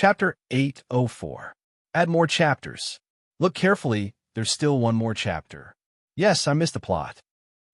Chapter 804. Add more chapters. Look carefully, there's still one more chapter. Yes, I missed the plot.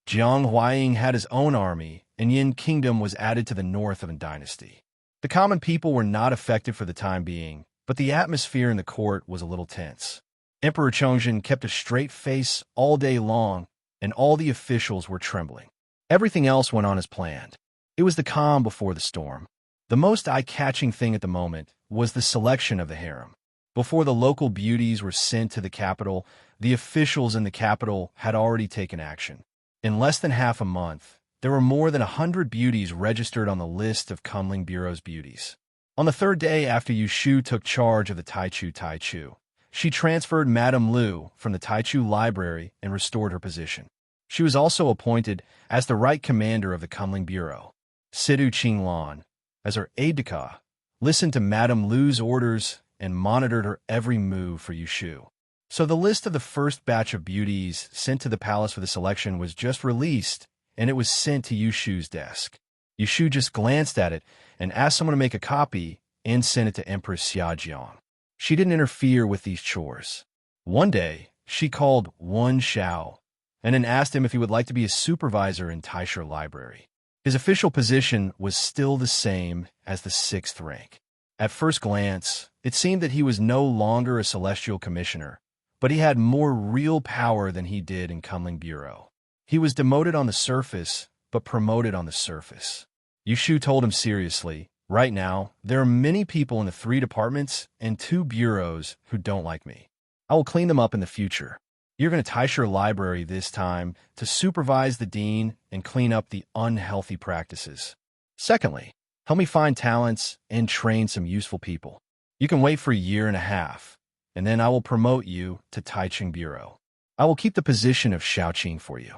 Jiang Huaying had his own army, and Yin Kingdom was added to the north of a dynasty. The common people were not affected for the time being, but the atmosphere in the court was a little tense. Emperor Chongjin kept a straight face all day long, and all the officials were trembling. Everything else went on as planned. It was the calm before the storm. The most eye-catching thing at the moment was the selection of the harem. Before the local beauties were sent to the capital, the officials in the capital had already taken action. In less than half a month, there were more than 100 beauties registered on the list of Kunling Bureau's beauties. On the third day after Yu Shu took charge of the Taichu, she transferred Madame Liu from the Taichu library and restored her position. She was also appointed as the right commander of the Kunling Bureau. Sidu Qinglan, as her aide-de-camp, listened to Madame Liu's orders and monitored her every move for Yu Shu. So the list of the first batch of beauties sent to the palace for the selection was just released, and it was sent to Yu Shu's desk. Yu Shu just glanced at it and asked someone to make a copy and send it to Empress Xiaojiang. She didn't interfere with these chores. One day, she called Wen Xiao and then asked him if he would like to be a supervisor in Taisha Library. His official position was still the same as the 6th rank. At first glance, it seemed that he was no longer a celestial commissioner, but he had more real power than he did in Kunling Bureau. He was demoted on the surface, but promoted on the surface. Yu Shu told him seriously, "Right now, there are many people in the 3 departments and 2 bureaus who don't like me. I will clean them up in the future. You're going to Taisha Library this time to supervise the dean and clean up the unhealthy practices. Secondly, help me find talents and train some useful people. You can wait for a year and a half, and then I will promote you to Taiching Bureau. I will keep the position of Shaoqing for you."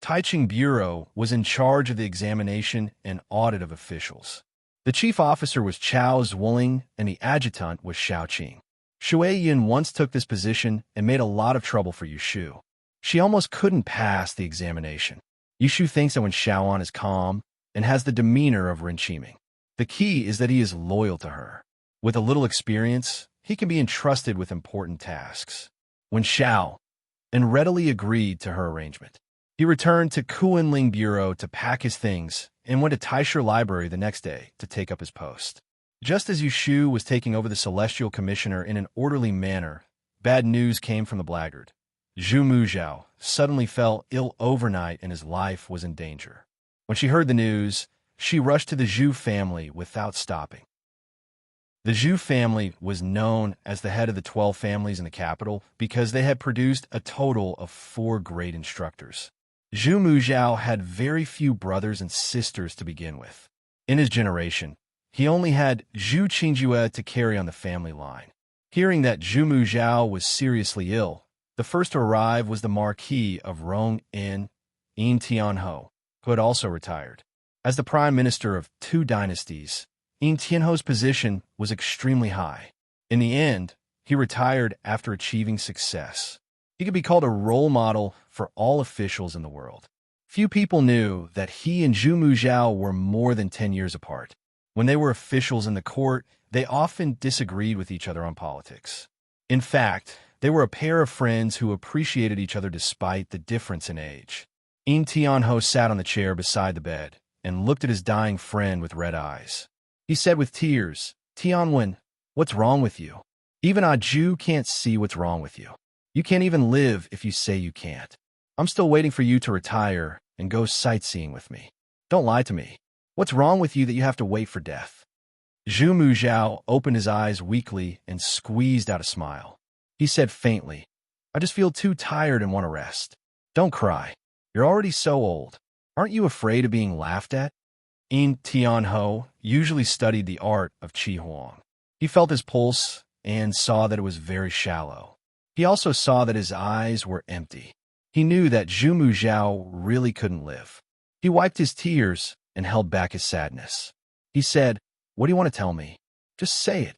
Taiching Bureau was in charge of the examination and audit of officials. The chief officer was Chao Zwilling, and the adjutant was Shaoqing. Shui Yin once took this position and made a lot of trouble for Yu Shu. She almost couldn't pass the examination. Yu Shu thinks that when Shaoan is calm and has the demeanor of Ren Qiming. The key is that he is loyal to her. With a little experience, he can be entrusted with important tasks. When Xiao and readily agreed to her arrangement, he returned to Kunling Bureau to pack his things and went to Taisha Library the next day to take up his post. Just as Yu Shu was taking over the Celestial Commissioner in an orderly manner, bad news came from the blackguard. Zhu Muzhao suddenly fell ill overnight and his life was in danger. When she heard the news, she rushed to the Zhu family without stopping. The Zhu family was known as the head of the 12 families in the capital because they had produced a total of 4 great instructors. Zhu Muzhao had very few brothers and sisters to begin with. In his generation, he only had Zhu Qingjue to carry on the family line. Hearing that Zhu Muzhao was seriously ill, the first to arrive was the Marquis of Rong In Tianho, who had also retired. As the prime minister of 2 dynasties, In Tianho's position was extremely high. In the end, he retired after achieving success. He could be called a role model for all officials in the world. Few people knew that he and Zhu Muzhao were more than 10 years apart. When they were officials in the court, they often disagreed with each other on politics. In fact, they were a pair of friends who appreciated each other despite the difference in age. In Tianho sat on the chair beside the bed and looked at his dying friend with red eyes. He said with tears, "Tianwen, what's wrong with you? Even a Jew can't see what's wrong with you. You can't even live if you say you can't. I'm still waiting for you to retire and go sightseeing with me. Don't lie to me. What's wrong with you that you have to wait for death?" Zhu Muzhao opened his eyes weakly and squeezed out a smile. He said faintly, "I just feel too tired and want to rest. Don't cry. You're already so old. Aren't you afraid of being laughed at?" In Tianho usually studied the art of Qi Huang. He felt his pulse and saw that it was very shallow. He also saw that his eyes were empty. He knew that Zhu Muzhao really couldn't live. He wiped his tears and held back his sadness. He said, "What do you want to tell me? Just say it."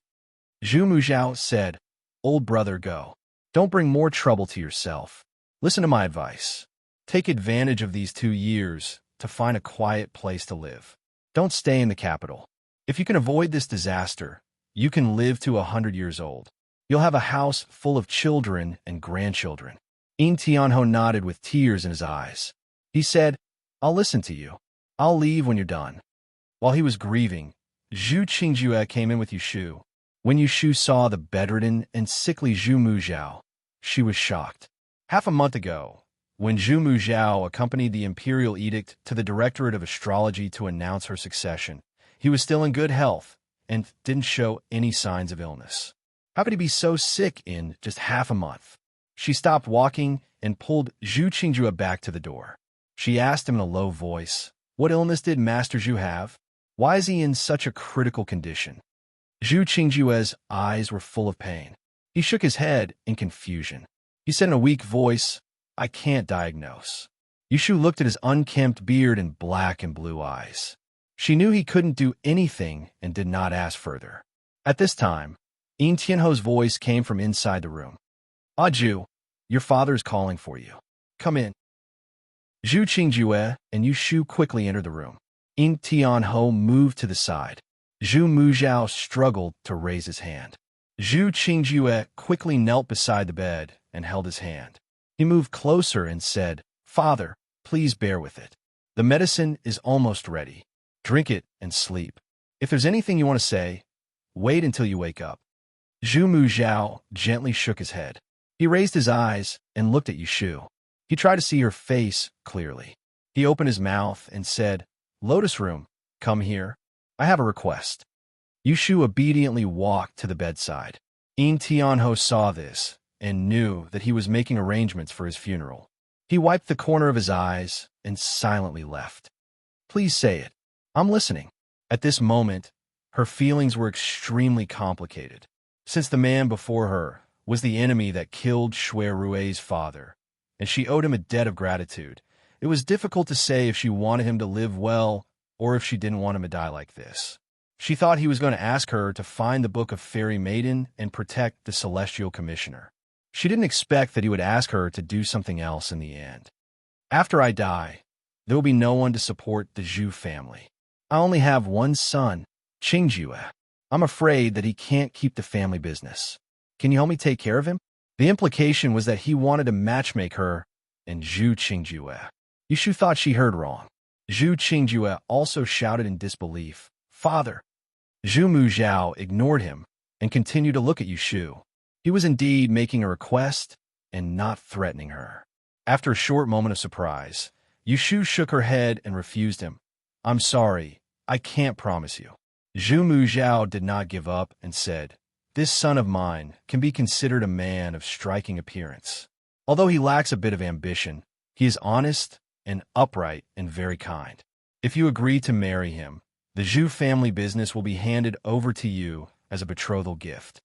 Zhu Muzhao said, "Old brother, go. Don't bring more trouble to yourself. Listen to my advice. Take advantage of these 2 years to find a quiet place to live. Don't stay in the capital. If you can avoid this disaster, You can live to 100 years old. You'll have a house full of children and grandchildren. In Tianho nodded with tears in his eyes. He said, I'll listen to you. I'll leave when you're done. While he was grieving, Zhu Qingjue came in with Yushu. When Yushu saw the bedridden and sickly Zhu Muzhao, she was shocked. Half a month ago, when Zhu Muzhao accompanied the imperial edict to the Directorate of Astrology to announce her succession, he was still in good health and didn't show any signs of illness. How could he be so sick in just half a month? She stopped walking and pulled Zhu Qingjue back to the door. She asked him in a low voice, what illness did Master Zhu have? Why is he in such a critical condition? Zhu Qingjue's eyes were full of pain. He shook his head in confusion. He said in a weak voice, I can't diagnose. Yushu looked at his unkempt beard and black and blue eyes. She knew he couldn't do anything and did not ask further. At this time, Yin Tianho's voice came from inside the room. Ah, Zhu, your father is calling for you. Come in. Zhu Qingjue and Yushu quickly entered the room. Yin Tianho moved to the side. Zhu Muzhao struggled to raise his hand. Zhu Qingjue quickly knelt beside the bed and held his hand. He moved closer and said, Father, please bear with it. The medicine is almost ready. Drink it and sleep. If there's anything you want to say, wait until you wake up. Zhu Muzhao gently shook his head. He raised his eyes and looked at Yushu. He tried to see her face clearly. He opened his mouth and said, Lotus Room, come here. I have a request. Yushu obediently walked to the bedside. Yin Tianho saw this and knew that he was making arrangements for his funeral. He wiped the corner of his eyes and silently left. Please say it. I'm listening. At this moment, her feelings were extremely complicated. Since the man before her was the enemy that killed Shui Rui's father, and she owed him a debt of gratitude, it was difficult to say if she wanted him to live well or if she didn't want him to die like this. She thought he was going to ask her to find the Book of Fairy Maiden and protect the Celestial Commissioner. She didn't expect that he would ask her to do something else in the end. After I die, there will be no one to support the Zhu family. I only have one son, Qingjue. I'm afraid that he can't keep the family business. Can you help me take care of him? The implication was that he wanted to matchmake her and Zhu Qingjue. Yushu thought she heard wrong. Zhu Qingjue also shouted in disbelief, Father! Zhu Muzhao ignored him and continued to look at Yushu. He was indeed making a request and not threatening her. After a short moment of surprise, Yushu shook her head and refused him. I'm sorry, I can't promise you. Zhu Muzhao did not give up and said, This son of mine can be considered a man of striking appearance. Although he lacks a bit of ambition, he is honest and upright and very kind. If you agree to marry him, the Zhu family business will be handed over to you as a betrothal gift.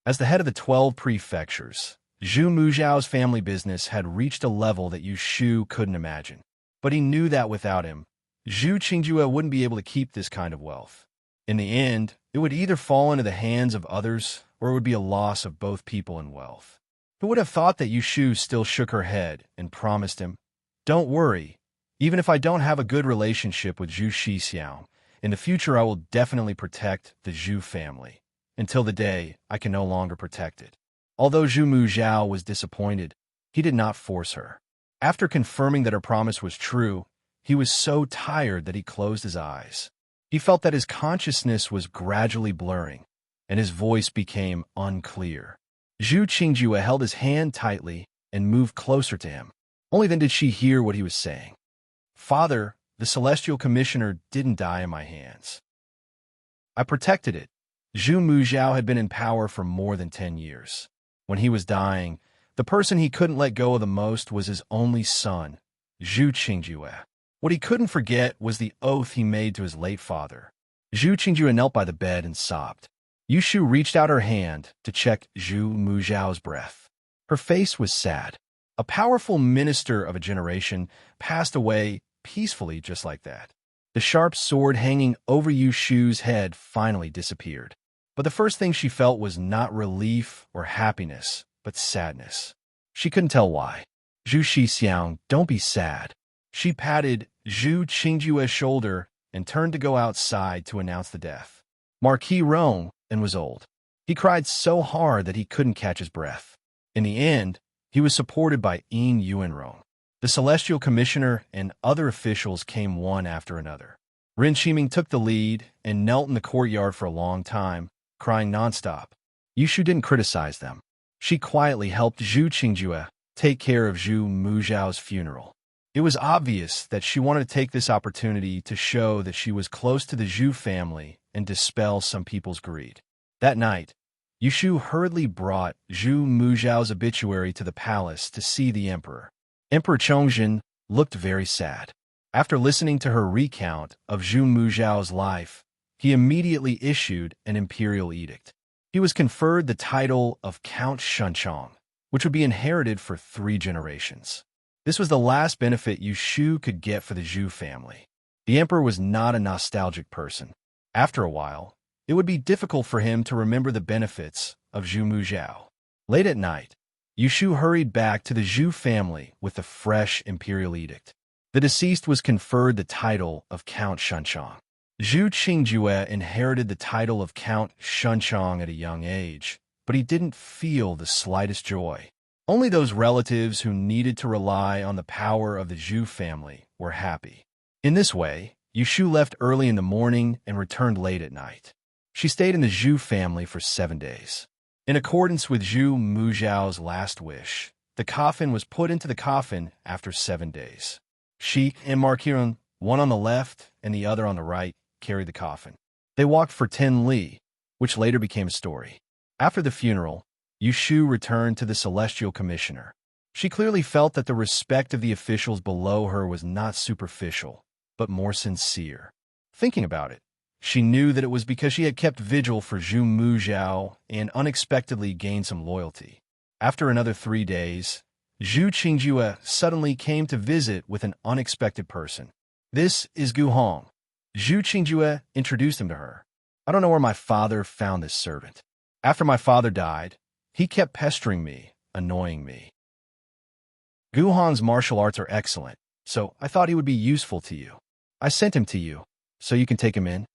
As the head of the 12 prefectures, Zhu Muzhao's family business had reached a level that Yushu couldn't imagine. But he knew that without him, Zhu Qingjue wouldn't be able to keep this kind of wealth. In the end, it would either fall into the hands of others or it would be a loss of both people and wealth. Who would have thought that Yushu still shook her head and promised him, Don't worry, even if I don't have a good relationship with Zhu Shixiao, in the future I will definitely protect the Zhu family, until the day I can no longer protect it. Although Zhu Muzhao was disappointed, he did not force her. After confirming that her promise was true, he was so tired that he closed his eyes. He felt that his consciousness was gradually blurring, and his voice became unclear. Zhu Qingjue held his hand tightly and moved closer to him. Only then did she hear what he was saying. Father, the Celestial Commissioner didn't die in my hands. I protected it. Zhu Muzhao had been in power for more than 10 years. When he was dying, the person he couldn't let go of the most was his only son, Zhu Qingjue. What he couldn't forget was the oath he made to his late father. Zhu Qingjue knelt by the bed and sobbed. Yushu reached out her hand to check Zhu Muzhao's breath. Her face was sad. A powerful minister of a generation passed away peacefully just like that. The sharp sword hanging over Yushu's head finally disappeared. But the first thing she felt was not relief or happiness, but sadness. She couldn't tell why. Zhu Shixiang, don't be sad. She patted Zhu Qingjue's shoulder and turned to go outside to announce the death. Marquis Rome and was old. He cried so hard that he couldn't catch his breath. In the end, he was supported by Rome. The Celestial Commissioner and other officials came one after another. Ren Qiming took the lead and knelt in the courtyard for a long time, crying nonstop. Yushu didn't criticize them. She quietly helped Zhu Qingjue take care of Zhu Muzhao's funeral. It was obvious that she wanted to take this opportunity to show that she was close to the Zhu family and dispel some people's greed. That night, Yushu hurriedly brought Zhu Muzhao's obituary to the palace to see the emperor. Emperor Chongzhen looked very sad. After listening to her recount of Zhu Muzhao's life, he immediately issued an imperial edict. He was conferred the title of Count Shunchong, which would be inherited for 3 generations. This was the last benefit Yushu could get for the Zhu family. The emperor was not a nostalgic person. After a while, it would be difficult for him to remember the benefits of Zhu Muzhao. Late at night, Yushu hurried back to the Zhu family with the fresh imperial edict. The deceased was conferred the title of Count Shunchong. Zhu Qingjue inherited the title of Count Shunchong at a young age, but he didn't feel the slightest joy. Only those relatives who needed to rely on the power of the Zhu family were happy. In this way, Yushu left early in the morning and returned late at night. She stayed in the Zhu family for 7 days. In accordance with Zhu Muzhao's last wish, the coffin was put into the coffin after 7 days. She and Marquiron, one on the left and the other on the right, carried the coffin. They walked for 10 li, which later became a story. After the funeral, Yushu returned to the Celestial Commissioner. She clearly felt that the respect of the officials below her was not superficial, but more sincere. Thinking about it, she knew that it was because she had kept vigil for Zhu Muzhao and unexpectedly gained some loyalty. After another 3 days, Zhu Qingjue suddenly came to visit with an unexpected person. "This is Gu Hong." Zhu Qingjue introduced him to her. "I don't know where my father found this servant. After my father died, he kept pestering me, annoying me. Gu Hong's martial arts are excellent, so I thought he would be useful to you. I sent him to you, so you can take him in."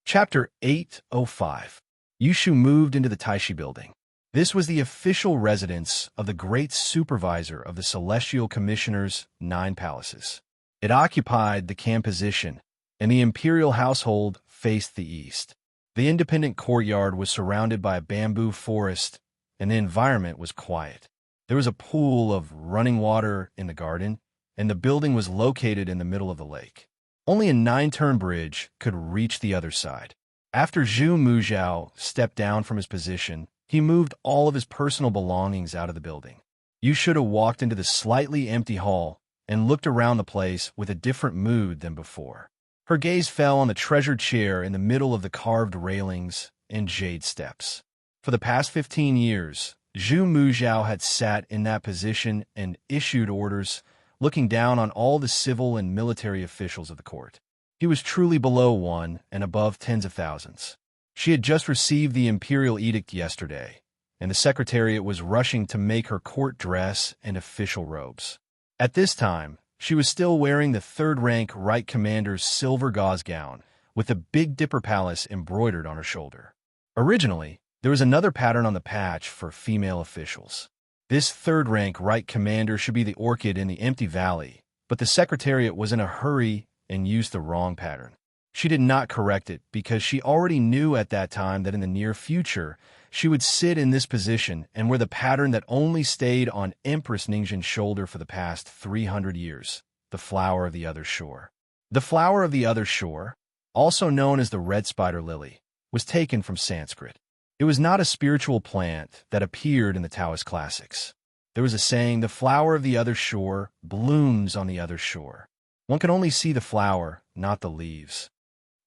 Chapter 805. Yushu moved into the Taishi building. This was the official residence of the great supervisor of the Celestial Commissioner's 9 palaces. It occupied the camp position, and the imperial household faced the east. The independent courtyard was surrounded by a bamboo forest, and the environment was quiet. There was a pool of running water in the garden, and the building was located in the middle of the lake. Only a 9-turn bridge could reach the other side. After Zhu Muzhao stepped down from his position, he moved all of his personal belongings out of the building. You should have walked into the slightly empty hall and looked around the place with a different mood than before. Her gaze fell on the treasured chair in the middle of the carved railings and jade steps. For the past 15 years, Zhu Muzhao had sat in that position and issued orders, looking down on all the civil and military officials of the court. He was truly below one and above tens of thousands. She had just received the imperial edict yesterday, and the secretariat was rushing to make her court dress and official robes. At this time, she was still wearing the 3rd-rank Right Commander's silver gauze gown, with the Big Dipper Palace embroidered on her shoulder. Originally, there was another pattern on the patch for female officials. This 3rd-rank Right Commander should be the orchid in the empty valley, but the secretariat was in a hurry and used the wrong pattern. She did not correct it because she already knew at that time that in the near future, she would sit in this position and wear the pattern that only stayed on Empress Ningxin's shoulder for the past 300 years, the flower of the other shore. The flower of the other shore, also known as the red spider lily, was taken from Sanskrit. It was not a spiritual plant that appeared in the Taoist classics. There was a saying, "The flower of the other shore blooms on the other shore." One can only see the flower, not the leaves.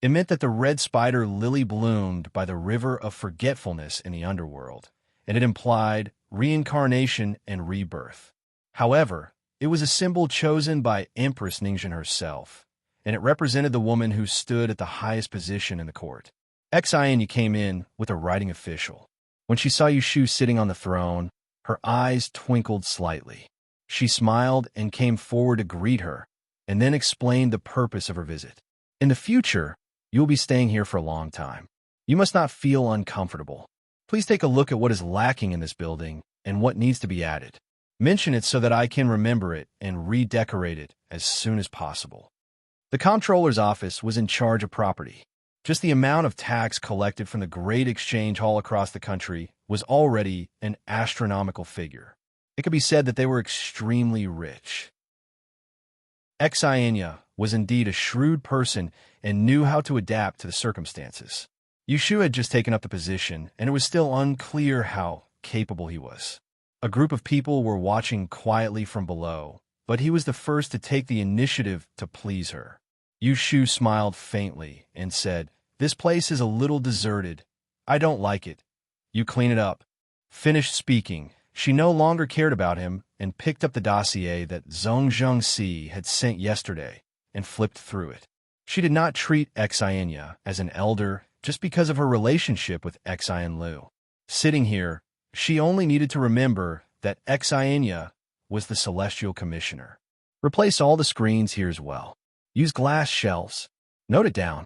It meant that the red spider lily bloomed by the river of forgetfulness in the underworld, and it implied reincarnation and rebirth. However, it was a symbol chosen by Empress Ningxin herself, and it represented the woman who stood at the highest position in the court. Xian came in with a writing official. When she saw Yushu sitting on the throne, her eyes twinkled slightly. She smiled and came forward to greet her, and then explained the purpose of her visit. In the future, You will be staying here for a long time. You must not feel uncomfortable. Please take a look at what is lacking in this building and what needs to be added. Mention it so that I can remember it and redecorate it as soon as possible. The comptroller's office was in charge of property. Just the amount of tax collected from the great exchange hall across the country was already an astronomical figure. It could be said that they were extremely rich. Exainia was indeed a shrewd person and knew how to adapt to the circumstances. Yushu had just taken up the position, and it was still unclear how capable he was. A group of people were watching quietly from below, but he was the first to take the initiative to please her. Yushu smiled faintly and said, "This place is a little deserted. I don't like it. You clean it up." Finished speaking, she no longer cared about him and picked up the dossier that Zhong Si had sent yesterday and flipped through it. She did not treat Exainia as an elder just because of her relationship with Exaian Lu. Sitting here, she only needed to remember that Exainia was the Celestial Commissioner. Replace all the screens here as well. Use glass shelves. Note it down.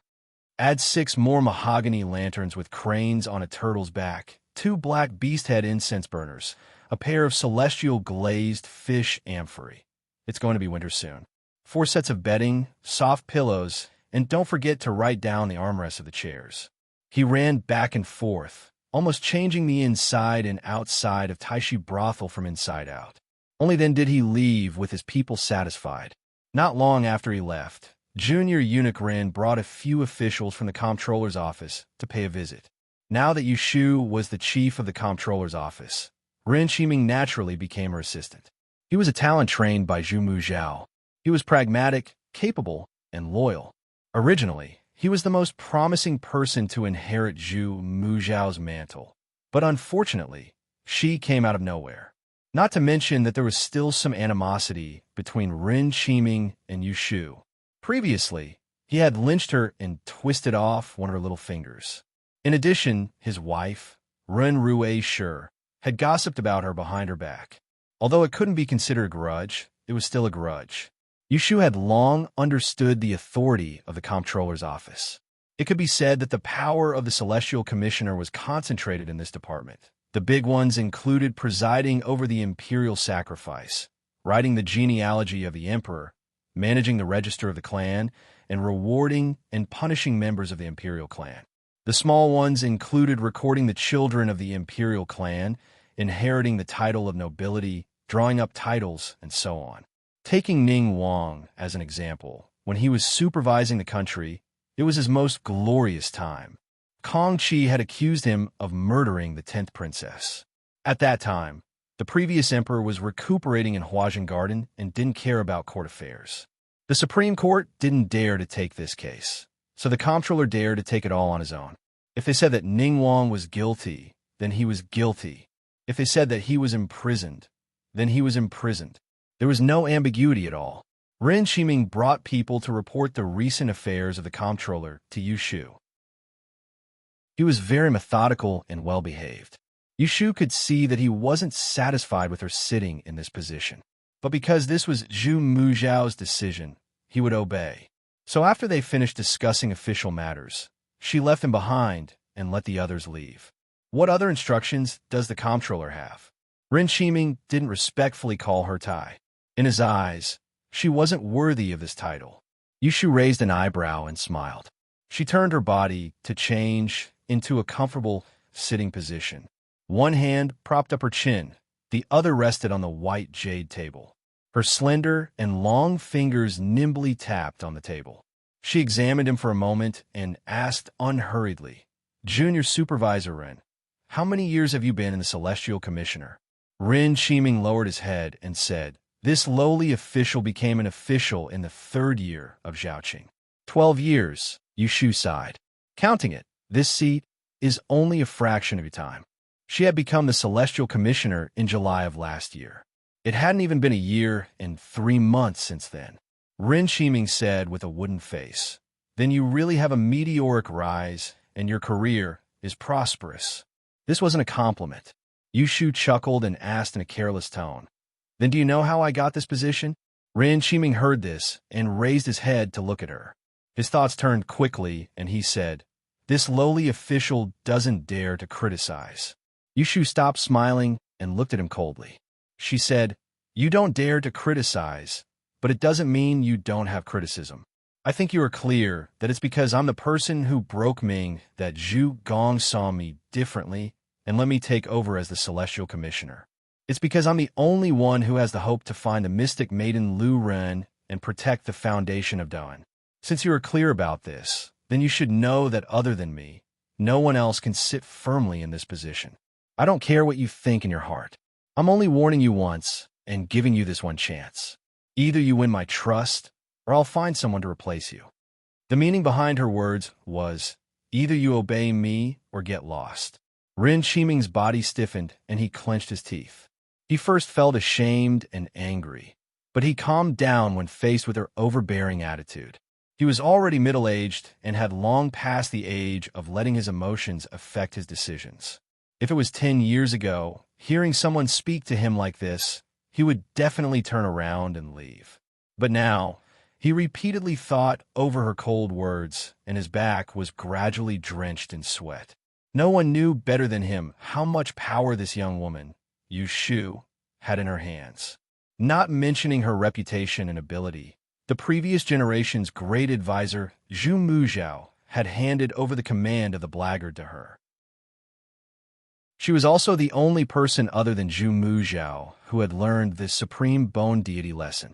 Add 6 more mahogany lanterns with cranes on a turtle's back, 2 black beast head incense burners, a pair of celestial glazed fish amphorae. It's going to be winter soon. 4 sets of bedding, soft pillows, and don't forget to write down the armrests of the chairs. He ran back and forth, almost changing the inside and outside of Taishi brothel from inside out. Only then did he leave with his people satisfied. Not long after he left, Junior Eunuch Ren brought a few officials from the comptroller's office to pay a visit. Now that Yushu was the chief of the comptroller's office, Ren Qiming naturally became her assistant. He was a talent trained by Zhu Muzhao. He was pragmatic, capable, and loyal. Originally, he was the most promising person to inherit Zhu Muzhao's mantle. But unfortunately, she came out of nowhere. Not to mention that there was still some animosity between Ren Qiming and Yushu. Previously, he had lynched her and twisted off one of her little fingers. In addition, his wife, Ren Rue Shi, had gossiped about her behind her back. Although it couldn't be considered a grudge, it was still a grudge. Yushu had long understood the authority of the comptroller's office. It could be said that the power of the Celestial Commissioner was concentrated in this department. The big ones included presiding over the imperial sacrifice, writing the genealogy of the emperor, managing the register of the clan, and rewarding and punishing members of the imperial clan. The small ones included recording the children of the imperial clan, inheriting the title of nobility, drawing up titles, and so on. Taking Ning Wang as an example, when he was supervising the country, it was his most glorious time. Kong Qi had accused him of murdering the 10th princess. At that time, the previous emperor was recuperating in Huajin Garden and didn't care about court affairs. The Supreme Court didn't dare to take this case, so the comptroller dared to take it all on his own. If they said that Ning Wang was guilty, then he was guilty. If they said that he was imprisoned, then he was imprisoned. There was no ambiguity at all. Ren Qiming brought people to report the recent affairs of the comptroller to Yushu. He was very methodical and well-behaved. Yushu could see that he wasn't satisfied with her sitting in this position. But because this was Zhu Muzhao's decision, he would obey. So after they finished discussing official matters, she left him behind and let the others leave. What other instructions does the comptroller have? Ren Qiming didn't respectfully call her Tai. In his eyes, she wasn't worthy of this title. Yushu raised an eyebrow and smiled. She turned her body to change into a comfortable sitting position. One hand propped up her chin, the other rested on the white jade table. Her slender and long fingers nimbly tapped on the table. She examined him for a moment and asked unhurriedly, "Junior Supervisor Ren, how many years have you been in the Celestial Commissioner?" Ren Qiming lowered his head and said, "This lowly official became an official in the 3rd year of Zhaoqing. 12 years, Yushu sighed. Counting it, this seat is only a fraction of your time. She had become the Celestial Commissioner in July of last year. It hadn't even been a year and 3 months since then." Ren Qiming said with a wooden face, "Then you really have a meteoric rise, and your career is prosperous." This wasn't a compliment. Yushu chuckled and asked in a careless tone, "Then do you know how I got this position?" Ren Qiming heard this and raised his head to look at her. His thoughts turned quickly, and he said, "This lowly official doesn't dare to criticize." Yushu stopped smiling and looked at him coldly. She said, "You don't dare to criticize, but it doesn't mean you don't have criticism. I think you are clear that it's because I'm the person who broke Ming that Zhu Gong saw me differently and let me take over as the Celestial Commissioner. It's because I'm the only one who has the hope to find the mystic maiden Lu Ren and protect the foundation of Dawn. Since you are clear about this, then you should know that other than me, no one else can sit firmly in this position. I don't care what you think in your heart. I'm only warning you once and giving you this one chance. Either you win my trust, or I'll find someone to replace you." The meaning behind her words was, either you obey me or get lost. Ren Qiming's body stiffened and he clenched his teeth. He first felt ashamed and angry, but he calmed down when faced with her overbearing attitude. He was already middle-aged and had long passed the age of letting his emotions affect his decisions. If it was 10 years ago, hearing someone speak to him like this, he would definitely turn around and leave. But now, he repeatedly thought over her cold words, and his back was gradually drenched in sweat. No one knew better than him how much power this young woman, Yushu, had in her hands. Not mentioning her reputation and ability, the previous generation's great advisor, Zhu Muzhao, had handed over the command of the blackguard to her. She was also the only person other than Zhu Muzhao who had learned this supreme bone deity lesson.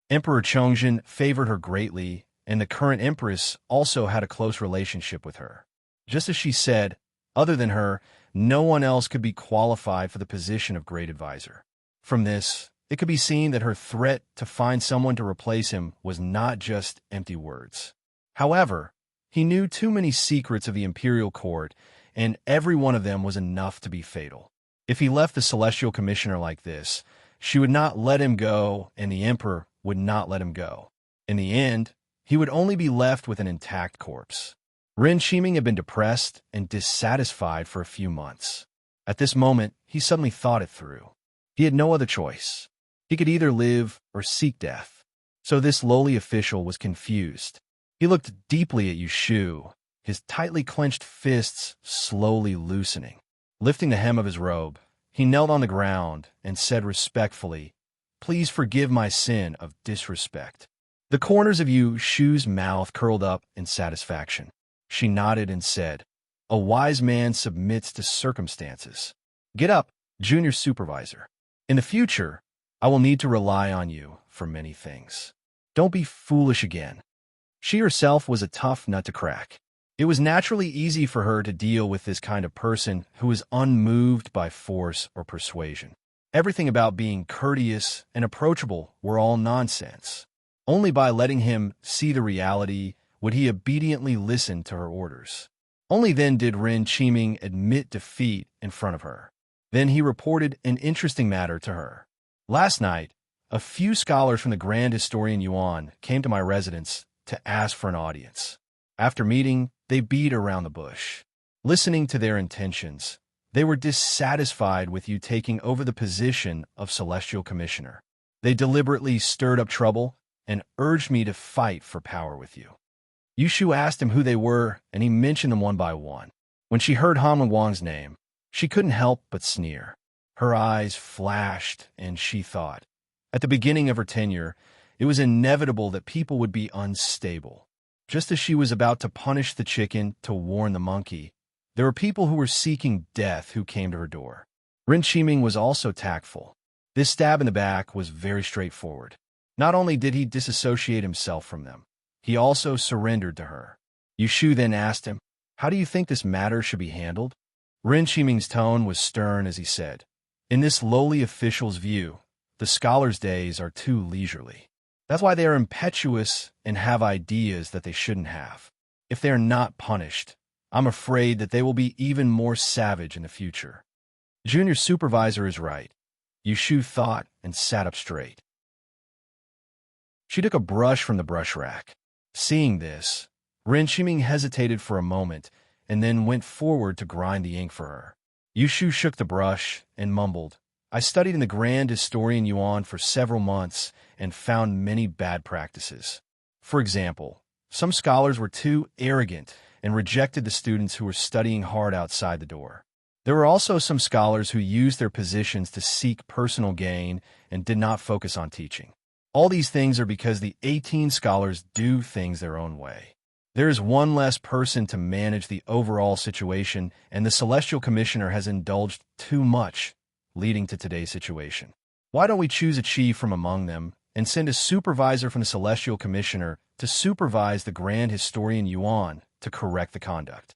Emperor Chongzhen favored her greatly, and the current empress also had a close relationship with her. Just as she said, other than her, no one else could be qualified for the position of great advisor. From this, it could be seen that her threat to find someone to replace him was not just empty words. However, he knew too many secrets of the imperial court, and every one of them was enough to be fatal. If he left the Celestial Commissioner like this, she would not let him go, and the Emperor would not let him go. In the end, he would only be left with an intact corpse. Ren Qiming had been depressed and dissatisfied for a few months. At this moment, he suddenly thought it through. He had no other choice. He could either live or seek death. So this lowly official was confused. He looked deeply at Yushu, his tightly clenched fists slowly loosening. Lifting the hem of his robe, he knelt on the ground and said respectfully, "Please forgive my sin of disrespect." The corners of Yushu's mouth curled up in satisfaction. She nodded and said, "A wise man submits to circumstances. Get up, junior supervisor. In the future, I will need to rely on you for many things. Don't be foolish again." She herself was a tough nut to crack. It was naturally easy for her to deal with this kind of person who was unmoved by force or persuasion. Everything about being courteous and approachable were all nonsense. Only by letting him see the reality would he obediently listen to her orders. Only then did Ren Qiming admit defeat in front of her. Then he reported an interesting matter to her. "Last night, a few scholars from the Grand Historian Yuan came to my residence to ask for an audience. After meeting, they beat around the bush. Listening to their intentions, they were dissatisfied with you taking over the position of Celestial Commissioner. They deliberately stirred up trouble and urged me to fight for power with you." Yushu asked him who they were, and he mentioned them one by one. When she heard Han Wang's name, she couldn't help but sneer. Her eyes flashed, and she thought, at the beginning of her tenure, it was inevitable that people would be unstable. Just as she was about to punish the chicken to warn the monkey, there were people who were seeking death who came to her door. Ren Qiming was also tactful. This stab in the back was very straightforward. Not only did he disassociate himself from them, he also surrendered to her. Yushu then asked him, "How do you think this matter should be handled?" Ren Qiming's tone was stern as he said, "In this lowly official's view, the scholars' days are too leisurely. That's why they are impetuous and have ideas that they shouldn't have. If they are not punished, I'm afraid that they will be even more savage in the future." Junior supervisor is right. Yushu thought and sat up straight. She took a brush from the brush rack. Seeing this, Ren Qiming hesitated for a moment and then went forward to grind the ink for her. Yushu shook the brush and mumbled, "I studied in the Grand Historian Yuan for several months and found many bad practices. For example, Some scholars were too arrogant and rejected the students who were studying hard outside the door. There were also some scholars who used their positions to seek personal gain and did not focus on teaching. All these things are because the 18 scholars do things their own way. There is one less person to manage the overall situation, and the Celestial Commissioner has indulged too much, leading to today's situation. Why don't we choose a chief from among them and send a supervisor from the Celestial Commissioner to supervise the Grand Historian Yuan to correct the conduct?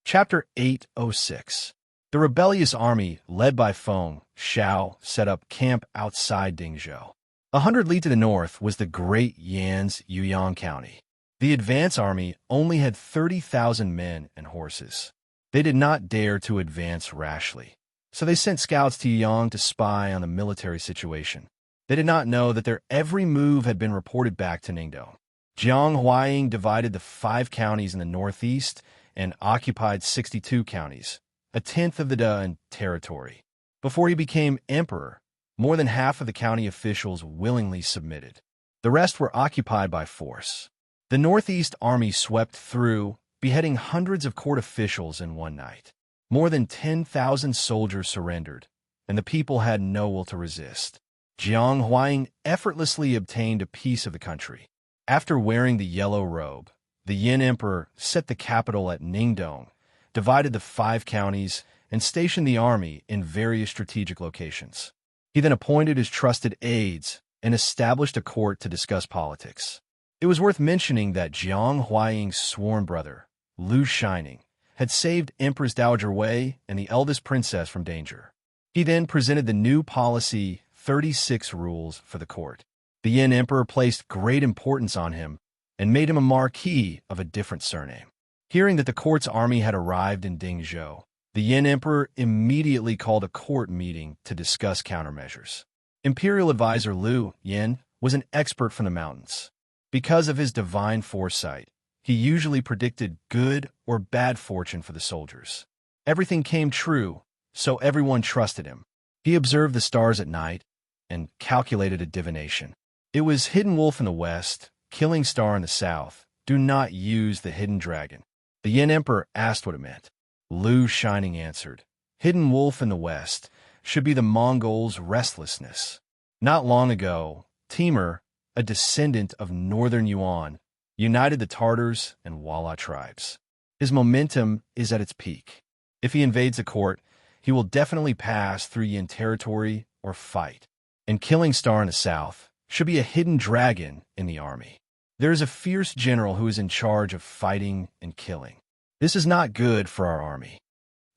Chapter 806. The rebellious army, led by Feng Xiao, set up camp outside Dingzhou. 100 li to the north was the Great Yan's Yuyang County. The advance army only had 30,000 men and horses. They did not dare to advance rashly, so they sent scouts to Yuyang to spy on the military situation. They did not know that their every move had been reported back to Ningdo. Jiang Huaying divided the 5 counties in the northeast and occupied 62 counties, a tenth of the Dan territory. Before he became emperor, more than half of the county officials willingly submitted. The rest were occupied by force. The Northeast Army swept through, beheading hundreds of court officials in one night. More than 10,000 soldiers surrendered, and the people had no will to resist. Jiang Huaying effortlessly obtained a piece of the country. After wearing the yellow robe, the Yin Emperor set the capital at Ningdong, divided the 5 counties, and stationed the army in various strategic locations. He then appointed his trusted aides and established a court to discuss politics. It was worth mentioning that Jiang Huaying's sworn brother, Lu Shining, had saved Empress Dowager Wei and the eldest princess from danger. He then presented the new policy 36 rules for the court. The Yin Emperor placed great importance on him and made him a marquis of a different surname. Hearing that the court's army had arrived in Dingzhou, the Yin Emperor immediately called a court meeting to discuss countermeasures. Imperial advisor Liu Yin was an expert from the mountains. Because of his divine foresight, he usually predicted good or bad fortune for the soldiers. Everything came true, so everyone trusted him. He observed the stars at night and calculated a divination. It was Hidden Wolf in the west, Killing Star in the south. Do not use the Hidden Dragon. The Yin Emperor asked what it meant. Lu Shining answered, Hidden Wolf in the west should be the Mongols' restlessness. Not long ago, Timur, a descendant of northern Yuan, united the Tartars and Wala tribes. His momentum is at its peak. If he invades a court, he will definitely pass through Yin territory or fight. And Killing Star in the south should be a hidden dragon in the army. There is a fierce general who is in charge of fighting and killing. This is not good for our army.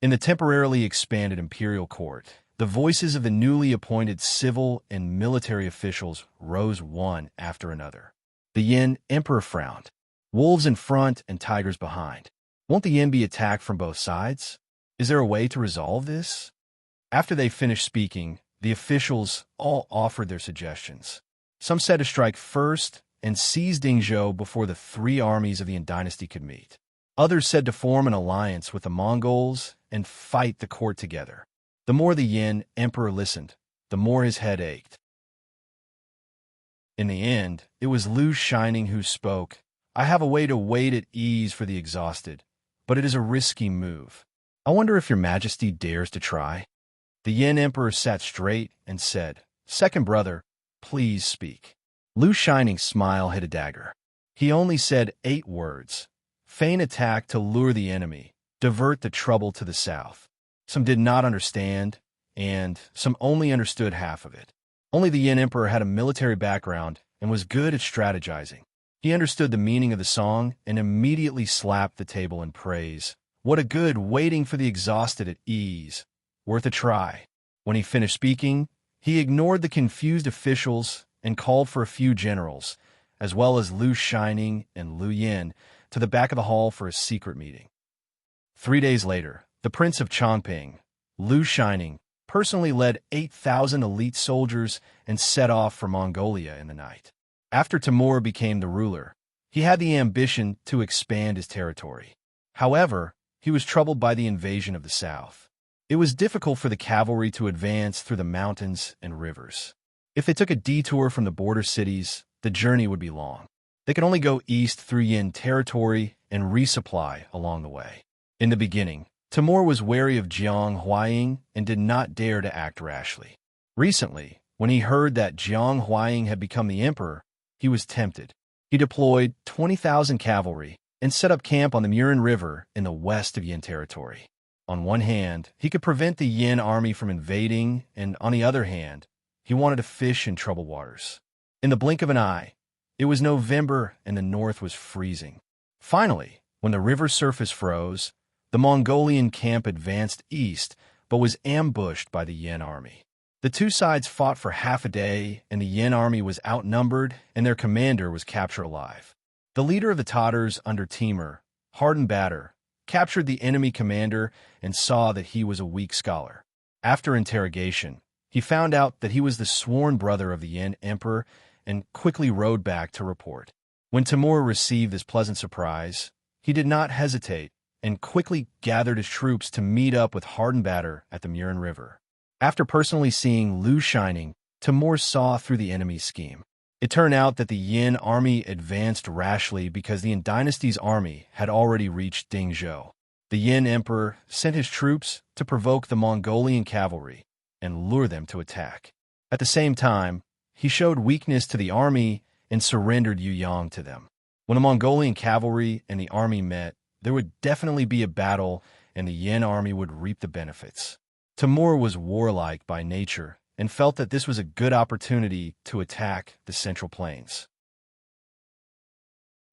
In the temporarily expanded imperial court, the voices of the newly appointed civil and military officials rose one after another. The Yin Emperor frowned. Wolves in front and tigers behind. Won't the Yin be attacked from both sides? Is there a way to resolve this? After they finished speaking, the officials all offered their suggestions. Some said to strike first and seize Dingzhou before the 3 armies of the Yin dynasty could meet. Others said to form an alliance with the Mongols and fight the court together. The more the Yin Emperor listened, the more his head ached. In the end, it was Lu Shining who spoke. I have a way to wait at ease for the exhausted, but it is a risky move. I wonder if your majesty dares to try. The Yin Emperor sat straight and said, Second brother, please speak. Lu Shining's smile hit a dagger. He only said 8 words. Feign attack to lure the enemy, divert the trouble to the south. Some did not understand, and some only understood half of it. Only the Yin Emperor had a military background and was good at strategizing. He understood the meaning of the song and immediately slapped the table in praise. What a good waiting for the exhausted at ease. Worth a try. When he finished speaking, he ignored the confused officials and called for a few generals, as well as Lu Shining and Lu Yin, to the back of the hall for a secret meeting. 3 days later, the Prince of Chongping, Lu Shining, personally led 8,000 elite soldiers and set off for Mongolia in the night. After Timur became the ruler, he had the ambition to expand his territory. However, he was troubled by the invasion of the south. It was difficult for the cavalry to advance through the mountains and rivers. If they took a detour from the border cities, the journey would be long. They could only go east through Yin territory and resupply along the way. In the beginning, Timur was wary of Jiang Huaying and did not dare to act rashly. Recently, when he heard that Jiang Huaying had become the emperor, he was tempted. He deployed 20,000 cavalry and set up camp on the Murin River in the west of Yin territory. On one hand, he could prevent the Yin army from invading, and on the other hand, he wanted to fish in troubled waters. In the blink of an eye, it was November and the north was freezing. Finally, when the river surface froze, the Mongolian camp advanced east but was ambushed by the Yin army. The two sides fought for half a day, and the Yin army was outnumbered and their commander was captured alive. The leader of the Tatars under Timur, Harden Batter, captured the enemy commander and saw that he was a weak scholar. After interrogation, he found out that he was the sworn brother of the Yin emperor and quickly rode back to report. When Timur received this pleasant surprise, he did not hesitate and quickly gathered his troops to meet up with Harden Batter at the Murin River. After personally seeing Lu Shining, Timur saw through the enemy's scheme. It turned out that the Yin army advanced rashly because the Yin dynasty's army had already reached Dingzhou. The Yin emperor sent his troops to provoke the Mongolian cavalry and lure them to attack. At the same time, he showed weakness to the army and surrendered Yuyang to them. When the Mongolian cavalry and the army met, there would definitely be a battle and the Yin army would reap the benefits. Timur was warlike by nature and felt that this was a good opportunity to attack the Central Plains.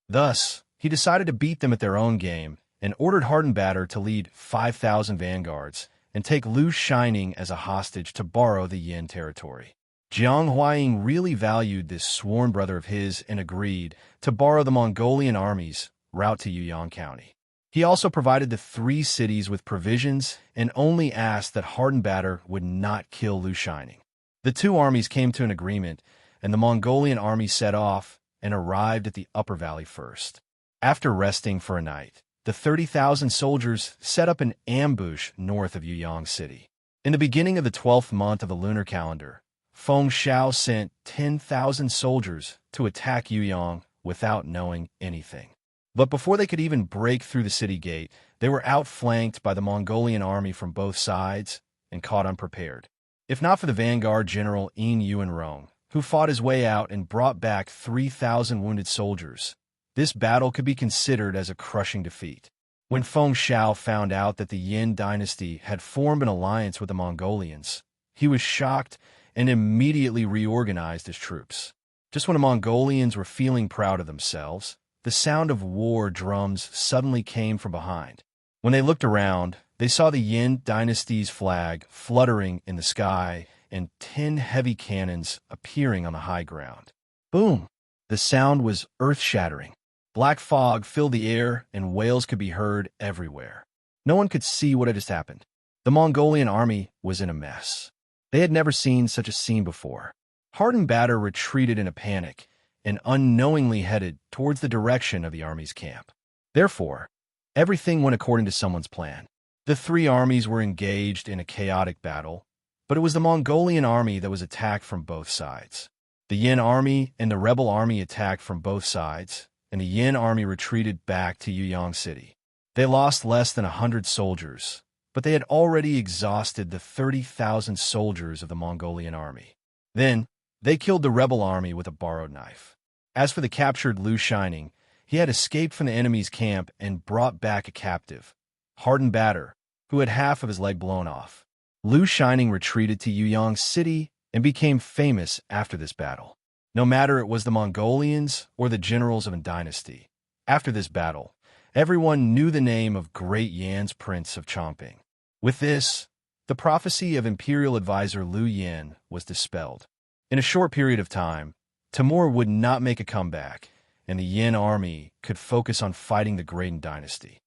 Thus, he decided to beat them at their own game and ordered Harden Batter to lead 5,000 vanguards and take Lu Shining as a hostage to borrow the Yin territory. Jiang Huaying really valued this sworn brother of his and agreed to borrow the Mongolian army's route to Yuyang County. He also provided the three cities with provisions and only asked that Harden Batter would not kill Lu Shining. The two armies came to an agreement, and the Mongolian army set off and arrived at the upper valley first. After resting for a night, the 30,000 soldiers set up an ambush north of Yuyang City. In the beginning of the 12th month of the lunar calendar, Feng Xiao sent 10,000 soldiers to attack Yuyang without knowing anything. But before they could even break through the city gate, they were outflanked by the Mongolian army from both sides and caught unprepared. If not for the vanguard general Yin Yuanrong, who fought his way out and brought back 3,000 wounded soldiers, this battle could be considered as a crushing defeat. When Feng Xiao found out that the Yin dynasty had formed an alliance with the Mongolians, he was shocked and immediately reorganized his troops. Just when the Mongolians were feeling proud of themselves, the sound of war drums suddenly came from behind. When they looked around, they saw the Yin dynasty's flag fluttering in the sky and 10 heavy cannons appearing on the high ground. Boom! The sound was earth-shattering. Black fog filled the air and wails could be heard everywhere. No one could see what had just happened. The Mongolian army was in a mess. They had never seen such a scene before. Harden Batter retreated in a panic and unknowingly headed towards the direction of the army's camp. Therefore, everything went according to someone's plan. The three armies were engaged in a chaotic battle, but it was the Mongolian army that was attacked from both sides. The Yin army and the rebel army attacked from both sides, and the Yin army retreated back to Yuyang City. They lost less than 100 soldiers, but they had already exhausted the 30,000 soldiers of the Mongolian army. Then, they killed the rebel army with a borrowed knife. As for the captured Lu Shining, he had escaped from the enemy's camp and brought back a captive, Harden Batter, who had half of his leg blown off. Lu Shining retreated to Yuyang City and became famous after this battle. No matter it was the Mongolians or the generals of a dynasty, after this battle, everyone knew the name of Great Yan's Prince of Chongping. With this, the prophecy of imperial advisor Liu Yan was dispelled. In a short period of time, Timur would not make a comeback, and the Yin army could focus on fighting the Great Dynasty.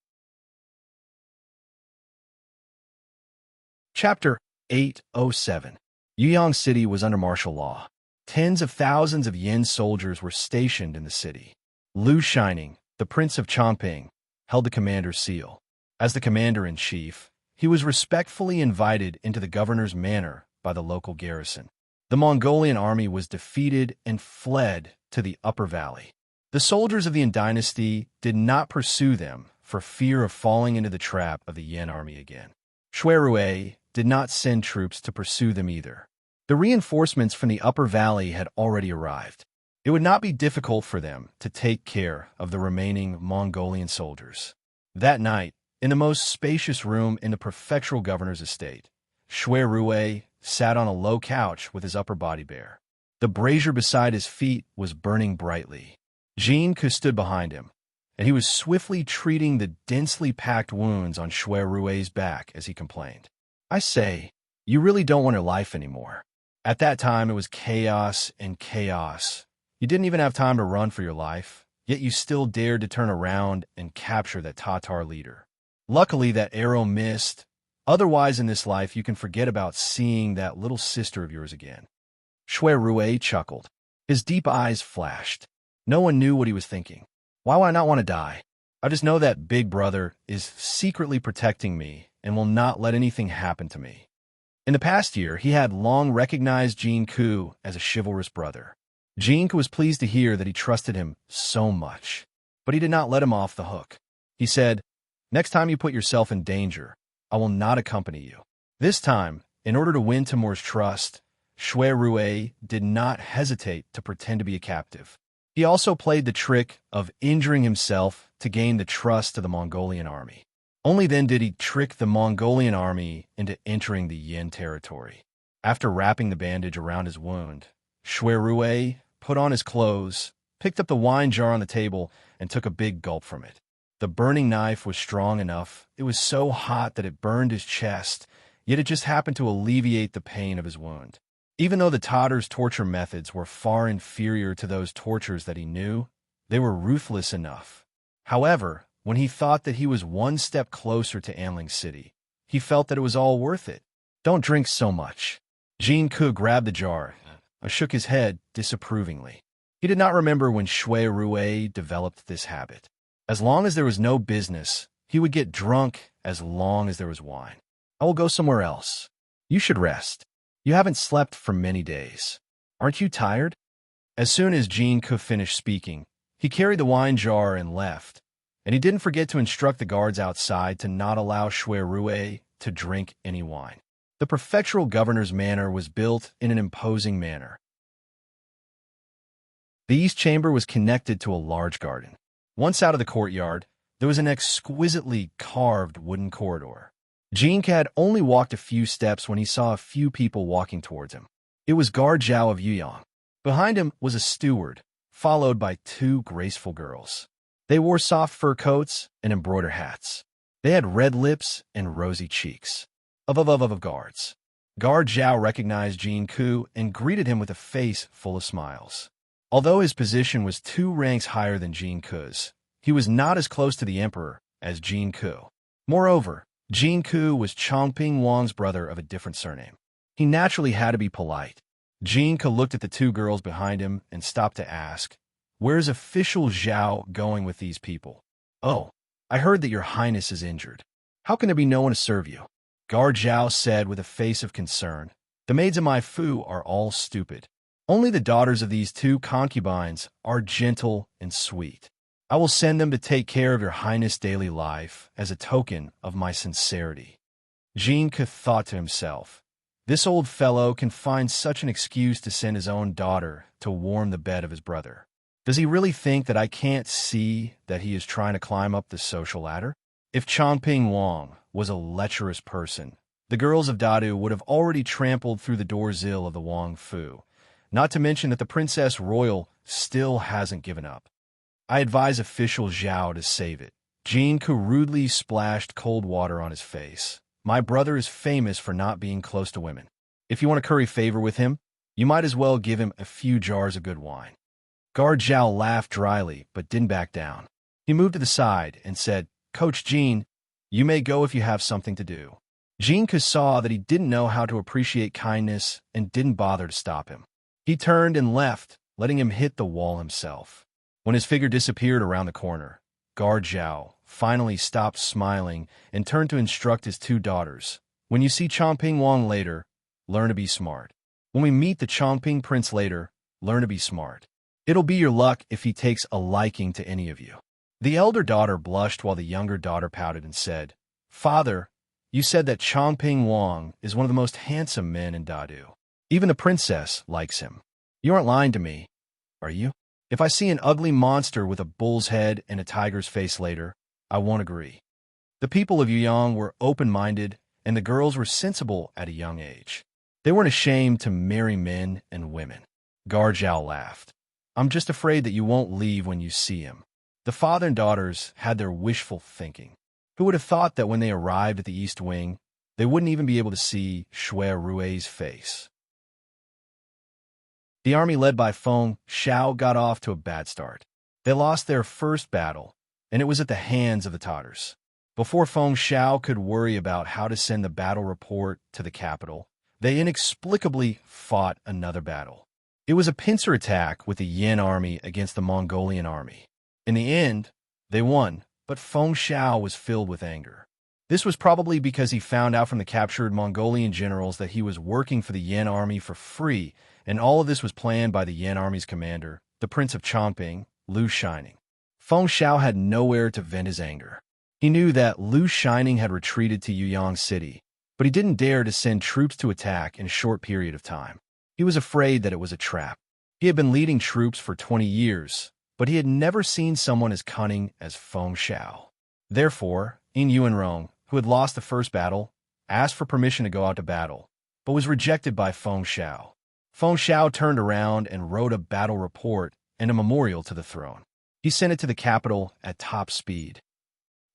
Chapter 807. Yuyang City was under martial law. Tens of thousands of Yin soldiers were stationed in the city. Lu Shining, the Prince of Chongping, held the commander's seal. As the commander-in-chief, he was respectfully invited into the governor's manor by the local garrison. The Mongolian army was defeated and fled to the upper valley. The soldiers of the Yin dynasty did not pursue them for fear of falling into the trap of the Yin army again. Shui Rui did not send troops to pursue them either. The reinforcements from the upper valley had already arrived. It would not be difficult for them to take care of the remaining Mongolian soldiers. That night, in the most spacious room in the prefectural governor's estate, Shui Rui sat on a low couch with his upper body bare. The brazier beside his feet was burning brightly. Jin Ke stood behind him, and he was swiftly treating the densely packed wounds on Shui Rui's back as he complained. "I say, you really don't want your life anymore. At that time, it was chaos and chaos. You didn't even have time to run for your life, yet you still dared to turn around and capture that Tatar leader. Luckily, that arrow missed. Otherwise, in this life, you can forget about seeing that little sister of yours again." Shui Rui chuckled. His deep eyes flashed. No one knew what he was thinking. Why would I not want to die? I just know that Big Brother is secretly protecting me and will not let anything happen to me. In the past year, he had long recognized Jin Ke as a chivalrous brother. Jin Ke was pleased to hear that he trusted him so much, but he did not let him off the hook. He said, "Next time you put yourself in danger, I will not accompany you." This time, in order to win Timur's trust, Shui Rui did not hesitate to pretend to be a captive. He also played the trick of injuring himself to gain the trust of the Mongolian army. Only then did he trick the Mongolian army into entering the Yin territory. After wrapping the bandage around his wound, Shui Rui put on his clothes, picked up the wine jar on the table, and took a big gulp from it. The burning knife was strong enough. It was so hot that it burned his chest, yet it just happened to alleviate the pain of his wound. Even though the Tatar's torture methods were far inferior to those tortures that he knew, they were ruthless enough. However, when he thought that he was one step closer to Anling City, he felt that it was all worth it. "Don't drink so much." Jin Ke grabbed the jar and shook his head disapprovingly. He did not remember when Shui Rui developed this habit. As long as there was no business, he would get drunk as long as there was wine. "I will go somewhere else. You should rest. You haven't slept for many days. Aren't you tired?" As soon as Jin Ke finished speaking, he carried the wine jar and left, and he didn't forget to instruct the guards outside to not allow Shui Rui to drink any wine. The prefectural governor's manor was built in an imposing manner. The east chamber was connected to a large garden. Once out of the courtyard, there was an exquisitely carved wooden corridor. Jin Ke had only walked a few steps when he saw a few people walking towards him. It was Guard Zhao of Yuyang. Behind him was a steward, followed by two graceful girls. They wore soft fur coats and embroidered hats. They had red lips and rosy cheeks. Of guards. Guard Zhao recognized Jin Ke and greeted him with a face full of smiles. Although his position was 2 ranks higher than Jin Ke's, he was not as close to the emperor as Jin Ke. Moreover, Jin Ke was Chongping Wang's brother of a different surname. He naturally had to be polite. Jin Ke looked at the 2 girls behind him and stopped to ask, "Where's official Zhao going with these people?" "Oh, I heard that your highness is injured. How can there be no one to serve you?" Guard Zhao said with a face of concern. "The maids of my fu are all stupid. Only the daughters of these 2 concubines are gentle and sweet. I will send them to take care of your highness' daily life as a token of my sincerity." Jin Ke thought to himself, this old fellow can find such an excuse to send his own daughter to warm the bed of his brother. Does he really think that I can't see that he is trying to climb up the social ladder? If Chongping Wang was a lecherous person, the girls of Dadu would have already trampled through the doorsill of the Wang Fu, not to mention that the Princess Royal still hasn't given up. I advise official Zhao to save it. Jin Ke rudely splashed cold water on his face. My brother is famous for not being close to women. If you want to curry favor with him, you might as well give him a few jars of good wine. Guard Zhao laughed dryly, but didn't back down. He moved to the side and said, "Coach Jin, you may go if you have something to do." Jin Ke saw that he didn't know how to appreciate kindness and didn't bother to stop him. He turned and left, letting him hit the wall himself. When his figure disappeared around the corner, Guard Zhao finally stopped smiling and turned to instruct his 2 daughters. "When you see Chongping Wang later, learn to be smart. When we meet the Chongping Prince later, learn to be smart. It'll be your luck if he takes a liking to any of you." The elder daughter blushed while the younger daughter pouted and said, "Father, you said that Chongping Wang is one of the most handsome men in Dadu. Even the princess likes him. You aren't lying to me, are you? If I see an ugly monster with a bull's head and a tiger's face later, I won't agree." The people of Yuyang were open-minded, and the girls were sensible at a young age. They weren't ashamed to marry men and women. Garjiao laughed. "I'm just afraid that you won't leave when you see him." The father and daughters had their wishful thinking. Who would have thought that when they arrived at the East Wing, they wouldn't even be able to see Shui Rui's face? The army led by Feng Xiao got off to a bad start. They lost their first battle, and it was at the hands of the Tatars. Before Feng Xiao could worry about how to send the battle report to the capital, they inexplicably fought another battle. It was a pincer attack with the Yin army against the Mongolian army. In the end, they won, but Feng Xiao was filled with anger. This was probably because he found out from the captured Mongolian generals that he was working for the Yin army for free, and all of this was planned by the Yin army's commander, the Prince of Chongping, Lu Shining. Feng Xiao had nowhere to vent his anger. He knew that Lu Shining had retreated to Yuyang City, but he didn't dare to send troops to attack in a short period of time. He was afraid that it was a trap. He had been leading troops for 20 years, but he had never seen someone as cunning as Feng Xiao. Therefore, Yin Yuanrong, who had lost the first battle, asked for permission to go out to battle, but was rejected by Feng Xiao. Feng Xiao turned around and wrote a battle report and a memorial to the throne. He sent it to the capital at top speed.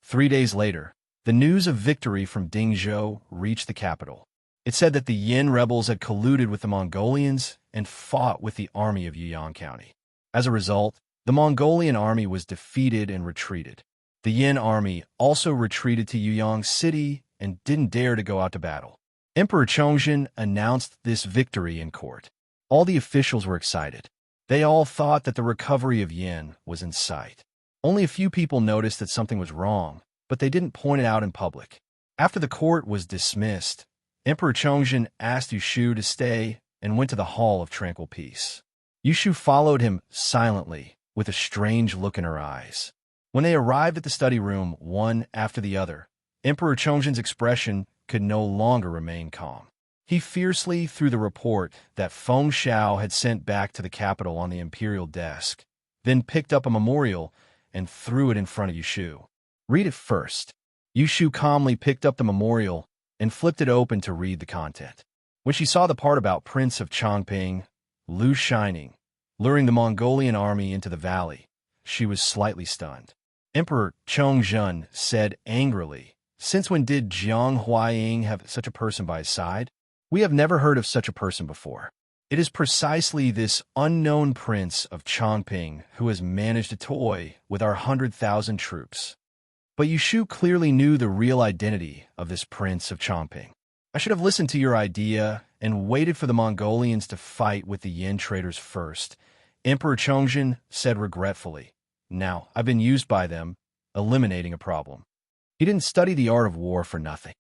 3 days later, the news of victory from Dingzhou reached the capital. It said that the Yin rebels had colluded with the Mongolians and fought with the army of Yuyang County. As a result, the Mongolian army was defeated and retreated. The Yin army also retreated to Yuyang City and didn't dare to go out to battle. Emperor Chongzhen announced this victory in court. All the officials were excited. They all thought that the recovery of Yin was in sight. Only a few people noticed that something was wrong, but they didn't point it out in public. After the court was dismissed, Emperor Chongzhen asked Yushu to stay and went to the Hall of Tranquil Peace. Yushu followed him silently, with a strange look in her eyes. When they arrived at the study room, one after the other, Emperor Chongzhen's expression could no longer remain calm. He fiercely threw the report that Feng Xiao had sent back to the capital on the imperial desk, then picked up a memorial and threw it in front of Yushu. "Read it first." Yushu calmly picked up the memorial and flipped it open to read the content. When she saw the part about Prince of Chongping, Lu Shining, luring the Mongolian army into the valley, she was slightly stunned. Emperor Chongzhen said angrily, "Since when did Jiang Huaying have such a person by his side? We have never heard of such a person before. It is precisely this unknown prince of Chongping who has managed to toy with our 100,000 troops." But Yushu clearly knew the real identity of this prince of Chongping. "I should have listened to your idea and waited for the Mongolians to fight with the Yin traders first," Emperor Chongzhen said regretfully. "Now, I've been used by them, eliminating a problem." He didn't study the art of war for nothing.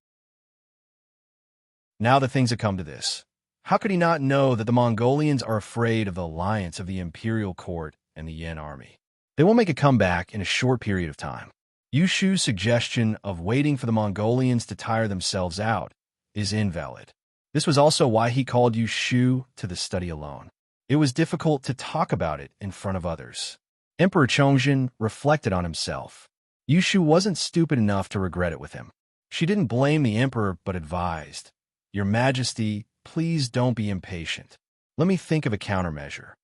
Now that things had come to this, how could he not know that the Mongolians are afraid of the alliance of the imperial court and the Yin army? They will make a comeback in a short period of time. Yushu's suggestion of waiting for the Mongolians to tire themselves out is invalid. This was also why he called Yushu to the study alone. It was difficult to talk about it in front of others. Emperor Chongzhen reflected on himself. Yushu wasn't stupid enough to regret it with him. She didn't blame the emperor but advised, "Your Majesty, please don't be impatient. Let me think of a countermeasure."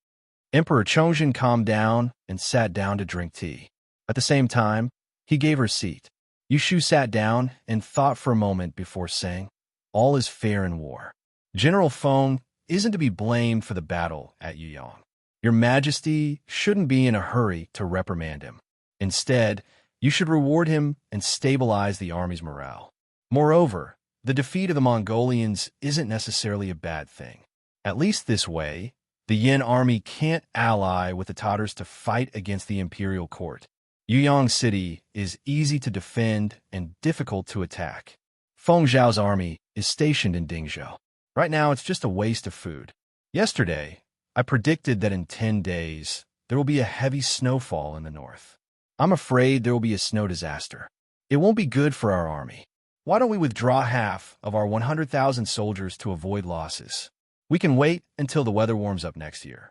Emperor Chongzhen calmed down and sat down to drink tea. At the same time, he gave her a seat. Yushu sat down and thought for a moment before saying, "All is fair in war. General Feng isn't to be blamed for the battle at Yuyang. Your Majesty shouldn't be in a hurry to reprimand him. Instead, you should reward him and stabilize the army's morale. Moreover, the defeat of the Mongolians isn't necessarily a bad thing. At least this way, the Yin army can't ally with the Tatars to fight against the imperial court. Yuyang City is easy to defend and difficult to attack. Feng Zhao's army is stationed in Dingzhou. Right now, it's just a waste of food. Yesterday, I predicted that in 10 days, there will be a heavy snowfall in the north. I'm afraid there will be a snow disaster. It won't be good for our army. Why don't we withdraw half of our 100,000 soldiers to avoid losses? We can wait until the weather warms up next year."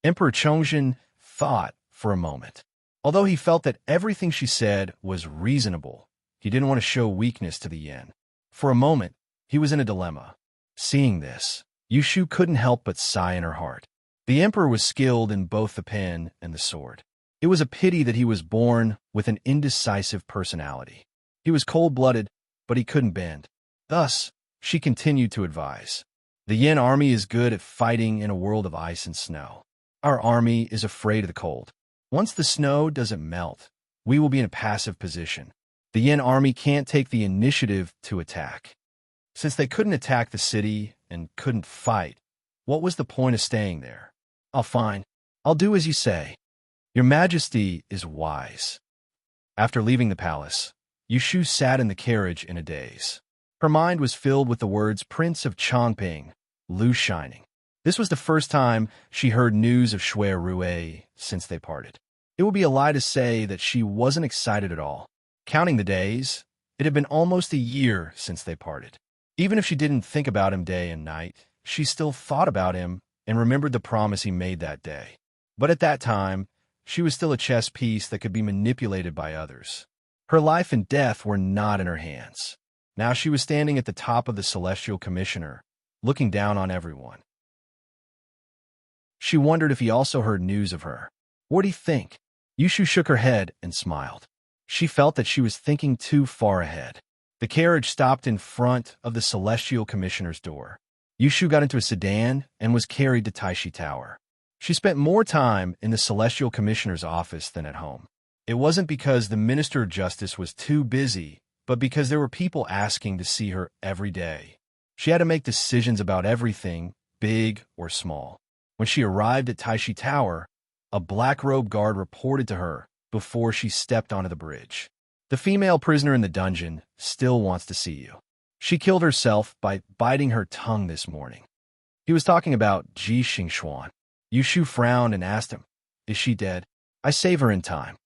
Emperor Chongzhen thought for a moment. Although he felt that everything she said was reasonable, he didn't want to show weakness to the yin. For a moment, he was in a dilemma. Seeing this, Yushu couldn't help but sigh in her heart. The emperor was skilled in both the pen and the sword. It was a pity that he was born with an indecisive personality. He was cold-blooded, but he couldn't bend. Thus, she continued to advise. "The Yin army is good at fighting in a world of ice and snow. Our army is afraid of the cold. Once the snow doesn't melt, we will be in a passive position. The Yin army can't take the initiative to attack. Since they couldn't attack the city and couldn't fight, what was the point of staying there? Fine. I'll do as you say. Your Majesty is wise." After leaving the palace, Yushu sat in the carriage in a daze. Her mind was filled with the words Prince of Chongping, Lu Shining. This was the first time she heard news of Shui Rue since they parted. It would be a lie to say that she wasn't excited at all. Counting the days, it had been almost a year since they parted. Even if she didn't think about him day and night, she still thought about him and remembered the promise he made that day. But at that time, she was still a chess piece that could be manipulated by others. Her life and death were not in her hands. Now she was standing at the top of the Celestial Commissioner, looking down on everyone. She wondered if he also heard news of her. What'd he think? Yushu shook her head and smiled. She felt that she was thinking too far ahead. The carriage stopped in front of the Celestial Commissioner's door. Yushu got into a sedan and was carried to Taishi Tower. She spent more time in the Celestial Commissioner's office than at home. It wasn't because the Minister of Justice was too busy, but because there were people asking to see her every day. She had to make decisions about everything, big or small. When she arrived at Taishi Tower, a black-robed guard reported to her before she stepped onto the bridge. "The female prisoner in the dungeon still wants to see you. She killed herself by biting her tongue this morning." He was talking about Ji Xingxuan. Yushu frowned and asked him, "Is she dead?" "I save her in time."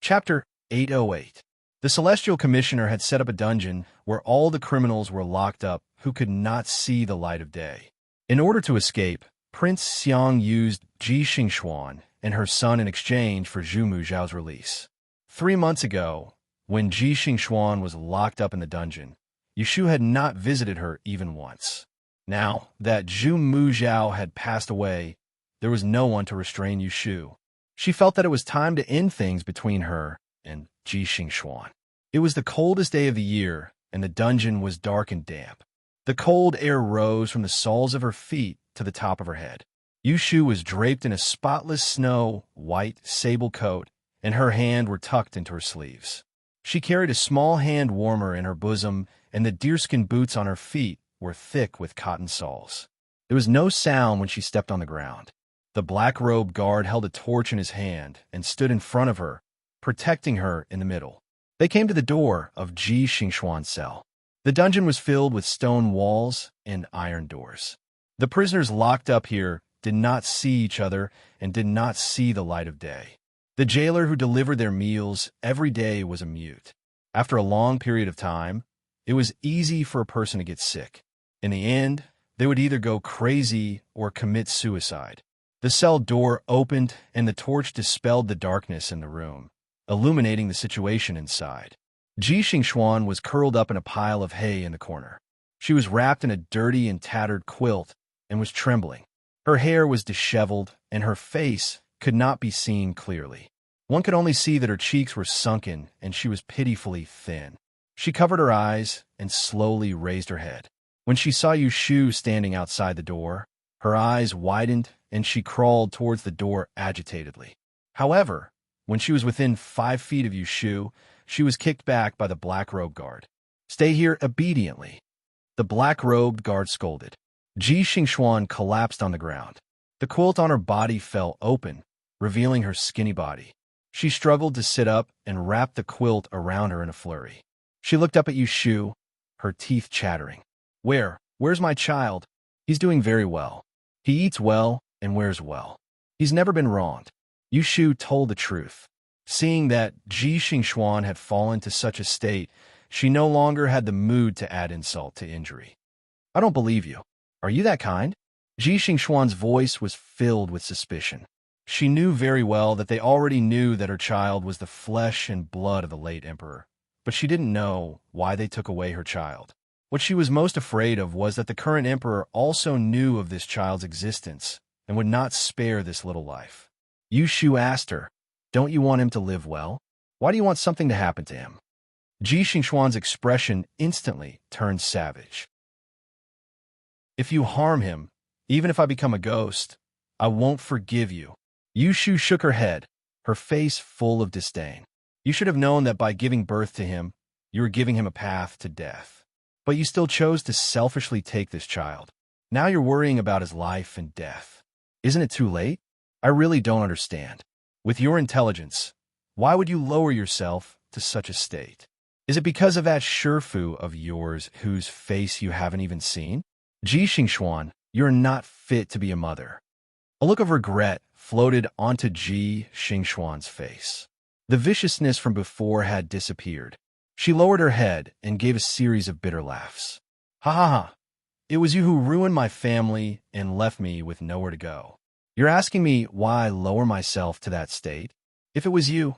Chapter 808. The Celestial Commissioner had set up a dungeon where all the criminals were locked up who could not see the light of day. In order to escape, Prince Xiang used Ji Xingxuan and her son in exchange for Zhu Muzhao's release. 3 months ago, when Ji Xingxuan was locked up in the dungeon, Yushu had not visited her even once. Now that Zhu Muzhao had passed away, there was no one to restrain Yushu. She felt that it was time to end things between her and Ji Xingxuan. It was the coldest day of the year, and the dungeon was dark and damp. The cold air rose from the soles of her feet to the top of her head. Yushu was draped in a spotless snow-white sable coat, and her hands were tucked into her sleeves. She carried a small hand warmer in her bosom, and the deerskin boots on her feet were thick with cotton soles. There was no sound when she stepped on the ground. The black-robed guard held a torch in his hand and stood in front of her, protecting her in the middle. They came to the door of Ji Xingxuan's cell. The dungeon was filled with stone walls and iron doors. The prisoners locked up here did not see each other and did not see the light of day. The jailer who delivered their meals every day was a mute. After a long period of time, it was easy for a person to get sick. In the end, they would either go crazy or commit suicide. The cell door opened and the torch dispelled the darkness in the room, illuminating the situation inside. Ji Xingxuan was curled up in a pile of hay in the corner. She was wrapped in a dirty and tattered quilt and was trembling. Her hair was disheveled and her face could not be seen clearly. One could only see that her cheeks were sunken and she was pitifully thin. She covered her eyes and slowly raised her head. When she saw Yushu standing outside the door, her eyes widened and she crawled towards the door agitatedly. However, when she was within 5 feet of Yushu, she was kicked back by the black-robed guard. "Stay here obediently." The black-robed guard scolded. Ji Xingxuan collapsed on the ground. The quilt on her body fell open, revealing her skinny body. She struggled to sit up and wrapped the quilt around her in a flurry. She looked up at Yushu, her teeth chattering. Where's my child?" "He's doing very well." He eats well and wears well. He's never been wronged. Yu Shu told the truth. Seeing that Ji Xingxuan had fallen to such a state, she no longer had the mood to add insult to injury. I don't believe you. Are you that kind? Ji Xingxuan's voice was filled with suspicion. She knew very well that they already knew that her child was the flesh and blood of the late emperor, but she didn't know why they took away her child. What she was most afraid of was that the current emperor also knew of this child's existence and would not spare this little life. Yu Shu asked her, "Don't you want him to live well? Why do you want something to happen to him?" Ji Xingxuan's expression instantly turned savage. "If you harm him, even if I become a ghost, I won't forgive you." Yu Shu shook her head, her face full of disdain. "You should have known that by giving birth to him, you were giving him a path to death. But you still chose to selfishly take this child. Now you're worrying about his life and death. Isn't it too late? I really don't understand. With your intelligence, why would you lower yourself to such a state? Is it because of that Shifu of yours whose face you haven't even seen? Ji Xingxuan, you're not fit to be a mother." A look of regret floated onto Ji Xingxuan's face. The viciousness from before had disappeared. She lowered her head and gave a series of bitter laughs. "Ha ha ha! It was you who ruined my family and left me with nowhere to go. You're asking me why I lower myself to that state? If it was you,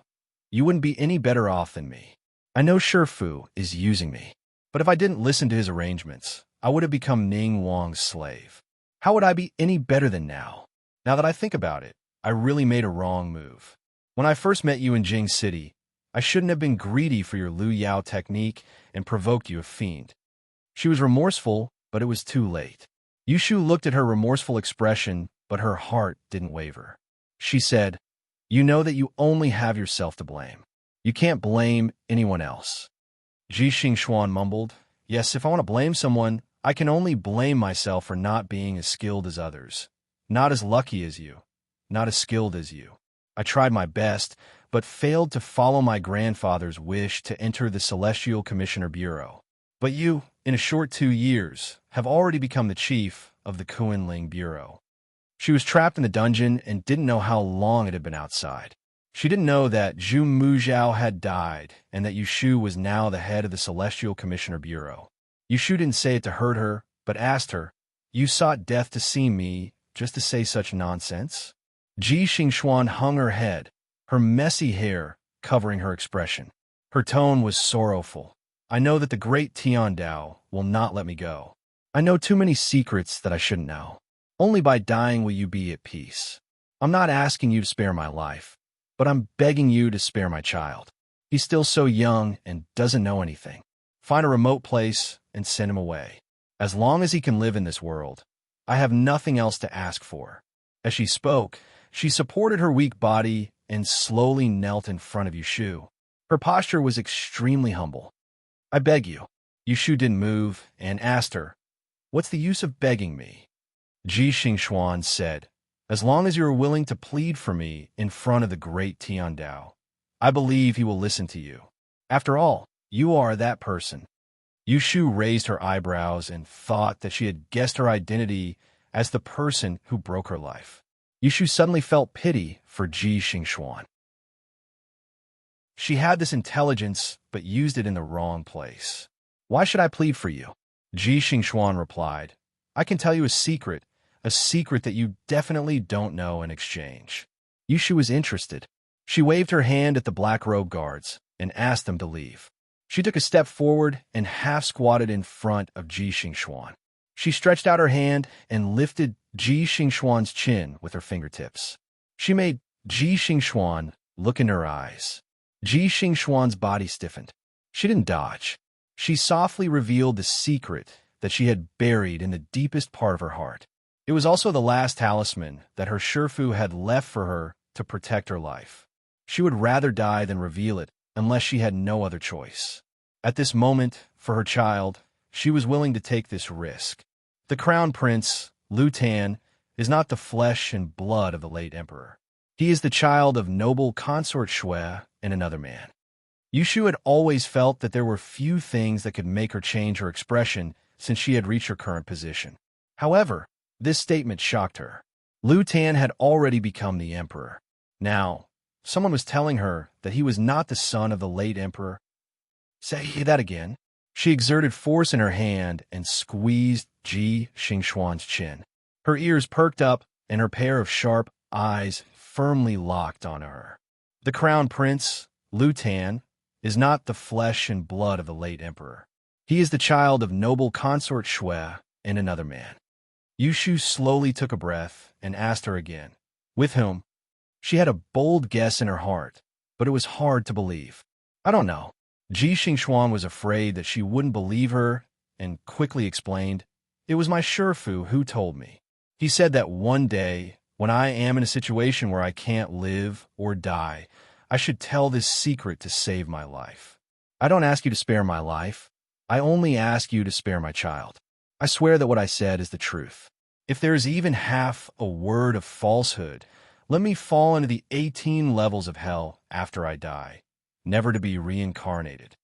you wouldn't be any better off than me. I know Shifu is using me, but if I didn't listen to his arrangements, I would have become Ning Wang's slave. How would I be any better than now? Now that I think about it, I really made a wrong move. When I first met you in Jing City, I shouldn't have been greedy for your Lu Yao technique and provoked you a fiend." She was remorseful, but it was too late. Yu Shu looked at her remorseful expression, but her heart didn't waver. She said, "You know that you only have yourself to blame. You can't blame anyone else." Ji Xingxuan mumbled, "Yes, if I want to blame someone, I can only blame myself for not being as skilled as others. Not as lucky as you. Not as skilled as you. I tried my best, but failed to follow my grandfather's wish to enter the Celestial Commissioner Bureau. But you, in a short 2 years, have already become the chief of the Kunling Bureau." She was trapped in the dungeon and didn't know how long it had been outside. She didn't know that Zhu Muzhao had died and that Yu Shu was now the head of the Celestial Commissioner Bureau. Yu Shu didn't say it to hurt her, but asked her, "You sought death to see me, just to say such nonsense?" Ji Xingxuan hung her head, her messy hair covering her expression. Her tone was sorrowful. "I know that the great Tian Dao will not let me go. I know too many secrets that I shouldn't know. Only by dying will you be at peace. I'm not asking you to spare my life, but I'm begging you to spare my child. He's still so young and doesn't know anything. Find a remote place and send him away. As long as he can live in this world, I have nothing else to ask for." As she spoke, she supported her weak body and slowly knelt in front of Yu Shu. Her posture was extremely humble. "I beg you." Yu Shu didn't move and asked her, "What's the use of begging me?" Ji Xingxuan said, "As long as you are willing to plead for me in front of the great Tian Dao, I believe he will listen to you. After all, you are that person." Yu Shu raised her eyebrows and thought that she had guessed her identity as the person who broke her life. Yu Shu suddenly felt pity for Ji Xingxuan. She had this intelligence, but used it in the wrong place. "Why should I plead for you?" Ji Xingxuan replied, "I can tell you a secret that you definitely don't know in exchange." Yu Shu was interested. She waved her hand at the black-robed guards and asked them to leave. She took a step forward and half-squatted in front of Ji Xingxuan. She stretched out her hand and lifted Ji Xingxuan's chin with her fingertips. She made Ji Xingxuan look in her eyes. Ji Xingxuan's body stiffened. She didn't dodge. She softly revealed the secret that she had buried in the deepest part of her heart. It was also the last talisman that her Shifu had left for her to protect her life. She would rather die than reveal it unless she had no other choice. At this moment, for her child, she was willing to take this risk. The crown prince, Lu Tan, is not the flesh and blood of the late emperor. He is the child of noble consort Shui and another man. Yu Shu had always felt that there were few things that could make her change her expression since she had reached her current position. However, This statement shocked her. Lu Tan had already become the emperor. Now, someone was telling her that he was not the son of the late emperor. Say that again. She exerted force in her hand and squeezed Ji Xingxuan's chin. Her ears perked up and her pair of sharp eyes firmly locked on her. The crown prince, Lu Tan, is not the flesh and blood of the late emperor. He is the child of noble consort Shui and another man. Yushu slowly took a breath and asked her again, with whom? She had a bold guess in her heart, but it was hard to believe. I don't know. Ji Xingxuan was afraid that she wouldn't believe her and quickly explained, it was my Shifu who told me. He said that one day, when I am in a situation where I can't live or die, I should tell this secret to save my life. I don't ask you to spare my life. I only ask you to spare my child. I swear that what I said is the truth. If there is even half a word of falsehood, let me fall into the 18 levels of hell after I die, never to be reincarnated.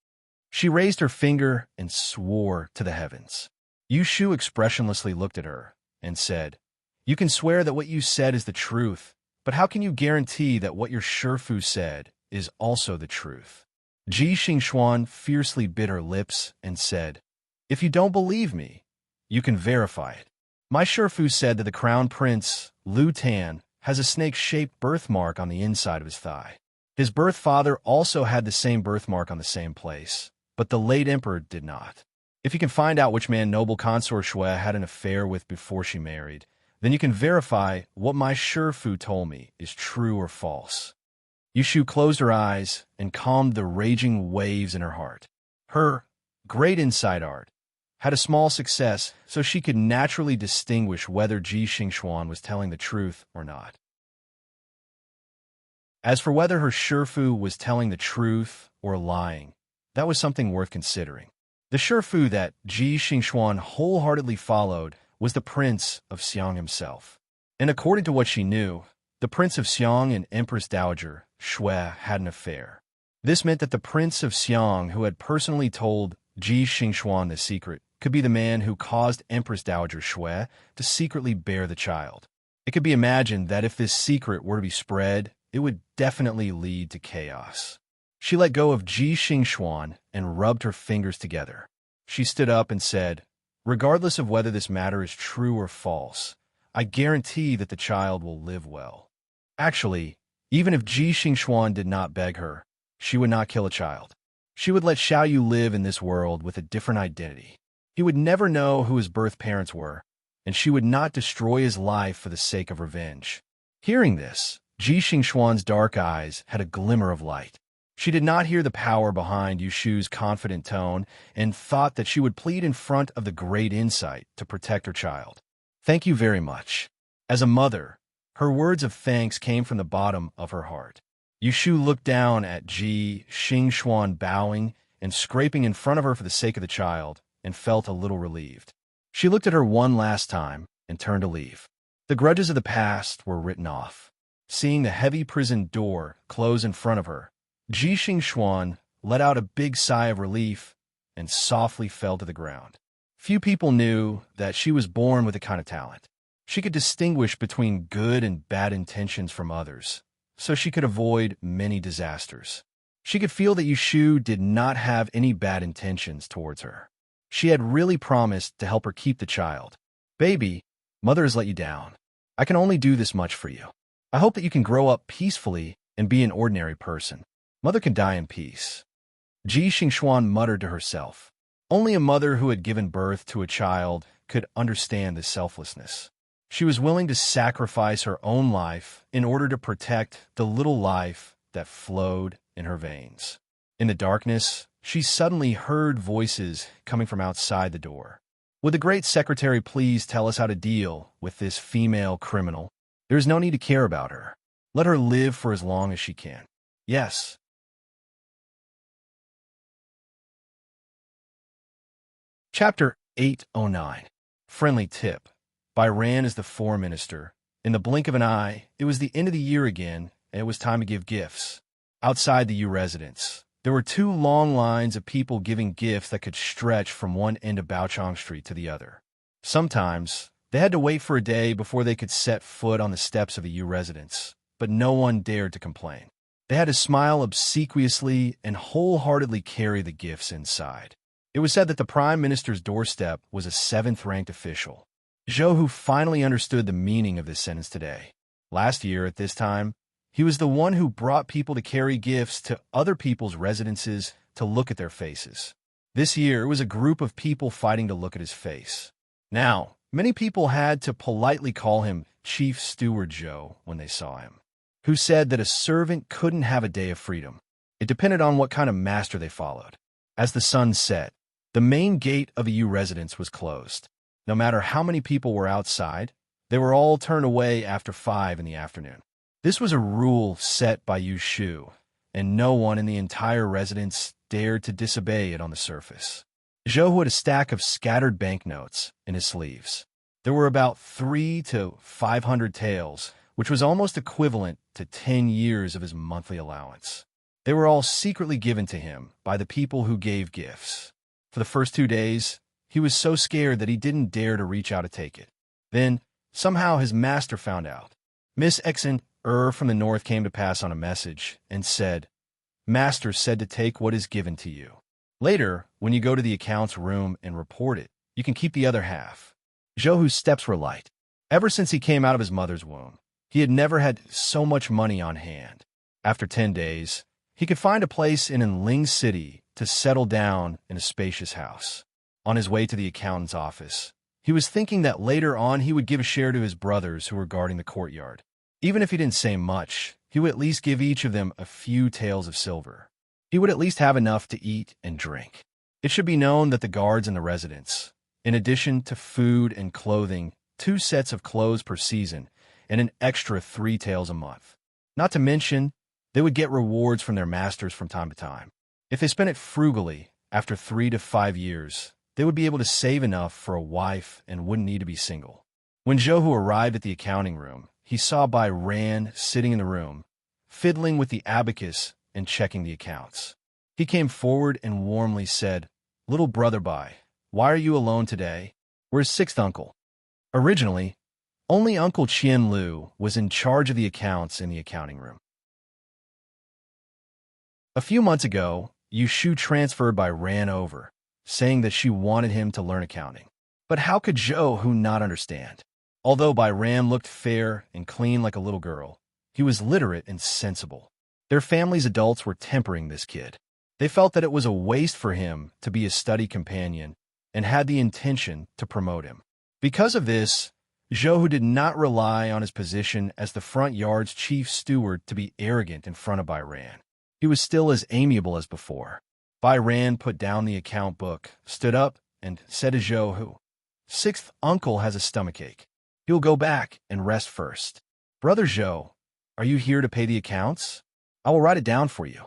She raised her finger and swore to the heavens. Yushu expressionlessly looked at her and said, you can swear that what you said is the truth, but how can you guarantee that what your Shifu said is also the truth? Ji Xingxuan fiercely bit her lips and said, if you don't believe me, you can verify it. My Shifu said that the crown prince, Lu Tan, has a snake-shaped birthmark on the inside of his thigh. His birth father also had the same birthmark on the same place, but the late emperor did not. If you can find out which man noble consort Shui had an affair with before she married, then you can verify what my Shifu told me is true or false. Yushu closed her eyes and calmed the raging waves in her heart. Her great insight art had a small success, so she could naturally distinguish whether Ji Xingxuan was telling the truth or not. As for whether her Shifu was telling the truth or lying, that was something worth considering. The Shifu that Ji Xingxuan wholeheartedly followed was the Prince of Xiang himself. And according to what she knew, the Prince of Xiang and Empress Dowager Shui had an affair. This meant that the Prince of Xiang, who had personally told Ji Xingxuan the secret, could be the man who caused Empress Dowager Shui to secretly bear the child. It could be imagined that if this secret were to be spread, it would definitely lead to chaos. She let go of Ji Xingxuan and rubbed her fingers together. She stood up and said, regardless of whether this matter is true or false, I guarantee that the child will live well. Actually, even if Ji Xingxuan did not beg her, she would not kill a child. She would let Xiaoyu live in this world with a different identity. He would never know who his birth parents were, and she would not destroy his life for the sake of revenge. Hearing this, Ji Xingxuan's dark eyes had a glimmer of light. She did not hear the power behind Yushu's confident tone and thought that she would plead in front of the great insight to protect her child. Thank you very much. As a mother, her words of thanks came from the bottom of her heart. Yushu looked down at Ji Xingxuan bowing and scraping in front of her for the sake of the child and felt a little relieved. She looked at her one last time and turned to leave. The grudges of the past were written off. Seeing the heavy prison door close in front of her, Ji Xingxuan let out a big sigh of relief and softly fell to the ground. Few people knew that she was born with a kind of talent. She could distinguish between good and bad intentions from others, so she could avoid many disasters. She could feel that Yushu did not have any bad intentions towards her. She had really promised to help her keep the child. Baby, mother has let you down. I can only do this much for you. I hope that you can grow up peacefully and be an ordinary person. Mother can die in peace. Ji Xingxuan muttered to herself. Only a mother who had given birth to a child could understand this selflessness. She was willing to sacrifice her own life in order to protect the little life that flowed in her veins. In the darkness, she suddenly heard voices coming from outside the door. Would the great secretary please tell us how to deal with this female criminal? There is no need to care about her. Let her live for as long as she can. Yes. Chapter 809. Friendly Tip. By Ran as the Foreign Minister. In the blink of an eye, it was the end of the year again, and it was time to give gifts. Outside the U residence, there were two long lines of people giving gifts that could stretch from one end of Baochang Street to the other. Sometimes, They had to wait for a day before they could set foot on the steps of a Yu residence, but no one dared to complain. They had to smile obsequiously and wholeheartedly carry the gifts inside. It was said that the Prime Minister's doorstep was a 7th-ranked official. Zhou finally understood the meaning of this sentence today. Last year, at this time, he was the one who brought people to carry gifts to other people's residences to look at their faces. This year, it was a group of people fighting to look at his face. Now, many people had to politely call him Chief Steward Zhou when they saw him, who said that a servant couldn't have a day of freedom. It depended on what kind of master they followed. As the sun set, the main gate of a Yu residence was closed. No matter how many people were outside, they were all turned away after 5 in the afternoon. This was a rule set by Yu Shu, and no one in the entire residence dared to disobey it on the surface. Zhou had a stack of scattered banknotes in his sleeves. There were about 300 to 500 taels, which was almost equivalent to 10 years of his monthly allowance. They were all secretly given to him by the people who gave gifts. For the first 2 days, he was so scared that he didn't dare to reach out to take it. Then, somehow his master found out. Miss Exen from the north came to pass on a message and said, "Master said to take what is given to you. Later, when you go to the accounts room and report it, you can keep the other half." Zhou's steps were light. Ever since he came out of his mother's womb, he had never had so much money on hand. After 10 days, he could find a place in Enling City to settle down in a spacious house. On his way to the accountant's office, he was thinking that later on he would give a share to his brothers who were guarding the courtyard. Even if he didn't say much, he would at least give each of them a few taels of silver. He would at least have enough to eat and drink. It should be known that the guards in the residence, in addition to food and clothing, 2 sets of clothes per season, and an extra 3 taels a month. Not to mention, they would get rewards from their masters from time to time. If they spent it frugally, after 3 to 5 years, they would be able to save enough for a wife and wouldn't need to be single. When Zhou arrived at the accounting room, he saw Bai Ran sitting in the room, fiddling with the abacus and checking the accounts. He came forward and warmly said, "Little brother Bai, why are you alone today? Where's 6th uncle?" Originally, only Uncle Qian Lu was in charge of the accounts in the accounting room. A few months ago, Yu Shu transferred Bai Ran over, saying that she wanted him to learn accounting. But how could Zhou not understand? Although Bai Ran looked fair and clean like a little girl, he was literate and sensible. Their family's adults were tempering this kid. They felt that it was a waste for him to be a study companion and had the intention to promote him. Because of this, Zhou did not rely on his position as the front yard's chief steward to be arrogant in front of Bai Ran. He was still as amiable as before. Bai Ran put down the account book, stood up, and said to Zhou, "6th uncle has a stomachache. He'll go back and rest first. Brother Zhou, are you here to pay the accounts? I will write it down for you."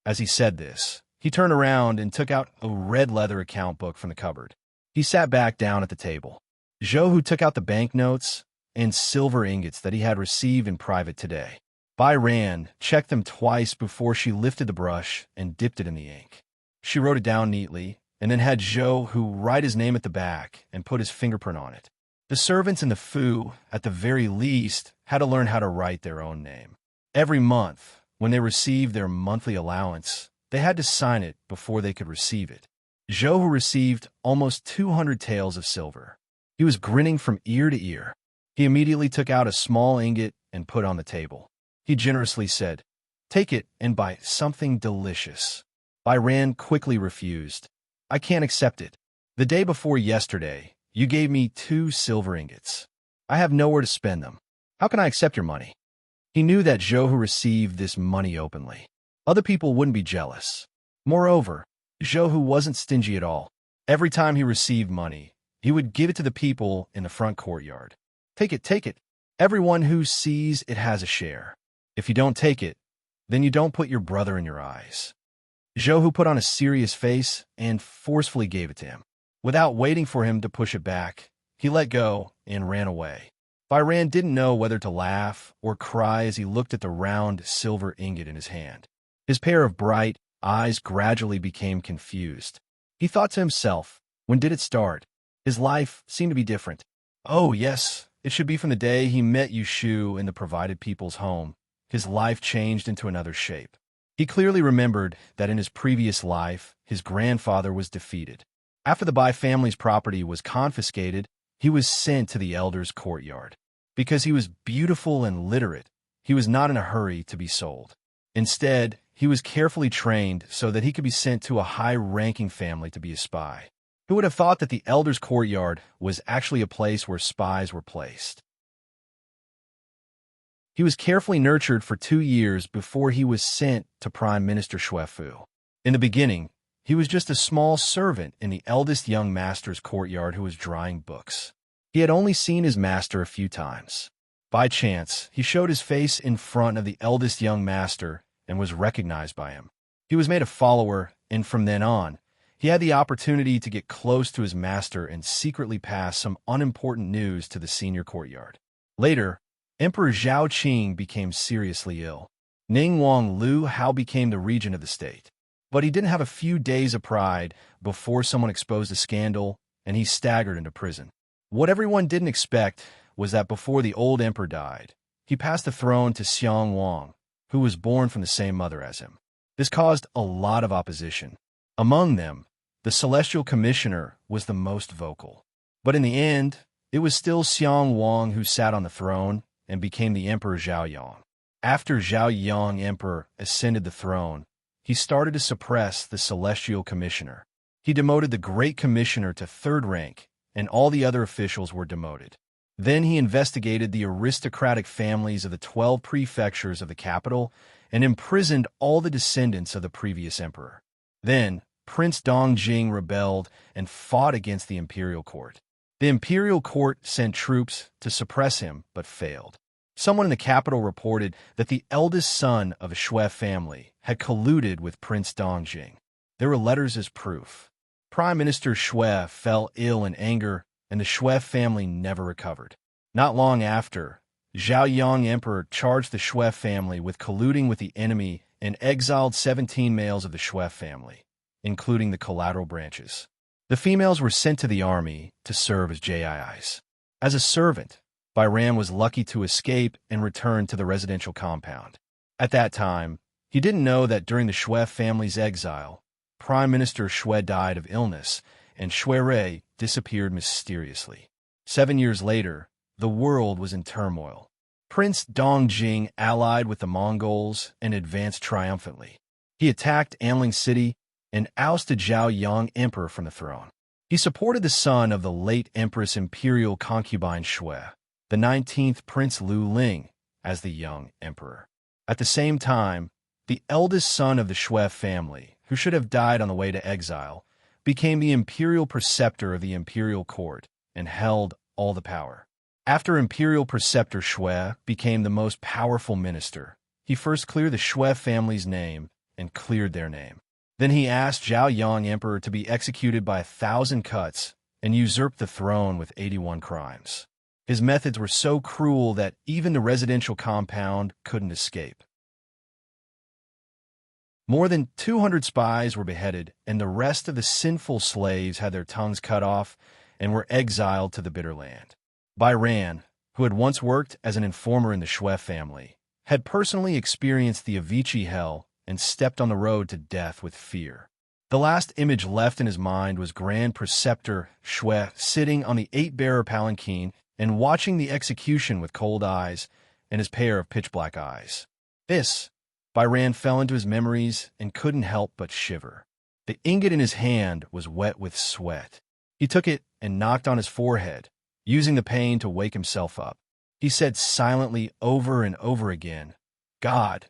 As he said this, he turned around and took out a red leather account book from the cupboard. He sat back down at the table. Zhou took out the banknotes and silver ingots that he had received in private today. Bai Ran checked them twice before she lifted the brush and dipped it in the ink. She wrote it down neatly, and then had Zhou write his name at the back and put his fingerprint on it. The servants in the Fu, at the very least, had to learn how to write their own name. Every month, when they received their monthly allowance, they had to sign it before they could receive it. Zhou received almost 200 taels of silver. He was grinning from ear to ear. He immediately took out a small ingot and put on the table. He generously said, "Take it and buy something delicious." Bai Ran quickly refused. "I can't accept it. The day before yesterday, you gave me 2 silver ingots. I have nowhere to spend them. How can I accept your money?" He knew that Zhou received this money openly. Other people wouldn't be jealous. Moreover, Zhou wasn't stingy at all. Every time he received money, he would give it to the people in the front courtyard. Take it, take it. Everyone who sees it has a share. If you don't take it, then you don't put your brother in your eyes." Zhou put on a serious face and forcefully gave it to him. Without waiting for him to push it back, he let go and ran away. Bai Ran didn't know whether to laugh or cry as he looked at the round silver ingot in his hand. His pair of bright eyes gradually became confused. He thought to himself, when did it start? His life seemed to be different. Oh, yes, it should be from the day he met Yushu in the provided people's home. His life changed into another shape. He clearly remembered that in his previous life, his grandfather was defeated. After the Bai family's property was confiscated, he was sent to the elder's courtyard. Because he was beautiful and literate, he was not in a hurry to be sold. Instead, he was carefully trained so that he could be sent to a high-ranking family to be a spy. Who would have thought that the elder's courtyard was actually a place where spies were placed? He was carefully nurtured for 2 years before he was sent to Prime Minister Xuefu. In the beginning, he was just a small servant in the eldest young master's courtyard who was drying books. He had only seen his master a few times. By chance, he showed his face in front of the eldest young master and was recognized by him. He was made a follower, and from then on, he had the opportunity to get close to his master and secretly pass some unimportant news to the senior courtyard. Later, Emperor Zhao Qing became seriously ill. Ning Wang Lu Hao became the regent of the state. But he didn't have a few days of pride before someone exposed a scandal, and he staggered into prison. What everyone didn't expect was that before the old emperor died, he passed the throne to Xiang Wang, who was born from the same mother as him. This caused a lot of opposition. Among them, the Celestial Commissioner was the most vocal. But in the end, it was still Xiang Wang who sat on the throne and became the Emperor Zhao Yang. After Zhao Yang Emperor ascended the throne, he started to suppress the Celestial Commissioner. He demoted the Great Commissioner to 3rd rank, and all the other officials were demoted. Then he investigated the aristocratic families of the 12 prefectures of the capital and imprisoned all the descendants of the previous emperor. Then, Prince Dongjing rebelled and fought against the imperial court. The imperial court sent troops to suppress him, but failed. Someone in the capital reported that the eldest son of a Shui family had colluded with Prince Dongjing. There were letters as proof. Prime Minister Shui fell ill in anger, and the Shui family never recovered. Not long after, Zhao Yang Emperor charged the Shui family with colluding with the enemy and exiled 17 males of the Shui family, including the collateral branches. The females were sent to the army to serve as JIIs. As a servant, Bairan was lucky to escape and return to the residential compound. At that time, he didn't know that during the Shui family's exile, Prime Minister Shui died of illness, and Shui Rei disappeared mysteriously. 7 years later, the world was in turmoil. Prince Dongjing allied with the Mongols and advanced triumphantly. He attacked Anling City and ousted Zhao Yang Emperor from the throne. He supported the son of the late Empress Imperial concubine Shui, the 19th Prince Lu Ling, as the young emperor. At the same time, the eldest son of the Shui family, who should have died on the way to exile, became the imperial preceptor of the imperial court and held all the power. After imperial preceptor Shui became the most powerful minister, he first cleared the Shui family's name and cleared their name. Then he asked Zhao Yang Emperor to be executed by 1,000 cuts and usurped the throne with 81 crimes. His methods were so cruel that even the residential compound couldn't escape. More than 200 spies were beheaded, and the rest of the sinful slaves had their tongues cut off and were exiled to the bitter land. Bairan, who had once worked as an informer in the Shui family, had personally experienced the Avicii hell and stepped on the road to death with fear. The last image left in his mind was Grand Preceptor Shui sitting on the 8-bearer palanquin and watching the execution with cold eyes and his pair of pitch-black eyes. This, Bairan fell into his memories and couldn't help but shiver. The ingot in his hand was wet with sweat. He took it and knocked on his forehead, using the pain to wake himself up. He said silently over and over again, "God,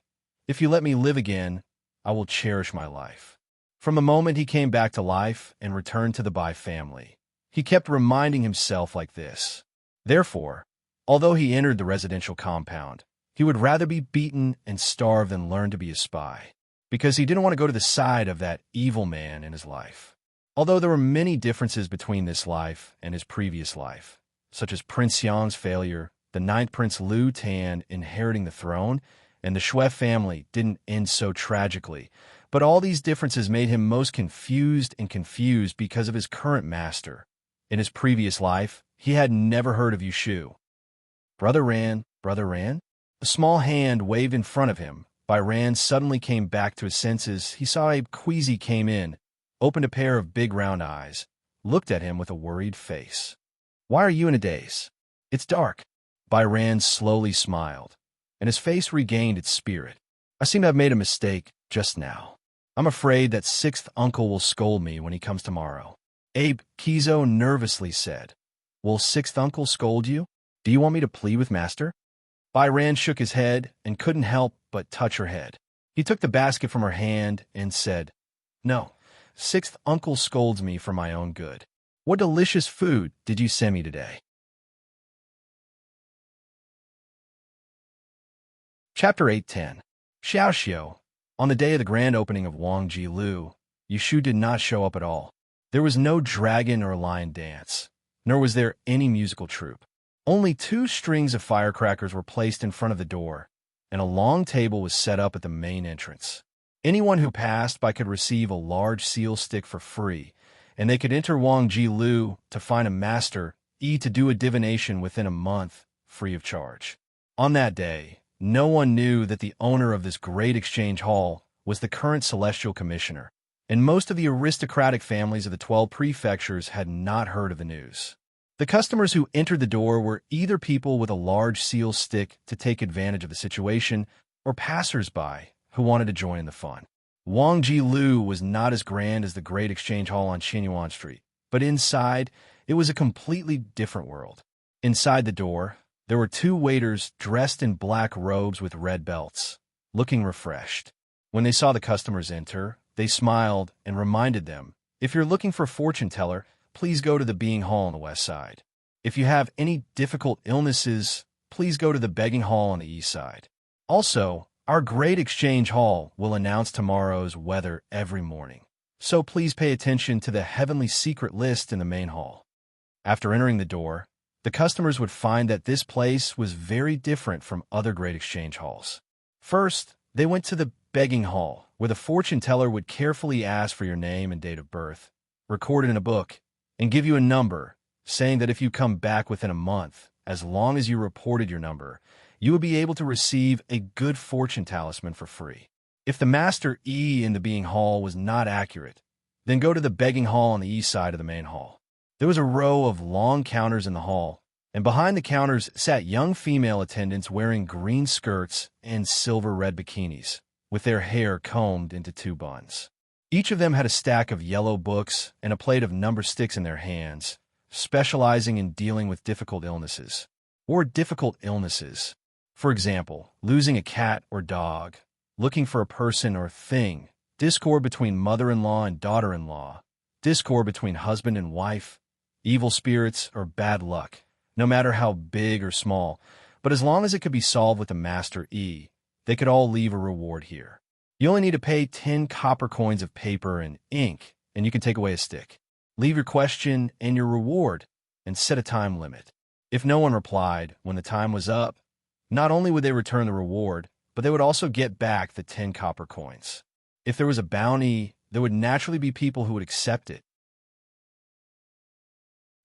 if you let me live again, I will cherish my life." From the moment he came back to life and returned to the Bai family, he kept reminding himself like this. Therefore, although he entered the residential compound, he would rather be beaten and starve than learn to be a spy, because he didn't want to go to the side of that evil man in his life. Although there were many differences between this life and his previous life, such as Prince Yang's failure, the 9th Prince Liu Tan inheriting the throne, and the Shui family didn't end so tragically, but all these differences made him most confused because of his current master, In his previous life, he had never heard of Yushu. Brother Ran, Brother Ran? A small hand waved in front of him. Ran suddenly came back to his senses. He saw Abe Queasy came in, opened a pair of big round eyes, looked at him with a worried face. Why are you in a daze? It's dark. Ran slowly smiled, and his face regained its spirit. I seem to have made a mistake just now. I'm afraid that sixth uncle will scold me when he comes tomorrow. Abe Kizo nervously said. Will sixth uncle scold you? Do you want me to plead with master? Ran shook his head and couldn't help but touch her head. He took the basket from her hand and said, No, sixth uncle scolds me for my own good. What delicious food did you send me today? Chapter 8:10. Xiaoxiu. On the day of the grand opening of Wang Ji Lu, Yushu did not show up at all. There was no dragon or lion dance, nor was there any musical troupe. Only 2 strings of firecrackers were placed in front of the door, and a long table was set up at the main entrance. Anyone who passed by could receive a large seal stick for free, and they could enter Wang Ji Lu to find a master, to do a divination within a month, free of charge. On that day, no one knew that the owner of this great exchange hall was the current celestial commissioner, and most of the aristocratic families of the 12 prefectures had not heard of the news. The customers who entered the door were either people with a large seal stick to take advantage of the situation, or passers-by who wanted to join in the fun. Wang Ji Lu was not as grand as the great exchange hall on Qinyuan Street, but inside, it was a completely different world. Inside the door, there were 2 waiters dressed in black robes with red belts, looking refreshed. When they saw the customers enter, they smiled and reminded them, if you're looking for a fortune teller, please go to the Being Hall on the west side. If you have any difficult illnesses, please go to the Begging Hall on the east side. Also, our great exchange hall will announce tomorrow's weather every morning, so please pay attention to the heavenly secret list in the main hall. After entering the door, the customers would find that this place was very different from other great exchange halls. First, they went to the Begging Hall, where the fortune teller would carefully ask for your name and date of birth, recorded in a book, and give you a number, saying that if you come back within a month, as long as you reported your number, you would be able to receive a good fortune talisman for free. If the master in the Being Hall was not accurate, then go to the Begging Hall on the east side of the main hall. There was a row of long counters in the hall, and behind the counters sat young female attendants wearing green skirts and silver-red bikinis, with their hair combed into 2 buns. Each of them had a stack of yellow books and a plate of number sticks in their hands, specializing in dealing with difficult illnesses. For example, losing a cat or dog, looking for a person or thing, discord between mother-in-law and daughter-in-law, discord between husband and wife, evil spirits, or bad luck, no matter how big or small, but as long as it could be solved with the Master they could all leave a reward here. You only need to pay 10 copper coins of paper and ink, and you can take away a stick. Leave your question and your reward, and set a time limit. If no one replied when the time was up, not only would they return the reward, but they would also get back the 10 copper coins. If there was a bounty, there would naturally be people who would accept it.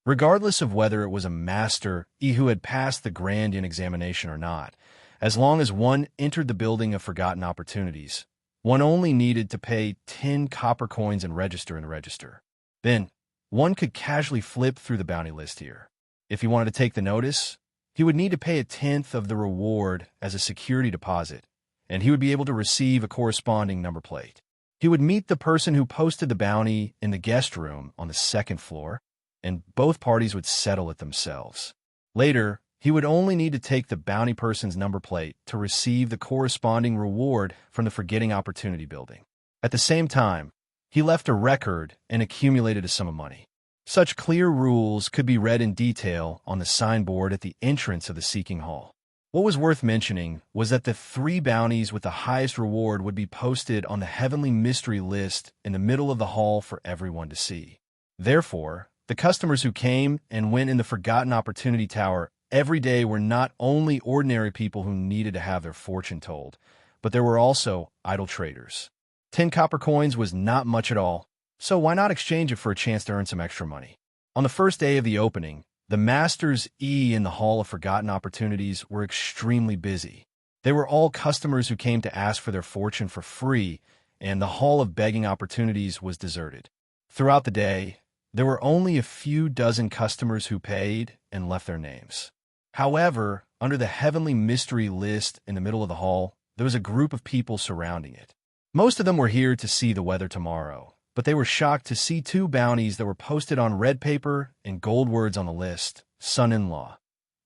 Regardless of whether it was a master who had passed the Grandian examination or not, as long as one entered the building of forgotten opportunities, one only needed to pay 10 copper coins and register in the register. Then, one could casually flip through the bounty list here. If he wanted to take the notice, he would need to pay 1/10 of the reward as a security deposit, and he would be able to receive a corresponding number plate. He would meet the person who posted the bounty in the guest room on the 2nd floor, and both parties would settle it themselves. Later, he would only need to take the bounty person's number plate to receive the corresponding reward from the Forgetting Opportunity building. At the same time, he left a record and accumulated a sum of money. Such clear rules could be read in detail on the signboard at the entrance of the Seeking Hall. What was worth mentioning was that the 3 bounties with the highest reward would be posted on the Heavenly Mystery list in the middle of the hall for everyone to see. Therefore, the customers who came and went in the Forgotten Opportunity Tower every day were not only ordinary people who needed to have their fortune told, but there were also idle traders. 10 copper coins was not much at all, so why not exchange it for a chance to earn some extra money? On the first day of the opening, the Masters in the Hall of Forgotten Opportunities were extremely busy. They were all customers who came to ask for their fortune for free, and the Hall of Begging Opportunities was deserted. Throughout the day, there were only a few dozen customers who paid and left their names. However, under the Heavenly Mystery list in the middle of the hall, there was a group of people surrounding it. Most of them were here to see the weather tomorrow, but they were shocked to see two bounties that were posted on red paper and gold words on the list: son-in-law,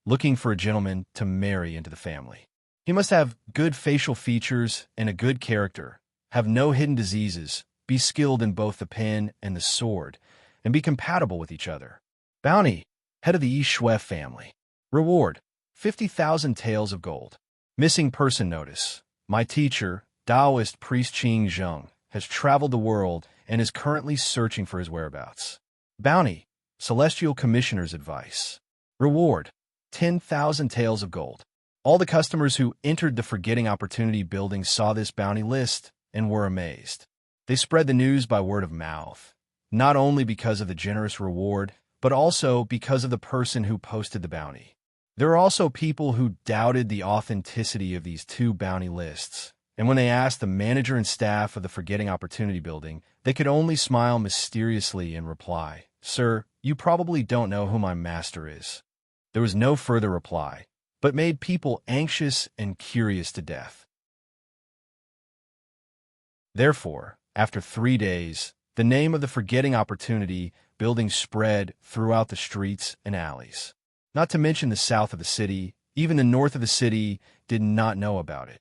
looking for a gentleman to marry into the family. He must have good facial features and a good character, have no hidden diseases, be skilled in both the pen and the sword, and be compatible with each other. Bounty, head of the Yi Shui family. Reward, 50,000 taels of gold. Missing person notice. My teacher, Taoist priest Qing Zheng, has traveled the world and is currently searching for his whereabouts. Bounty, celestial commissioner's advice. Reward, 10,000 taels of gold. All the customers who entered the Forgetting Opportunity building saw this bounty list and were amazed. They spread the news by word of mouth, not only because of the generous reward, but also because of the person who posted the bounty. There are also people who doubted the authenticity of these two bounty lists, and when they asked the manager and staff of the Forgetting Opportunity building, they could only smile mysteriously and reply, "Sir, you probably don't know who my master is." There was no further reply, but made people anxious and curious to death. Therefore, after 3 days, the name of the Forgetting Opportunity building spread throughout the streets and alleys. Not to mention the south of the city, even the north of the city did not know about it.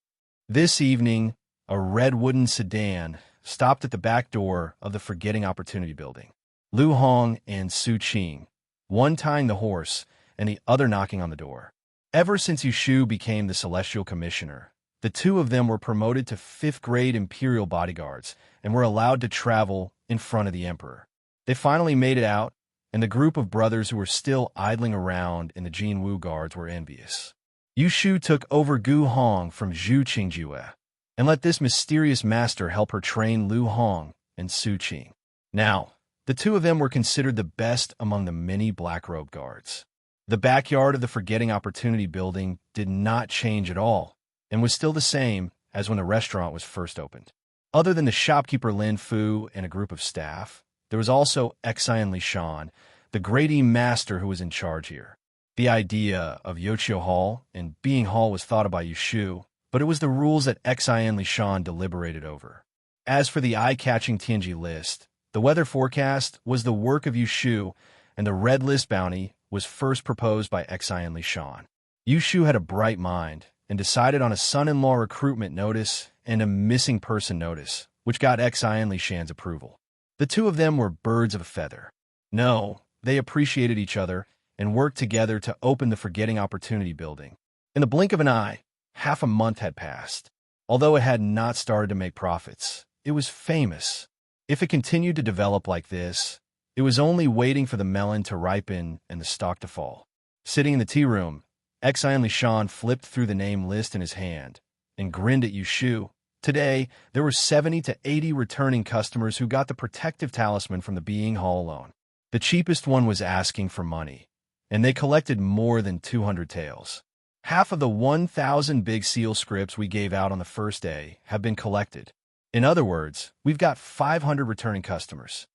This evening, a red wooden sedan stopped at the back door of the Forgetting Opportunity building. Lu Hong and Su Qing, one tying the horse and the other knocking on the door. Ever since Yushu became the Celestial Commissioner, the two of them were promoted to 5th-grade Imperial bodyguards and were allowed to travel in front of the Emperor. They finally made it out, and the group of brothers who were still idling around in the Jinwu guards were envious. Yushu took over Gu Hong from Zhu Qingjue and let this mysterious master help her train Lu Hong and Su Qing. Now, the two of them were considered the best among the many black-robe guards. The backyard of the Forgetting Opportunity building did not change at all and was still the same as when the restaurant was first opened. Other than the shopkeeper Lin Fu and a group of staff, there was also Xian Lishan, the Grade master who was in charge here. The idea of Yochio Hall and Being Hall was thought of by Yushu, but it was the rules that Xian Lishan deliberated over. As for the eye-catching Tianji list, the weather forecast was the work of Yushu, and the red list bounty was first proposed by Xian Lishan. Yushu had a bright mind and decided on a son-in-law recruitment notice and a missing person notice, which got Xian Lishan's approval. The two of them were birds of a feather. No, they appreciated each other and worked together to open the Forgetting Opportunity building. In the blink of an eye, half a month had passed. Although it had not started to make profits, it was famous. If it continued to develop like this, it was only waiting for the melon to ripen and the stalk to fall. Sitting in the tea room, Xian Lishan flipped through the name list in his hand and grinned at Yushu. Today, there were 70 to 80 returning customers who got the protective talisman from the Being Hall alone. The cheapest one was asking for money, and they collected more than 200 taels. Half of the 1,000 big seal scripts we gave out on the first day have been collected. In other words, we've got 500 returning customers.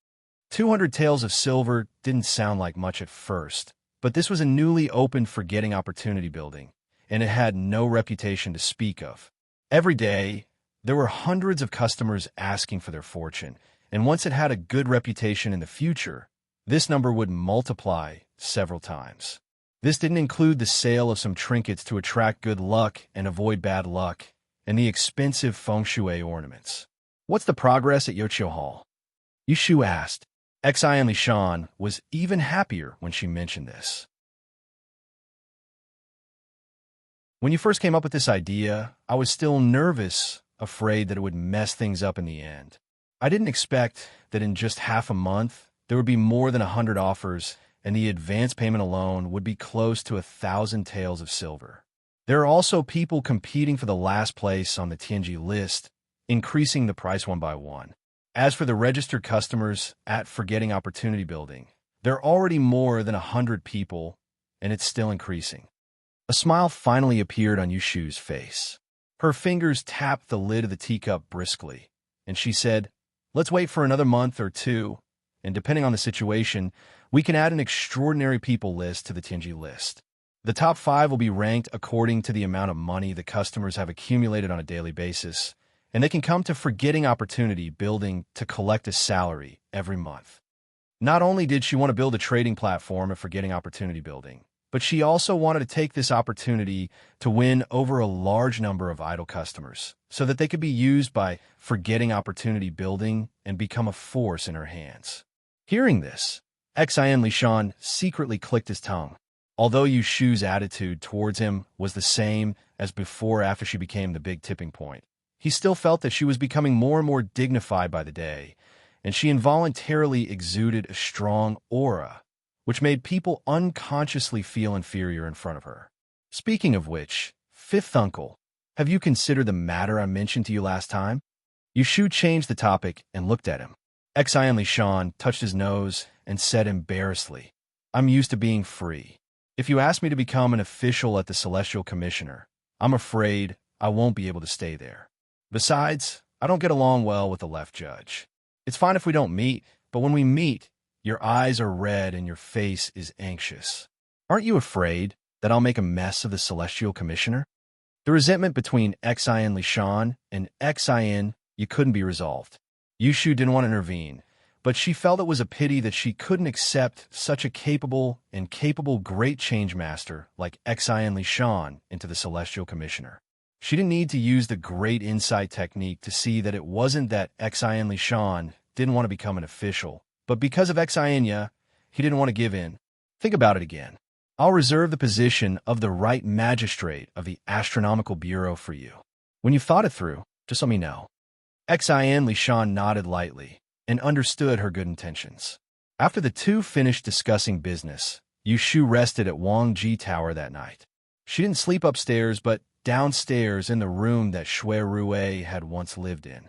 200 taels of silver didn't sound like much at first, but this was a newly opened Forgetting Opportunity building, and it had no reputation to speak of. Every day, there were hundreds of customers asking for their fortune, and once it had a good reputation in the future, this number would multiply several times. This didn't include the sale of some trinkets to attract good luck and avoid bad luck, and the expensive feng shui ornaments. What's the progress at Yochio Hall? Yushu asked. Xian Lishan was even happier when she mentioned this. When you first came up with this idea, I was still nervous, afraid that it would mess things up in the end. I didn't expect that in just half a month, there would be more than 100 offers, and the advance payment alone would be close to 1,000 taels of silver. There are also people competing for the last place on the Tianji list, increasing the price one by one. As for the registered customers at Forgetting Opportunity building, There are already more than 100 people, and it's still increasing. A smile finally appeared on Yushu's face. Her fingers tapped the lid of the teacup briskly, and she said, "Let's wait for another month or two, and depending on the situation, we can add an extraordinary people list to the Tingy list. The top 5 will be ranked according to the amount of money the customers have accumulated on a daily basis, and they can come to Forgetting Opportunity Building to collect a salary every month." Not only did she want to build a trading platform of Forgetting Opportunity Building, but she also wanted to take this opportunity to win over a large number of idle customers so that they could be used by Forgetting Opportunity Building and become a force in her hands. Hearing this, Xian Lishan secretly clicked his tongue. Although Yushu's attitude towards him was the same as before after she became the big tipping point, he still felt that she was becoming more and more dignified by the day, and she involuntarily exuded a strong aura, which made people unconsciously feel inferior in front of her. Speaking of which, fifth uncle, have you considered the matter I mentioned to you last time? Yushu changed the topic and looked at him. Xian Lishan touched his nose and said embarrassedly, "I'm used to being free. If you ask me to become an official at the Celestial Commissioner, I'm afraid I won't be able to stay there. Besides, I don't get along well with the left judge. It's fine if we don't meet, but when we meet, your eyes are red and your face is anxious. Aren't you afraid that I'll make a mess of the Celestial Commissioner?" The resentment between Xian Lishan and Xian Yi couldn't be resolved. Yushu didn't want to intervene, but she felt it was a pity that she couldn't accept such a capable great change master like Xian Lishan into the Celestial Commissioner. She didn't need to use the great insight technique to see that it wasn't that Xian Lishan didn't want to become an official, but because of Xian Yi, he didn't want to give in. Think about it again. I'll reserve the position of the right magistrate of the Astronomical Bureau for you. When you've thought it through, just let me know. Xian Lishan nodded lightly and understood her good intentions. After the two finished discussing business, Yushu rested at Wang Ji Tower that night. She didn't sleep upstairs, but downstairs in the room that Shui Rui had once lived in.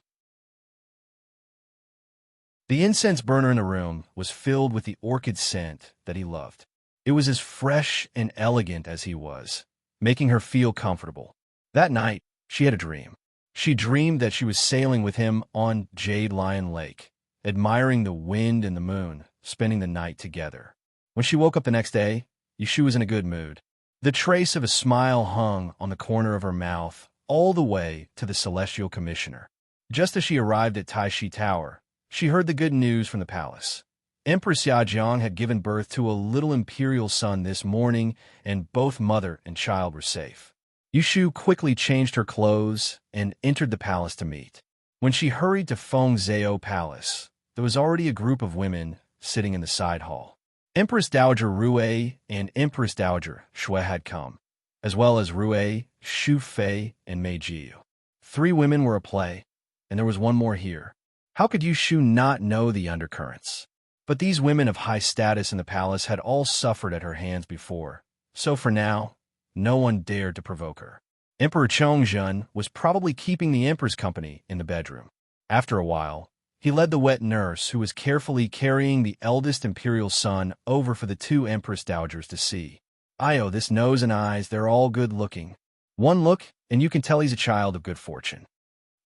The incense burner in the room was filled with the orchid scent that he loved. It was as fresh and elegant as he was, making her feel comfortable. That night, she had a dream. She dreamed that she was sailing with him on Jade Lion Lake, admiring the wind and the moon, spending the night together. When she woke up the next day, Yushu was in a good mood. The trace of a smile hung on the corner of her mouth all the way to the Celestial Commissioner. Just as she arrived at Taishi Tower, she heard the good news from the palace. Empress Yajiang had given birth to a little imperial son this morning, and both mother and child were safe. Yushu quickly changed her clothes and entered the palace to meet. When she hurried to Feng Zhao Palace, there was already a group of women sitting in the side hall. Empress Dowager Rui and Empress Dowager Shui had come, as well as Rui, Shu Fei, and Mei Jiu. 3 women were a play, and there was one more here. How could Yushu not know the undercurrents? But these women of high status in the palace had all suffered at her hands before, so for now, no one dared to provoke her. Emperor Chongzhen was probably keeping the emperor's company in the bedroom. After a while, he led the wet nurse, who was carefully carrying the eldest imperial son over for the 2 empress dowagers to see. "Io, this nose and eyes, they're all good looking. One look, and you can tell he's a child of good fortune."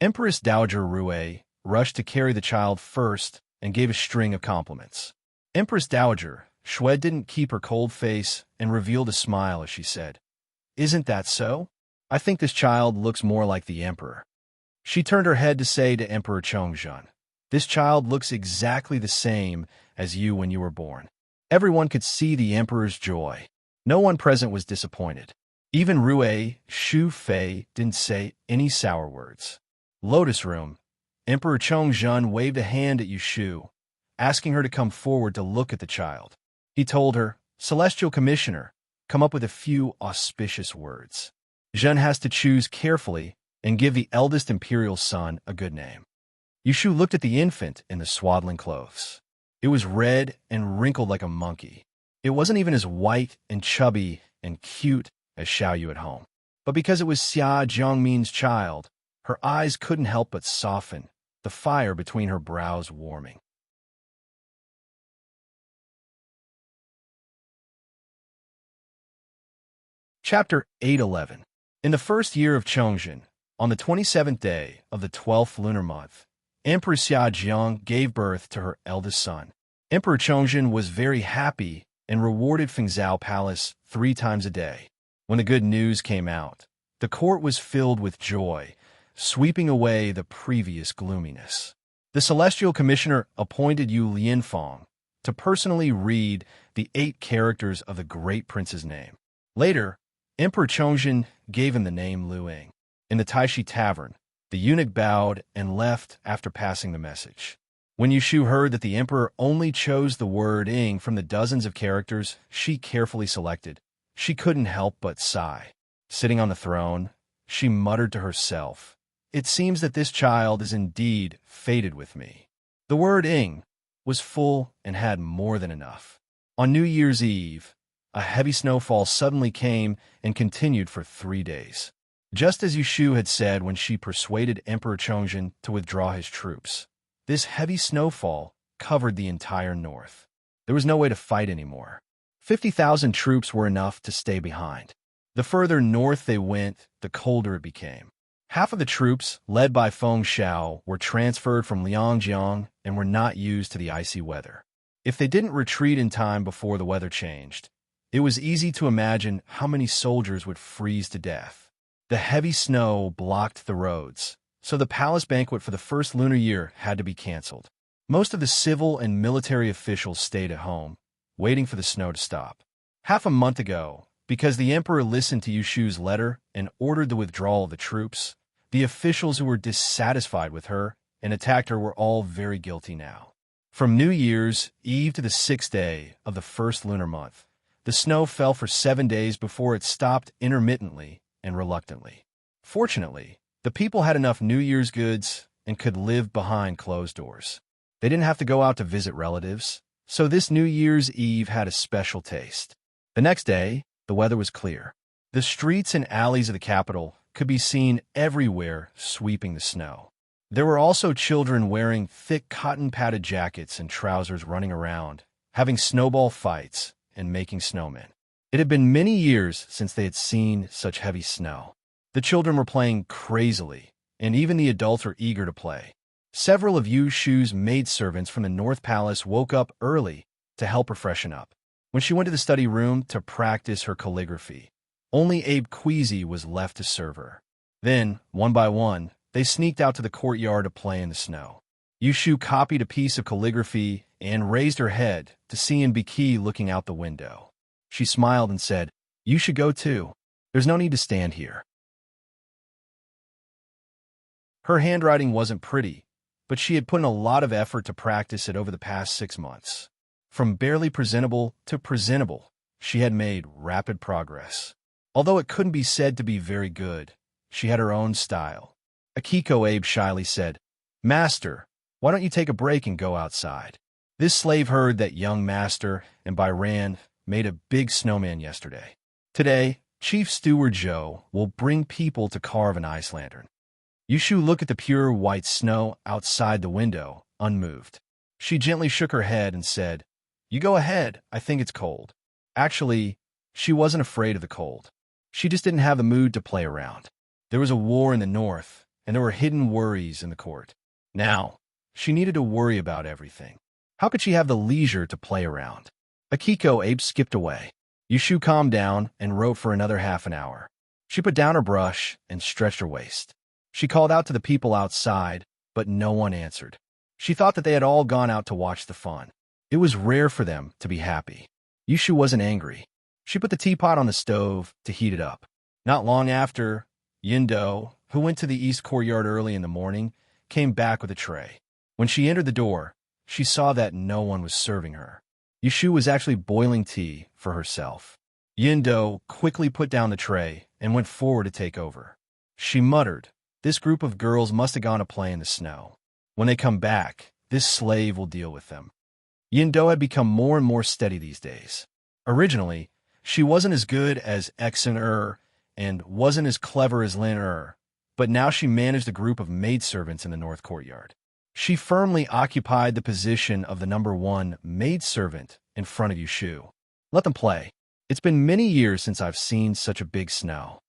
Empress Dowager Rui rushed to carry the child first and gave a string of compliments. Empress Dowager Shui didn't keep her cold face and revealed a smile as she said, "Isn't that so? I think this child looks more like the emperor." She turned her head to say to Emperor Chongzhen, "This child looks exactly the same as you when you were born." Everyone could see the emperor's joy. No one present was disappointed. Even Rui Shu Fei didn't say any sour words. Lotus Room. Emperor Chongzhen waved a hand at Yushu, asking her to come forward to look at the child. He told her, "Celestial Commissioner, come up with a few auspicious words. Zhen has to choose carefully and give the eldest imperial son a good name." Yushu looked at the infant in the swaddling clothes. It was red and wrinkled like a monkey. It wasn't even as white and chubby and cute as Xiaoyu at home. But because it was Xia Jiangmin's child, her eyes couldn't help but soften, the fire between her brows warming. Chapter 811. In the first year of Chongjin, on the 27th day of the 12th lunar month, Empress Jiang gave birth to her eldest son. Emperor Chongjin was very happy and rewarded Fengzhou Palace 3 times a day. When the good news came out, the court was filled with joy, sweeping away the previous gloominess. The Celestial Commissioner appointed Yu Lianfeng to personally read the 8 characters of the great prince's name. Later, Emperor Chongjin gave him the name Luing. In the Taishi Tavern, the eunuch bowed and left after passing the message. When Yushu heard that the emperor only chose the word ing from the dozens of characters she carefully selected, she couldn't help but sigh. Sitting on the throne, she muttered to herself, "It seems that this child is indeed fated with me." The word ing was full and had more than enough. On New Year's Eve, a heavy snowfall suddenly came and continued for 3 days. Just as Yushu had said when she persuaded Emperor Chongjin to withdraw his troops, this heavy snowfall covered the entire north. There was no way to fight anymore. 50,000 troops were enough to stay behind. The further north they went, the colder it became. Half of the troops, led by Feng Xiao, were transferred from Liangjiang and were not used to the icy weather. If they didn't retreat in time before the weather changed, it was easy to imagine how many soldiers would freeze to death. The heavy snow blocked the roads, so the palace banquet for the first lunar year had to be canceled. Most of the civil and military officials stayed at home, waiting for the snow to stop. Half a month ago, because the emperor listened to Yushu's letter and ordered the withdrawal of the troops, the officials who were dissatisfied with her and attacked her were all very guilty now. From New Year's Eve to the 6th day of the first lunar month, the snow fell for 7 days before it stopped intermittently and reluctantly. Fortunately, the people had enough New Year's goods and could live behind closed doors. They didn't have to go out to visit relatives, so this New Year's Eve had a special taste. The next day, the weather was clear. The streets and alleys of the capital could be seen everywhere sweeping the snow. There were also children wearing thick cotton-padded jackets and trousers running around, having snowball fights and making snowmen. It had been many years since they had seen such heavy snow. The children were playing crazily, and even the adults were eager to play. Several of Yushu's maidservants from the North Palace woke up early to help her freshen up. When she went to the study room to practice her calligraphy, only Abe Queasy was left to serve her. Then, one by one, they sneaked out to the courtyard to play in the snow. Yushu copied a piece of calligraphy and raised her head to see Biki looking out the window. She smiled and said, "You should go too. There's no need to stand here." Her handwriting wasn't pretty, but she had put in a lot of effort to practice it over the past 6 months. From barely presentable to presentable, she had made rapid progress. Although it couldn't be said to be very good, she had her own style. Akiko Abe shyly said, "Master, why don't you take a break and go outside?" This slave heard that young master and by Rand made a big snowman yesterday. Today, Chief Steward Joe will bring people to carve an ice lantern. Yushu looked at the pure white snow outside the window, unmoved. She gently shook her head and said, "You go ahead, I think it's cold." Actually, she wasn't afraid of the cold. She just didn't have the mood to play around. There was a war in the north, and there were hidden worries in the court. Now, she needed to worry about everything. How could she have the leisure to play around? Akiko Abe skipped away. Yushu calmed down and wrote for another half an hour. She put down her brush and stretched her waist. She called out to the people outside, but no one answered. She thought that they had all gone out to watch the fun. It was rare for them to be happy. Yushu wasn't angry. She put the teapot on the stove to heat it up. Not long after, Yindo, who went to the east courtyard early in the morning, came back with a tray. When she entered the door, she saw that no one was serving her. Yushu was actually boiling tea for herself. Yindo quickly put down the tray and went forward to take over. She muttered, "This group of girls must have gone to play in the snow. When they come back, this slave will deal with them." Yindo had become more and more steady these days. Originally, she wasn't as good as Exen and wasn't as clever as Lin but now she managed a group of maidservants in the North Courtyard. She firmly occupied the position of the #1 maidservant in front of Yushu. Let them play. It's been many years since I've seen such a big snow.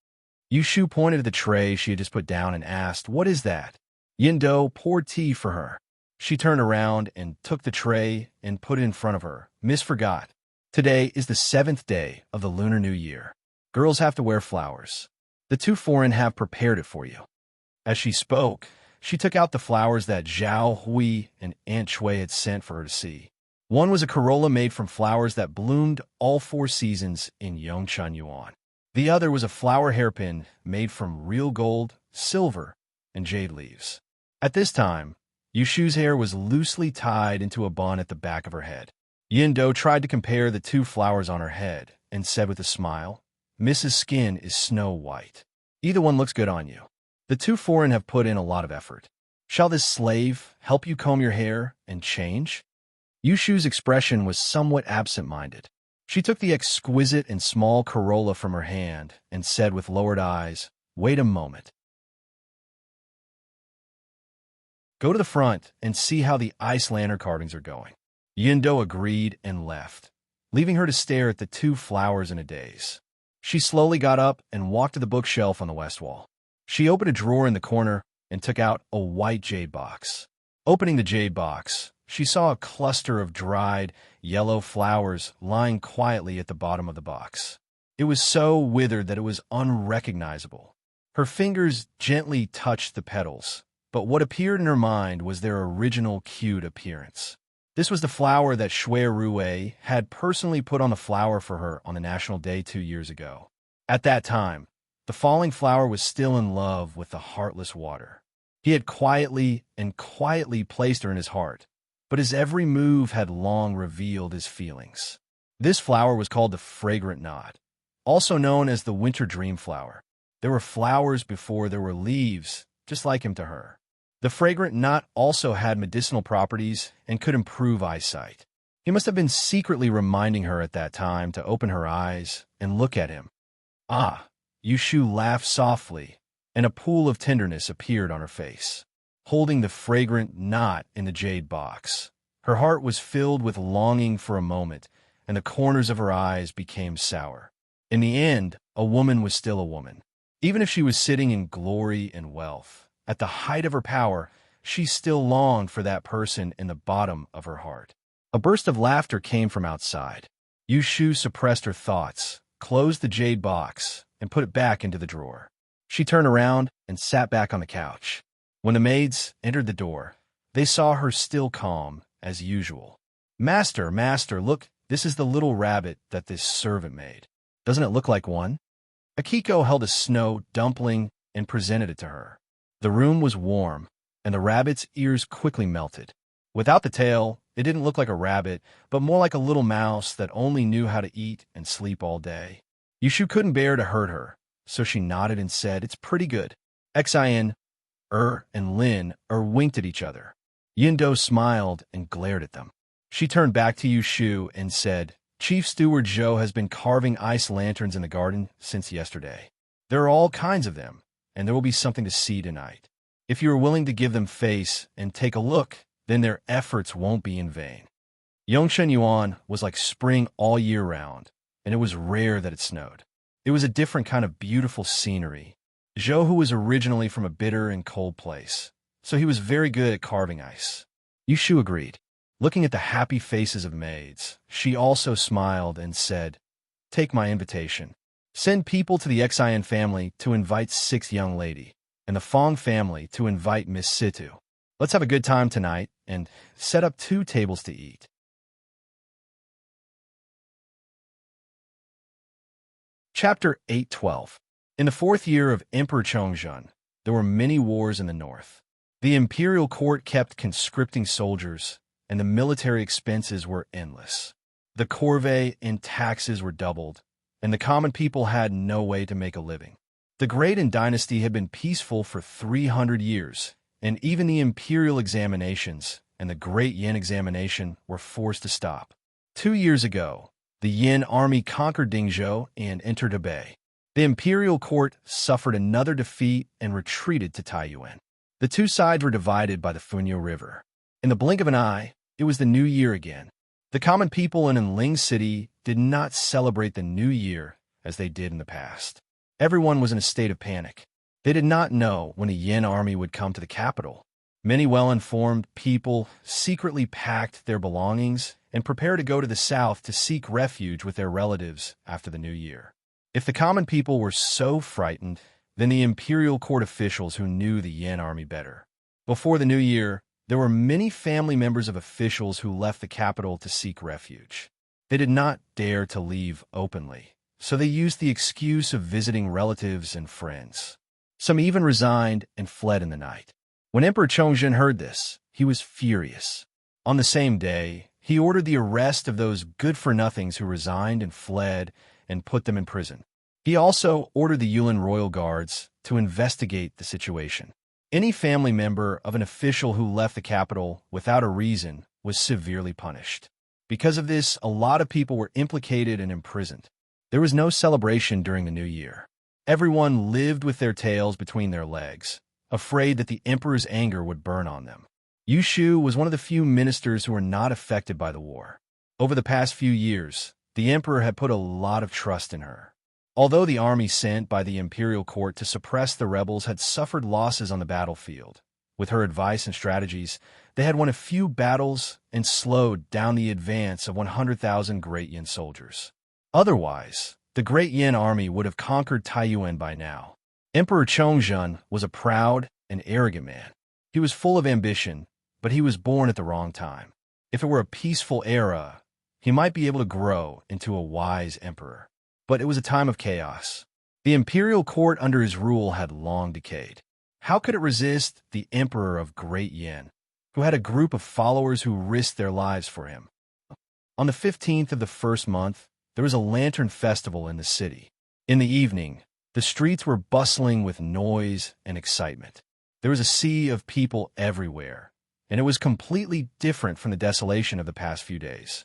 Yushu pointed at the tray she had just put down and asked, "What is that?" Yindo poured tea for her. She turned around and took the tray and put it in front of her. "Miss forgot. Today is the 7th day of the Lunar New Year. Girls have to wear flowers. The two foreign have prepared it for you." As she spoke, she took out the flowers that Zhao Hui and Aunt Shui had sent for her to see. One was a corolla made from flowers that bloomed all 4 seasons in Yongchun Yuan. The other was a flower hairpin made from real gold, silver, and jade leaves. At this time, Yushu's hair was loosely tied into a bun at the back of her head. Yindo tried to compare the 2 flowers on her head and said with a smile, "Mrs. Skin is snow white. Either one looks good on you. The 2 foreign have put in a lot of effort. Shall this slave help you comb your hair and change?" Yushu's expression was somewhat absent-minded. She took the exquisite and small corolla from her hand and said with lowered eyes, "Wait a moment. Go to the front and see how the ice lantern carvings are going." Yindo agreed and left, leaving her to stare at the 2 flowers in a daze. She slowly got up and walked to the bookshelf on the west wall. She opened a drawer in the corner and took out a white jade box. Opening the jade box, she saw a cluster of dried, yellow flowers lying quietly at the bottom of the box. It was so withered that it was unrecognizable. Her fingers gently touched the petals, but what appeared in her mind was their original cute appearance. This was the flower that Shui Rue had personally put on the flower for her on the National Day 2 years ago. At that time, the falling flower was still in love with the heartless water. He had quietly placed her in his heart, but his every move had long revealed his feelings. This flower was called the fragrant knot, also known as the winter dream flower. There were flowers before there were leaves, just like him to her. The fragrant knot also had medicinal properties and could improve eyesight. He must have been secretly reminding her at that time to open her eyes and look at him. "Ah!" Yushu laughed softly, and a pool of tenderness appeared on her face. Holding the fragrant knot in the jade box, her heart was filled with longing for a moment, and the corners of her eyes became sour. In the end, a woman was still a woman. Even if she was sitting in glory and wealth, at the height of her power, she still longed for that person in the bottom of her heart. A burst of laughter came from outside. Yushu suppressed her thoughts, closed the jade box, and put it back into the drawer. She turned around and sat back on the couch. When the maids entered the door, they saw her still calm, as usual. Master, look, this is the little rabbit that this servant made. Doesn't it look like one?" Akiko held a snow dumpling and presented it to her. The room was warm, and the rabbit's ears quickly melted. Without the tail, it didn't look like a rabbit, but more like a little mouse that only knew how to eat and sleep all day. Yushu couldn't bear to hurt her, so she nodded and said, "It's pretty good." Xin, and Lin winked at each other. Yindo smiled and glared at them. She turned back to Yushu and said, "Chief Steward Zhou has been carving ice lanterns in the garden since yesterday. There are all kinds of them, and there will be something to see tonight. If you are willing to give them face and take a look, then their efforts won't be in vain." Yongchun Yuan was like spring all year round, and it was rare that it snowed. It was a different kind of beautiful scenery. Zhou, who was originally from a bitter and cold place, so he was very good at carving ice. Yushu agreed. Looking at the happy faces of maids, she also smiled and said, "Take my invitation. Send people to the Xin family to invite 6th young lady, and the Fong family to invite Miss Situ. Let's have a good time tonight, and set up 2 tables to eat." Chapter 812. In the 4th year of Emperor Chongzhen, there were many wars in the north. The imperial court kept conscripting soldiers, and the military expenses were endless. The corvée and taxes were doubled, and the common people had no way to make a living. The Great Han dynasty had been peaceful for 300 years, and even the imperial examinations and the Great Yin examination were forced to stop. 2 years ago, the Yin army conquered Dingzhou and entered Hebei. The imperial court suffered another defeat and retreated to Taiyuan. The 2 sides were divided by the Funyo River. In the blink of an eye, it was the new year again. The common people in Enling City did not celebrate the new year as they did in the past. Everyone was in a state of panic. They did not know when a Yin army would come to the capital. Many well-informed people secretly packed their belongings and prepared to go to the south to seek refuge with their relatives after the new year. If the common people were so frightened, then the imperial court officials who knew the Yin army better. Before the new year, there were many family members of officials who left the capital to seek refuge. They did not dare to leave openly, so they used the excuse of visiting relatives and friends. Some even resigned and fled in the night. When Emperor Chongzhen heard this, he was furious. On the same day, he ordered the arrest of those good-for-nothings who resigned and fled and put them in prison. He also ordered the Yulin royal guards to investigate the situation. Any family member of an official who left the capital without a reason was severely punished. Because of this, a lot of people were implicated and imprisoned. There was no celebration during the new year. Everyone lived with their tails between their legs, afraid that the emperor's anger would burn on them. Yu Shu was one of the few ministers who were not affected by the war. Over the past few years, the emperor had put a lot of trust in her. Although the army sent by the imperial court to suppress the rebels had suffered losses on the battlefield, with her advice and strategies, they had won a few battles and slowed down the advance of 100,000 Great Yin soldiers. Otherwise, the Great Yin army would have conquered Taiyuan by now. Emperor Chongzhen was a proud and arrogant man. He was full of ambition, but he was born at the wrong time. If it were a peaceful era, he might be able to grow into a wise emperor. But it was a time of chaos. The imperial court under his rule had long decayed. How could it resist the emperor of Great Yin, who had a group of followers who risked their lives for him? On the 15th of the first month, there was a lantern festival in the city. In the evening, the streets were bustling with noise and excitement. There was a sea of people everywhere, and it was completely different from the desolation of the past few days.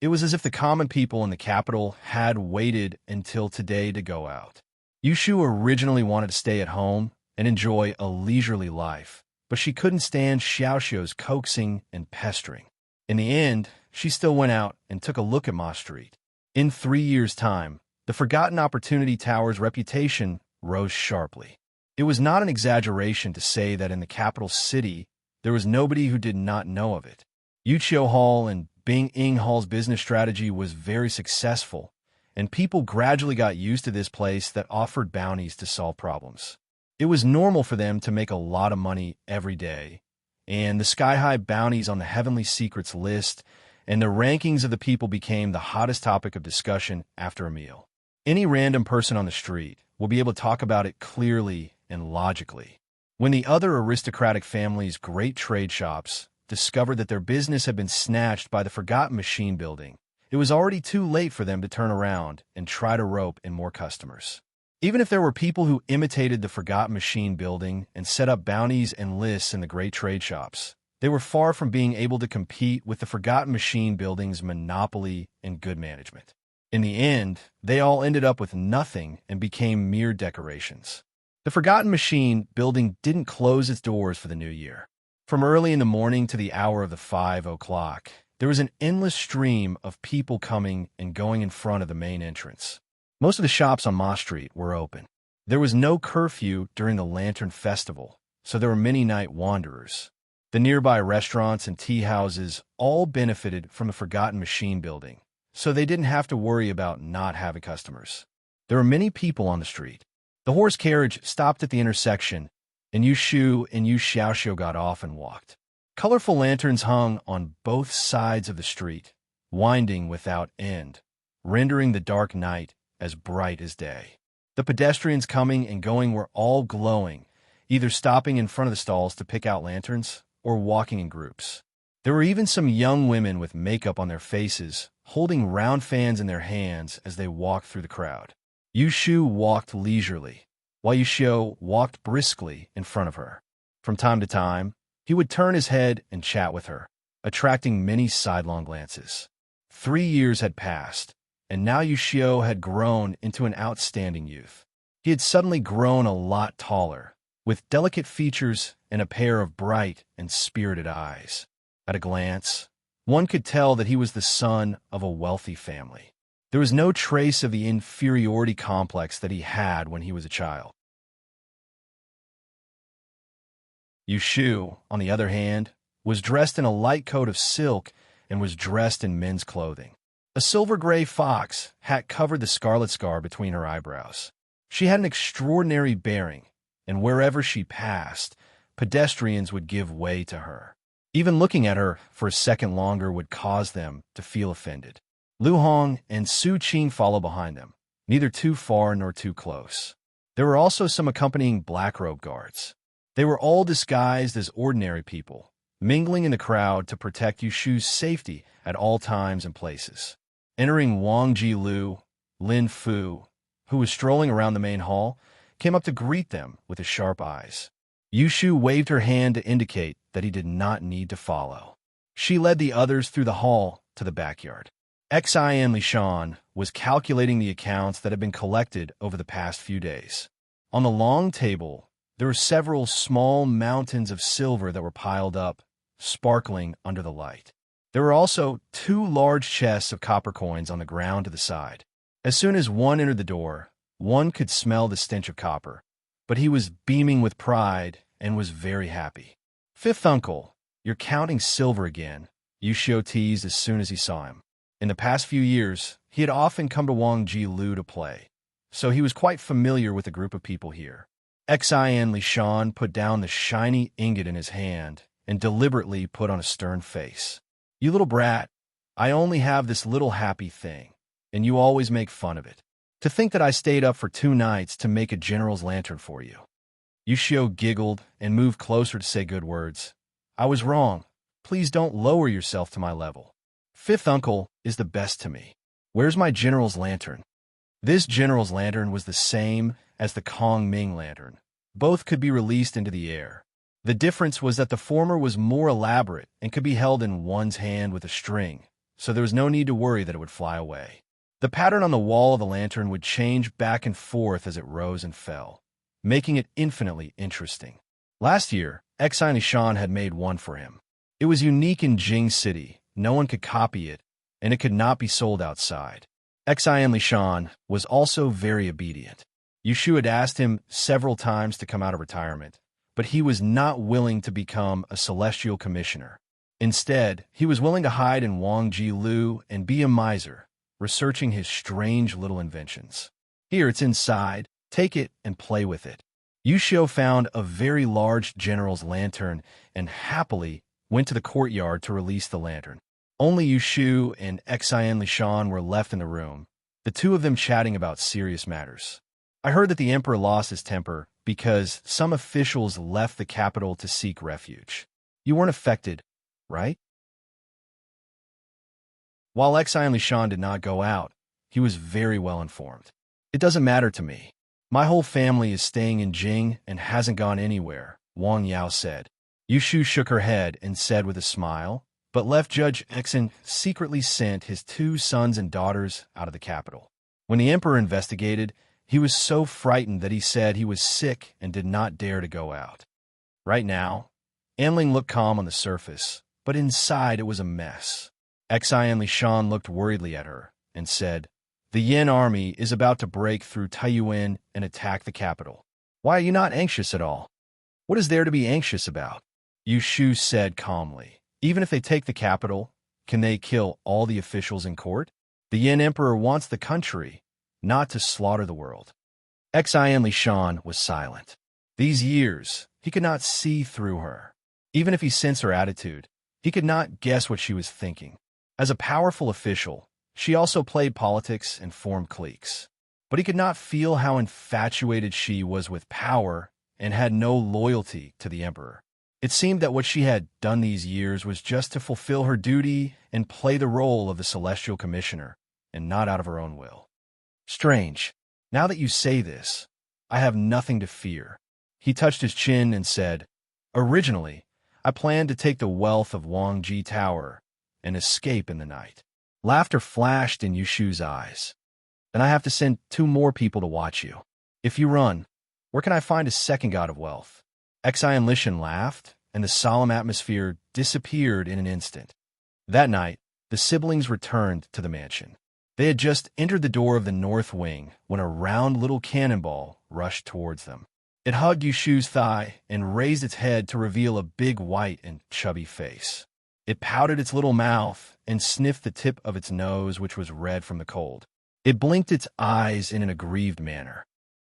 It was as if the common people in the capital had waited until today to go out. Yu Shu originally wanted to stay at home and enjoy a leisurely life, but she couldn't stand Xiaoxiu's coaxing and pestering. In the end, she still went out and took a look at Ma Street. In 3 years' time, the Forgotten Opportunity Tower's reputation rose sharply. It was not an exaggeration to say that in the capital city, there was nobody who did not know of it. Yuqiu Hall and Bing Ing Hall's business strategy was very successful, and people gradually got used to this place that offered bounties to solve problems. It was normal for them to make a lot of money every day, and the sky-high bounties on the Heavenly Secrets list and the rankings of the people became the hottest topic of discussion after a meal. Any random person on the street will be able to talk about it clearly and logically. When the other aristocratic families' great trade shops discovered that their business had been snatched by the Forgotten Machine Building, it was already too late for them to turn around and try to rope in more customers. Even if there were people who imitated the Forgotten Machine Building and set up bounties and lists in the great trade shops, they were far from being able to compete with the Forgotten Machine Building's monopoly and good management. In the end, they all ended up with nothing and became mere decorations. The Forgotten Machine Building didn't close its doors for the new year. From early in the morning to the hour of the 5 o'clock, there was an endless stream of people coming and going in front of the main entrance. Most of the shops on Ma Street were open. There was no curfew during the Lantern Festival, so there were many night wanderers. The nearby restaurants and tea houses all benefited from the Forgotten Machine Building, so they didn't have to worry about not having customers. There were many people on the street. The horse carriage stopped at the intersection, and Yu Shu and Yu Xiaoxiu got off and walked. Colorful lanterns hung on both sides of the street, winding without end, rendering the dark night as bright as day. The pedestrians coming and going were all glowing, either stopping in front of the stalls to pick out lanterns or walking in groups. There were even some young women with makeup on their faces, holding round fans in their hands as they walked through the crowd. Yu Shu walked leisurely, while Yu Xiu walked briskly in front of her. From time to time, he would turn his head and chat with her, attracting many sidelong glances. 3 years had passed, and now Yu Xiu had grown into an outstanding youth. He had suddenly grown a lot taller, with delicate features and a pair of bright and spirited eyes. At a glance, One could tell that he was the son of a wealthy family. There was no trace of the inferiority complex that he had when he was a child. Yushu, on the other hand, was dressed in a light coat of silk and was dressed in men's clothing. A silver-gray fox hat covered the scarlet scar between her eyebrows. She had an extraordinary bearing, and wherever she passed, pedestrians would give way to her. Even looking at her for a second longer would cause them to feel offended. Lu Hong and Su Qing followed behind them, neither too far nor too close. There were also some accompanying black-robe guards. They were all disguised as ordinary people, mingling in the crowd to protect Yushu's safety at all times and places. Entering Wang Ji-lu, Lin Fu, who was strolling around the main hall, came up to greet them with his sharp eyes. Yushu waved her hand to indicate that he did not need to follow. She led the others through the hall to the backyard. Xian Lishan was calculating the accounts that had been collected over the past few days. On the long table, there were several small mountains of silver that were piled up, sparkling under the light. There were also 2 large chests of copper coins on the ground to the side. As soon as one entered the door, one could smell the stench of copper, but he was beaming with pride and was very happy. "Fifth uncle, you're counting silver again," Yushio teased as soon as he saw him. In the past few years, he had often come to Wang Ji-lu to play, so he was quite familiar with the group of people here. Xian Lishan put down the shiny ingot in his hand and deliberately put on a stern face. "You little brat, I only have this little happy thing, and you always make fun of it. To think that I stayed up for 2 nights to make a general's lantern for you." Yushio giggled and moved closer to say good words. "I was wrong. Please don't lower yourself to my level. Fifth uncle is the best to me. Where's my general's lantern?" This general's lantern was the same as the Kong Ming lantern. Both could be released into the air. The difference was that the former was more elaborate and could be held in one's hand with a string, so there was no need to worry that it would fly away. The pattern on the wall of the lantern would change back and forth as it rose and fell, making it infinitely interesting. Last year, Xian Lishan had made one for him. It was unique in Jing City, no one could copy it, and it could not be sold outside. Xian Lishan was also very obedient. Yushu had asked him several times to come out of retirement, but he was not willing to become a celestial commissioner. Instead, he was willing to hide in Wang Ji-lu and be a miser, researching his strange little inventions. "Here, it's inside. Take it and play with it." Yushu found a very large general's lantern and happily went to the courtyard to release the lantern. Only Yushu and Xian Lishan were left in the room, the two of them chatting about serious matters. "I heard that the emperor lost his temper because some officials left the capital to seek refuge. You weren't affected, right?" While Xian Lishan did not go out, he was very well informed. "It doesn't matter to me. My whole family is staying in Jing and hasn't gone anywhere," Wang Yao said. Yushu shook her head and said with a smile, "But left Judge Exon secretly sent his 2 sons and daughters out of the capital. When the emperor investigated, he was so frightened that he said he was sick and did not dare to go out." Right now, Anling looked calm on the surface, but inside it was a mess. Xian Lishan looked worriedly at her and said, "The Yin army is about to break through Taiyuan and attack the capital. Why are you not anxious at all?" "What is there to be anxious about?" Yushu said calmly. "Even if they take the capital, can they kill all the officials in court? The Yin emperor wants the country, not to slaughter the world." Xian Lishan was silent. These years, he could not see through her. Even if he sensed her attitude, he could not guess what she was thinking. As a powerful official, she also played politics and formed cliques. But he could not feel how infatuated she was with power and had no loyalty to the emperor. It seemed that what she had done these years was just to fulfill her duty and play the role of the celestial commissioner, and not out of her own will. "Strange. Now that you say this, I have nothing to fear." He touched his chin and said, "Originally, I planned to take the wealth of Wang Ji Tower and escape in the night." Laughter flashed in Yushu's eyes. "Then I have to send 2 more people to watch you. If you run, where can I find a second god of wealth?" Xian Lishan laughed, and the solemn atmosphere disappeared in an instant. That night, the siblings returned to the mansion. They had just entered the door of the north wing when a round little cannonball rushed towards them. It hugged Yushu's thigh and raised its head to reveal a big white and chubby face. It pouted its little mouth and sniffed the tip of its nose, which was red from the cold. It blinked its eyes in an aggrieved manner.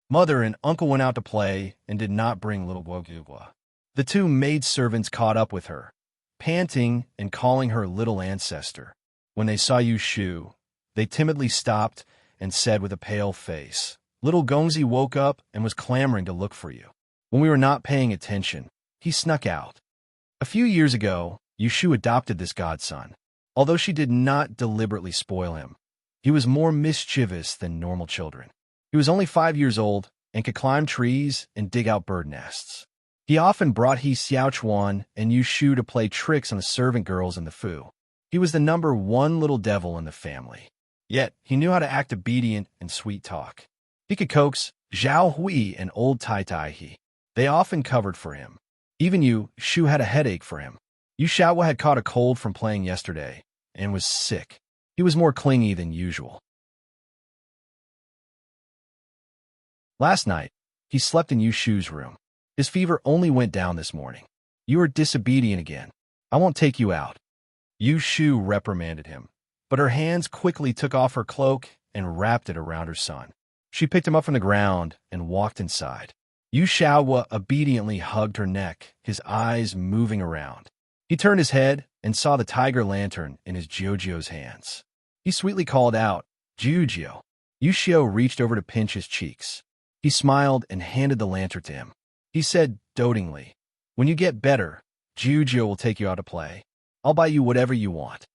Mother and uncle went out to play and did not bring little Guogugwa. The two maidservants caught up with her, panting and calling her little ancestor. When they saw Yushu, they timidly stopped and said with a pale face, "Little Gongzi woke up and was clamoring to look for you. When we were not paying attention, he snuck out." A few years ago, Yushu adopted this godson. Although she did not deliberately spoil him, he was more mischievous than normal children. He was only 5 years old and could climb trees and dig out bird nests. He often brought He Xiaochuan and Yushu to play tricks on the servant girls in the Fu. He was the number one little devil in the family. Yet, he knew how to act obedient and sweet talk. He could coax Zhao Hui and old Tai Tai He. They often covered for him. Even Yushu had a headache for him. Yu Xiaohua had caught a cold from playing yesterday and was sick. He was more clingy than usual. Last night, he slept in Yushu's room. His fever only went down this morning. "You are disobedient again. I won't take you out." Yushu reprimanded him, but her hands quickly took off her cloak and wrapped it around her son. She picked him up from the ground and walked inside. Yu Xiaohua obediently hugged her neck, his eyes moving around. He turned his head and saw the tiger lantern in his Jiujio's hands. He sweetly called out, "Jiujio." Yu Xiao reached over to pinch his cheeks. He smiled and handed the lantern to him. He said dotingly, "When you get better, Jiujio will take you out to play. I'll buy you whatever you want."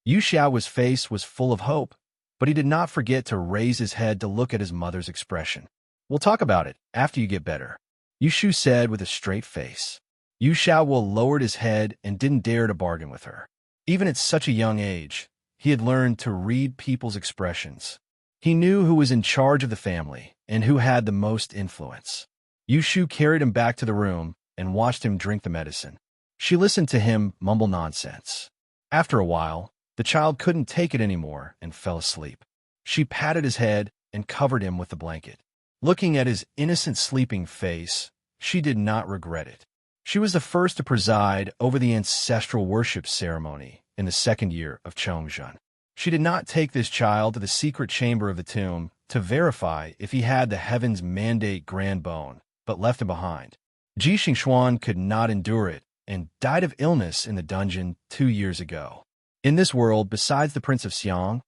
Yu Xiao's face was full of hope, but he did not forget to raise his head to look at his mother's expression. "We'll talk about it after you get better," Yushu said with a straight face. Yu Xiaohua lowered his head and didn't dare to bargain with her. Even at such a young age, he had learned to read people's expressions. He knew who was in charge of the family and who had the most influence. Yushu carried him back to the room and watched him drink the medicine. She listened to him mumble nonsense. After a while, the child couldn't take it anymore and fell asleep. She patted his head and covered him with the blanket. Looking at his innocent sleeping face, she did not regret it. She was the first to preside over the ancestral worship ceremony in the second year of Chongzhen. She did not take this child to the secret chamber of the tomb to verify if he had the heavens mandate grand bone, but left him behind. Ji Xingxuan could not endure it and died of illness in the dungeon 2 years ago. In this world, besides the Prince of Xiang,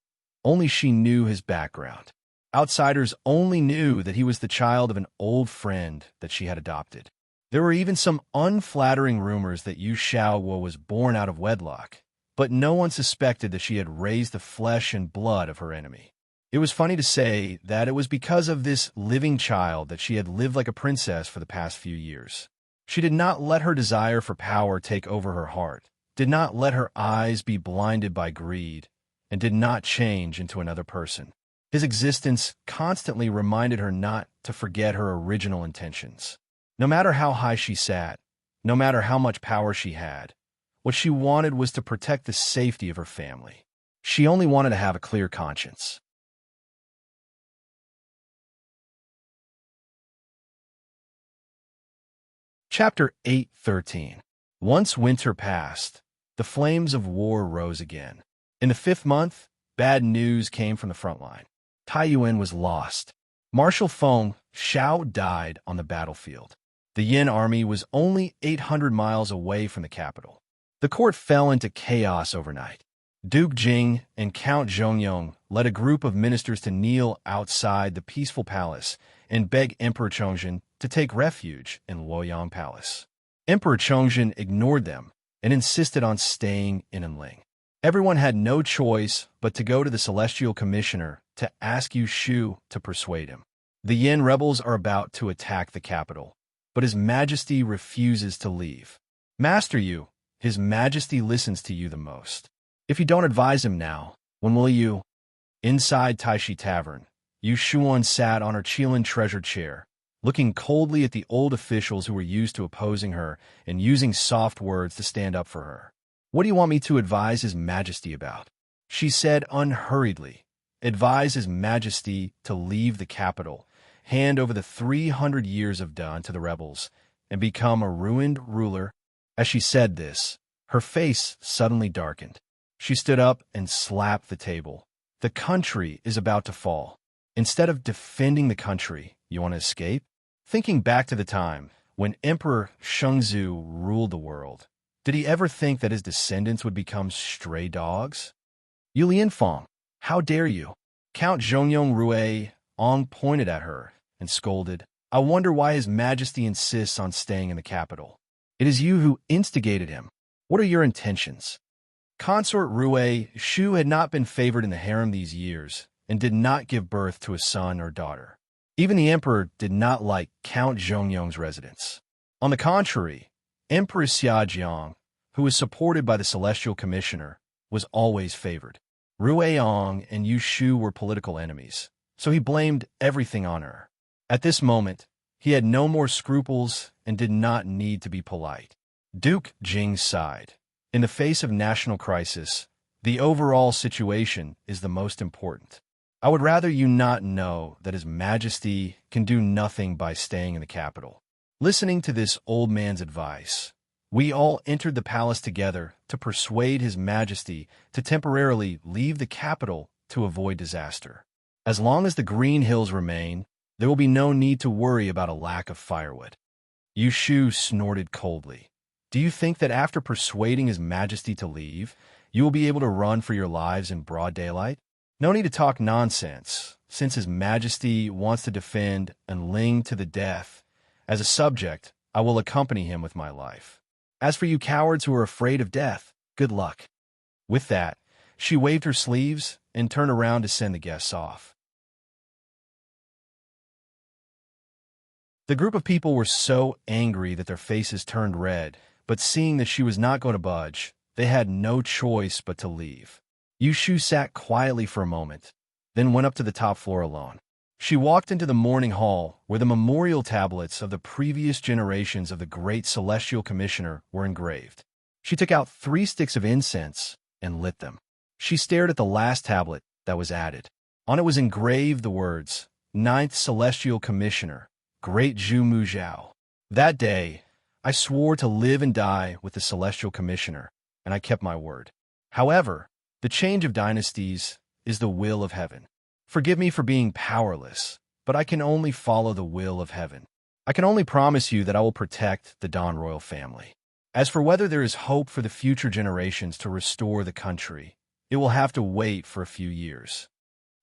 only she knew his background. Outsiders only knew that he was the child of an old friend that she had adopted. There were even some unflattering rumors that Yu Xiaohua was born out of wedlock, but no one suspected that she had raised the flesh and blood of her enemy. It was funny to say that it was because of this living child that she had lived like a princess for the past few years. She did not let her desire for power take over her heart, did not let her eyes be blinded by greed, and did not change into another person. His existence constantly reminded her not to forget her original intentions. No matter how high she sat, no matter how much power she had, what she wanted was to protect the safety of her family. She only wanted to have a clear conscience. Chapter 8:13. Once winter passed, the flames of war rose again. In the 5th month, bad news came from the front line. Taiyuan was lost. Marshal Feng Xiao died on the battlefield. The Yin army was only 800 miles away from the capital. The court fell into chaos overnight. Duke Jing and Count Zhongyong led a group of ministers to kneel outside the peaceful palace and beg Emperor Chongzhen to take refuge in Luoyang Palace. Emperor Chongzhen ignored them and insisted on staying in Enling. Everyone had no choice but to go to the Celestial Commissioner to ask Yu Shu to persuade him. The Yin rebels are about to attack the capital, but His Majesty refuses to leave. Master Yu, His Majesty listens to you the most. If you don't advise him now, when will you? Inside Taishi Tavern, Yu Shuan sat on her Qilin treasure chair, looking coldly at the old officials who were used to opposing her and using soft words to stand up for her. What do you want me to advise His Majesty about? She said unhurriedly. Advise His Majesty to leave the capital, hand over the 300 years of Dan to the rebels, and become a ruined ruler. As she said this, her face suddenly darkened. She stood up and slapped the table. The country is about to fall. Instead of defending the country, you want to escape? Thinking back to the time when Emperor Shungzu ruled the world, did he ever think that his descendants would become stray dogs? Yulianfang, how dare you? Count Zhongyong Rue Ong pointed at her and scolded. I wonder why His Majesty insists on staying in the capital. It is you who instigated him. What are your intentions? Consort Rue Shu had not been favored in the harem these years and did not give birth to a son or daughter. Even the emperor did not like Count Zhongyong's residence. On the contrary, Empress Xiajiang, who was supported by the Celestial Commissioner, was always favored. Rueong and Yu Shu were political enemies, so he blamed everything on her. At this moment, he had no more scruples and did not need to be polite. Duke Jing sighed. In the face of national crisis, the overall situation is the most important. I would rather you not know that His Majesty can do nothing by staying in the capital. Listening to this old man's advice, we all entered the palace together to persuade His Majesty to temporarily leave the capital to avoid disaster. As long as the green hills remain, there will be no need to worry about a lack of firewood. Yu Shu snorted coldly. Do you think that after persuading His Majesty to leave, you will be able to run for your lives in broad daylight? No need to talk nonsense, since His Majesty wants to defend and Ling to the death. As a subject, I will accompany him with my life. As for you cowards who are afraid of death, good luck. With that, she waved her sleeves and turned around to send the guests off. The group of people were so angry that their faces turned red, but seeing that she was not going to budge, they had no choice but to leave. Yu Shu sat quietly for a moment, then went up to the top floor alone. She walked into the morning hall where the memorial tablets of the previous generations of the great Celestial Commissioner were engraved. She took out 3 sticks of incense and lit them. She stared at the last tablet that was added. On it was engraved the words, 9th Celestial Commissioner, Great Zhu Muzhao. That day, I swore to live and die with the Celestial Commissioner, and I kept my word. However, the change of dynasties is the will of heaven. Forgive me for being powerless, but I can only follow the will of heaven. I can only promise you that I will protect the Dan royal family. As for whether there is hope for the future generations to restore the country, it will have to wait for a few years.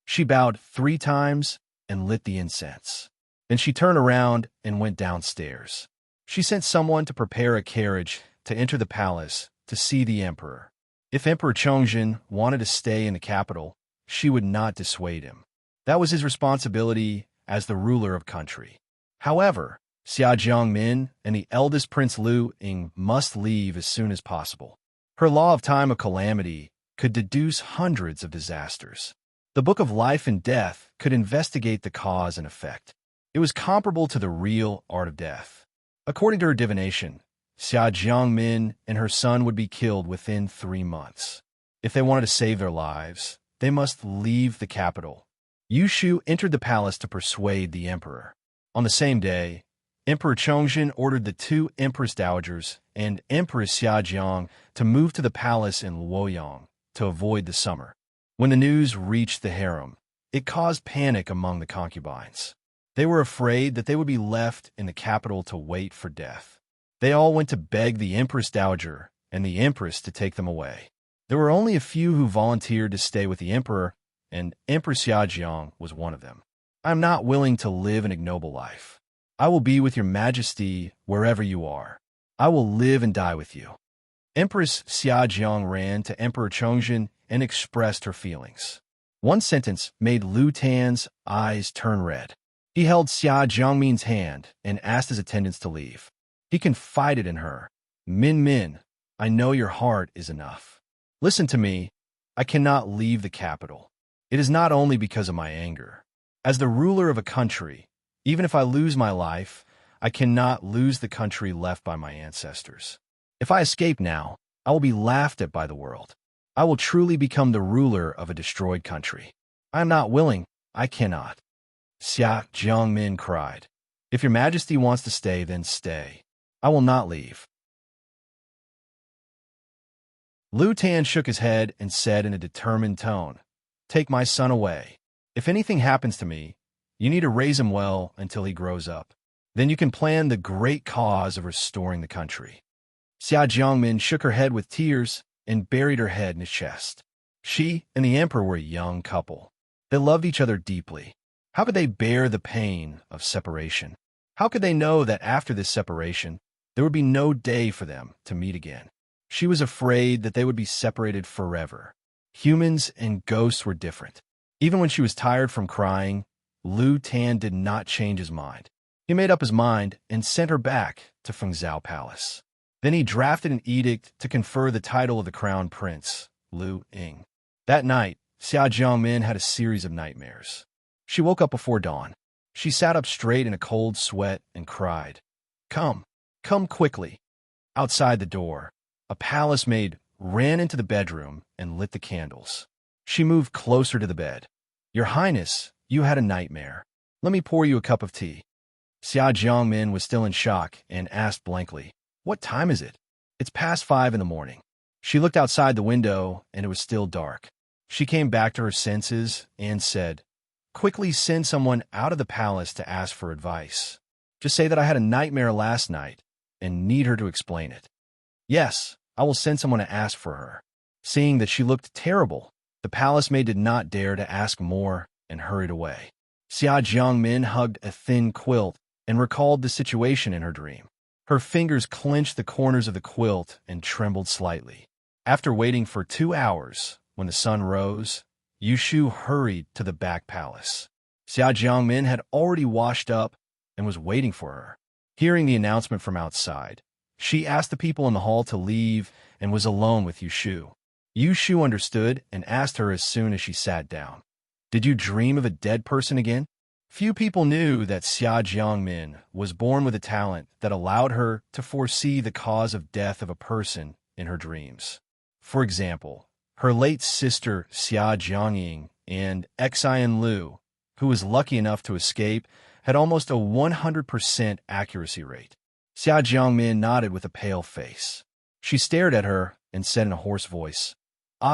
She bowed 3 times and lit the incense. Then she turned around and went downstairs. She sent someone to prepare a carriage to enter the palace to see the emperor. If Emperor Chongjin wanted to stay in the capital, she would not dissuade him. That was his responsibility as the ruler of country. However, Xia Jiangmin and the eldest Prince Lu Ying must leave as soon as possible. Her law of time of calamity could deduce hundreds of disasters. The Book of Life and Death could investigate the cause and effect. It was comparable to the real art of death. According to her divination, Xia Jiangmin and her son would be killed within 3 months. If they wanted to save their lives, they must leave the capital. Yu Shu entered the palace to persuade the emperor. On the same day, Emperor Chongjin ordered the 2 Empress Dowagers and Empress Xiajiang to move to the palace in Luoyang to avoid the summer. When the news reached the harem, it caused panic among the concubines. They were afraid that they would be left in the capital to wait for death. They all went to beg the Empress Dowager and the Empress to take them away. There were only a few who volunteered to stay with the emperor, and Empress Xiajiang was one of them. I am not willing to live an ignoble life. I will be with your majesty wherever you are. I will live and die with you. Empress Xiajiang ran to Emperor Chongjin and expressed her feelings. One sentence made Lu Tan's eyes turn red. He held Xia Jiangmin's hand and asked his attendants to leave. He confided in her. Min Min, I know your heart is enough. Listen to me, I cannot leave the capital. It is not only because of my anger. As the ruler of a country, even if I lose my life, I cannot lose the country left by my ancestors. If I escape now, I will be laughed at by the world. I will truly become the ruler of a destroyed country. I am not willing. I cannot. Xia Jiangmin cried. If your majesty wants to stay, then stay. I will not leave. Lu Tan shook his head and said in a determined tone, Take my son away. If anything happens to me, you need to raise him well until he grows up. Then you can plan the great cause of restoring the country. Xia Jiangmin shook her head with tears and buried her head in his chest. She and the emperor were a young couple. They loved each other deeply. How could they bear the pain of separation? How could they know that after this separation, there would be no day for them to meet again? She was afraid that they would be separated forever. Humans and ghosts were different. Even when she was tired from crying, Lu Tan did not change his mind. He made up his mind and sent her back to Fengzhou Palace. Then he drafted an edict to confer the title of the crown prince, Lu Ying. That night, Xia Jiangmin had a series of nightmares. She woke up before dawn. She sat up straight in a cold sweat and cried, Come quickly. Outside the door, a palace maid ran into the bedroom and lit the candles. She moved closer to the bed. Your Highness, you had a nightmare. Let me pour you a cup of tea. Xia Jiangmin was still in shock and asked blankly, What time is it? It's past 5 in the morning. She looked outside the window and it was still dark. She came back to her senses and said, Quickly send someone out of the palace to ask for advice. Just say that I had a nightmare last night and need her to explain it. Yes, I will send someone to ask for her. Seeing that she looked terrible, the palace maid did not dare to ask more and hurried away. Xia Jiangmin hugged a thin quilt and recalled the situation in her dream. Her fingers clenched the corners of the quilt and trembled slightly. After waiting for 2 hours, when the sun rose, Yushu hurried to the back palace. Xia Jiangmin had already washed up and was waiting for her. Hearing the announcement from outside, she asked the people in the hall to leave and was alone with Yushu. Yushu understood and asked her as soon as she sat down, Did you dream of a dead person again? Few people knew that Xia Jiangmin was born with a talent that allowed her to foresee the cause of death of a person in her dreams. For example, her late sister Xia Jiangying and Xian Lu, who was lucky enough to escape, had almost a 100% accuracy rate. Xia Jiangmin nodded with a pale face. She stared at her and said in a hoarse voice,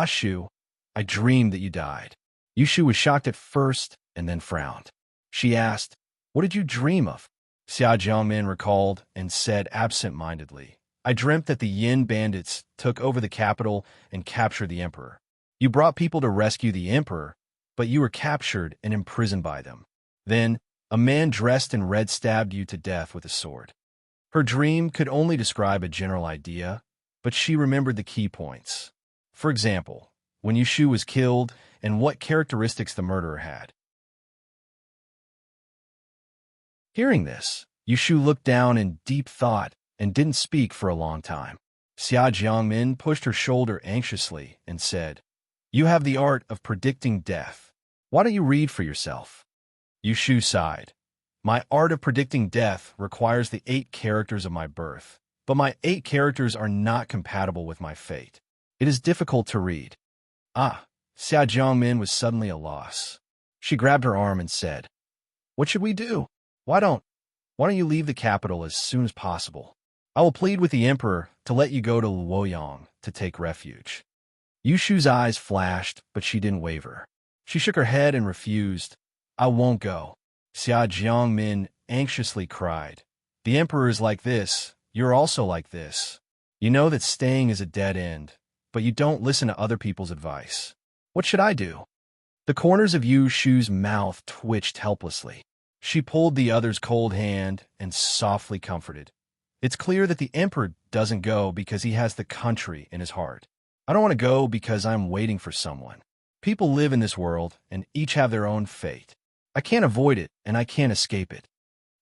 Shu, I dreamed that you died. Yushu was shocked at first and then frowned. She asked, What did you dream of? Xia Jiangmin recalled and said absent-mindedly, I dreamt that the Yin bandits took over the capital and captured the emperor. You brought people to rescue the emperor, but you were captured and imprisoned by them. Then, a man dressed in red stabbed you to death with a sword. Her dream could only describe a general idea, but she remembered the key points. For example, when Yushu was killed and what characteristics the murderer had. Hearing this, Yushu looked down in deep thought and didn't speak for a long time. Xia Jiangmin pushed her shoulder anxiously and said, You have the art of predicting death. Why don't you read for yourself? Yushu sighed. My art of predicting death requires the 8 characters of my birth, but my 8 characters are not compatible with my fate. It is difficult to read. Xia Jiangmin was suddenly a loss. She grabbed her arm and said, What should we do? Why don't you leave the capital as soon as possible? I will plead with the emperor to let you go to Luoyang to take refuge. Yushu's eyes flashed, but she didn't waver. She shook her head and refused. I won't go. Xia Jiangmin anxiously cried. The emperor is like this. You're also like this. You know that staying is a dead end, but you don't listen to other people's advice. What should I do? The corners of Yushu's mouth twitched helplessly. She pulled the other's cold hand and softly comforted. It's clear that the emperor doesn't go because he has the country in his heart. I don't want to go because I'm waiting for someone. People live in this world and each have their own fate. I can't avoid it and I can't escape it.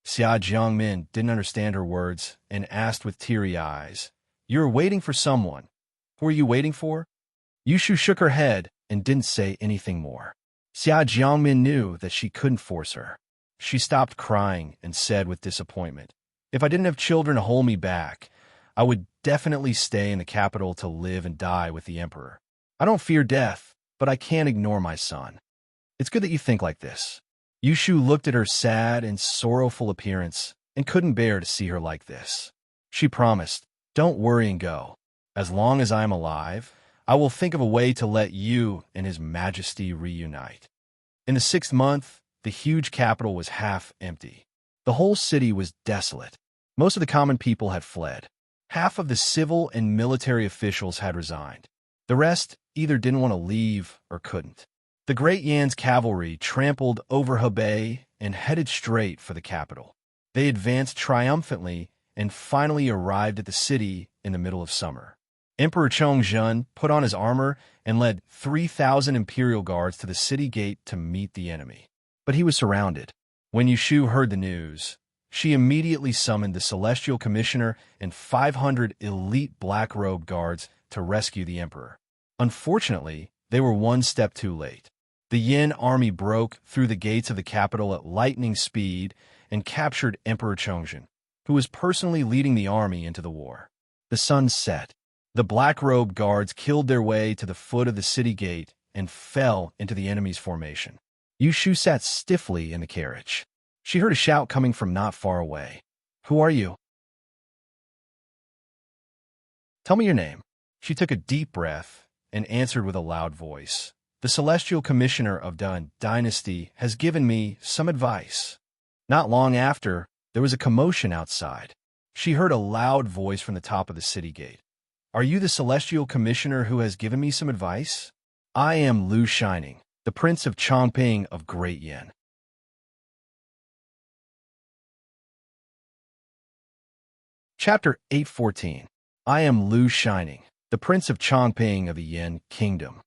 Xia Jiangmin didn't understand her words and asked with teary eyes, You're waiting for someone. Who are you waiting for? Yushu shook her head and didn't say anything more. Xia Jiangmin knew that she couldn't force her. She stopped crying and said with disappointment, If I didn't have children to hold me back, I would definitely stay in the capital to live and die with the emperor. I don't fear death, but I can't ignore my son. It's good that you think like this. Yushu looked at her sad and sorrowful appearance and couldn't bear to see her like this. She promised, "Don't worry and go. As long as I am alive, I will think of a way to let you and His Majesty reunite." In the 6th month, the huge capital was half empty. The whole city was desolate. Most of the common people had fled. Half of the civil and military officials had resigned. The rest either didn't want to leave or couldn't. The Great Yan's cavalry trampled over Hebei and headed straight for the capital. They advanced triumphantly and finally arrived at the city in the middle of summer. Emperor Chongzhen put on his armor and led 3,000 imperial guards to the city gate to meet the enemy. But he was surrounded. When Yushu heard the news, she immediately summoned the Celestial Commissioner and 500 elite black-robed guards to rescue the emperor. Unfortunately, they were one step too late. The Yin army broke through the gates of the capital at lightning speed and captured Emperor Chongzhen, who was personally leading the army into the war. The sun set. The black-robed guards killed their way to the foot of the city gate and fell into the enemy's formation. Yushu sat stiffly in the carriage. She heard a shout coming from not far away. "Who are you? Tell me your name." She took a deep breath and answered with a loud voice. "The Celestial Commissioner of Dan Dynasty has given me some advice." Not long after, there was a commotion outside. She heard a loud voice from the top of the city gate. "Are you the Celestial Commissioner who has given me some advice? I am Lu Shining, the Prince of Chongping of Great Yin." Chapter 814. I am Lu Shining, the Prince of Chongping of the Yin Kingdom.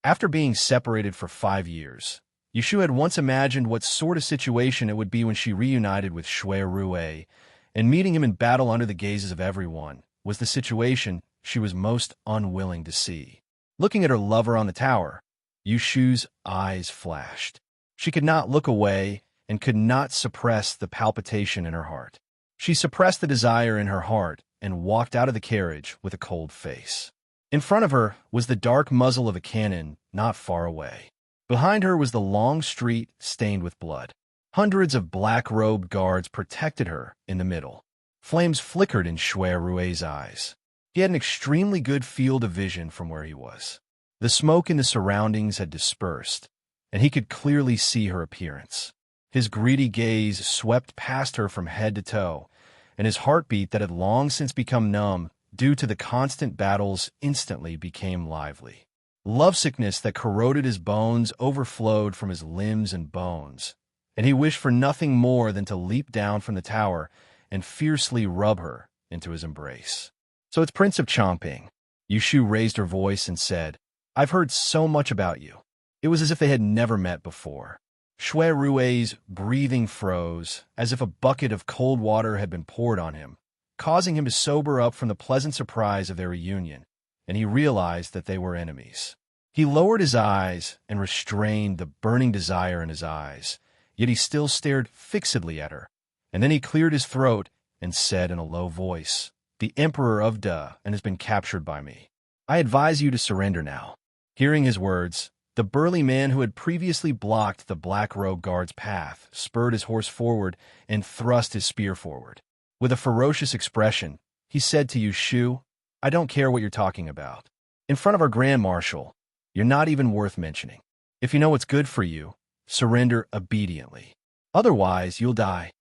After being separated for 5 years, Yushu had once imagined what sort of situation it would be when she reunited with Shui Rue, and meeting him in battle under the gazes of everyone was the situation she was most unwilling to see. Looking at her lover on the tower, Yushu's eyes flashed. She could not look away and could not suppress the palpitation in her heart. She suppressed the desire in her heart and walked out of the carriage with a cold face. In front of her was the dark muzzle of a cannon not far away. Behind her was the long street stained with blood. Hundreds of black-robed guards protected her in the middle. Flames flickered in Shui Rue's eyes. He had an extremely good field of vision from where he was. The smoke in the surroundings had dispersed, and he could clearly see her appearance. His greedy gaze swept past her from head to toe, and his heartbeat that had long since become numb due to the constant battles instantly became lively. Lovesickness that corroded his bones overflowed from his limbs and bones, and he wished for nothing more than to leap down from the tower and fiercely rub her into his embrace. "So it's Prince of Chongping." Yushu raised her voice and said, "I've heard so much about you." It was as if they had never met before. Shui Rue's breathing froze, as if a bucket of cold water had been poured on him, causing him to sober up from the pleasant surprise of their reunion, and he realized that they were enemies. He lowered his eyes and restrained the burning desire in his eyes, yet he still stared fixedly at her, and then he cleared his throat and said in a low voice, "The Emperor of Da and has been captured by me. I advise you to surrender now." Hearing his words, the burly man who had previously blocked the black-robed guard's path spurred his horse forward and thrust his spear forward. With a ferocious expression, he said to Yushu, "I don't care what you're talking about. In front of our Grand Marshal, you're not even worth mentioning. If you know what's good for you, surrender obediently. Otherwise, you'll die."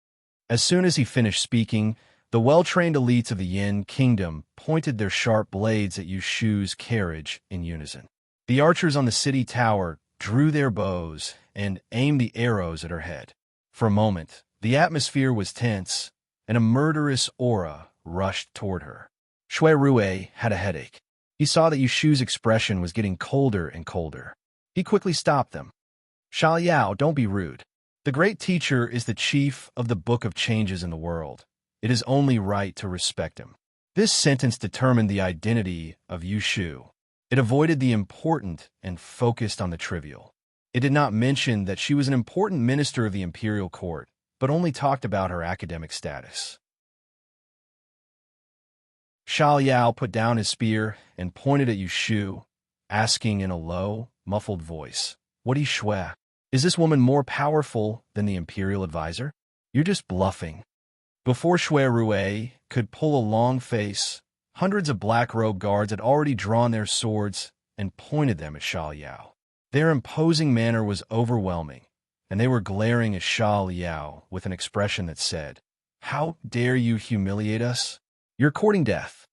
As soon as he finished speaking, the well-trained elites of the Yin Kingdom pointed their sharp blades at Yushu's carriage in unison. The archers on the city tower drew their bows and aimed the arrows at her head. For a moment, the atmosphere was tense, and a murderous aura rushed toward her. Shui Rue had a headache. He saw that Yushu's expression was getting colder and colder. He quickly stopped them. "Sha Yao, don't be rude. The great teacher is the chief of the Book of Changes in the world. It is only right to respect him." This sentence determined the identity of Yushu. It avoided the important and focused on the trivial. It did not mention that she was an important minister of the imperial court, but only talked about her academic status. Xiao Yao put down his spear and pointed at Yu Shu, asking in a low, muffled voice, "What is Shui? Is this woman more powerful than the imperial advisor? You're just bluffing." Before Shui Rue could pull a long face, hundreds of black-robed guards had already drawn their swords and pointed them at Xiao Yao. Their imposing manner was overwhelming, and they were glaring at Xiao Yao with an expression that said, "How dare you humiliate us? You're courting death."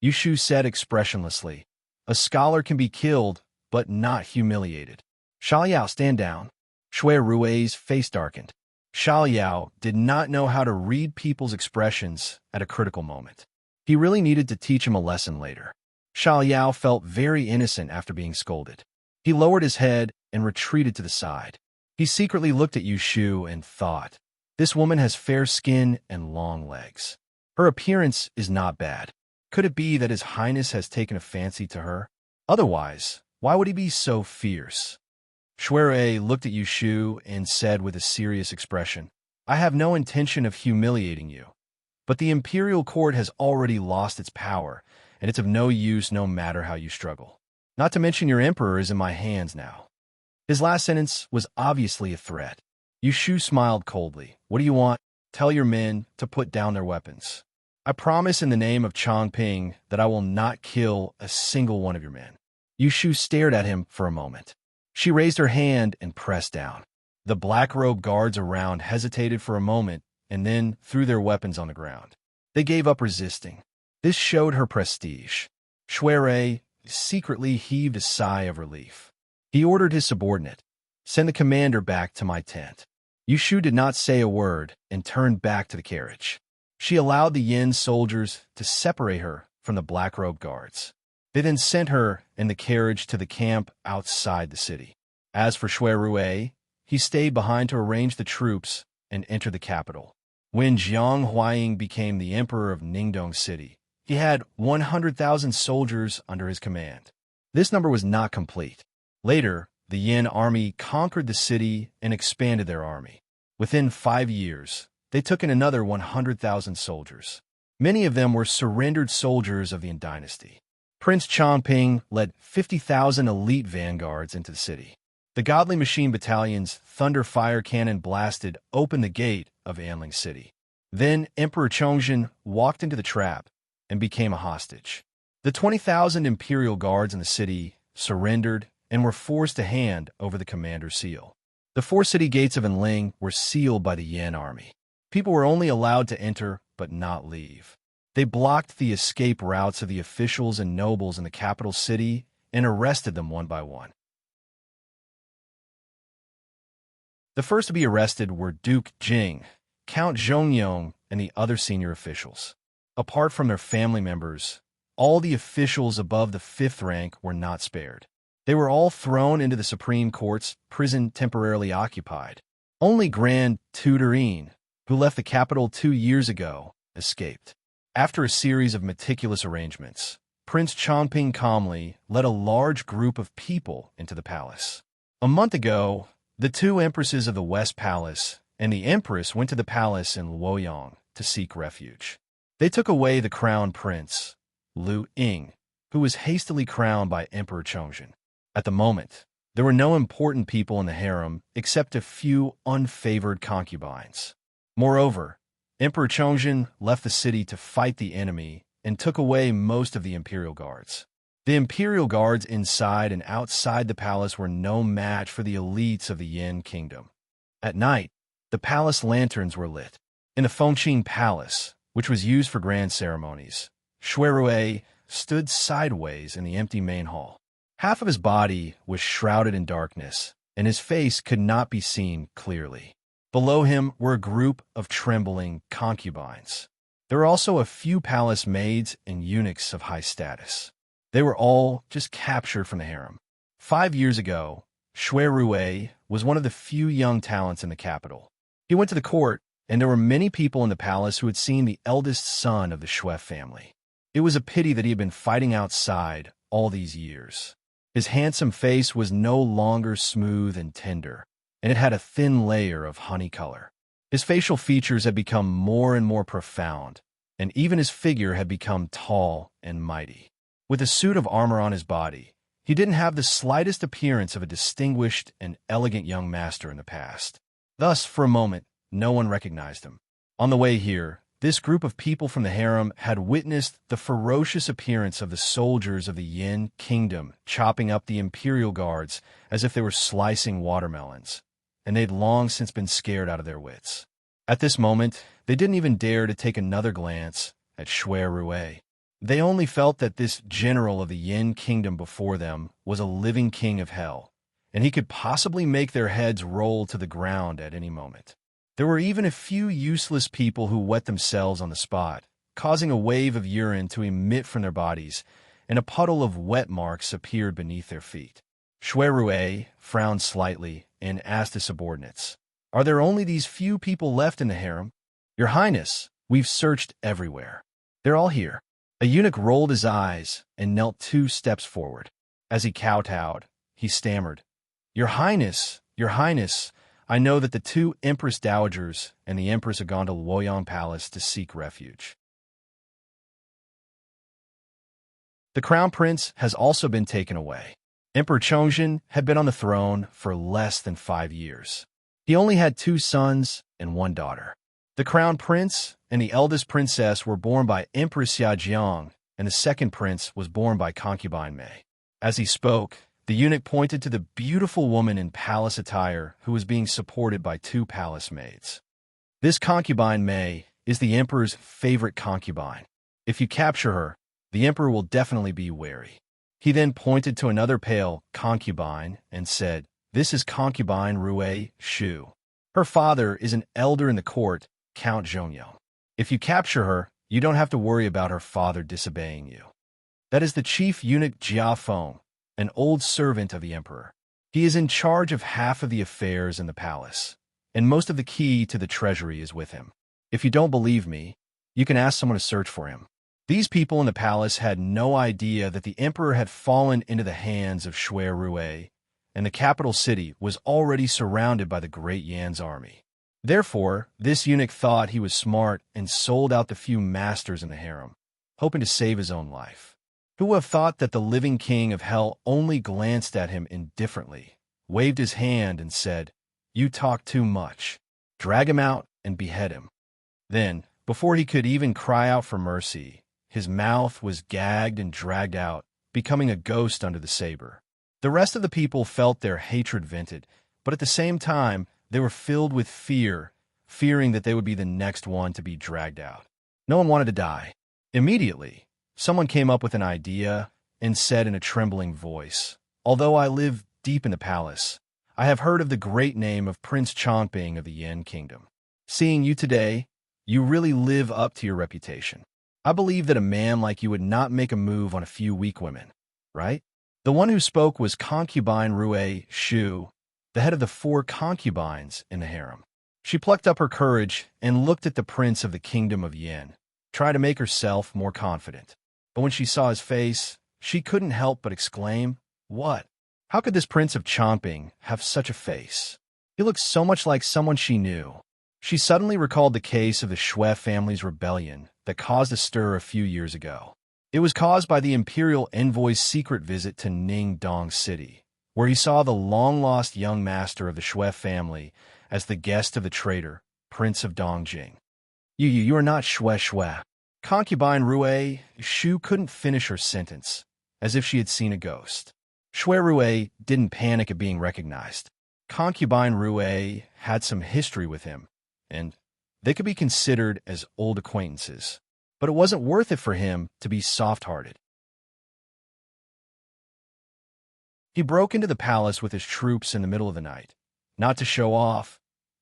Yu Shu said expressionlessly, "A scholar can be killed, but not humiliated." "Xiao Yao, stand down." Shui Rue's face darkened. Xiao Yao did not know how to read people's expressions at a critical moment. He really needed to teach him a lesson later. Xiao Yao felt very innocent after being scolded. He lowered his head and retreated to the side. He secretly looked at Yu Shu and thought, "This woman has fair skin and long legs. Her appearance is not bad. Could it be that His Highness has taken a fancy to her? Otherwise, why would he be so fierce?" Shui looked at Yu Shu and said with a serious expression, "I have no intention of humiliating you, but the imperial court has already lost its power, and it's of no use no matter how you struggle. Not to mention your emperor is in my hands now." His last sentence was obviously a threat. Yu Shu smiled coldly. "What do you want? Tell your men to put down their weapons. I promise in the name of Chongping that I will not kill a single one of your men." Yu Shu stared at him for a moment. She raised her hand and pressed down. The black-robed guards around hesitated for a moment and then threw their weapons on the ground. They gave up resisting. This showed her prestige. Shui secretly heaved a sigh of relief. He ordered his subordinate, "Send the commander back to my tent." Yu Shu did not say a word and turned back to the carriage. She allowed the Yin soldiers to separate her from the black-robed guards. They then sent her in the carriage to the camp outside the city. As for Shui Rue, he stayed behind to arrange the troops and enter the capital. When Jiang Huaying became the emperor of Ningdong City, he had 100,000 soldiers under his command. This number was not complete. Later, the Yin army conquered the city and expanded their army. Within 5 years, they took in another 100,000 soldiers. Many of them were surrendered soldiers of the Yin dynasty. Prince Chongping led 50,000 elite vanguards into the city. The Godly Machine Battalion's thunder fire cannon blasted open the gate of Anling City. Then Emperor Chongzhen walked into the trap and became a hostage. The 20,000 imperial guards in the city surrendered and were forced to hand over the commander's seal. The 4 city gates of Anling were sealed by the Yin army. People were only allowed to enter but not leave. They blocked the escape routes of the officials and nobles in the capital city and arrested them one by one. The first to be arrested were Duke Jing, Count Zhongyong, and the other senior officials. Apart from their family members, all the officials above the 5th rank were not spared. They were all thrown into the Supreme Court's prison temporarily occupied. Only Grand Tutorine, who left the capital 2 years ago, escaped. After a series of meticulous arrangements, Prince Chongping calmly led a large group of people into the palace. A month ago, the 2 empresses of the West Palace and the Empress went to the palace in Luoyang to seek refuge. They took away the crown prince, Lu Ying, who was hastily crowned by Emperor Chongzhen. At the moment, there were no important people in the harem except a few unfavored concubines. Moreover, Emperor Chongzhen left the city to fight the enemy and took away most of the imperial guards. The imperial guards inside and outside the palace were no match for the elites of the Yin kingdom. At night, the palace lanterns were lit. In the Fengqin Palace, which was used for grand ceremonies, Shui Rue stood sideways in the empty main hall. Half of his body was shrouded in darkness, and his face could not be seen clearly. Below him were a group of trembling concubines. There were also a few palace maids and eunuchs of high status. They were all just captured from the harem. 5 years ago, Shui Rue was one of the few young talents in the capital. He went to the court, and there were many people in the palace who had seen the eldest son of the Shui family. It was a pity that he had been fighting outside all these years. His handsome face was no longer smooth and tender, and it had a thin layer of honey color. His facial features had become more and more profound, and even his figure had become tall and mighty. With a suit of armor on his body, he didn't have the slightest appearance of a distinguished and elegant young master in the past. Thus, for a moment, no one recognized him. On the way here, this group of people from the harem had witnessed the ferocious appearance of the soldiers of the Yin kingdom chopping up the imperial guards as if they were slicing watermelons, and they'd long since been scared out of their wits. At this moment, they didn't even dare to take another glance at Shui Rue. They only felt that this general of the Yin kingdom before them was a living king of hell, and he could possibly make their heads roll to the ground at any moment. There were even a few useless people who wet themselves on the spot, causing a wave of urine to emit from their bodies, and a puddle of wet marks appeared beneath their feet. Shui Rue frowned slightly and asked his subordinates, "Are there only these few people left in the harem?" "Your Highness, we've searched everywhere. They're all here." A eunuch rolled his eyes and knelt 2 steps forward. As he kowtowed, he stammered, Your Highness, I know that the 2 Empress Dowagers and the Empress have gone to Luoyang Palace to seek refuge. The Crown Prince has also been taken away. Emperor Chongzhen had been on the throne for less than 5 years. He only had 2 sons and 1 daughter. The Crown Prince and the eldest princess were born by Empress Yajiang, and the second prince was born by concubine Mei. As he spoke, the eunuch pointed to the beautiful woman in palace attire who was being supported by 2 palace maids. This concubine Mei is the emperor's favorite concubine. If you capture her, the emperor will definitely be wary. He then pointed to another pale concubine and said, This is concubine Rue Shu. Her father is an elder in the court, Count Zhongyao. If you capture her, you don't have to worry about her father disobeying you. That is the chief eunuch Jia Feng, an old servant of the emperor. He is in charge of half of the affairs in the palace, and most of the key to the treasury is with him. If you don't believe me, you can ask someone to search for him. These people in the palace had no idea that the emperor had fallen into the hands of Shui Rue, and the capital city was already surrounded by the Great Yan's army. Therefore, this eunuch thought he was smart and sold out the few masters in the harem, hoping to save his own life. Who would have thought that the living king of hell only glanced at him indifferently, waved his hand, and said, You talk too much. Drag him out and behead him. Then, before he could even cry out for mercy, his mouth was gagged and dragged out, becoming a ghost under the saber. The rest of the people felt their hatred vented, but at the same time, they were filled with fear, fearing that they would be the next one to be dragged out. No one wanted to die. Immediately, someone came up with an idea and said in a trembling voice, Although I live deep in the palace, I have heard of the great name of Prince Chongping of the Yan Kingdom. Seeing you today, you really live up to your reputation. I believe that a man like you would not make a move on a few weak women, right? The one who spoke was concubine Rue Shu, the head of the 4 concubines in the harem. She plucked up her courage and looked at the prince of the kingdom of Yin, trying to make herself more confident. But when she saw his face, she couldn't help but exclaim, What? How could this prince of Chongping have such a face? He looked so much like someone she knew. She suddenly recalled the case of the Shui family's rebellion that caused a stir a few years ago. It was caused by the imperial envoy's secret visit to Ningdong City, where he saw the long-lost young master of the Shui family as the guest of the traitor, Prince of Dongjing. You are not Shui. Concubine Rue Shu couldn't finish her sentence, as if she had seen a ghost. Shui Rue didn't panic at being recognized. Concubine Rue had some history with him, and they could be considered as old acquaintances. But it wasn't worth it for him to be soft-hearted. He broke into the palace with his troops in the middle of the night, not to show off,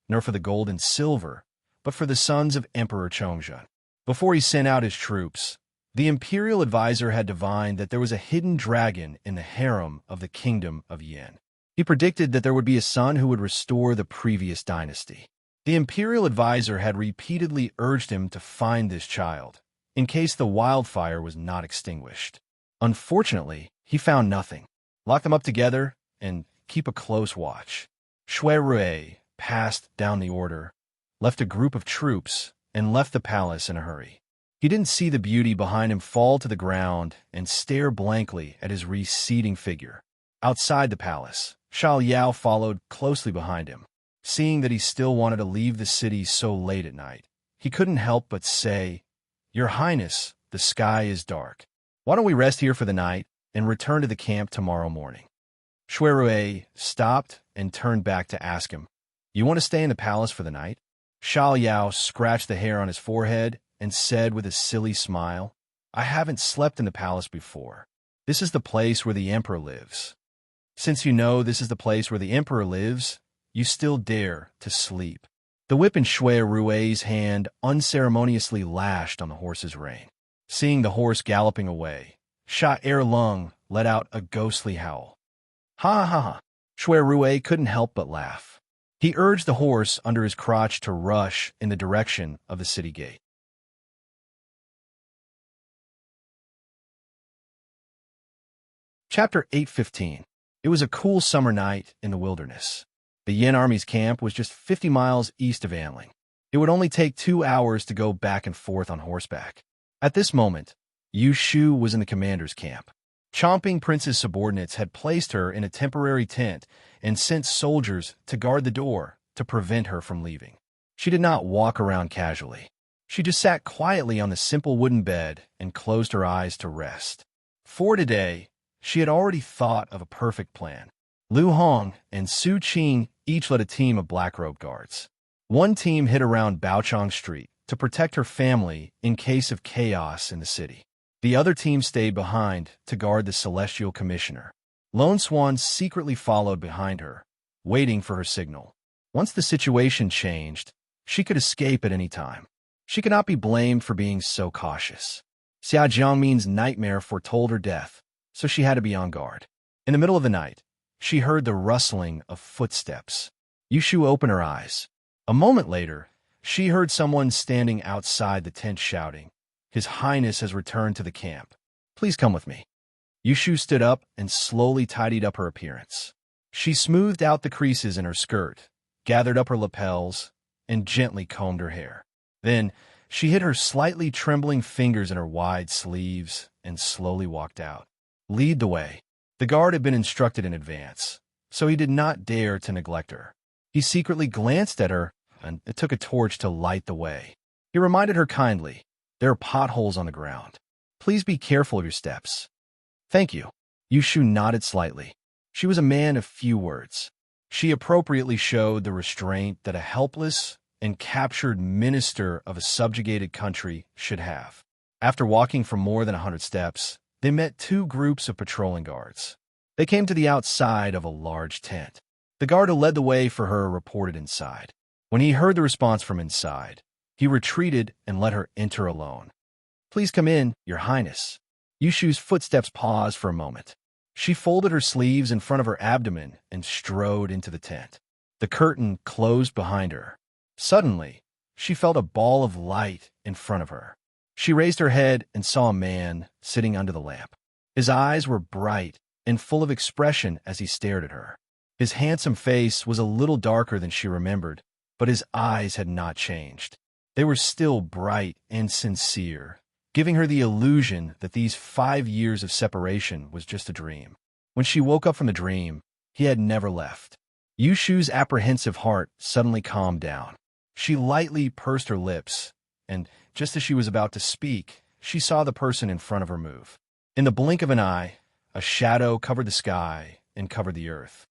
nor for the gold and silver, but for the sons of Emperor Chongzhen. Before he sent out his troops, the imperial advisor had divined that there was a hidden dragon in the harem of the kingdom of Yin. He predicted that there would be a son who would restore the previous dynasty. The imperial advisor had repeatedly urged him to find this child, in case the wildfire was not extinguished. Unfortunately, he found nothing. Lock them up together and keep a close watch. Shui Rue passed down the order, left a group of troops, and left the palace in a hurry. He didn't see the beauty behind him fall to the ground and stare blankly at his receding figure. Outside the palace, Xiao Yao followed closely behind him. Seeing that he still wanted to leave the city so late at night, he couldn't help but say, "Your Highness, the sky is dark. Why don't we rest here for the night and return to the camp tomorrow morning?" Shuirui stopped and turned back to ask him, "You want to stay in the palace for the night?" Xiao Yao scratched the hair on his forehead and said with a silly smile, "I haven't slept in the palace before. This is the place where the emperor lives. Since you know this is the place where the emperor lives, you still dare to sleep." The whip in Shuirui's hand unceremoniously lashed on the horse's rein. Seeing the horse galloping away, Sha Erlung let out a ghostly howl. "Ha ha ha!" Shuirui couldn't help but laugh. He urged the horse under his crotch to rush in the direction of the city gate. Chapter 8:15. It was a cool summer night in the wilderness. The Yin Army's camp was just 50 miles east of Anling. It would only take 2 hours to go back and forth on horseback. At this moment, Yu Shu was in the commander's camp. Chomping Prince's subordinates had placed her in a temporary tent and sent soldiers to guard the door to prevent her from leaving. She did not walk around casually. She just sat quietly on the simple wooden bed and closed her eyes to rest. For today, she had already thought of a perfect plan. Lu Hong and Su Qing each led a team of black-robed guards. One team hid around Baochang Street to protect her family in case of chaos in the city. The other team stayed behind to guard the Celestial Commissioner. Lone Swan secretly followed behind her, waiting for her signal. Once the situation changed, she could escape at any time. She could not be blamed for being so cautious. Xia Jiangmin's nightmare foretold her death, so she had to be on guard. In the middle of the night, she heard the rustling of footsteps. Yushu opened her eyes. A moment later, she heard someone standing outside the tent shouting, "His Highness has returned to the camp. Please come with me." Yushu stood up and slowly tidied up her appearance. She smoothed out the creases in her skirt, gathered up her lapels, and gently combed her hair. Then, she hid her slightly trembling fingers in her wide sleeves and slowly walked out. "Lead the way." The guard had been instructed in advance, so he did not dare to neglect her. He secretly glanced at her and took a torch to light the way. He reminded her kindly, "There are potholes on the ground. Please be careful of your steps." "Thank you." Yushu nodded slightly. She was a man of few words. She appropriately showed the restraint that a helpless and captured minister of a subjugated country should have. After walking for more than 100 steps, they met 2 groups of patrolling guards. They came to the outside of a large tent. The guard who led the way for her reported inside. When he heard the response from inside, he retreated and let her enter alone. "Please come in, Your Highness." Yushu's footsteps paused for a moment. She folded her sleeves in front of her abdomen and strode into the tent. The curtain closed behind her. Suddenly, she felt a ball of light in front of her. She raised her head and saw a man sitting under the lamp. His eyes were bright and full of expression as he stared at her. His handsome face was a little darker than she remembered, but his eyes had not changed. They were still bright and sincere, giving her the illusion that these 5 years of separation was just a dream. When she woke up from the dream, he had never left. Yushu's apprehensive heart suddenly calmed down. She lightly pursed her lips, and just as she was about to speak, she saw the person in front of her move. In the blink of an eye, a shadow covered the sky and covered the earth.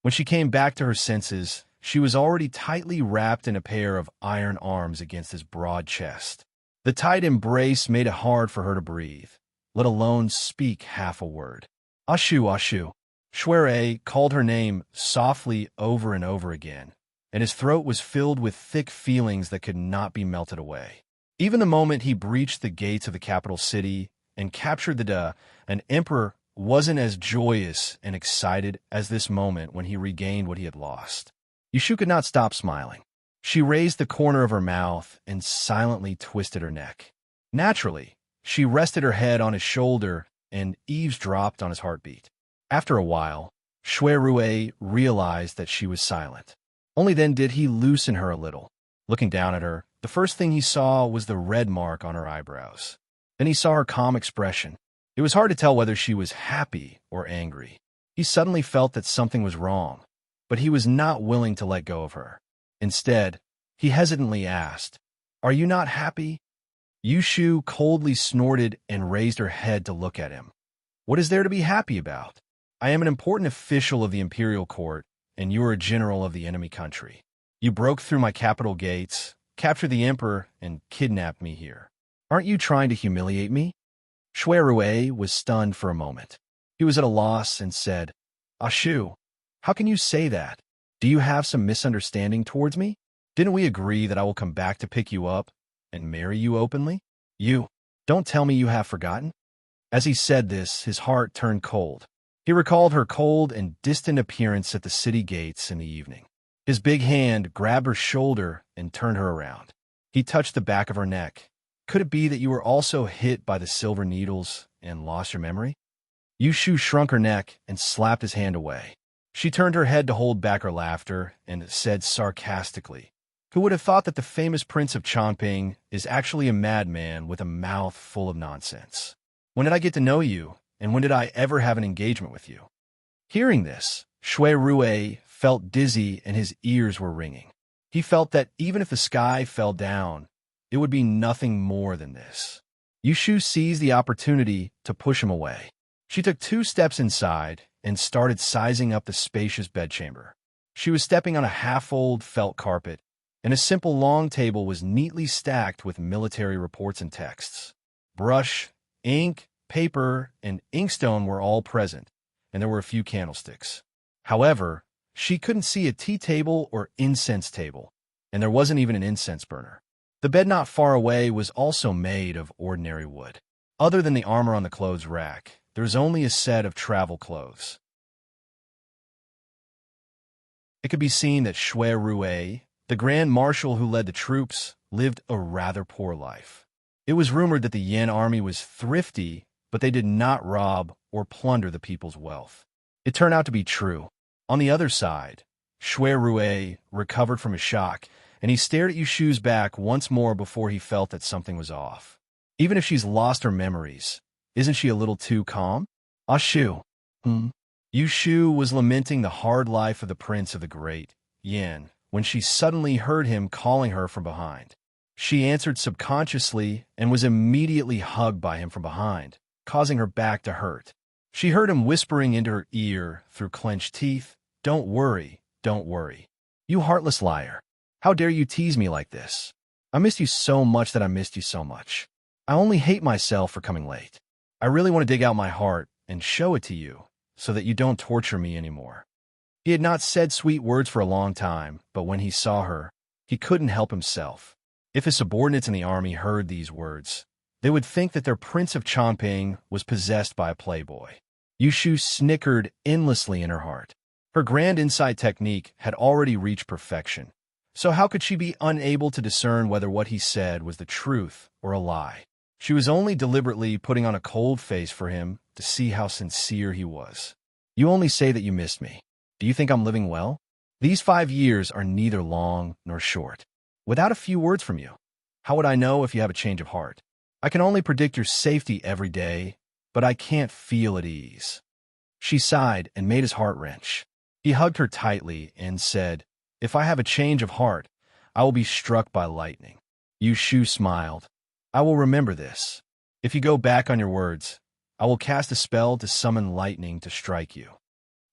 When she came back to her senses, she was already tightly wrapped in a pair of iron arms against his broad chest. The tight embrace made it hard for her to breathe, let alone speak half a word. "Ashu, Ashu." Shuirui called her name softly over and over again, and his throat was filled with thick feelings that could not be melted away. Even the moment he breached the gates of the capital city and captured the Da, an emperor wasn't as joyous and excited as this moment when he regained what he had lost. Yushu could not stop smiling. She raised the corner of her mouth and silently twisted her neck. Naturally, she rested her head on his shoulder and eavesdropped on his heartbeat. After a while, Shuirui realized that she was silent. Only then did he loosen her a little. Looking down at her, The first thing he saw was the red mark on her eyebrows. Then he saw her calm expression. It was hard to tell whether she was happy or angry. He suddenly felt that something was wrong, but he was not willing to let go of her. Instead, he hesitantly asked, "Are you not happy?" Yushu coldly snorted and raised her head to look at him. "What is there to be happy about? I am an important official of the imperial court, and you are a general of the enemy country. You broke through my capital gates, captured the emperor, and kidnapped me here. Aren't you trying to humiliate me?" Shui Rue was stunned for a moment. He was at a loss and said, "Ashu, how can you say that? Do you have some misunderstanding towards me? Didn't we agree that I will come back to pick you up and marry you openly? You, don't tell me you have forgotten?" As he said this, his heart turned cold. He recalled her cold and distant appearance at the city gates in the evening. His big hand grabbed her shoulder and turned her around. He touched the back of her neck. "Could it be that you were also hit by the silver needles and lost your memory?" Yushu shrunk her neck and slapped his hand away. She turned her head to hold back her laughter and said sarcastically, "Who would have thought that the famous Prince of Chongping is actually a madman with a mouth full of nonsense? When did I get to know you, and when did I ever have an engagement with you?" Hearing this, Shui Rue felt dizzy and his ears were ringing. He felt that even if the sky fell down, it would be nothing more than this. Yushu seized the opportunity to push him away. She took 2 steps inside and started sizing up the spacious bedchamber. She was stepping on a half-fold felt carpet, and a simple long table was neatly stacked with military reports and texts. Brush, ink, paper, and inkstone were all present, and there were a few candlesticks. However, she couldn't see a tea table or incense table, and there wasn't even an incense burner. The bed not far away was also made of ordinary wood. Other than the armor on the clothes rack, there was only a set of travel clothes. It could be seen that Shui Rue, the Grand Marshal who led the troops, lived a rather poor life. It was rumored that the Yin army was thrifty, but they did not rob or plunder the people's wealth. It turned out to be true. On the other side, Shui Rue recovered from his shock, and he stared at Yushu's back once more before he felt that something was off. Even if she's lost her memories, isn't she a little too calm? Ashu. Yushu was lamenting the hard life of the prince of the great Yin when she suddenly heard him calling her from behind. She answered subconsciously and was immediately hugged by him from behind, causing her back to hurt. She heard him whispering into her ear through clenched teeth, "Don't worry, don't worry. You heartless liar. How dare you tease me like this? I missed you so much that I missed you so much. I only hate myself for coming late. I really want to dig out my heart and show it to you so that you don't torture me anymore." He had not said sweet words for a long time, but when he saw her, he couldn't help himself. If his subordinates in the army heard these words, they would think that their Prince of Chongping was possessed by a playboy. Yushu snickered endlessly in her heart. Her grand insight technique had already reached perfection, so how could she be unable to discern whether what he said was the truth or a lie? She was only deliberately putting on a cold face for him to see how sincere he was. "You only say that you missed me. Do you think I'm living well? These 5 years are neither long nor short. Without a few words from you, how would I know if you have a change of heart? I can only predict your safety every day, but I can't feel at ease." She sighed and made his heart wrench. He hugged her tightly and said, "If I have a change of heart, I will be struck by lightning." Yushu smiled. "I will remember this. If you go back on your words, I will cast a spell to summon lightning to strike you."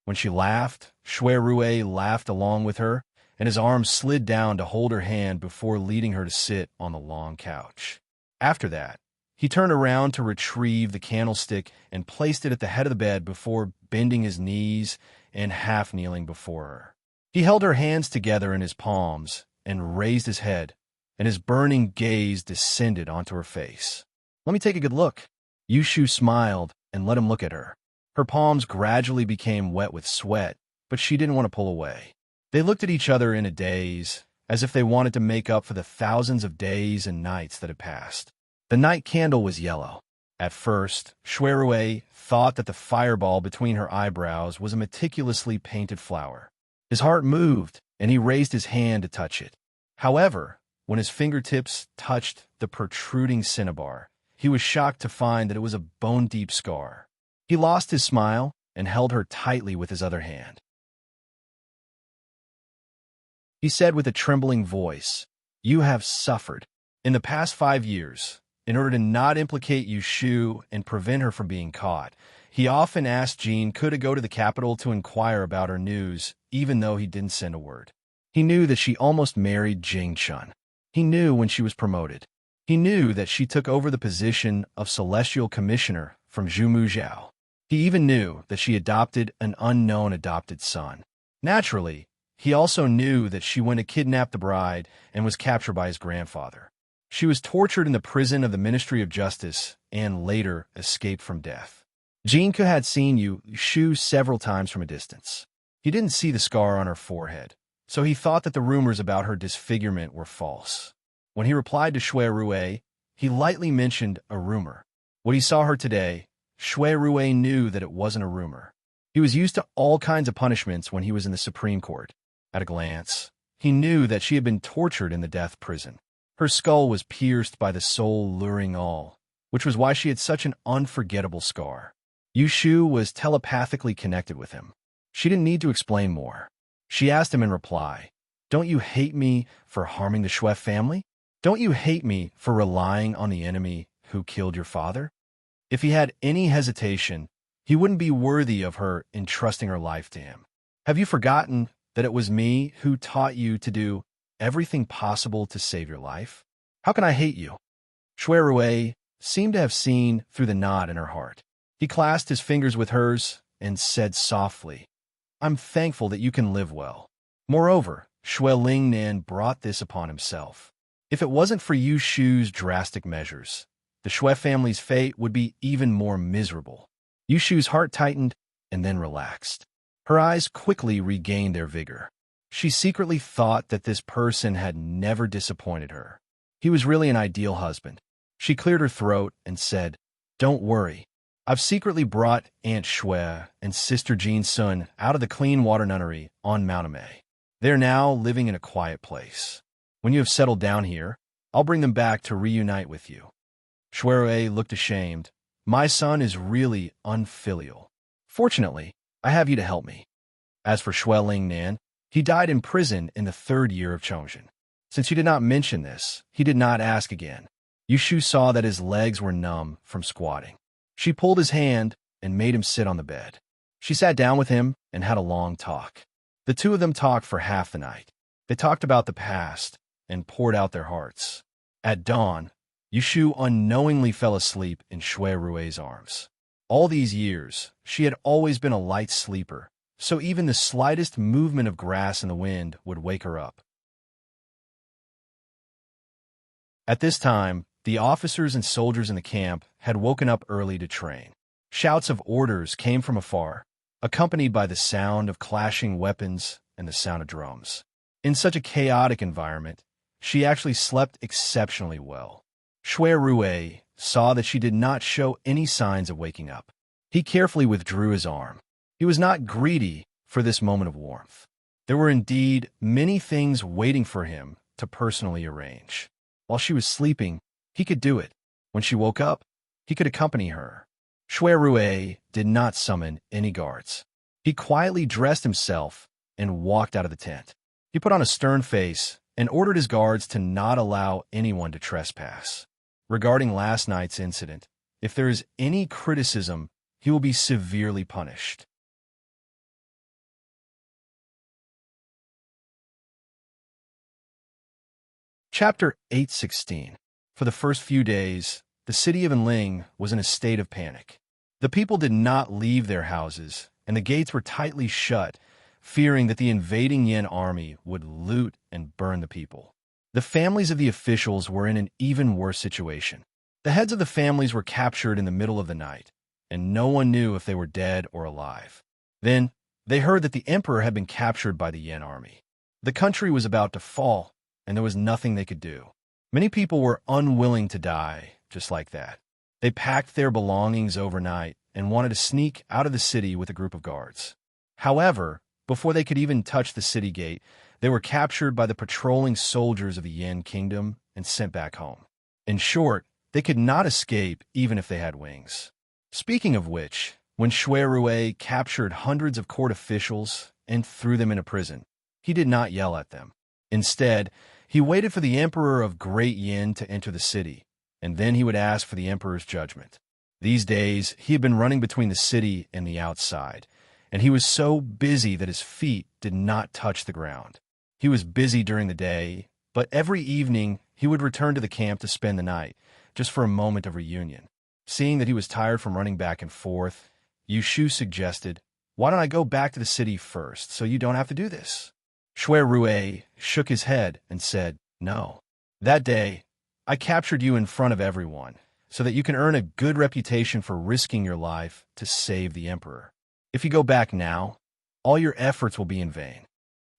When she laughed, Shui Rue laughed along with her, and his arm slid down to hold her hand before leading her to sit on the long couch. After that, he turned around to retrieve the candlestick and placed it at the head of the bed before bending his knees and half-kneeling before her. He held her hands together in his palms and raised his head, and his burning gaze descended onto her face. "Let me take a good look." Yushu smiled and let him look at her. Her palms gradually became wet with sweat, but she didn't want to pull away. They looked at each other in a daze, as if they wanted to make up for the thousands of days and nights that had passed. The night candle was yellow. At first, Shui Rue thought that the fireball between her eyebrows was a meticulously painted flower. His heart moved, and he raised his hand to touch it. However, when his fingertips touched the protruding cinnabar, he was shocked to find that it was a bone-deep scar. He lost his smile and held her tightly with his other hand. He said with a trembling voice, "You have suffered. In the past 5 years, in order to not implicate Yushu and prevent her from being caught, he often asked Jean could go to the capital to inquire about her news, even though he didn't send a word. He knew that she almost married Jing Chun. He knew when she was promoted. He knew that she took over the position of Celestial Commissioner from Zhu Muzhao. He even knew that she adopted an unknown adopted son. Naturally, he also knew that she went to kidnap the bride and was captured by his grandfather. She was tortured in the prison of the Ministry of Justice and later escaped from death. Jean Ke had seen Yushu several times from a distance. He didn't see the scar on her forehead, so he thought that the rumors about her disfigurement were false. When he replied to Shui Rue, he lightly mentioned a rumor. When he saw her today, Shui Rue knew that it wasn't a rumor. He was used to all kinds of punishments when he was in the Supreme Court. At a glance, he knew that she had been tortured in the death prison. Her skull was pierced by the soul-luring awl, which was why she had such an unforgettable scar. Yushu was telepathically connected with him. She didn't need to explain more. She asked him in reply, "Don't you hate me for harming the Shui family? Don't you hate me for relying on the enemy who killed your father?" If he had any hesitation, he wouldn't be worthy of her entrusting her life to him. "Have you forgotten that it was me who taught you to do everything possible to save your life? How can I hate you?" Shui Rue seemed to have seen through the knot in her heart. He clasped his fingers with hers and said softly, "I'm thankful that you can live well. Moreover, Shui Lingnan brought this upon himself. If it wasn't for Yushu's drastic measures, the Shui family's fate would be even more miserable." Yushu's heart tightened and then relaxed. Her eyes quickly regained their vigor. She secretly thought that this person had never disappointed her. He was really an ideal husband. She cleared her throat and said, "Don't worry. I've secretly brought Aunt Shui and Sister Jean Sun out of the clean water nunnery on Mount Amei. They're now living in a quiet place. When you have settled down here, I'll bring them back to reunite with you." Shui Rue looked ashamed. "My son is really unfilial. Fortunately, I have you to help me." As for Shui Lingnan, he died in prison in the 3rd year of Chongzhen. Since she did not mention this, he did not ask again. Yushu saw that his legs were numb from squatting. She pulled his hand and made him sit on the bed. She sat down with him and had a long talk. The two of them talked for half the night. They talked about the past and poured out their hearts. At dawn, Yushu unknowingly fell asleep in Shui Rue's arms. All these years, she had always been a light sleeper, so even the slightest movement of grass in the wind would wake her up. At this time, the officers and soldiers in the camp had woken up early to train. Shouts of orders came from afar, accompanied by the sound of clashing weapons and the sound of drums. In such a chaotic environment, she actually slept exceptionally well. Shui Rue saw that she did not show any signs of waking up. He carefully withdrew his arm. He was not greedy for this moment of warmth. There were indeed many things waiting for him to personally arrange. While she was sleeping, he could do it. When she woke up, he could accompany her. Shui Rue did not summon any guards. He quietly dressed himself and walked out of the tent. He put on a stern face and ordered his guards to not allow anyone to trespass. Regarding last night's incident, if there is any criticism, he will be severely punished. Chapter 816. For the first few days, the city of Enling was in a state of panic. The people did not leave their houses, and the gates were tightly shut, fearing that the invading Yin army would loot and burn the people. The families of the officials were in an even worse situation. The heads of the families were captured in the middle of the night, and no one knew if they were dead or alive. Then, they heard that the emperor had been captured by the Yin army. The country was about to fall, and there was nothing they could do. Many people were unwilling to die just like that. They packed their belongings overnight and wanted to sneak out of the city with a group of guards. However, Before they could even touch the city gate, they were captured by the patrolling soldiers of the Yin kingdom and sent back home. In short, they could not escape even if they had wings. Speaking of which, when Shui Rui captured hundreds of court officials and threw them into prison, he did not yell at them. Instead, he waited for the Emperor of Great Yin to enter the city, and then he would ask for the Emperor's judgment. These days, he had been running between the city and the outside, and he was so busy that his feet did not touch the ground. He was busy during the day, but every evening he would return to the camp to spend the night, just for a moment of reunion. Seeing that he was tired from running back and forth, Yushu suggested, "Why don't I go back to the city first, so you don't have to do this?" Shui Rui shook his head and said, "No. That day, I captured you in front of everyone, so that you can earn a good reputation for risking your life to save the Emperor. If you go back now, all your efforts will be in vain."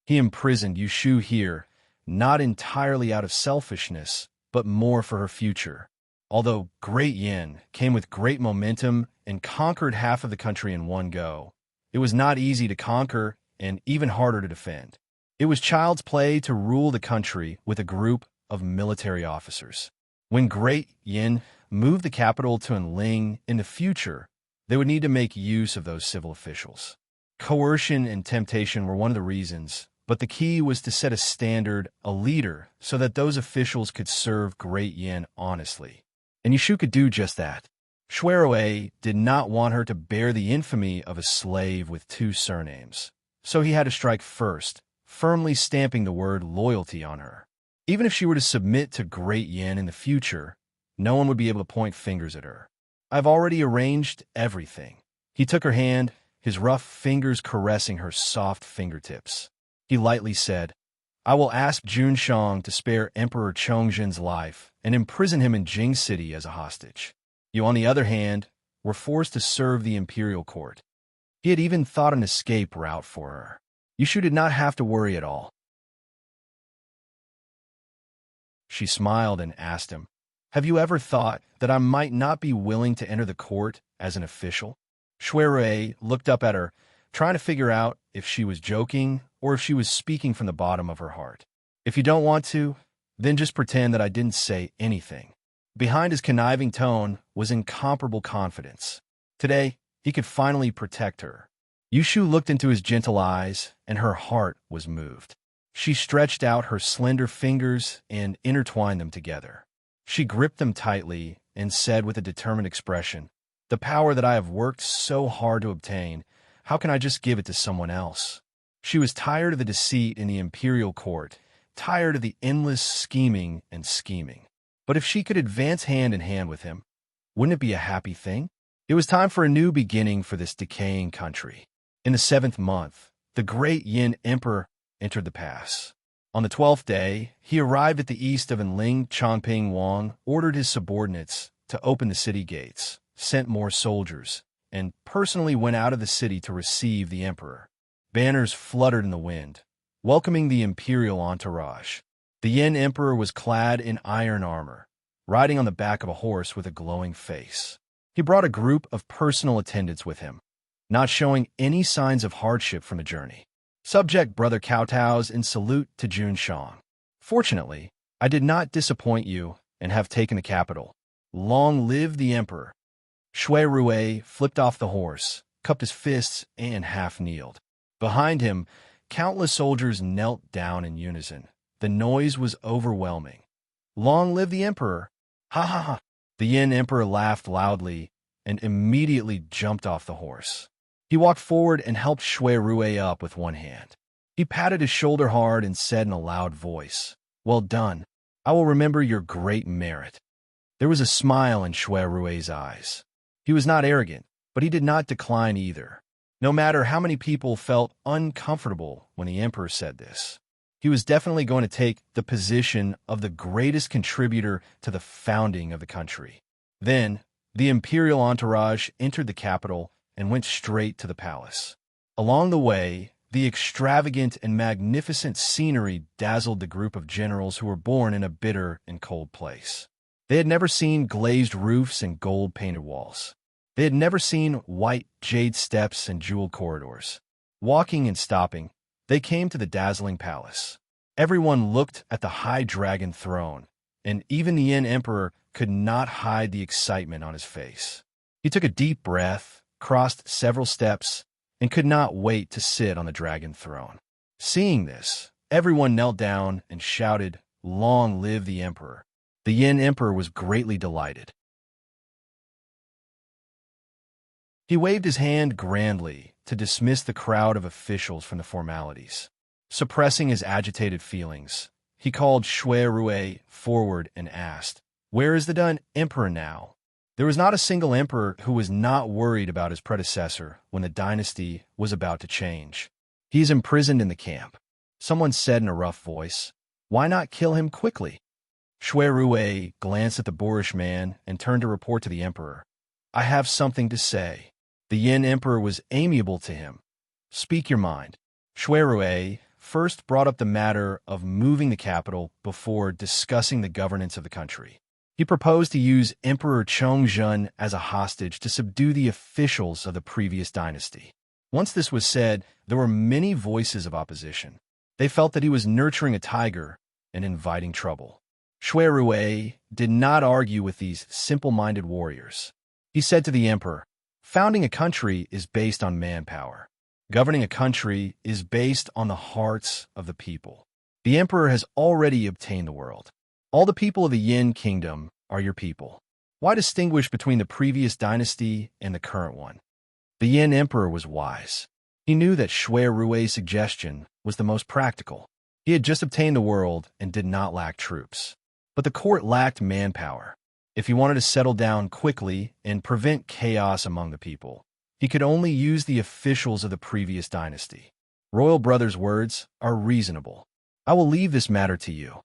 He imprisoned Yushu here, not entirely out of selfishness, but more for her future. Although Great Yin came with great momentum and conquered half of the country in one go, it was not easy to conquer and even harder to defend. It was child's play to rule the country with a group of military officers. When Great Yin moved the capital to Enling in the future, they would need to make use of those civil officials. Coercion and temptation were one of the reasons, but the key was to set a standard, a leader, so that those officials could serve Great Yin honestly. And Yushu could do just that. Shui Rui did not want her to bear the infamy of a slave with two surnames, so he had to strike first, firmly stamping the word loyalty on her. Even if she were to submit to Great Yin in the future, no one would be able to point fingers at her. "I've already arranged everything." He took her hand, his rough fingers caressing her soft fingertips. He lightly said, "I will ask Junshang to spare Emperor Chongzhen's life and imprison him in Jing City as a hostage. You, on the other hand, were forced to serve the imperial court." He had even thought an escape route for her. Yushu did not have to worry at all. She smiled and asked him, "Have you ever thought that I might not be willing to enter the court as an official?" Shui Rui looked up at her, trying to figure out if she was joking or if she was speaking from the bottom of her heart. "If you don't want to, then just pretend that I didn't say anything." Behind his conniving tone was incomparable confidence. Today, he could finally protect her. Yushu looked into his gentle eyes, and her heart was moved. She stretched out her slender fingers and intertwined them together. She gripped them tightly and said with a determined expression, "The power that I have worked so hard to obtain, how can I just give it to someone else?" She was tired of the deceit in the imperial court, tired of the endless scheming and scheming. But if she could advance hand in hand with him, wouldn't it be a happy thing? It was time for a new beginning for this decaying country. In the 7th month, the Great Yin Emperor entered the pass. On the 12th day, he arrived at the east of Enling. Chongping Wang ordered his subordinates to open the city gates, sent more soldiers, and personally went out of the city to receive the emperor. Banners fluttered in the wind, welcoming the imperial entourage. The Yin emperor was clad in iron armor, riding on the back of a horse with a glowing face. He brought a group of personal attendants with him, not showing any signs of hardship from the journey. "Subject Brother kowtows in salute to Junshang. Fortunately, I did not disappoint you and have taken the capital. Long live the emperor." Shui Rui flipped off the horse, cupped his fists, and half-kneeled. Behind him, countless soldiers knelt down in unison. The noise was overwhelming. "Long live the emperor! Ha ha ha!" The Yin emperor laughed loudly and immediately jumped off the horse. He walked forward and helped Shui Rui up with one hand. He patted his shoulder hard and said in a loud voice, "Well done. I will remember your great merit." There was a smile in Shui Rui's eyes. He was not arrogant, but he did not decline either. No matter how many people felt uncomfortable when the emperor said this, he was definitely going to take the position of the greatest contributor to the founding of the country. Then, the imperial entourage entered the capital and went straight to the palace. Along the way, the extravagant and magnificent scenery dazzled the group of generals who were born in a bitter and cold place. They had never seen glazed roofs and gold-painted walls. They had never seen white jade steps and jeweled corridors. Walking and stopping, they came to the dazzling palace. Everyone looked at the high dragon throne, and even the Yin Emperor could not hide the excitement on his face. He took a deep breath, crossed several steps, and could not wait to sit on the dragon throne. Seeing this, everyone knelt down and shouted, "Long live the Emperor!" The Yin Emperor was greatly delighted. He waved his hand grandly to dismiss the crowd of officials from the formalities. Suppressing his agitated feelings, he called Shui Rue forward and asked, "Where is the done emperor now?" There was not a single emperor who was not worried about his predecessor when the dynasty was about to change. "He is imprisoned in the camp," someone said in a rough voice. "Why not kill him quickly?" Shui Rue glanced at the boorish man and turned to report to the emperor. "I have something to say." The Yin Emperor was amiable to him. "Speak your mind." Shui Rue first brought up the matter of moving the capital before discussing the governance of the country. He proposed to use Emperor Chongzhen as a hostage to subdue the officials of the previous dynasty. Once this was said, there were many voices of opposition. They felt that he was nurturing a tiger and inviting trouble. Shui Rue did not argue with these simple-minded warriors. He said to the emperor, "Founding a country is based on manpower. Governing a country is based on the hearts of the people. The emperor has already obtained the world. All the people of the Yin kingdom are your people. Why distinguish between the previous dynasty and the current one?" The Yin emperor was wise. He knew that Shui Rue's suggestion was the most practical. He had just obtained the world and did not lack troops. But the court lacked manpower. If he wanted to settle down quickly and prevent chaos among the people, he could only use the officials of the previous dynasty. Royal brother's words are reasonable. "I will leave this matter to you."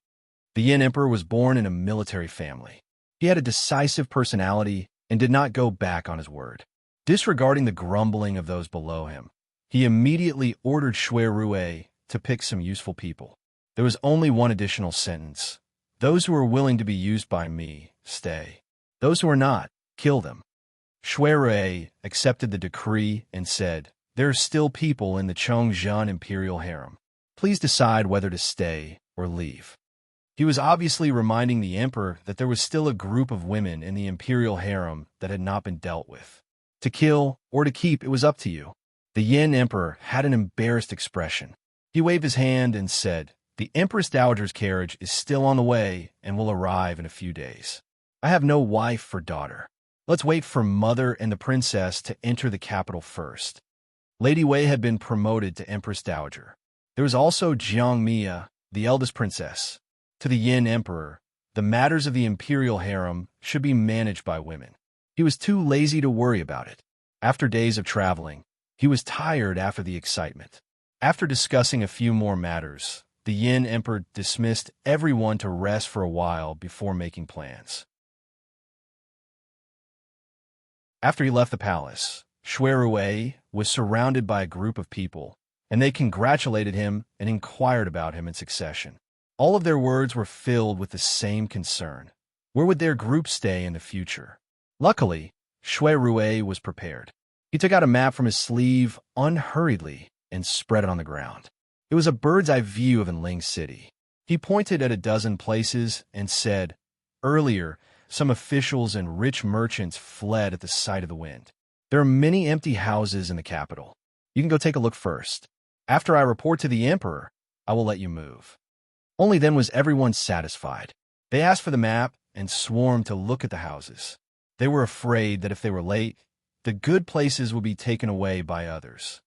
The Yin Emperor was born in a military family. He had a decisive personality and did not go back on his word. Disregarding the grumbling of those below him, he immediately ordered Shui Rue to pick some useful people. There was only one additional sentence: "Those who are willing to be used by me, stay. Those who are not, kill them." Shui Rue accepted the decree and said, "There are still people in the Chongzhen imperial harem. Please decide whether to stay or leave." He was obviously reminding the emperor that there was still a group of women in the imperial harem that had not been dealt with. To kill or to keep, it was up to you. The Yin Emperor had an embarrassed expression. He waved his hand and said, "The Empress Dowager's carriage is still on the way and will arrive in a few days. I have no wife or daughter. Let's wait for Mother and the Princess to enter the capital first." Lady Wei had been promoted to Empress Dowager. There was also Jiang Mia, the eldest princess. To the Yin Emperor, the matters of the imperial harem should be managed by women. He was too lazy to worry about it. After days of traveling, he was tired after the excitement. After discussing a few more matters, the Yin Emperor dismissed everyone to rest for a while before making plans. After he left the palace, Shui Rue was surrounded by a group of people, and they congratulated him and inquired about him in succession. All of their words were filled with the same concern. Where would their group stay in the future? Luckily, Shui Rue was prepared. He took out a map from his sleeve unhurriedly and spread it on the ground. It was a bird's-eye view of Enling City. He pointed at a dozen places and said, "Earlier, some officials and rich merchants fled at the sight of the wind. There are many empty houses in the capital. You can go take a look first. After I report to the emperor, I will let you move." Only then was everyone satisfied. They asked for the map and swarmed to look at the houses. They were afraid that if they were late, the good places would be taken away by others.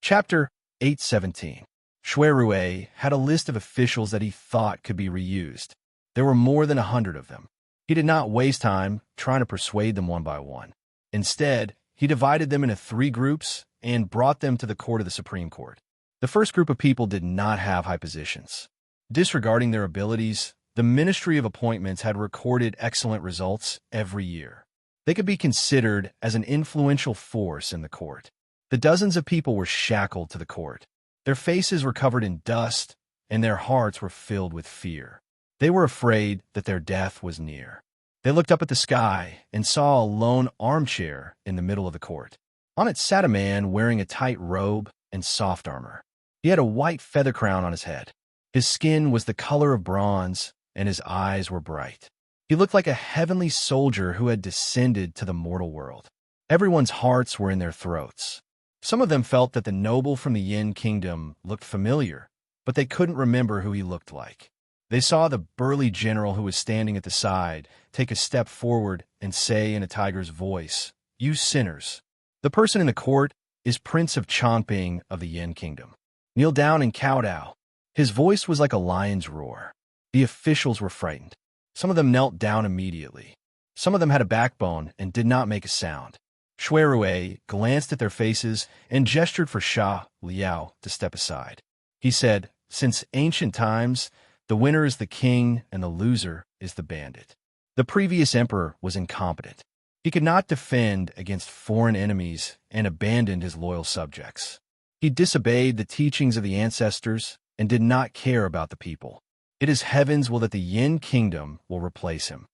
Chapter 817. Shui Rue had a list of officials that he thought could be reused. There were more than 100 of them. He did not waste time trying to persuade them one by one. Instead, he divided them into 3 groups and brought them to the court of the Supreme Court. The first group of people did not have high positions. Disregarding their abilities, the Ministry of Appointments had recorded excellent results every year. They could be considered as an influential force in the court. The dozens of people were shackled to the court. Their faces were covered in dust, and their hearts were filled with fear. They were afraid that their death was near. They looked up at the sky and saw a lone armchair in the middle of the court. On it sat a man wearing a tight robe and soft armor. He had a white feather crown on his head. His skin was the color of bronze, and his eyes were bright. He looked like a heavenly soldier who had descended to the mortal world. Everyone's hearts were in their throats. Some of them felt that the noble from the Yin kingdom looked familiar, but they couldn't remember who he looked like. They saw the burly general who was standing at the side take a step forward and say in a tiger's voice, "You sinners." The person in the court is Prince of Chongping of the Yin kingdom. Kneel down and kowtow. His voice was like a lion's roar. The officials were frightened. Some of them knelt down immediately. Some of them had a backbone and did not make a sound. Shui Rui glanced at their faces and gestured for Sha Liao to step aside. He said, "Since ancient times, the winner is the king and the loser is the bandit." The previous emperor was incompetent. He could not defend against foreign enemies and abandoned his loyal subjects. He disobeyed the teachings of the ancestors and did not care about the people. It is heaven's will that the Yin kingdom will replace him.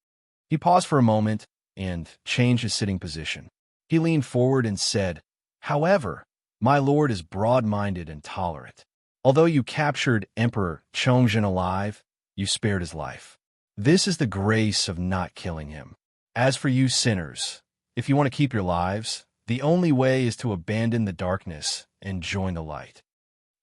He paused for a moment and changed his sitting position. He leaned forward and said, "However, my lord is broad-minded and tolerant. Although you captured Emperor Chongzhen alive, you spared his life. This is the grace of not killing him. As for you sinners, if you want to keep your lives, the only way is to abandon the darkness and join the light."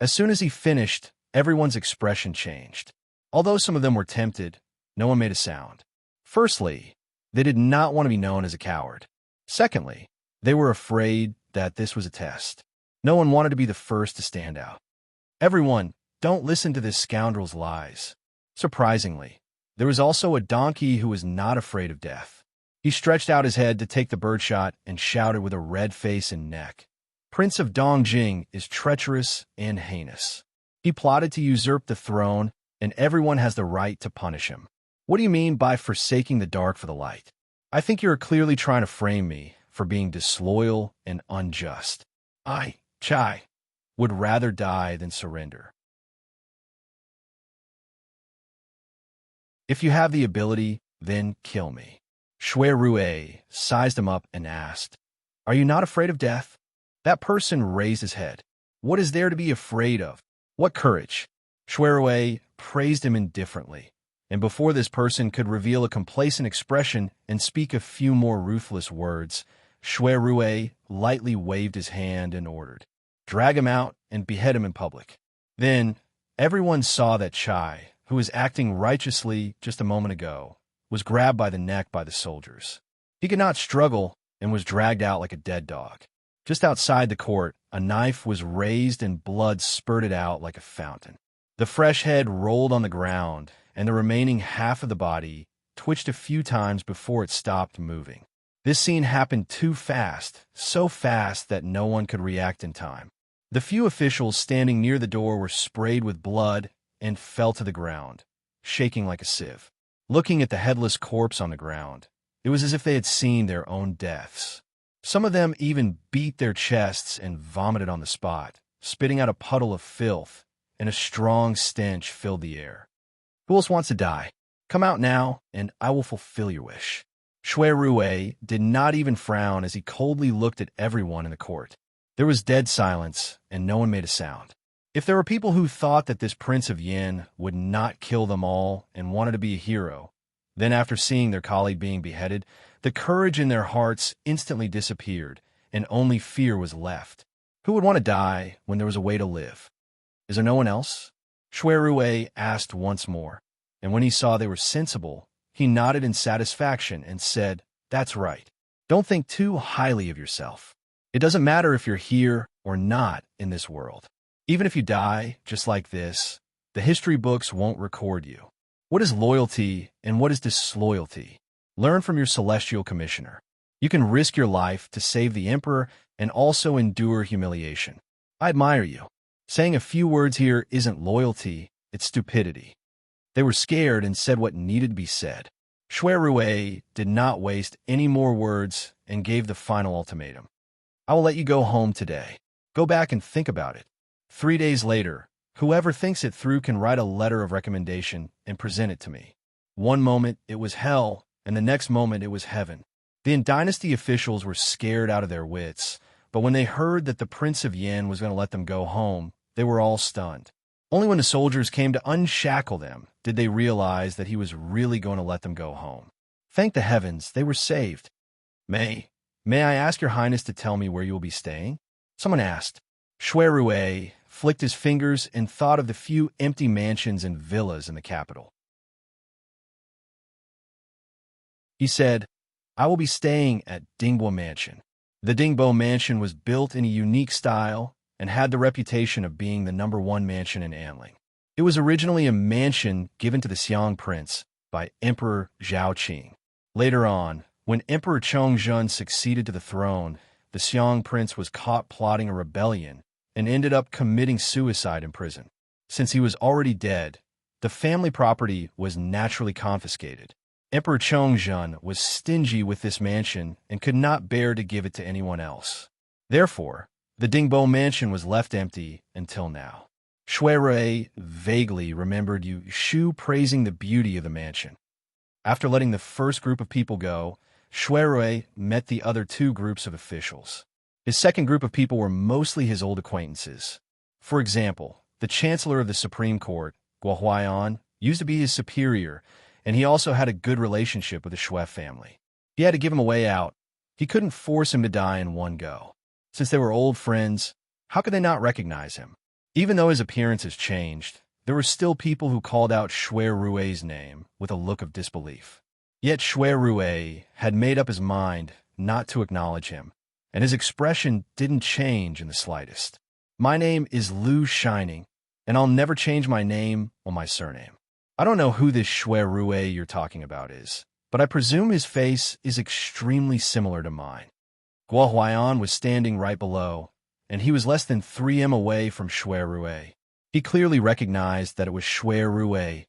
As soon as he finished, everyone's expression changed. Although some of them were tempted, no one made a sound. Firstly, they did not want to be known as a coward. Secondly, they were afraid that this was a test. No one wanted to be the first to stand out. "Everyone, don't listen to this scoundrel's lies." Surprisingly, there was also a donkey who was not afraid of death. He stretched out his head to take the birdshot and shouted with a red face and neck, "Prince of Dongjing is treacherous and heinous. He plotted to usurp the throne, and everyone has the right to punish him. What do you mean by forsaking the dark for the light? I think you're clearly trying to frame me for being disloyal and unjust. I, Chai, would rather die than surrender. If you have the ability, then kill me." Shui Rui sized him up and asked, "Are you not afraid of death?" That person raised his head. "What is there to be afraid of? What courage?" Shui Rui praised him indifferently, and before this person could reveal a complacent expression and speak a few more ruthless words, Shui Rui lightly waved his hand and ordered, "Drag him out and behead him in public." Then everyone saw that Chai, who was acting righteously just a moment ago, was grabbed by the neck by the soldiers. He could not struggle and was dragged out like a dead dog. Just outside the court, a knife was raised and blood spurted out like a fountain. The fresh head rolled on the ground, and the remaining half of the body twitched a few times before it stopped moving. This scene happened too fast, so fast that no one could react in time. The few officials standing near the door were sprayed with blood and fell to the ground, shaking like a sieve. Looking at the headless corpse on the ground, it was as if they had seen their own deaths. Some of them even beat their chests and vomited on the spot, spitting out a puddle of filth, and a strong stench filled the air. "Who else wants to die? Come out now, and I will fulfill your wish." Shui Rui did not even frown as he coldly looked at everyone in the court. There was dead silence, and no one made a sound. If there were people who thought that this Prince of Yin would not kill them all and wanted to be a hero, then after seeing their colleague being beheaded, the courage in their hearts instantly disappeared, and only fear was left. Who would want to die when there was a way to live? "Is there no one else?" Shui Rui asked once more, and when he saw they were sensible, he nodded in satisfaction and said, "That's right. Don't think too highly of yourself. It doesn't matter if you're here or not in this world. Even if you die just like this, the history books won't record you. What is loyalty and what is disloyalty? Learn from your celestial commissioner. You can risk your life to save the emperor and also endure humiliation. I admire you. Saying a few words here isn't loyalty, it's stupidity." They were scared and said what needed to be said. Shui Rui did not waste any more words and gave the final ultimatum. "I will let you go home today. Go back and think about it. 3 days later, whoever thinks it through can write a letter of recommendation and present it to me. One moment it was hell, and the next moment it was heaven. The dynasty officials were scared out of their wits, but when they heard that the Prince of Yin was going to let them go home, they were all stunned. Only when the soldiers came to unshackle them did they realize that he was really going to let them go home. Thank the heavens, they were saved. May I ask your highness to tell me where you will be staying? Someone asked. Shui Rui flicked his fingers and thought of the few empty mansions and villas in the capital. He said, I will be staying at Dingbo Mansion. The Dingbo Mansion was built in a unique style and had the reputation of being the #1 mansion in Anling. It was originally a mansion given to the Xiang Prince by Emperor Zhao Qing. Later on, when Emperor Chongzhen succeeded to the throne, the Xiang Prince was caught plotting a rebellion and ended up committing suicide in prison. Since he was already dead, the family property was naturally confiscated. Emperor Chongzhen was stingy with this mansion and could not bear to give it to anyone else. Therefore, the Dingbo Mansion was left empty until now. Shui Rui vaguely remembered Yu Shu praising the beauty of the mansion. After letting the first group of people go, Shui Rui met the other 2 groups of officials. His second group of people were mostly his old acquaintances. For example, the Chancellor of the Supreme Court, Guo Huaiyan, used to be his superior, and he also had a good relationship with the Shui family. He had to give him a way out. He couldn't force him to die in one go. Since they were old friends, how could they not recognize him? Even though his appearance has changed, there were still people who called out Shui Rui's name with a look of disbelief. Yet Shui Rui had made up his mind not to acknowledge him, and his expression didn't change in the slightest. My name is Lu Shining, and I'll never change my name or my surname. I don't know who this Shui Rui you're talking about is, but I presume his face is extremely similar to mine. Guo Huaiyan was standing right below, and he was less than 3 m away from Shui Rui. He clearly recognized that it was Shui Rui,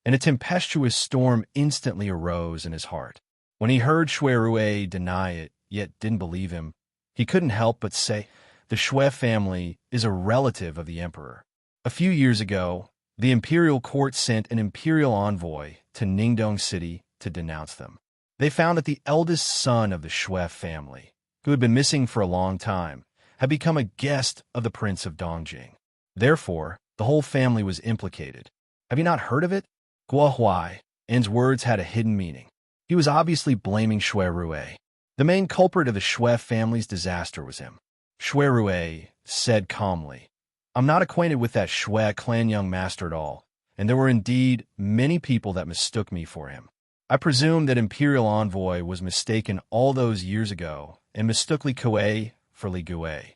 and a tempestuous storm instantly arose in his heart. When he heard Shui Rui deny it, yet didn't believe him, he couldn't help but say, the Shui family is a relative of the emperor. A few years ago, the imperial court sent an imperial envoy to Ningdong City to denounce them. They found that the eldest son of the Shui family, who had been missing for a long time, had become a guest of the Prince of Dongjing. Therefore, the whole family was implicated. Have you not heard of it? Guo Huaiyan's words had a hidden meaning. He was obviously blaming Shui Rui. The main culprit of the Shui family's disaster was him. Shui Rui said calmly, I'm not acquainted with that Shui clan young master at all, and there were indeed many people that mistook me for him. I presume that Imperial Envoy was mistaken all those years ago and mistook Li Kuei for Li Gui.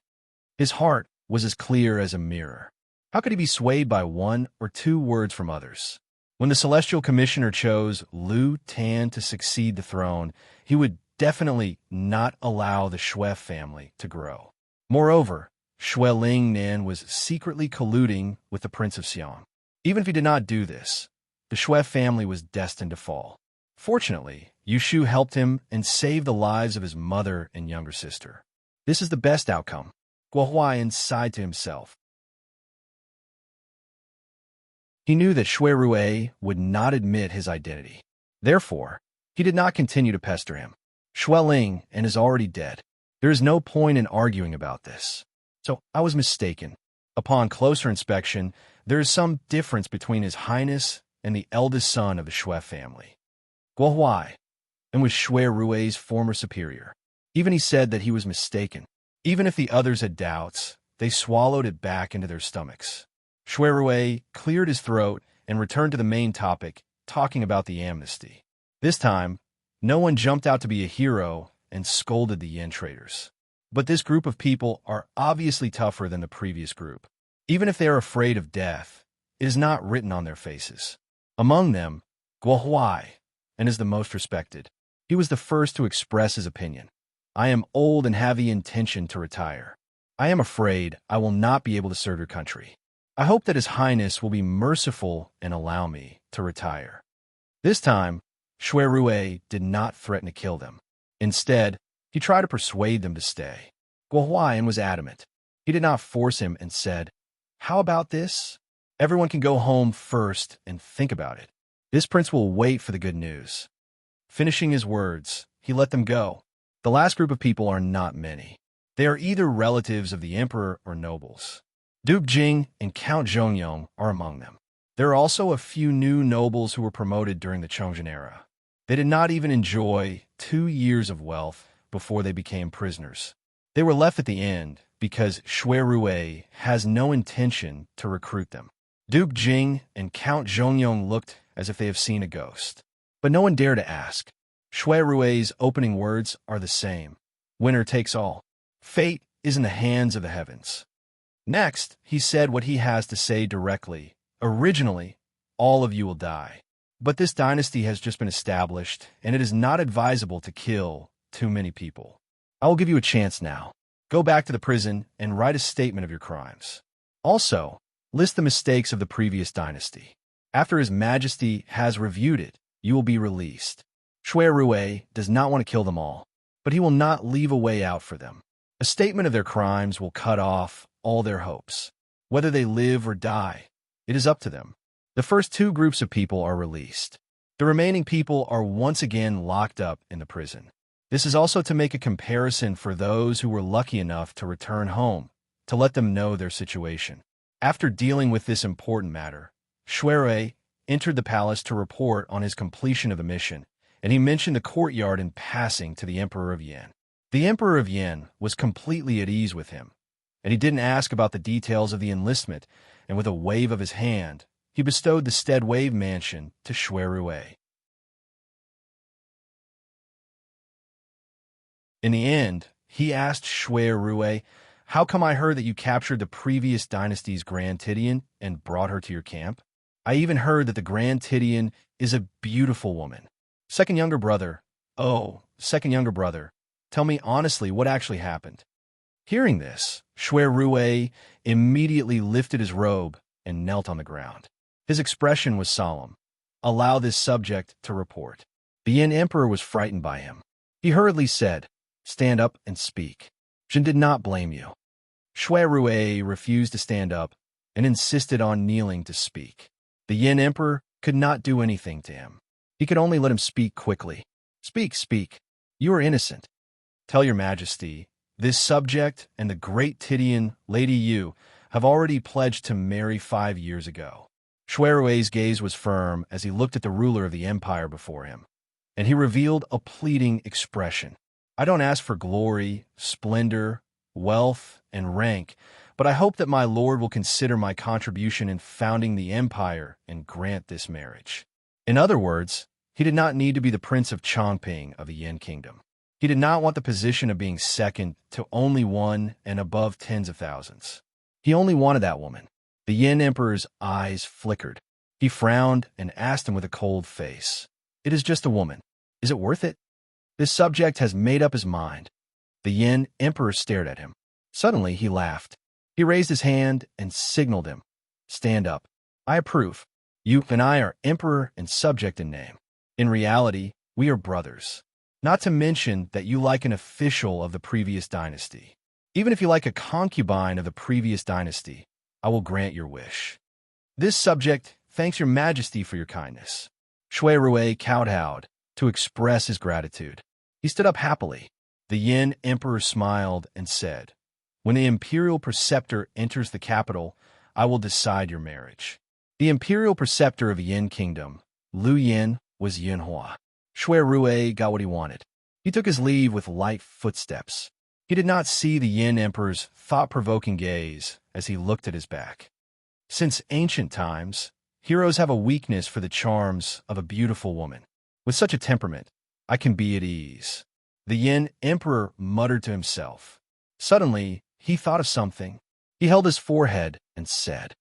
His heart was as clear as a mirror. How could he be swayed by 1 or 2 words from others? When the Celestial Commissioner chose Lu Tan to succeed the throne, he would definitely not allow the Shui family to grow. Moreover, Shui Ling Nan was secretly colluding with the Prince of Xiang. Even if he did not do this, the Shui family was destined to fall. Fortunately, Yu Shu helped him and saved the lives of his mother and younger sister. This is the best outcome. Guo Huaiyan sighed to himself. He knew that Shui Rui would not admit his identity. Therefore, he did not continue to pester him. Shui Ling and is already dead. There is no point in arguing about this. So I was mistaken. Upon closer inspection, there is some difference between His Highness and the eldest son of the Shui family. Guo Huaiyan was Shui Rui's former superior. Even he said that he was mistaken. Even if the others had doubts, they swallowed it back into their stomachs. Shui Rui cleared his throat and returned to the main topic, talking about the amnesty. This time, no one jumped out to be a hero and scolded the yen traders. But this group of people are obviously tougher than the previous group. Even if they are afraid of death, it is not written on their faces. Among them, Guo Huaiyan is the most respected. He was the first to express his opinion. I am old and have the intention to retire. I am afraid I will not be able to serve your country. I hope that His Highness will be merciful and allow me to retire. This time, Shui Rui did not threaten to kill them. Instead, he tried to persuade them to stay. Guo Huaiyan was adamant. He did not force him and said, How about this? Everyone can go home first and think about it. This prince will wait for the good news. Finishing his words, he let them go. The last group of people are not many. They are either relatives of the emperor or nobles. Duke Jing and Count Zhongyong are among them. There are also a few new nobles who were promoted during the Chongzhen era. They did not even enjoy 2 years of wealth before they became prisoners. They were left at the end because Shui Rui has no intention to recruit them. Duke Jing and Count Zhongyong looked as if they have seen a ghost. But no one dared to ask. Shui Rui's opening words are the same. Winner takes all. Fate is in the hands of the heavens. Next, he said what he has to say directly. Originally, all of you will die. But this dynasty has just been established, and it is not advisable to kill too many people. I will give you a chance now. Go back to the prison and write a statement of your crimes. Also, list the mistakes of the previous dynasty. After His Majesty has reviewed it, you will be released. Shui Rui does not want to kill them all, but he will not leave a way out for them. A statement of their crimes will cut off all their hopes. Whether they live or die, it is up to them. The first 2 groups of people are released. The remaining people are once again locked up in the prison. This is also to make a comparison for those who were lucky enough to return home, to let them know their situation. After dealing with this important matter, Shui Rui entered the palace to report on his completion of the mission, and he mentioned the courtyard in passing to the Emperor of Yin. The Emperor of Yin was completely at ease with him, and he didn't ask about the details of the enlistment, and with a wave of his hand, he bestowed the Stead Wave Mansion to Shui Rui. In the end, he asked Shui Rui, "How come I heard that you captured the previous dynasty's Grand Tidian and brought her to your camp? I even heard that the Grand Tidian is a beautiful woman." Second younger brother, tell me honestly what actually happened. Hearing this, Shui Rui immediately lifted his robe and knelt on the ground. His expression was solemn. Allow this subject to report. The Yin Emperor was frightened by him. He hurriedly said, "Stand up and speak. Jin did not blame you." Shui Rui refused to stand up and insisted on kneeling to speak. The Yin Emperor could not do anything to him. He could only let him speak quickly. "Speak, speak. You are innocent. Tell your Majesty, this subject and the great Tidian, Lady Yu, have already pledged to marry 5 years ago." Shui Rui's gaze was firm as he looked at the ruler of the empire before him, and he revealed a pleading expression. "I don't ask for glory, splendor, wealth, and rank, but I hope that my lord will consider my contribution in founding the empire and grant this marriage." In other words, he did not need to be the Prince of Chongping of the Yin Kingdom. He did not want the position of being second to only one and above tens of thousands. He only wanted that woman. The Yin Emperor's eyes flickered. He frowned and asked him with a cold face, "It is just a woman. Is it worth it?" This subject has made up his mind. The Yin Emperor stared at him. Suddenly, he laughed. He raised his hand and signaled him, "Stand up. I approve. You and I are emperor and subject in name. In reality, we are brothers. Not to mention that you like an official of the previous dynasty. Even if you like a concubine of the previous dynasty, I will grant your wish. This subject thanks your Majesty for your kindness." Shui Rui kowtowed to express his gratitude. He stood up happily. The Yin Emperor smiled and said, "When the imperial preceptor enters the capital, I will decide your marriage." The imperial preceptor of the Yin Kingdom, Lu Yin, was Yinhua. Shui Rui got what he wanted. He took his leave with light footsteps. He did not see the Yin Emperor's thought-provoking gaze as he looked at his back. Since ancient times, heroes have a weakness for the charms of a beautiful woman. With such a temperament, I can be at ease. The Yin Emperor muttered to himself. Suddenly, he thought of something. He held his forehead and said,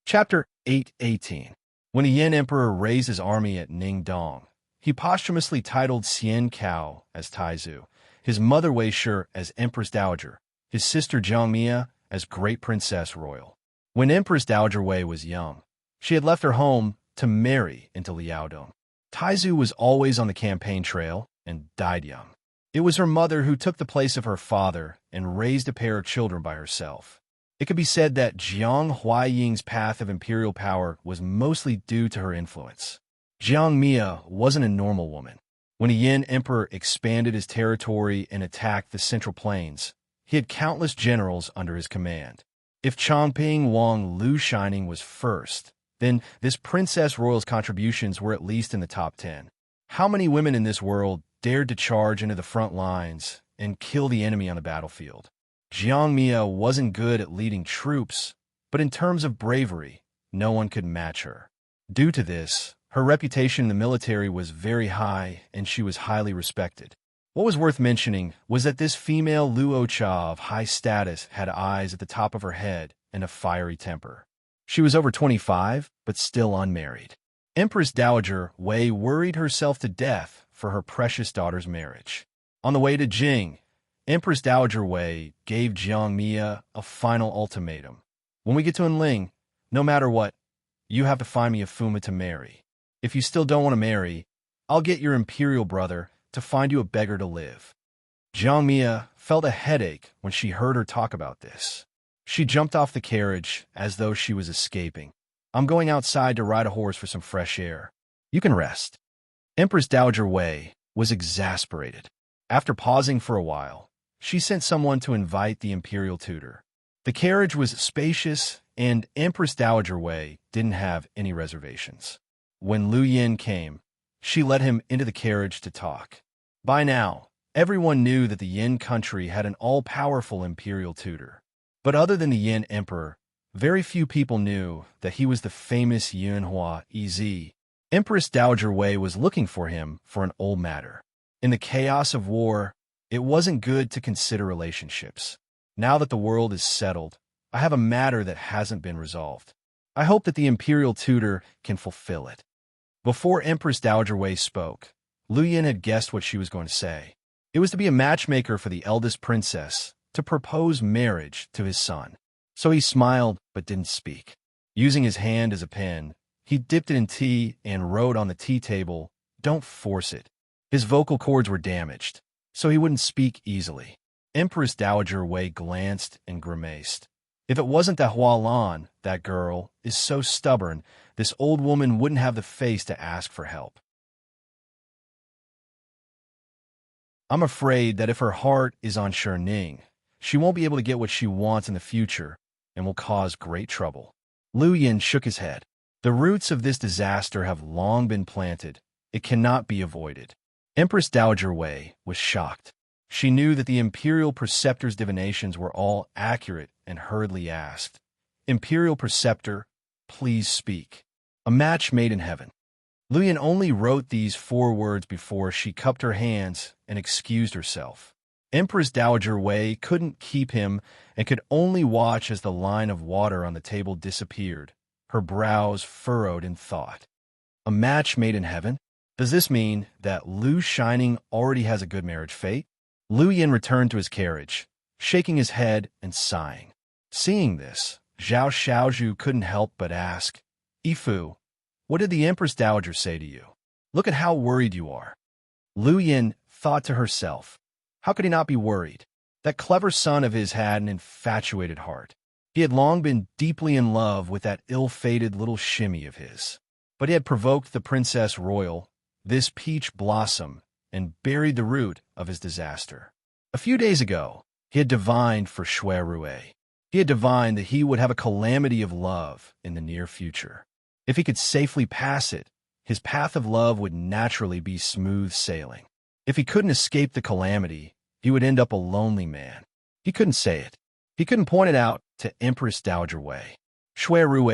Chapter 818. When the Yin Emperor raised his army at Ningdong, he posthumously titled Xian Cao as Taizu, his mother Wei Shi as Empress Dowager, his sister Jiang Mia as Great Princess Royal. When Empress Dowager Wei was young, she had left her home to marry into Liaodong. Taizu was always on the campaign trail and died young. It was her mother who took the place of her father and raised a pair of children by herself. It could be said that Jiang Huaying's path of imperial power was mostly due to her influence. Jiang Mia wasn't a normal woman. When the Yin Emperor expanded his territory and attacked the Central Plains, he had countless generals under his command. If Chongping Wang Lu Shining was first, then this princess royal's contributions were at least in the top 10. How many women in this world dared to charge into the front lines and kill the enemy on the battlefield? Jiang Mia wasn't good at leading troops, but in terms of bravery, no one could match her. Due to this, her reputation in the military was very high and she was highly respected. What was worth mentioning was that this female Luocha of high status had eyes at the top of her head and a fiery temper. She was over 25, but still unmarried. Empress Dowager Wei worried herself to death for her precious daughter's marriage. On the way to Jing, Empress Dowager Wei gave Jiang Mia a final ultimatum. When we get to Enling, no matter what, you have to find me a Fuma to marry. If you still don't want to marry, I'll get your imperial brother to find you a beggar to live. Jiang Mia felt a headache when she heard her talk about this. She jumped off the carriage as though she was escaping. I'm going outside to ride a horse for some fresh air. You can rest. Empress Dowager Wei was exasperated. After pausing for a while, she sent someone to invite the imperial tutor. The carriage was spacious, and Empress Dowager Wei didn't have any reservations. When Lu Yin came, she led him into the carriage to talk. By now, everyone knew that the Yin country had an all-powerful imperial tutor. But other than the Yin emperor, very few people knew that he was the famous Yunhua Ez. Empress Dowager Wei was looking for him for an old matter. In the chaos of war, it wasn't good to consider relationships. Now that the world is settled, I have a matter that hasn't been resolved. I hope that the imperial tutor can fulfill it. Before Empress Dowager Wei spoke, Lu Yin had guessed what she was going to say. It was to be a matchmaker for the eldest princess to propose marriage to his son. So he smiled but didn't speak. Using his hand as a pen, he dipped it in tea and wrote on the tea table, "Don't force it." His vocal cords were damaged, so he wouldn't speak easily. Empress Dowager Wei glanced and grimaced. If it wasn't that Hualan, that girl, is so stubborn, this old woman wouldn't have the face to ask for help. I'm afraid that if her heart is on Shining, she won't be able to get what she wants in the future and will cause great trouble. Lu Yin shook his head. The roots of this disaster have long been planted. It cannot be avoided. Empress Dowager Wei was shocked. She knew that the imperial preceptor's divinations were all accurate and hurriedly asked, "Imperial preceptor, please speak. A match made in heaven." Lu Yin only wrote these 4 words before she cupped her hands and excused herself. Empress Dowager Wei couldn't keep him and could only watch as the line of water on the table disappeared, her brows furrowed in thought. A match made in heaven? Does this mean that Lu Shining already has a good marriage fate? Lu Yin returned to his carriage, shaking his head and sighing. Seeing this, Zhao Xiaozhu couldn't help but ask, "Ifu, what did the Empress Dowager say to you? Look at how worried you are." Lu Yin thought to herself, how could he not be worried? That clever son of his had an infatuated heart. He had long been deeply in love with that ill-fated little shimmy of his. But he had provoked the Princess Royal, this peach blossom, and buried the root of his disaster. A few days ago, he had divined for Shui Rue. He had divined that he would have a calamity of love in the near future. If he could safely pass it, his path of love would naturally be smooth sailing. If he couldn't escape the calamity, he would end up a lonely man. He couldn't say it. He couldn't point it out to Empress Dowager Wei. Shui Rue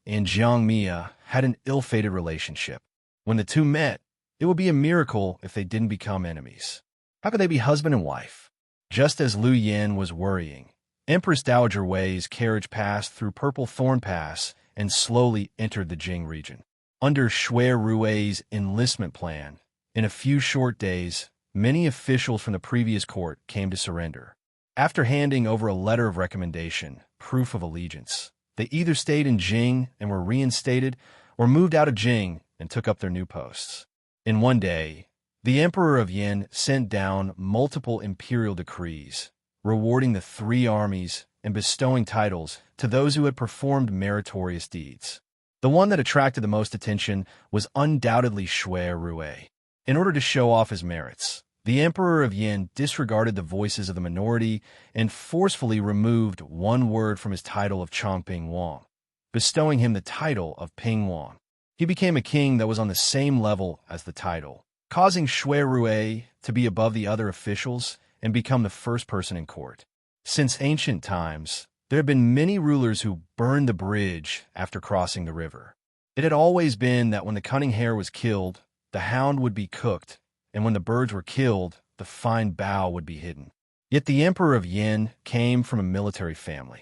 and Jiang Mia had an ill-fated relationship. When the two met, it would be a miracle if they didn't become enemies. How could they be husband and wife? Just as Lu Yin was worrying, Empress Dowager Wei's carriage passed through Purple Thorn Pass and slowly entered the Jing region. Under Shui Rue's enlistment plan, in a few short days, many officials from the previous court came to surrender. After handing over a letter of recommendation, proof of allegiance, they either stayed in Jing and were reinstated or moved out of Jing and took up their new posts. In one day, the Emperor of Yin sent down multiple imperial decrees, rewarding the 3 armies and bestowing titles to those who had performed meritorious deeds. The one that attracted the most attention was undoubtedly Shui Rue. In order to show off his merits, the Emperor of Yin disregarded the voices of the minority and forcefully removed one word from his title of Chongping Wang, bestowing him the title of Ping Wang. He became a king that was on the same level as the title, causing Shui Rue to be above the other officials and become the first person in court. Since ancient times, there have been many rulers who burned the bridge after crossing the river. It had always been that when the cunning hare was killed, the hound would be cooked, and when the birds were killed, the fine bough would be hidden. Yet the Emperor of Yin came from a military family.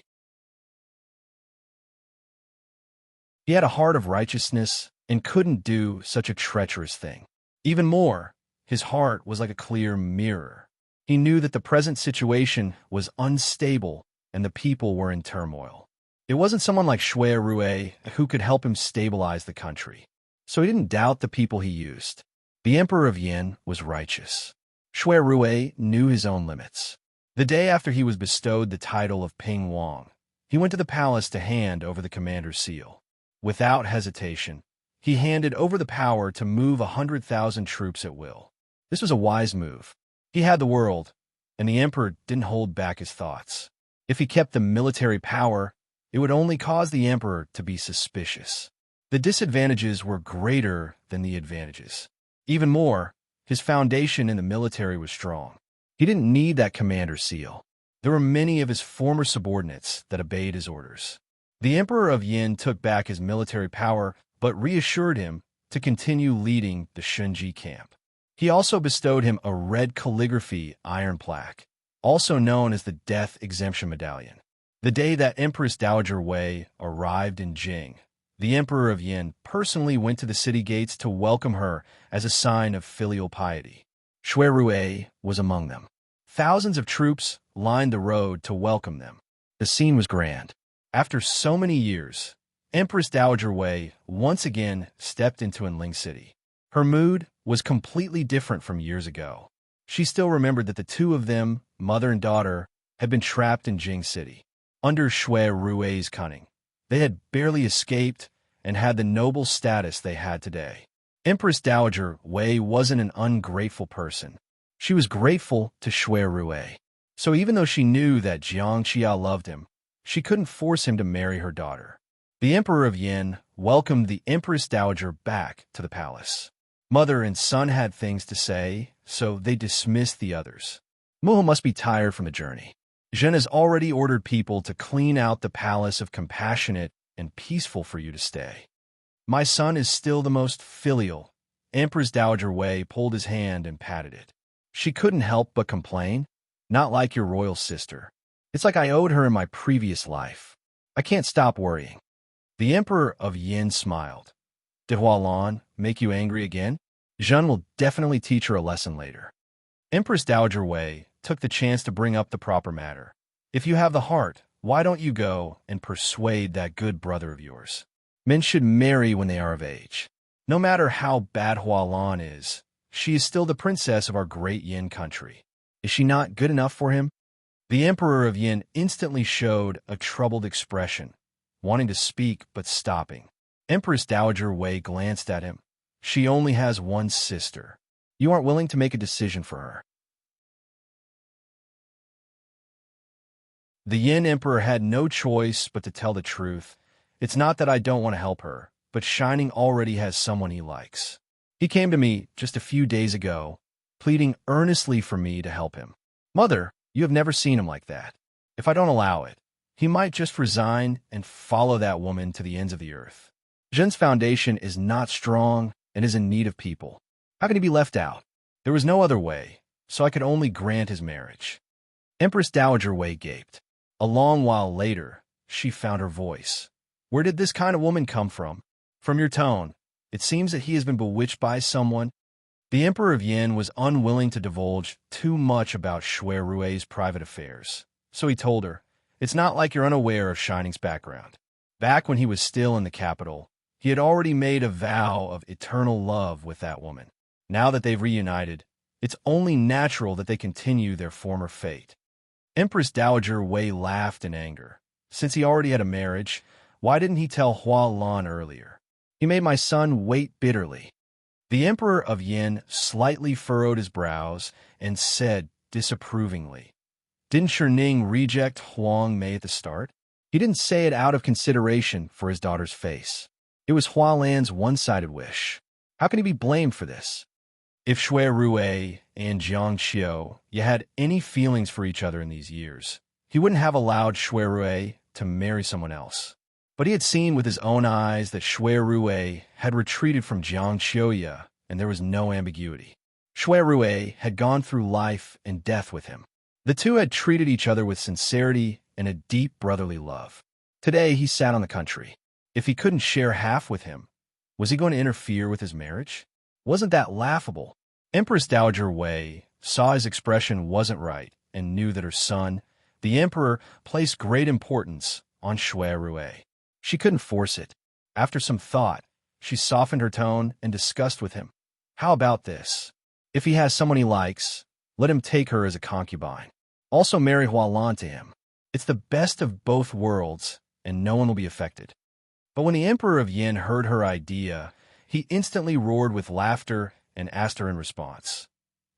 He had a heart of righteousness and couldn't do such a treacherous thing. Even more, his heart was like a clear mirror. He knew that the present situation was unstable and the people were in turmoil. It wasn't someone like Shui Rue who could help him stabilize the country, so he didn't doubt the people he used. The Emperor of Yin was righteous. Shui Rue knew his own limits. The day after he was bestowed the title of Ping Wang, he went to the palace to hand over the commander's seal. Without hesitation, he handed over the power to move 100,000 troops at will. This was a wise move. He had the world, and the emperor didn't hold back his thoughts. If he kept the military power, it would only cause the emperor to be suspicious. The disadvantages were greater than the advantages. Even more, his foundation in the military was strong. He didn't need that commander's seal. There were many of his former subordinates that obeyed his orders. The Emperor of Yin took back his military power, but reassured him to continue leading the Shunji camp. He also bestowed him a red calligraphy iron plaque, also known as the Death Exemption Medallion. The day that Empress Dowager Wei arrived in Jing, the Emperor of Yin personally went to the city gates to welcome her as a sign of filial piety. Shui Rue was among them. Thousands of troops lined the road to welcome them. The scene was grand. After so many years, Empress Dowager Wei once again stepped into Enling City. Her mood was completely different from years ago. She still remembered that the two of them, mother and daughter, had been trapped in Jing City. Under Shui Rue's cunning, they had barely escaped and had the noble status they had today. Empress Dowager Wei wasn't an ungrateful person. She was grateful to Shui Rue. So even though she knew that Jiang Xia loved him, she couldn't force him to marry her daughter. The Emperor of Yin welcomed the Empress Dowager back to the palace. Mother and son had things to say, so they dismissed the others. Muho must be tired from the journey. Zhen has already ordered people to clean out the palace of compassionate and peaceful for you to stay. My son is still the most filial. Empress Dowager Wei pulled his hand and patted it. She couldn't help but complain. Not like your royal sister. It's like I owed her in my previous life. I can't stop worrying. The Emperor of Yin smiled. Did Hualan make you angry again? Zhen will definitely teach her a lesson later. Empress Dowager Wei took the chance to bring up the proper matter. If you have the heart, why don't you go and persuade that good brother of yours? Men should marry when they are of age. No matter how bad Hualan is, she is still the princess of our great Yin country. Is she not good enough for him? The Emperor of Yin instantly showed a troubled expression, wanting to speak but stopping. Empress Dowager Wei glanced at him. She only has one sister. You aren't willing to make a decision for her. The Yin Emperor had no choice but to tell the truth. It's not that I don't want to help her, but Shining already has someone he likes. He came to me just a few days ago, pleading earnestly for me to help him. Mother, you have never seen him like that. If I don't allow it, he might just resign and follow that woman to the ends of the earth. Zhen's foundation is not strong and is in need of people. How can he be left out? There was no other way, so I could only grant his marriage. Empress Dowager Wei gaped. A long while later, she found her voice. Where did this kind of woman come from? From your tone, it seems that he has been bewitched by someone. The Emperor of Yin was unwilling to divulge too much about Shui Rue's private affairs, so he told her, it's not like you're unaware of Shining's background. Back when he was still in the capital, he had already made a vow of eternal love with that woman. Now that they've reunited, it's only natural that they continue their former fate. Empress Dowager Wei laughed in anger. Since he already had a marriage, why didn't he tell Hua Lan earlier? He made my son wait bitterly. The Emperor of Yin slightly furrowed his brows and said disapprovingly, "Didn't Ning reject Huang Mei at the start?" He didn't say it out of consideration for his daughter's face. It was Hua Lan's one-sided wish. How can he be blamed for this? If Shui Rui and Jiang Qiu had any feelings for each other in these years, he wouldn't have allowed Shui Rui to marry someone else. But he had seen with his own eyes that Shui Rui had retreated from Jiang Qiu, and there was no ambiguity. Shui Rui had gone through life and death with him. The two had treated each other with sincerity and a deep brotherly love. Today he sat on the country. If he couldn't share half with him, was he going to interfere with his marriage? Wasn't that laughable? Empress Dowager Wei saw his expression wasn't right and knew that her son, the emperor, placed great importance on Shui Rui. She couldn't force it. After some thought, she softened her tone and discussed with him. How about this? If he has someone he likes, let him take her as a concubine. Also marry Hua Lan to him. It's the best of both worlds, and no one will be affected. But when the Emperor of Yin heard her idea, he instantly roared with laughter and asked her in response,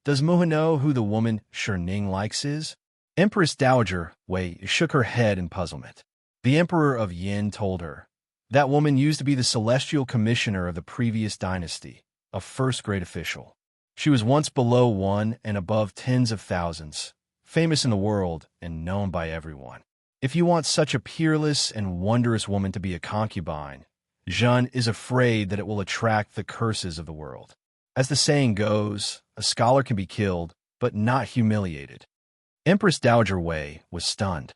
"Does Muhe know who the woman Ning likes is?" Empress Dowager Wei shook her head in puzzlement. The Emperor of Yin told her, "That woman used to be the celestial commissioner of the previous dynasty, a first-grade official. She was once below one and above tens of thousands, famous in the world and known by everyone. If you want such a peerless and wondrous woman to be a concubine, Zhen is afraid that it will attract the curses of the world. As the saying goes, a scholar can be killed, but not humiliated." Empress Dowager Wei was stunned.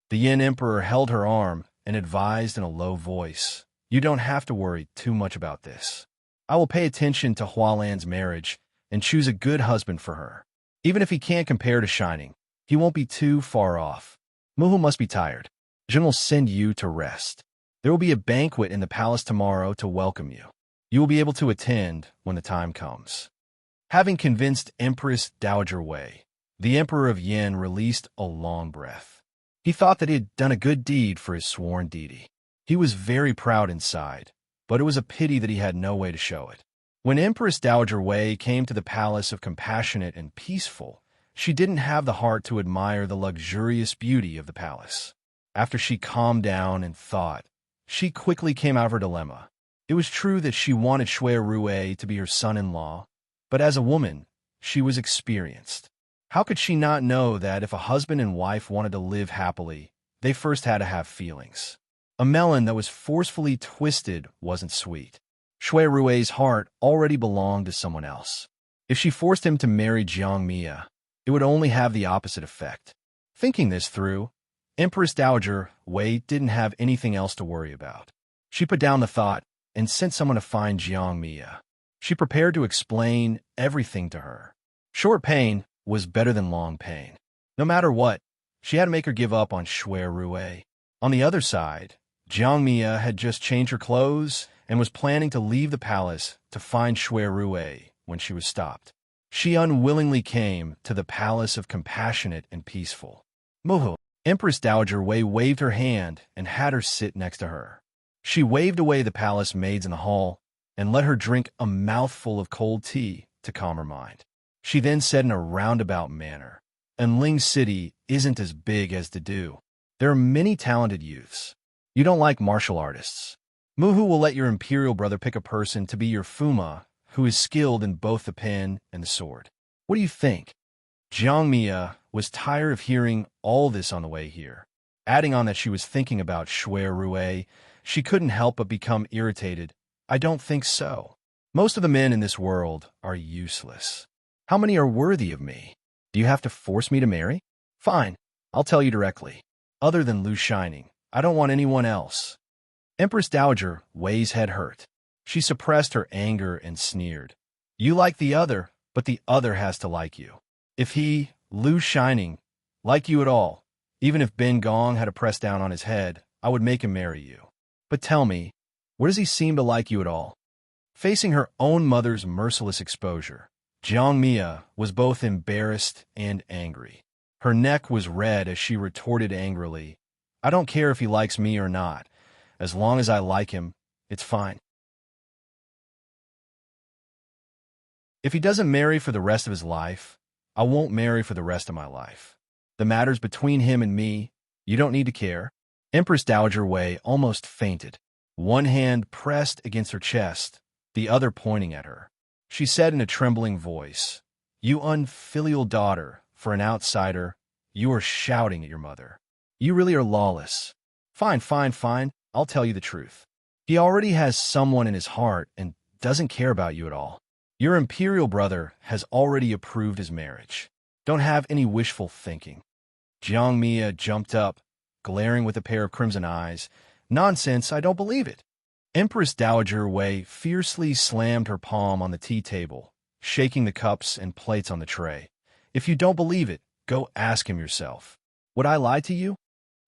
The Yin Emperor held her arm and advised in a low voice, "You don't have to worry too much about this. I will pay attention to Hua Lan's marriage and choose a good husband for her. Even if he can't compare to Shining, he won't be too far off. Muhu must be tired. Jin will send you to rest. There will be a banquet in the palace tomorrow to welcome you. You will be able to attend when the time comes." Having convinced Empress Dowager Wei, the Emperor of Yin released a long breath. He thought that he had done a good deed for his sworn deity. He was very proud inside, but it was a pity that he had no way to show it. When Empress Dowager Wei came to the palace of Compassionate and Peaceful, she didn't have the heart to admire the luxurious beauty of the palace. After she calmed down and thought, she quickly came out of her dilemma. It was true that she wanted Shui Rui to be her son-in-law, but as a woman, she was experienced. How could she not know that if a husband and wife wanted to live happily, they first had to have feelings? A melon that was forcefully twisted wasn't sweet. Shui Rui's heart already belonged to someone else. If she forced him to marry Jiang Mia, it would only have the opposite effect. Thinking this through, Empress Dowager Wei didn't have anything else to worry about. She put down the thought and sent someone to find Jiang Mia. She prepared to explain everything to her. Short pain was better than long pain. No matter what, she had to make her give up on Shui Rui. On the other side, Jiang Mia had just changed her clothes and was planning to leave the palace to find Shui Rui when she was stopped. She unwillingly came to the palace of Compassionate and Peaceful. Muhu, Empress Dowager Wei waved her hand and had her sit next to her. She waved away the palace maids in the hall and let her drink a mouthful of cold tea to calm her mind. She then said in a roundabout manner, "Enling City isn't as big as Dedu. There are many talented youths. You don't like martial artists. Muhu will let your imperial brother pick a person to be your Fuma who is skilled in both the pen and the sword. What do you think?" Jiang Mia was tired of hearing all this on the way here. Adding on that she was thinking about Shui Rui, she couldn't help but become irritated. "I don't think so. Most of the men in this world are useless. How many are worthy of me? Do you have to force me to marry? Fine, I'll tell you directly. Other than Lu Shining, I don't want anyone else." Empress Dowager Wei's head hurt. She suppressed her anger and sneered. "You like the other, but the other has to like you. If he, Lu Shining, liked you at all, even if Ben Gong had a press down on his head, I would make him marry you. But tell me, where does he seem to like you at all?" Facing her own mother's merciless exposure, Jiang Mia was both embarrassed and angry. Her neck was red as she retorted angrily, I don't care if he likes me or not. As long as I like him, it's fine. If he doesn't marry for the rest of his life, I won't marry for the rest of my life. The matter's between him and me. You don't need to care. Empress Dowager Wei almost fainted, one hand pressed against her chest, the other pointing at her. She said in a trembling voice, You unfilial daughter, for an outsider, you are shouting at your mother. You really are lawless. Fine, fine, fine, I'll tell you the truth. He already has someone in his heart and doesn't care about you at all. Your imperial brother has already approved his marriage. Don't have any wishful thinking. Jiang Mia jumped up, glaring with a pair of crimson eyes. Nonsense, I don't believe it. Empress Dowager Wei fiercely slammed her palm on the tea table, shaking the cups and plates on the tray. If you don't believe it, go ask him yourself. Would I lie to you?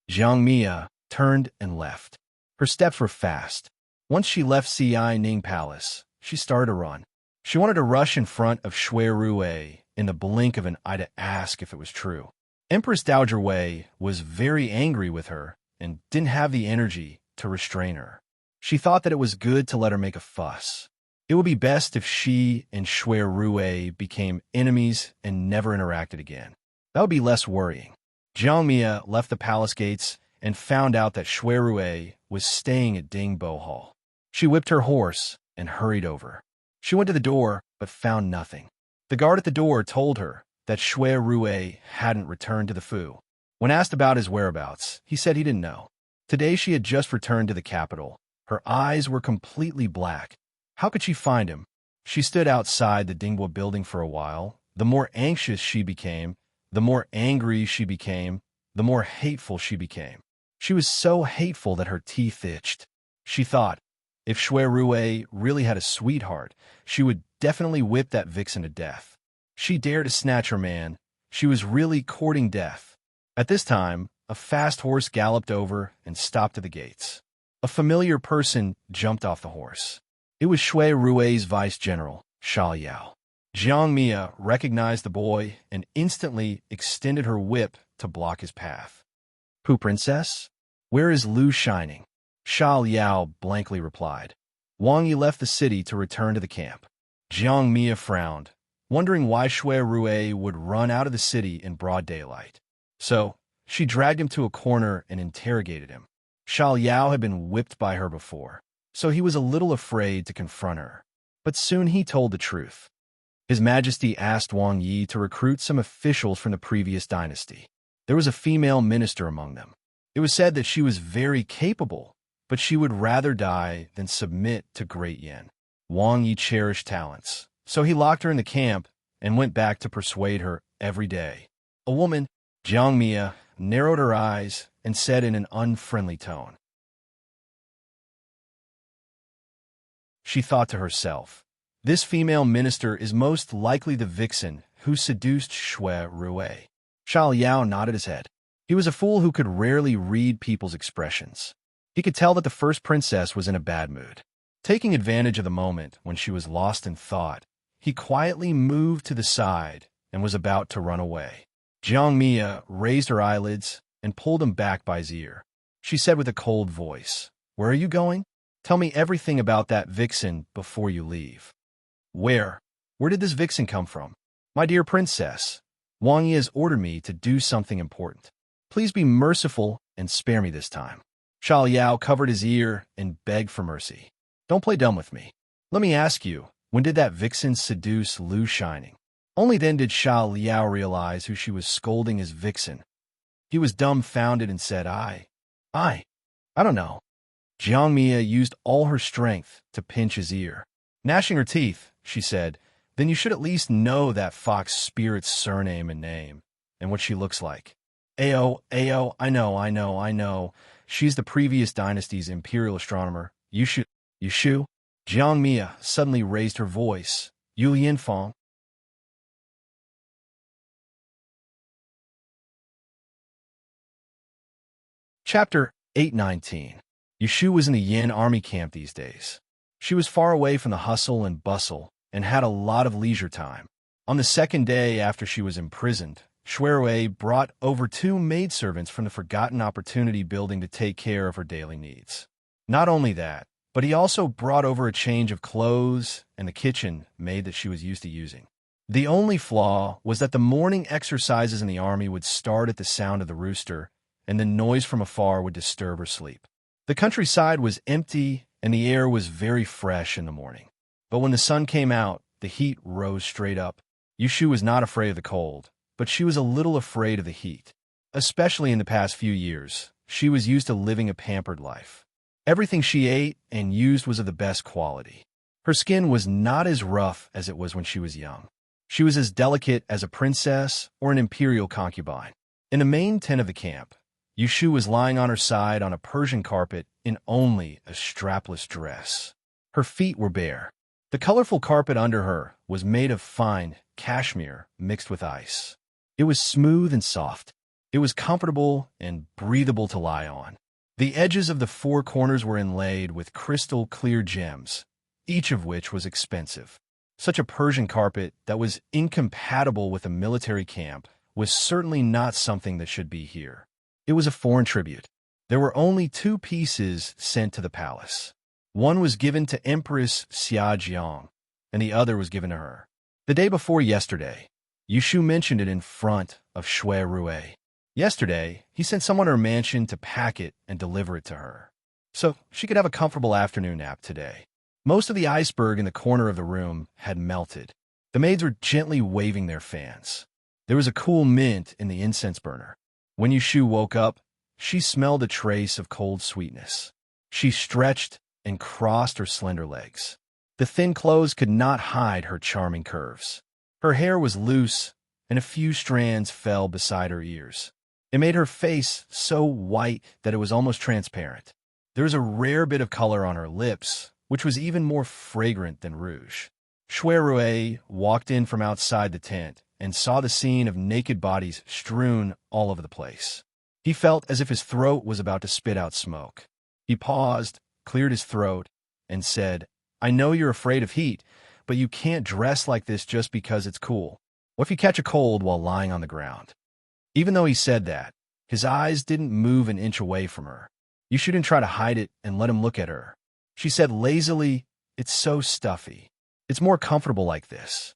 Jiang Mia turned and left. Her steps were fast. Once she left Ci Ning Palace, she started to run. She wanted to rush in front of Shui Rui in the blink of an eye to ask if it was true. Empress Dowager Wei was very angry with her and didn't have the energy to restrain her. She thought that it was good to let her make a fuss. It would be best if she and Shui Rui became enemies and never interacted again. That would be less worrying. Jiang Mia left the palace gates and found out that Shui Rui was staying at Dingbo Hall. She whipped her horse and hurried over. She went to the door, but found nothing. The guard at the door told her that Shui Rui hadn't returned to the Fu. When asked about his whereabouts, he said he didn't know. Today she had just returned to the capital. Her eyes were completely black. How could she find him? She stood outside the Dingbo building for a while. The more anxious she became, the more angry she became, the more hateful she became. She was so hateful that her teeth itched. She thought, if Shui Rui really had a sweetheart, she would definitely whip that vixen to death. She dared to snatch her man. She was really courting death. At this time, a fast horse galloped over and stopped at the gates. A familiar person jumped off the horse. It was Shui Rui's vice-general, Sha Yao. Jiang Mia recognized the boy and instantly extended her whip to block his path. Pooh Princess? Where is Lu Shining? Sha Yao blankly replied. Wang Yi left the city to return to the camp. Jiang Mia frowned, wondering why Shui Rui would run out of the city in broad daylight. So, she dragged him to a corner and interrogated him. Sha Yao had been whipped by her before, so he was a little afraid to confront her. But soon he told the truth. His Majesty asked Wang Yi to recruit some officials from the previous dynasty. There was a female minister among them. It was said that she was very capable, but she would rather die than submit to Great Yin. Wang Yi cherished talents, so he locked her in the camp and went back to persuade her every day. A woman, Jiang Mia, narrowed her eyes and said in an unfriendly tone. She thought to herself, this female minister is most likely the vixen who seduced Shui Rui. Sha Yao nodded his head. He was a fool who could rarely read people's expressions. He could tell that the first princess was in a bad mood. Taking advantage of the moment when she was lost in thought, he quietly moved to the side and was about to run away. Jiang Mia raised her eyelids and pulled him back by his ear. She said with a cold voice, Where are you going? Tell me everything about that vixen before you leave. Where? Where did this vixen come from? My dear princess, Wang Yi has ordered me to do something important. Please be merciful and spare me this time. Sha Yao covered his ear and begged for mercy. Don't play dumb with me. Let me ask you, when did that vixen seduce Lu Shining? Only then did Sha Liao realize who she was scolding as vixen. He was dumbfounded and said, I don't know. Jiang Mia used all her strength to pinch his ear. Gnashing her teeth, she said, Then you should at least know that fox spirit's surname and name, and what she looks like. Ao, I know. She's the previous dynasty's imperial astronomer. Yushu. Jiang Mia suddenly raised her voice. Yu Yinfang. Chapter 819. Yushu was in the Yin army camp these days. She was far away from the hustle and bustle and had a lot of leisure time. On the second day after she was imprisoned, Shuirui brought over 2 maidservants from the Forgotten Opportunity building to take care of her daily needs. Not only that, but he also brought over a change of clothes and the kitchen maid that she was used to using. The only flaw was that the morning exercises in the army would start at the sound of the rooster, and the noise from afar would disturb her sleep. The countryside was empty, and the air was very fresh in the morning. But when the sun came out, the heat rose straight up. Yushu was not afraid of the cold, but she was a little afraid of the heat. Especially in the past few years, she was used to living a pampered life. Everything she ate and used was of the best quality. Her skin was not as rough as it was when she was young. She was as delicate as a princess or an imperial concubine. In the main tent of the camp, Yushu was lying on her side on a Persian carpet in only a strapless dress. Her feet were bare. The colorful carpet under her was made of fine cashmere mixed with ice. It was smooth and soft. It was comfortable and breathable to lie on. The edges of the 4 corners were inlaid with crystal-clear gems, each of which was expensive. Such a Persian carpet that was incompatible with a military camp was certainly not something that should be here. It was a foreign tribute. There were only 2 pieces sent to the palace. One was given to Empress Xiaojiang, and the other was given to her. The day before yesterday, Yushu mentioned it in front of Shuirui. Yesterday, he sent someone to her mansion to pack it and deliver it to her, so she could have a comfortable afternoon nap today. Most of the iceberg in the corner of the room had melted. The maids were gently waving their fans. There was a cool mint in the incense burner. When Yushu woke up, she smelled a trace of cold sweetness. She stretched and crossed her slender legs. The thin clothes could not hide her charming curves. Her hair was loose, and a few strands fell beside her ears. It made her face so white that it was almost transparent. There was a rare bit of color on her lips, which was even more fragrant than rouge. Shuirui walked in from outside the tent and saw the scene of naked bodies strewn all over the place. He felt as if his throat was about to spit out smoke. He paused, cleared his throat, and said, "I know you're afraid of heat, but you can't dress like this just because it's cool. What if you catch a cold while lying on the ground?" Even though he said that, his eyes didn't move an inch away from her. You shouldn't try to hide it and let him look at her. She said lazily, "It's so stuffy. It's more comfortable like this."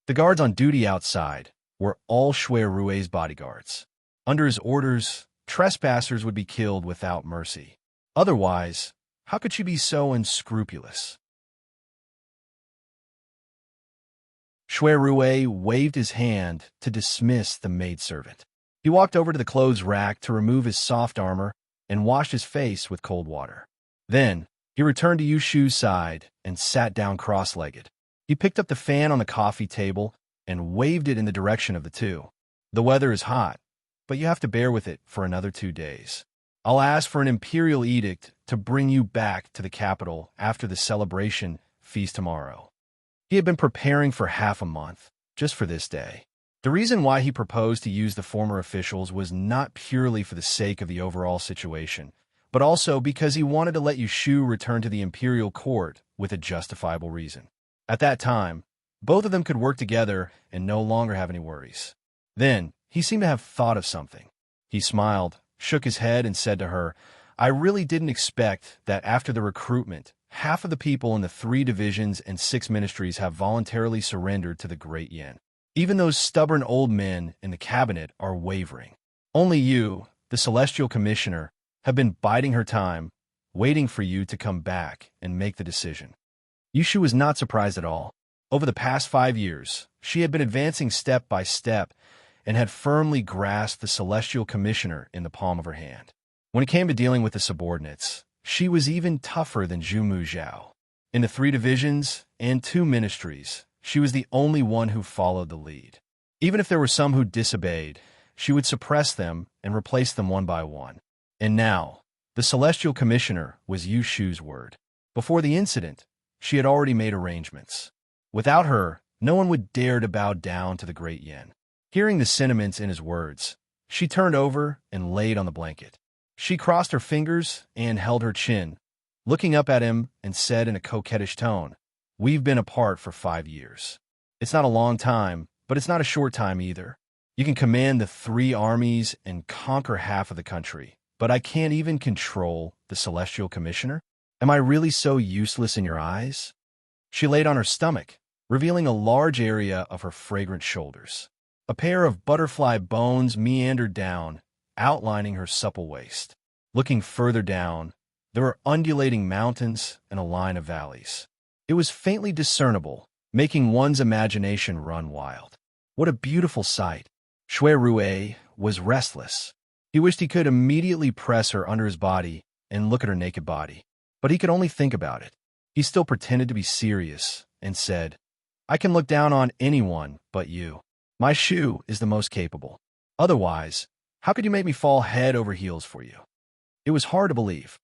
The guards on duty outside were all Shuirui's bodyguards. Under his orders, trespassers would be killed without mercy. Otherwise, how could she be so unscrupulous? Shuirui waved his hand to dismiss the maidservant. He walked over to the clothes rack to remove his soft armor and washed his face with cold water. Then, he returned to Yushu's side and sat down cross-legged. He picked up the fan on the coffee table and waved it in the direction of the 2. "The weather is hot, but you have to bear with it for another 2 days. I'll ask for an imperial edict to bring you back to the capital after the celebration feast tomorrow." He had been preparing for half a month, just for this day. The reason why he proposed to use the former officials was not purely for the sake of the overall situation, but also because he wanted to let Yushu return to the imperial court with a justifiable reason. At that time, both of them could work together and no longer have any worries. Then, he seemed to have thought of something. He smiled, shook his head, and said to her, "I really didn't expect that after the recruitment, half of the people in the 3 divisions and 6 ministries have voluntarily surrendered to the Great Yin. Even those stubborn old men in the cabinet are wavering. Only you, the Celestial Commissioner, have been biding her time, waiting for you to come back and make the decision." Yushu was not surprised at all. Over the past 5 years, she had been advancing step by step and had firmly grasped the Celestial Commissioner in the palm of her hand. When it came to dealing with the subordinates, she was even tougher than Zhumu Zhao. In the 3 divisions and 2 ministries, she was the only one who followed the lead. Even if there were some who disobeyed, she would suppress them and replace them one by one. And now, the Celestial Commissioner was Yushu's word. Before the incident, she had already made arrangements. Without her, no one would dare to bow down to the Great Yin. Hearing the sentiments in his words, she turned over and laid on the blanket. She crossed her fingers and held her chin, looking up at him, and said in a coquettish tone, "We've been apart for 5 years. It's not a long time, but it's not a short time either. You can command the 3 armies and conquer half of the country, but I can't even control the Celestial Commissioner? Am I really so useless in your eyes?" She laid on her stomach, revealing a large area of her fragrant shoulders. A pair of butterfly bones meandered down, outlining her supple waist. Looking further down, there were undulating mountains and a line of valleys. It was faintly discernible, making one's imagination run wild. What a beautiful sight! Shui Rue was restless. He wished he could immediately press her under his body and look at her naked body, but he could only think about it. He still pretended to be serious and said, "I can look down on anyone but you. My Shu is the most capable. Otherwise, how could you make me fall head over heels for you?" It was hard to believe.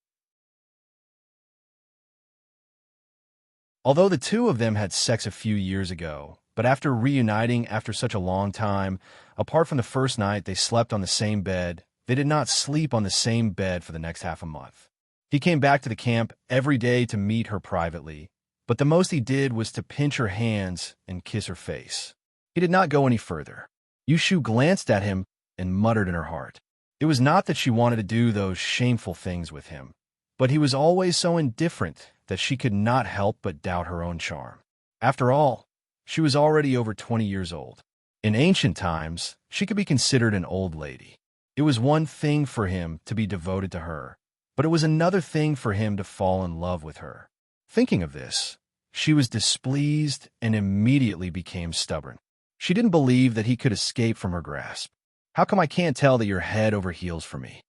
Although the two of them had sex a few years ago, but after reuniting after such a long time, apart from the first night they slept on the same bed, they did not sleep on the same bed for the next half a month. He came back to the camp every day to meet her privately, but the most he did was to pinch her hands and kiss her face. He did not go any further. Yushu glanced at him and muttered in her heart. It was not that she wanted to do those shameful things with him, but he was always so indifferent that she could not help but doubt her own charm. After all, she was already over 20 years old. In ancient times, she could be considered an old lady. It was one thing for him to be devoted to her, but it was another thing for him to fall in love with her. Thinking of this, she was displeased and immediately became stubborn. She didn't believe that he could escape from her grasp. "How come I can't tell that you're head over heels for me?"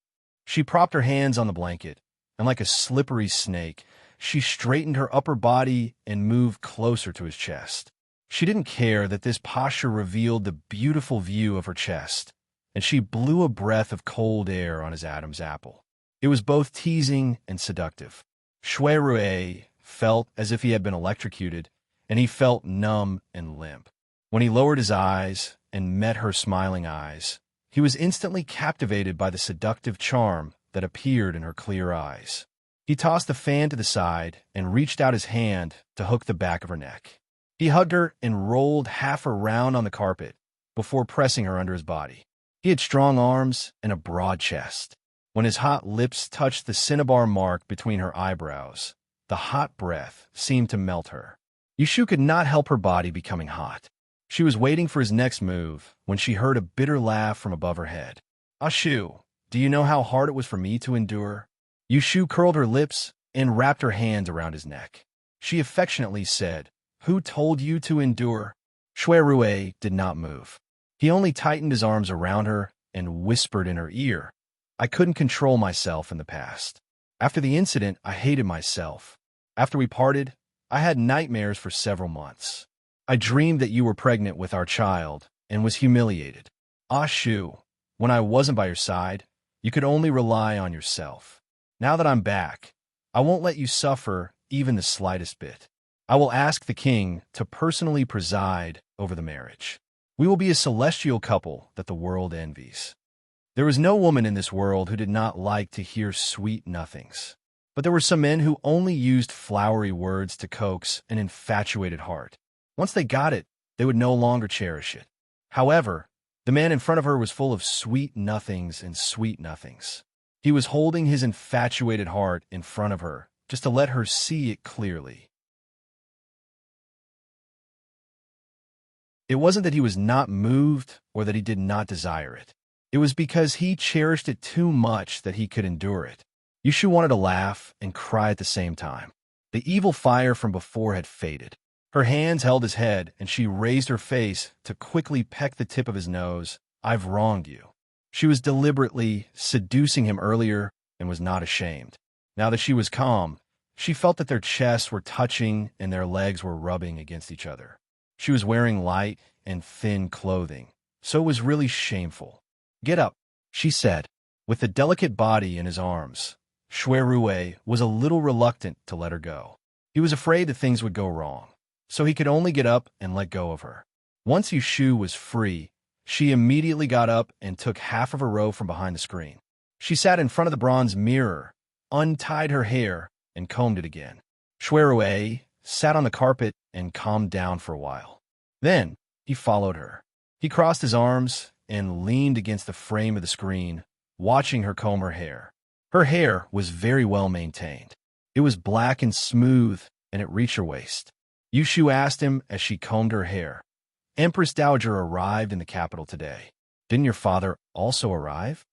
She propped her hands on the blanket, and like a slippery snake, she straightened her upper body and moved closer to his chest. She didn't care that this posture revealed the beautiful view of her chest, and she blew a breath of cold air on his Adam's apple. It was both teasing and seductive. Shui Rue felt as if he had been electrocuted, and he felt numb and limp. When he lowered his eyes and met her smiling eyes, he was instantly captivated by the seductive charm that appeared in her clear eyes. He tossed the fan to the side and reached out his hand to hook the back of her neck. He hugged her and rolled half around on the carpet before pressing her under his body. He had strong arms and a broad chest. When his hot lips touched the cinnabar mark between her eyebrows, the hot breath seemed to melt her. Yushu could not help her body becoming hot. She was waiting for his next move when she heard a bitter laugh from above her head. "Ashu, do you know how hard it was for me to endure?" Yushu curled her lips and wrapped her hands around his neck. She affectionately said, "Who told you to endure?" Shui Rue did not move. He only tightened his arms around her and whispered in her ear, "I couldn't control myself in the past. After the incident, I hated myself. After we parted, I had nightmares for several months. I dreamed that you were pregnant with our child and was humiliated. Ashu, when I wasn't by your side, you could only rely on yourself. Now that I'm back, I won't let you suffer even the slightest bit. I will ask the king to personally preside over the marriage. We will be a celestial couple that the world envies." There was no woman in this world who did not like to hear sweet nothings. But there were some men who only used flowery words to coax an infatuated heart. Once they got it, they would no longer cherish it. However, the man in front of her was full of sweet nothings and sweet nothings. He was holding his infatuated heart in front of her, just to let her see it clearly. It wasn't that he was not moved or that he did not desire it. It was because he cherished it too much that he could endure it. Yushu wanted to laugh and cry at the same time. The evil fire from before had faded. Her hands held his head, and she raised her face to quickly peck the tip of his nose. "I've wronged you." She was deliberately seducing him earlier and was not ashamed. Now that she was calm, she felt that their chests were touching and their legs were rubbing against each other. She was wearing light and thin clothing, so it was really shameful. "Get up," she said. With the delicate body in his arms, Shui Rue was a little reluctant to let her go. He was afraid that things would go wrong, so he could only get up and let go of her. Once Yushu was free, she immediately got up and took half of her robe from behind the screen. She sat in front of the bronze mirror, untied her hair, and combed it again. Shui Rue sat on the carpet and calmed down for a while. Then he followed her. He crossed his arms and leaned against the frame of the screen, watching her comb her hair. Her hair was very well maintained. It was black and smooth, and it reached her waist. Yushu asked him as she combed her hair. Empress Dowager arrived in the capital today. Didn't your father also arrive?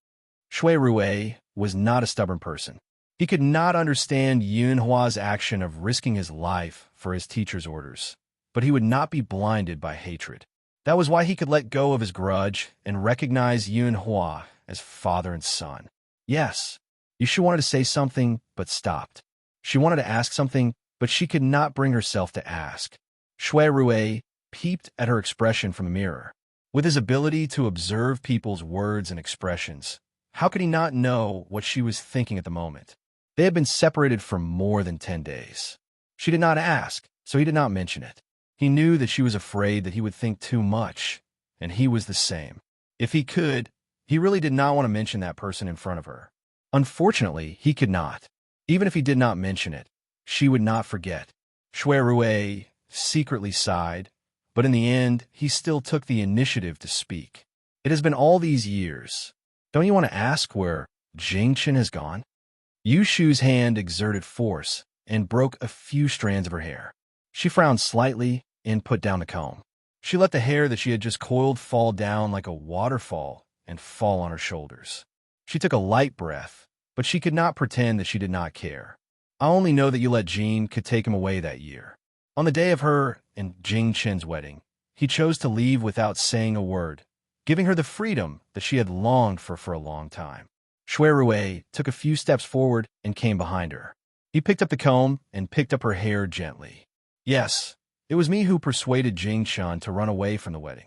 Shui Rui was not a stubborn person. He could not understand Yunhua's action of risking his life for his teacher's orders, but he would not be blinded by hatred. That was why he could let go of his grudge and recognize Yunhua as father and son. Yes, Yushu wanted to say something, but stopped. She wanted to ask something, but she could not bring herself to ask. Shui Rui peeped at her expression from the mirror. With his ability to observe people's words and expressions, how could he not know what she was thinking at the moment? They had been separated for more than 10 days. She did not ask, so he did not mention it. He knew that she was afraid that he would think too much, and he was the same. If he could, he really did not want to mention that person in front of her. Unfortunately, he could not. Even if he did not mention it, she would not forget. Shui Rui secretly sighed, but in the end, he still took the initiative to speak. It has been all these years. Don't you want to ask where Jingchen has gone? Yushu's hand exerted force and broke a few strands of her hair. She frowned slightly and put down the comb. She let the hair that she had just coiled fall down like a waterfall and fall on her shoulders. She took a light breath, but she could not pretend that she did not care. I only know that you let Jean could take him away that year. On the day of her and Jing Chen's wedding, he chose to leave without saying a word, giving her the freedom that she had longed for a long time. Shui Rui took a few steps forward and came behind her. He picked up the comb and picked up her hair gently. Yes, it was me who persuaded Jing Chen to run away from the wedding.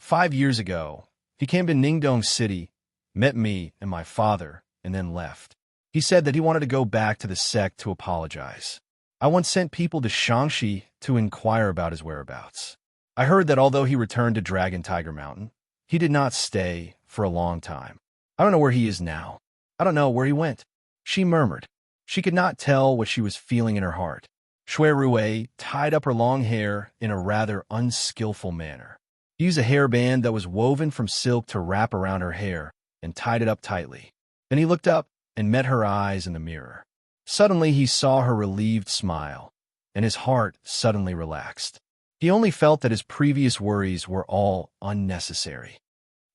5 years ago, he came to Ningdong City, met me and my father, and then left. He said that he wanted to go back to the sect to apologize. I once sent people to Shangxi to inquire about his whereabouts. I heard that although he returned to Dragon Tiger Mountain, he did not stay for a long time. I don't know where he is now. I don't know where he went. She murmured. She could not tell what she was feeling in her heart. Shui Rui tied up her long hair in a rather unskillful manner. He used a hairband that was woven from silk to wrap around her hair and tied it up tightly. Then he looked up and met her eyes in the mirror. Suddenly he saw her relieved smile, and his heart suddenly relaxed. He only felt that his previous worries were all unnecessary.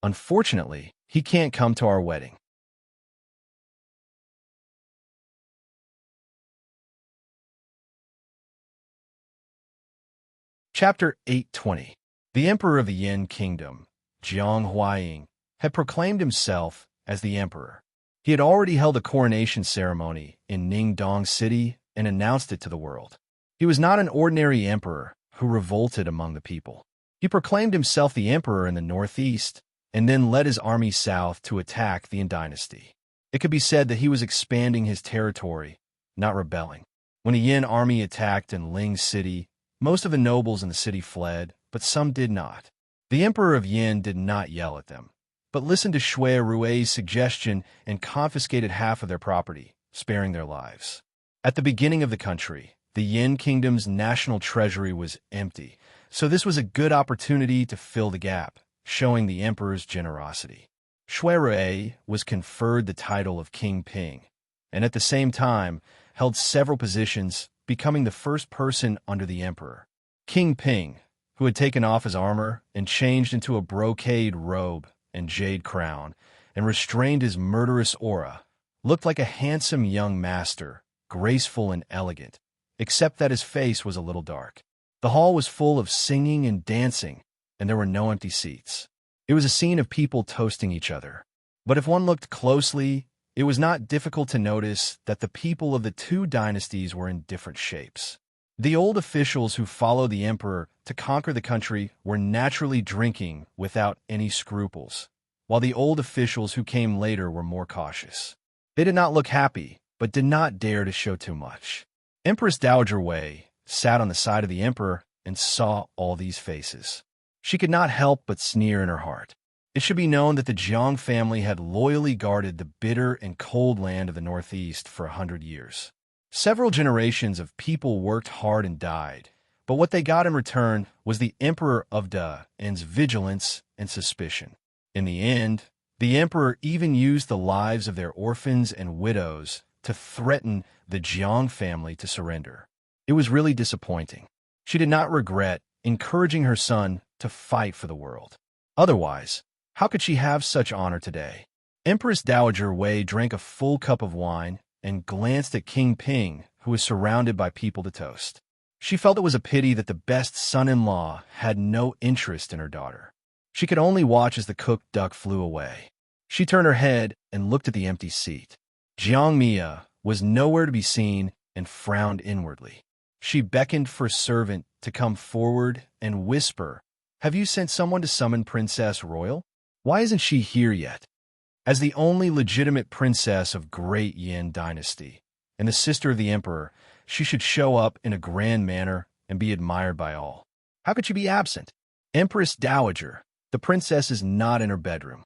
Unfortunately, he can't come to our wedding. Chapter 820. The Emperor of the Yin Kingdom, Jiang Huaying, had proclaimed himself as the emperor. He had already held a coronation ceremony in Ningdong City and announced it to the world. He was not an ordinary emperor who revolted among the people. He proclaimed himself the emperor in the northeast and then led his army south to attack the Yin dynasty. It could be said that he was expanding his territory, not rebelling. When the Yin army attacked in Ling City, most of the nobles in the city fled, but some did not. The Emperor of Yin did not yell at them, but listened to Shui Rui's suggestion and confiscated half of their property, sparing their lives. At the beginning of the country, the Yin Kingdom's national treasury was empty, so this was a good opportunity to fill the gap, showing the emperor's generosity. Shui Rui was conferred the title of King Ping, and at the same time held several positions, becoming the first person under the emperor. King Ping, who had taken off his armor and changed into a brocade robe and jade crown, and restrained his murderous aura, looked like a handsome young master, graceful and elegant, except that his face was a little dark. The hall was full of singing and dancing, and there were no empty seats. It was a scene of people toasting each other. But if one looked closely, it was not difficult to notice that the people of the two dynasties were in different shapes. The old officials who followed the emperor to conquer the country were naturally drinking without any scruples, while the old officials who came later were more cautious. They did not look happy, but did not dare to show too much. Empress Dowager Wei sat on the side of the emperor and saw all these faces. She could not help but sneer in her heart. It should be known that the Jiang family had loyally guarded the bitter and cold land of the Northeast for 100 years. Several generations of people worked hard and died, But what they got in return was the Emperor of Da's vigilance and suspicion. In the end, the Emperor even used the lives of their orphans and widows to threaten the Jiang family to surrender. It was really disappointing. She did not regret encouraging her son to fight for the world. Otherwise, how could she have such honor today? Empress Dowager Wei drank a full cup of wine and glanced at King Ping, who was surrounded by people to toast. She felt it was a pity that the best son-in-law had no interest in her daughter. She could only watch as the cooked duck flew away. She turned her head and looked at the empty seat. Jiang Mia was nowhere to be seen and frowned inwardly. She beckoned for a servant to come forward and whisper, "Have you sent someone to summon Princess Royal? Why isn't she here yet?" As the only legitimate princess of Great Yin Dynasty and the sister of the emperor, she should show up in a grand manner and be admired by all. How could she be absent? Empress Dowager, the princess is not in her bedroom.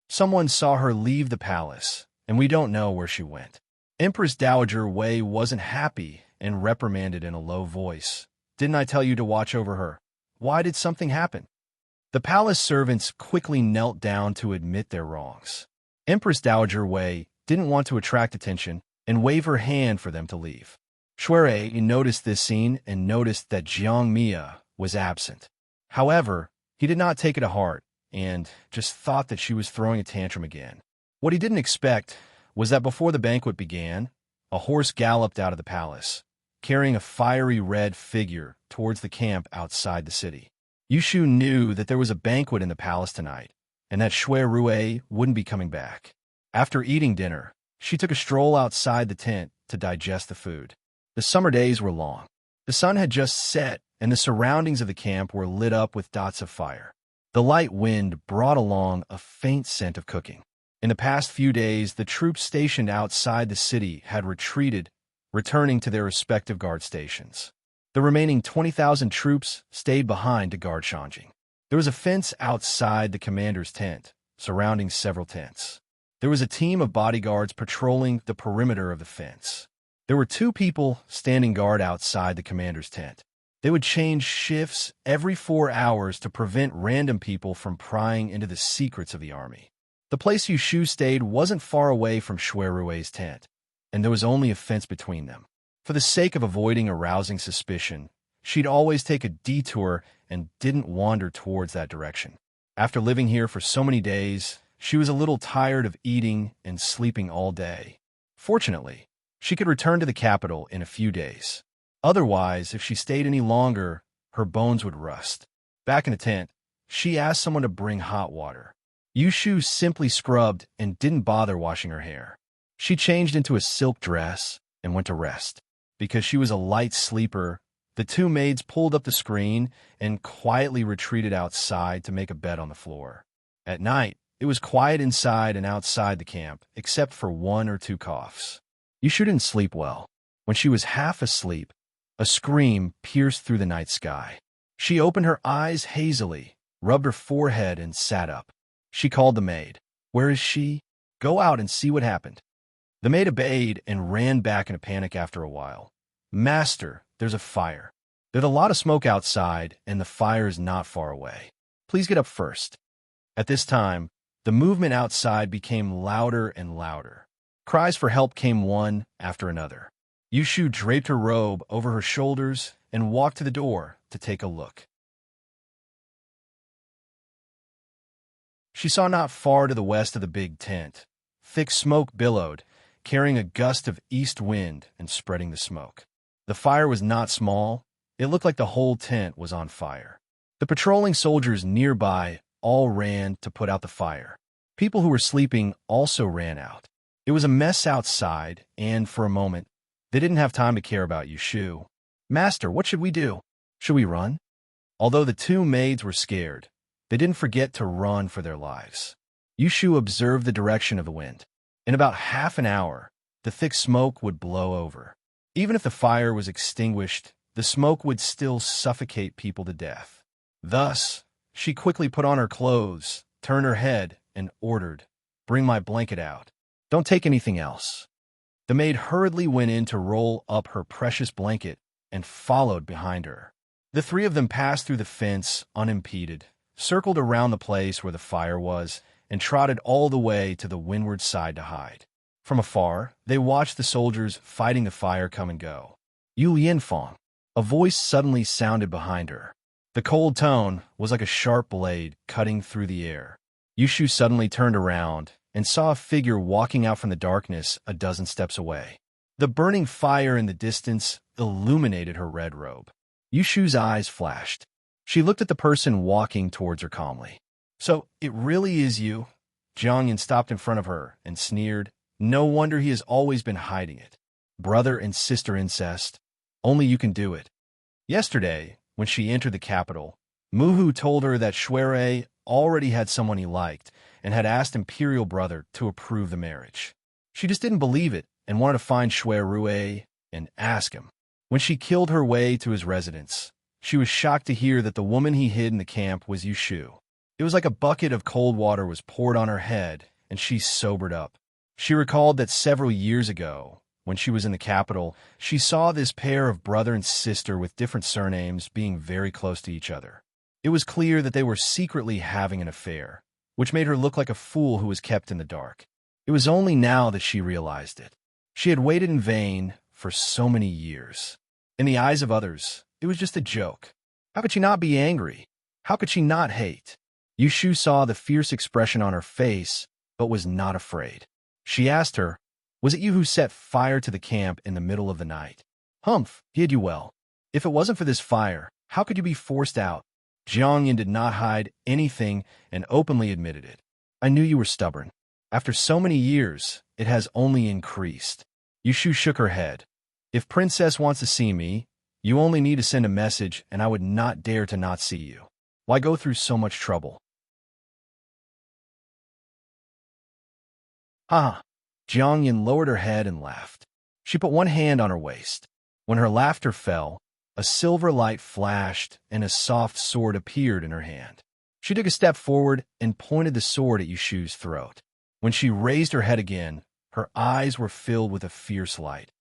Someone saw her leave the palace, and we don't know where she went. Empress Dowager Wei wasn't happy and reprimanded in a low voice. "Didn't I tell you to watch over her? Why did something happen?" The palace servants quickly knelt down to admit their wrongs. Empress Dowager Wei didn't want to attract attention and waved her hand for them to leave. Shui noticed this scene and noticed that Jiang Mia was absent. However, he did not take it to heart and just thought that she was throwing a tantrum again. What he didn't expect was that before the banquet began, a horse galloped out of the palace, carrying a fiery red figure towards the camp outside the city. Yushu knew that there was a banquet in the palace tonight, and that Shui Rui wouldn't be coming back. After eating dinner, she took a stroll outside the tent to digest the food. The summer days were long. The sun had just set, and the surroundings of the camp were lit up with dots of fire. The light wind brought along a faint scent of cooking. In the past few days, the troops stationed outside the city had retreated, returning to their respective guard stations. The remaining 20,000 troops stayed behind to guard Shanjing. There was a fence outside the commander's tent, surrounding several tents. There was a team of bodyguards patrolling the perimeter of the fence. There were 2 people standing guard outside the commander's tent. They would change shifts every 4 hours to prevent random people from prying into the secrets of the army. The place Yushu stayed wasn't far away from Shui Rui's tent, and there was only a fence between them. For the sake of avoiding arousing suspicion, she'd always take a detour and didn't wander towards that direction. After living here for so many days, she was a little tired of eating and sleeping all day. Fortunately, she could return to the capital in a few days. Otherwise, if she stayed any longer, her bones would rust. Back in the tent, she asked someone to bring hot water. Yushu simply scrubbed and didn't bother washing her hair. She changed into a silk dress and went to rest. Because she was a light sleeper, the 2 maids pulled up the screen and quietly retreated outside to make a bed on the floor. At night, it was quiet inside and outside the camp, except for 1 or 2 coughs. Yushu didn't sleep well. When she was half asleep, a scream pierced through the night sky. She opened her eyes hazily, rubbed her forehead, and sat up. She called the maid. "Where is she? Go out and see what happened." The maid obeyed and ran back in a panic after a while. "Master, there's a fire. There's a lot of smoke outside, and the fire is not far away. Please get up first." At this time, the movement outside became louder and louder. Cries for help came one after another. Yushu draped her robe over her shoulders and walked to the door to take a look. She saw not far to the west of the big tent. Thick smoke billowed, carrying a gust of east wind and spreading the smoke. The fire was not small. It looked like the whole tent was on fire. The patrolling soldiers nearby all ran to put out the fire. People who were sleeping also ran out. It was a mess outside, and for a moment, they didn't have time to care about Yushu. "Master, what should we do? Should we run?" Although the 2 maids were scared, they didn't forget to run for their lives. Yushu observed the direction of the wind. In about half an hour, the thick smoke would blow over. Even if the fire was extinguished, the smoke would still suffocate people to death. Thus, she quickly put on her clothes, turned her head, and ordered, "Bring my blanket out. Don't take anything else." The maid hurriedly went in to roll up her precious blanket and followed behind her. The three of them passed through the fence unimpeded, circled around the place where the fire was, and trotted all the way to the windward side to hide. From afar, they watched the soldiers fighting the fire come and go. Yu Yinfang. A voice suddenly sounded behind her. The cold tone was like a sharp blade cutting through the air. Yushu suddenly turned around and saw a figure walking out from the darkness a dozen steps away. The burning fire in the distance illuminated her red robe. Yushu's eyes flashed. She looked at the person walking towards her calmly. "So, it really is you?" Jiangyan stopped in front of her and sneered. "No wonder he has always been hiding it. Brother and sister incest. Only you can do it." Yesterday, when she entered the capital, Muhu told her that Shuirei already had someone he liked and had asked Imperial Brother to approve the marriage. She just didn't believe it and wanted to find Shuirei and ask him. When she killed her way to his residence, she was shocked to hear that the woman he hid in the camp was Yushu. It was like a bucket of cold water was poured on her head, and she sobered up. She recalled that several years ago, when she was in the capital, she saw this pair of brother and sister with different surnames being very close to each other. It was clear that they were secretly having an affair, which made her look like a fool who was kept in the dark. It was only now that she realized it. She had waited in vain for so many years. In the eyes of others, it was just a joke. How could she not be angry? How could she not hate? Yushu saw the fierce expression on her face, but was not afraid. She asked her, "Was it you who set fire to the camp in the middle of the night?" "Humph, did you well. If it wasn't for this fire, how could you be forced out?" Jiangyan did not hide anything and openly admitted it. "I knew you were stubborn. After so many years, it has only increased." Yushu shook her head. "If Princess wants to see me, you only need to send a message and I would not dare to not see you. Why go through so much trouble?" "Ha!" Jiangyan lowered her head and laughed. She put one hand on her waist. When her laughter fell, a silver light flashed and a soft sword appeared in her hand. She took a step forward and pointed the sword at Yushu's throat. When she raised her head again, her eyes were filled with a fierce light.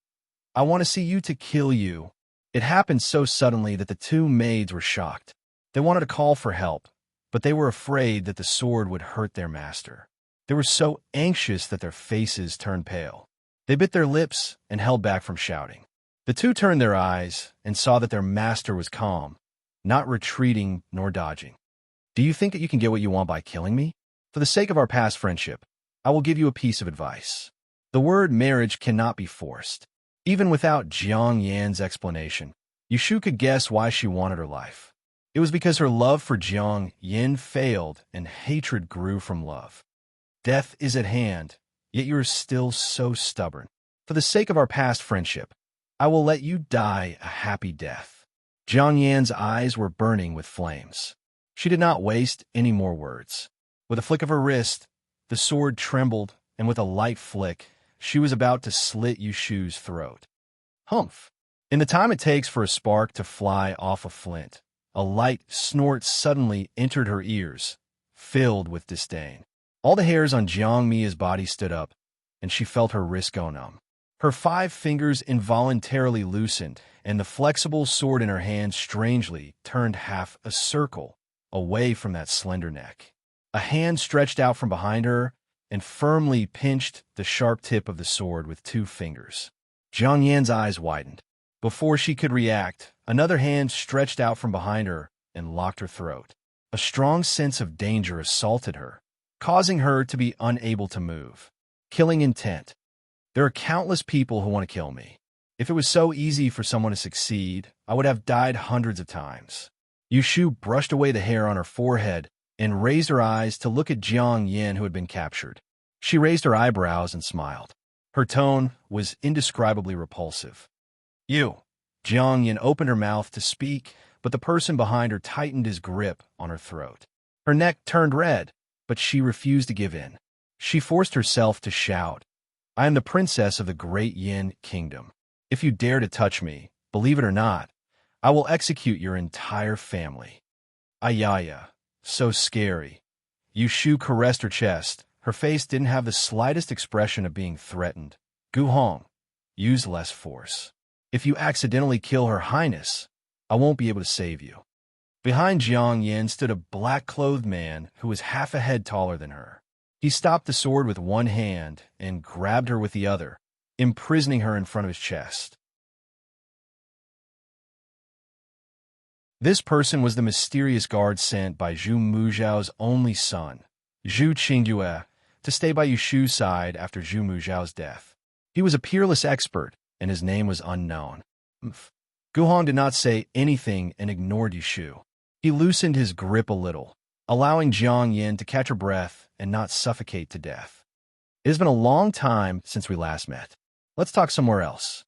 "I want to see you to kill you." It happened so suddenly that the two maids were shocked. They wanted to call for help, but they were afraid that the sword would hurt their master. They were so anxious that their faces turned pale. They bit their lips and held back from shouting. The two turned their eyes and saw that their master was calm, not retreating nor dodging. "Do you think that you can get what you want by killing me? For the sake of our past friendship, I will give you a piece of advice. The word marriage cannot be forced." Even without Jiang Yan's explanation, Yushu could guess why she wanted her life. It was because her love for Jiang Yan failed and hatred grew from love. "Death is at hand, yet you are still so stubborn. For the sake of our past friendship, I will let you die a happy death." Jiang Yan's eyes were burning with flames. She did not waste any more words. With a flick of her wrist, the sword trembled, and with a light flick, she was about to slit Yushu's throat. Humph! In the time it takes for a spark to fly off a flint, a light snort suddenly entered her ears, filled with disdain. All the hairs on Jiang Mia's body stood up, and she felt her wrist go numb. Her 5 fingers involuntarily loosened, and the flexible sword in her hand strangely turned half a circle away from that slender neck. A hand stretched out from behind her and firmly pinched the sharp tip of the sword with 2 fingers. Jiang Yan's eyes widened. Before she could react, another hand stretched out from behind her and locked her throat. A strong sense of danger assaulted her, causing her to be unable to move. Killing intent. There are countless people who want to kill me. If it was so easy for someone to succeed, I would have died hundreds of times. Yushu brushed away the hair on her forehead and raised her eyes to look at Jiang Yan, who had been captured. She raised her eyebrows and smiled. Her tone was indescribably repulsive. "You." Jiang Yan opened her mouth to speak, but the person behind her tightened his grip on her throat. Her neck turned red, but she refused to give in. She forced herself to shout, "I am the princess of the great Yin kingdom. If you dare to touch me, believe it or not, I will execute your entire family." Ayaya. So scary. Yushu caressed her chest. Her face didn't have the slightest expression of being threatened. "Gu Hong, use less force. If you accidentally kill Her Highness, I won't be able to save you." Behind Jiang Yin stood a black-clothed man who was half a head taller than her. He stopped the sword with one hand and grabbed her with the other, imprisoning her in front of his chest. This person was the mysterious guard sent by Zhu Muzhao's only son, Zhu Qingyue, to stay by Yushu's side after Zhu Muzhao's death. He was a peerless expert, and his name was unknown. Guhong did not say anything and ignored Yushu. He loosened his grip a little, allowing Jiang Yin to catch her breath and not suffocate to death. "It has been a long time since we last met. Let's talk somewhere else."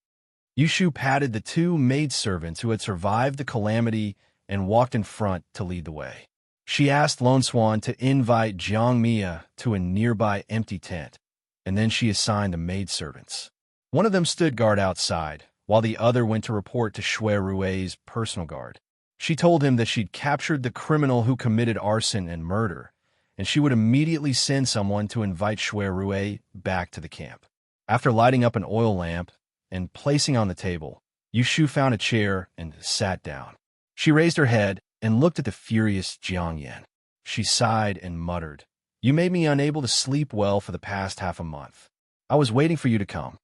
Yushu patted the two maidservants who had survived the calamity and walked in front to lead the way. She asked Lone Swan to invite Jiang Mia to a nearby empty tent, and then she assigned the maidservants. One of them stood guard outside, while the other went to report to Shui Rui's personal guard. She told him that she'd captured the criminal who committed arson and murder, and she would immediately send someone to invite Shui Rui back to the camp. After lighting up an oil lamp and placing on the table, Yushu found a chair and sat down. She raised her head and looked at the furious Jiang Yin. She sighed and muttered, "You made me unable to sleep well for the past half a month. I was waiting for you to come."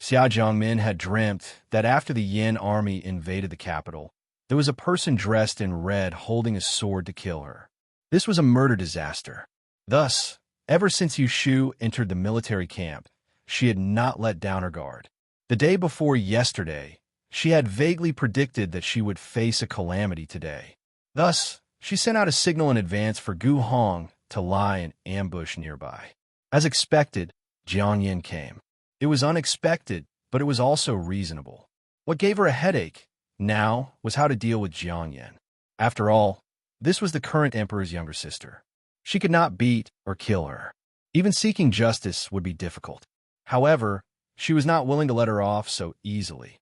Xia Jiangmin had dreamt that after the Yin army invaded the capital, there was a person dressed in red holding a sword to kill her. This was a murder disaster. Thus, ever since Yushu entered the military camp, she had not let down her guard. The day before yesterday, she had vaguely predicted that she would face a calamity today. Thus, she sent out a signal in advance for Gu Hong to lie in ambush nearby. As expected, Jiang Yin came. It was unexpected, but it was also reasonable. What gave her a headache now was how to deal with Jiang Yin. After all, this was the current emperor's younger sister. She could not beat or kill her. Even seeking justice would be difficult. However, she was not willing to let her off so easily.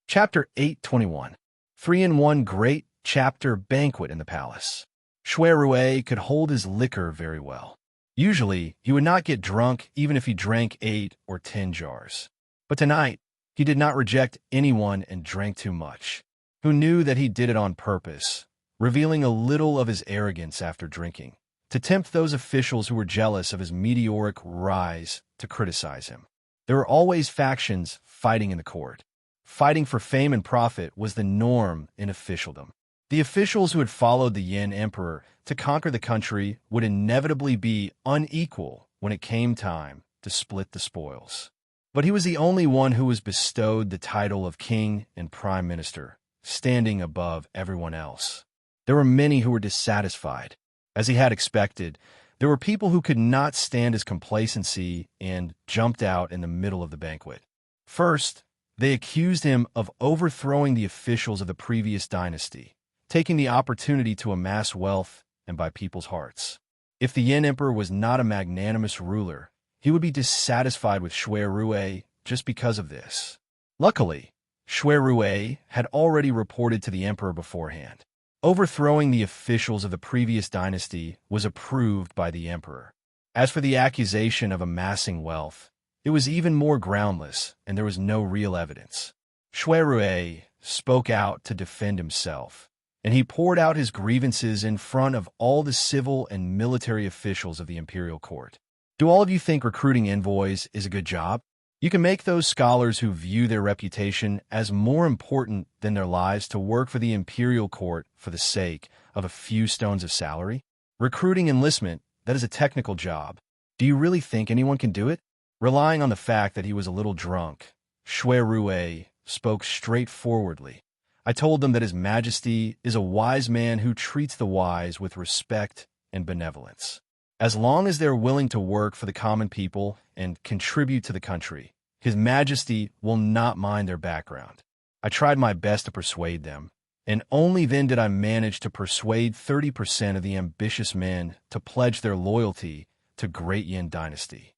Chapter 821. 3-in-1 Great Chapter Banquet in the Palace. Shui Rui could hold his liquor very well. Usually, he would not get drunk even if he drank 8 or 10 jars. But tonight, he did not reject anyone and drank too much. Who knew that he did it on purpose, revealing a little of his arrogance after drinking, to tempt those officials who were jealous of his meteoric rise to criticize him. There were always factions fighting in the court. Fighting for fame and profit was the norm in officialdom. The officials who had followed the Yin emperor to conquer the country would inevitably be unequal when it came time to split the spoils. But he was the only one who was bestowed the title of king and prime minister, standing above everyone else. There were many who were dissatisfied. As he had expected, there were people who could not stand his complacency and jumped out in the middle of the banquet. First, they accused him of overthrowing the officials of the previous dynasty, taking the opportunity to amass wealth and buy people's hearts. If the Yin emperor was not a magnanimous ruler, he would be dissatisfied with Shui Rui just because of this. Luckily, Shui Rui had already reported to the emperor beforehand. Overthrowing the officials of the previous dynasty was approved by the emperor. As for the accusation of amassing wealth, it was even more groundless, and there was no real evidence. Shui Rui spoke out to defend himself, and he poured out his grievances in front of all the civil and military officials of the imperial court. Do all of you think recruiting envoys is a good job? You can make those scholars who view their reputation as more important than their lives to work for the imperial court for the sake of a few stones of salary? Recruiting enlistment, that is a technical job. Do you really think anyone can do it? Relying on the fact that he was a little drunk, Shui Rui spoke straightforwardly. I told them that His Majesty is a wise man who treats the wise with respect and benevolence. As long as they're willing to work for the common people and contribute to the country, His Majesty will not mind their background. I tried my best to persuade them, and only then did I manage to persuade 30% of the ambitious men to pledge their loyalty to Great Yin Dynasty.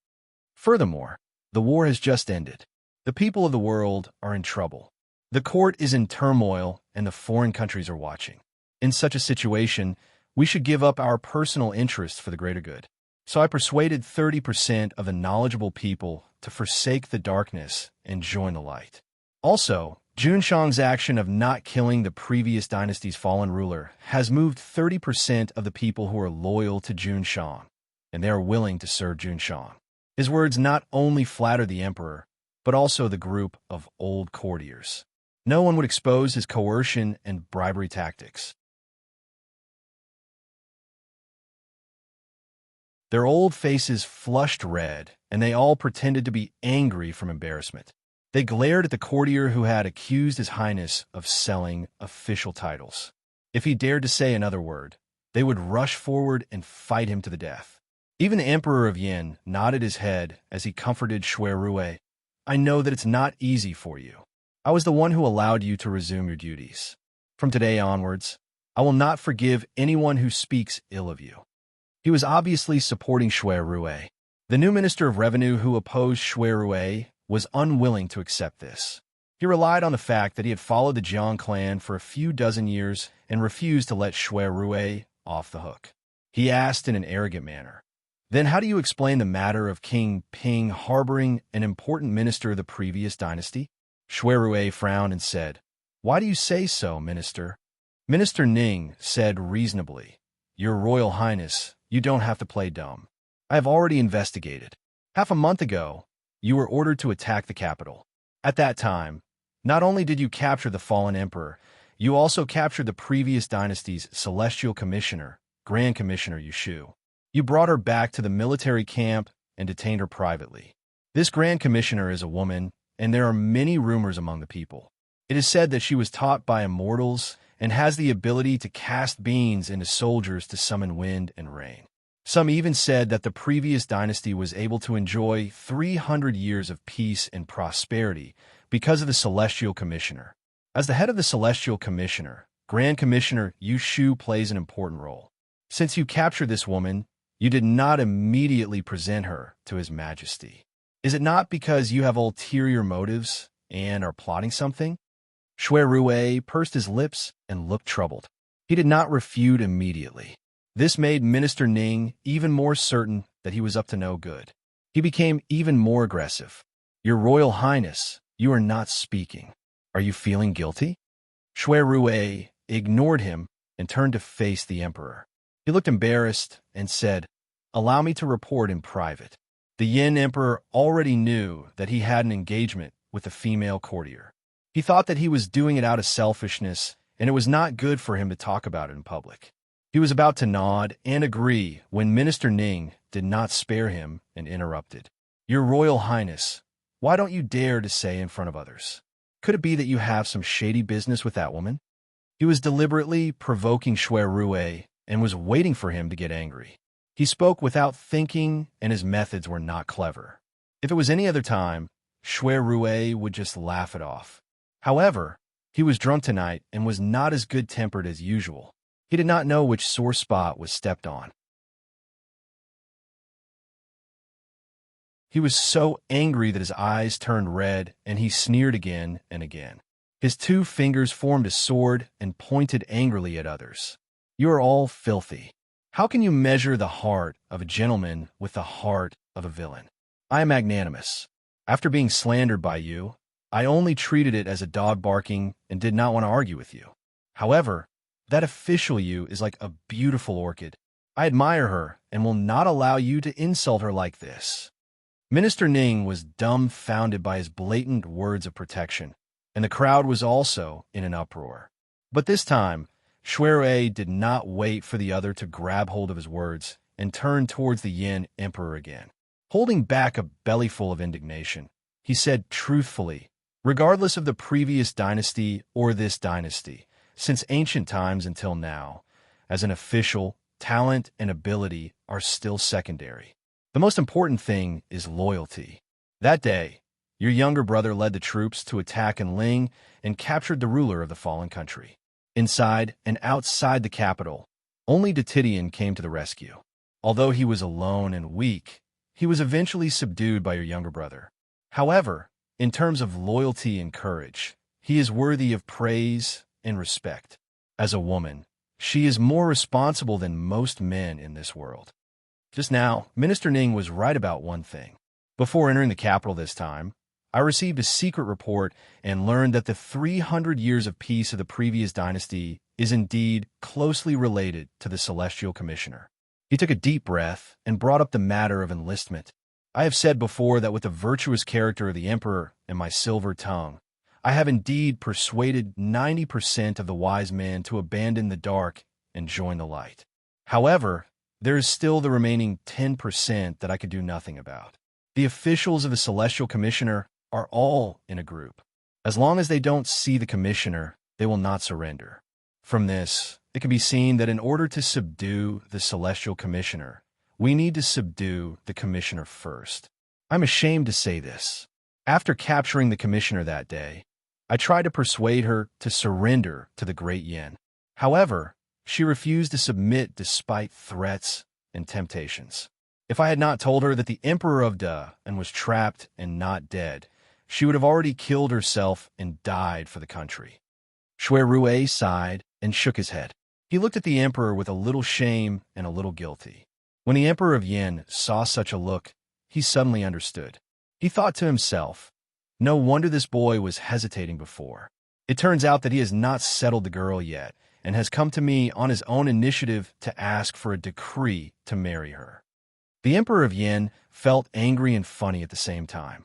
Furthermore, the war has just ended. The people of the world are in trouble. The court is in turmoil, and the foreign countries are watching. In such a situation, We should give up our personal interests for the greater good. So I persuaded 30% of the knowledgeable people to forsake the darkness and join the light. Also, Junshang's action of not killing the previous dynasty's fallen ruler has moved 30% of the people who are loyal to Junshang, and they are willing to serve Junshang. His words not only flatter the emperor, but also the group of old courtiers. No one would expose his coercion and bribery tactics. Their old faces flushed red, and they all pretended to be angry from embarrassment. They glared at the courtier who had accused His Highness of selling official titles. If he dared to say another word, they would rush forward and fight him to the death. Even the Emperor of Yin nodded his head as he comforted Shui Rui. I know that it's not easy for you. I was the one who allowed you to resume your duties. From today onwards, I will not forgive anyone who speaks ill of you. He was obviously supporting Shui Rui. The new Minister of Revenue who opposed Shui Rui was unwilling to accept this. He relied on the fact that he had followed the Jiang clan for a few dozen years and refused to let Shui Rui off the hook. He asked in an arrogant manner, "Then how do you explain the matter of King Ping harboring an important minister of the previous dynasty?" Shui Rui frowned and said, "Why do you say so, Minister?" Minister Ning said reasonably, "Your Royal Highness, you don't have to play dumb. I have already investigated. Half a month ago, you were ordered to attack the capital. At that time, not only did you capture the fallen emperor, you also captured the previous dynasty's celestial commissioner, Grand Commissioner Yushu. You brought her back to the military camp and detained her privately. This Grand Commissioner is a woman, and there are many rumors among the people. It is said that she was taught by immortals and has the ability to cast beings into soldiers to summon wind and rain. Some even said that the previous dynasty was able to enjoy 300 years of peace and prosperity because of the Celestial Commissioner. As the head of the Celestial Commissioner, Grand Commissioner Yushu plays an important role. Since you captured this woman, you did not immediately present her to His Majesty. Is it not because you have ulterior motives and are plotting something?" Shui Rui pursed his lips and looked troubled. He did not refute immediately. This made Minister Ning even more certain that he was up to no good. He became even more aggressive. "Your Royal Highness, you are not speaking. Are you feeling guilty?" Shui Rui ignored him and turned to face the emperor. He looked embarrassed and said, "Allow me to report in private." The Yin emperor already knew that he had an engagement with a female courtier. He thought that he was doing it out of selfishness, and it was not good for him to talk about it in public. He was about to nod and agree when Minister Ning did not spare him and interrupted. "Your Royal Highness, why don't you dare to say in front of others? Could it be that you have some shady business with that woman?" He was deliberately provoking Shui Rui and was waiting for him to get angry. He spoke without thinking, and his methods were not clever. If it was any other time, Shui Rui would just laugh it off. However, he was drunk tonight and was not as good-tempered as usual. He did not know which sore spot was stepped on. He was so angry that his eyes turned red, and he sneered again and again. His 2 fingers formed a sword and pointed angrily at others. "You are all filthy. How can you measure the heart of a gentleman with the heart of a villain? I am magnanimous. After being slandered by you, I only treated it as a dog barking and did not want to argue with you. However, that official you is like a beautiful orchid. I admire her and will not allow you to insult her like this." Minister Ning was dumbfounded by his blatant words of protection, and the crowd was also in an uproar. But this time, Shui Rui did not wait for the other to grab hold of his words and turn towards the Yin Emperor again. Holding back a bellyful of indignation, he said truthfully, "Regardless of the previous dynasty or this dynasty, since ancient times until now, as an official, talent and ability are still secondary. The most important thing is loyalty. That day, your younger brother led the troops to attack Enling and captured the ruler of the fallen country. Inside and outside the capital, only Titian came to the rescue. Although he was alone and weak, he was eventually subdued by your younger brother. However, in terms of loyalty and courage, he is worthy of praise and respect. As a woman, She is more responsible than most men in this world. Just now, Minister Ning was right about one thing. Before entering the capital this time, I received a secret report and learned that the 300 years of peace of the previous dynasty is indeed closely related to the Celestial Commissioner. He took a deep breath and brought up the matter of enlistment. I have said before that with the virtuous character of the Emperor and my silver tongue, I have indeed persuaded 90% of the wise men to abandon the dark and join the light. However, there is still the remaining 10% that I could do nothing about. The officials of the Celestial Commissioner are all in a group. As long as they don't see the Commissioner, they will not surrender. From this, it can be seen that in order to subdue the Celestial Commissioner, we need to subdue the Commissioner first. I'm ashamed to say this. After capturing the Commissioner that day, I tried to persuade her to surrender to the Great Yin. However, she refused to submit despite threats and temptations. If I had not told her that the Emperor of Da and was trapped and not dead, she would have already killed herself and died for the country. Shui Rue sighed and shook his head. He looked at the Emperor with a little shame and a little guilty. When the Emperor of Yin saw such a look, he suddenly understood. He thought to himself, no wonder this boy was hesitating before. It turns out that he has not settled the girl yet and has come to me on his own initiative to ask for a decree to marry her. The Emperor of Yin felt angry and funny at the same time.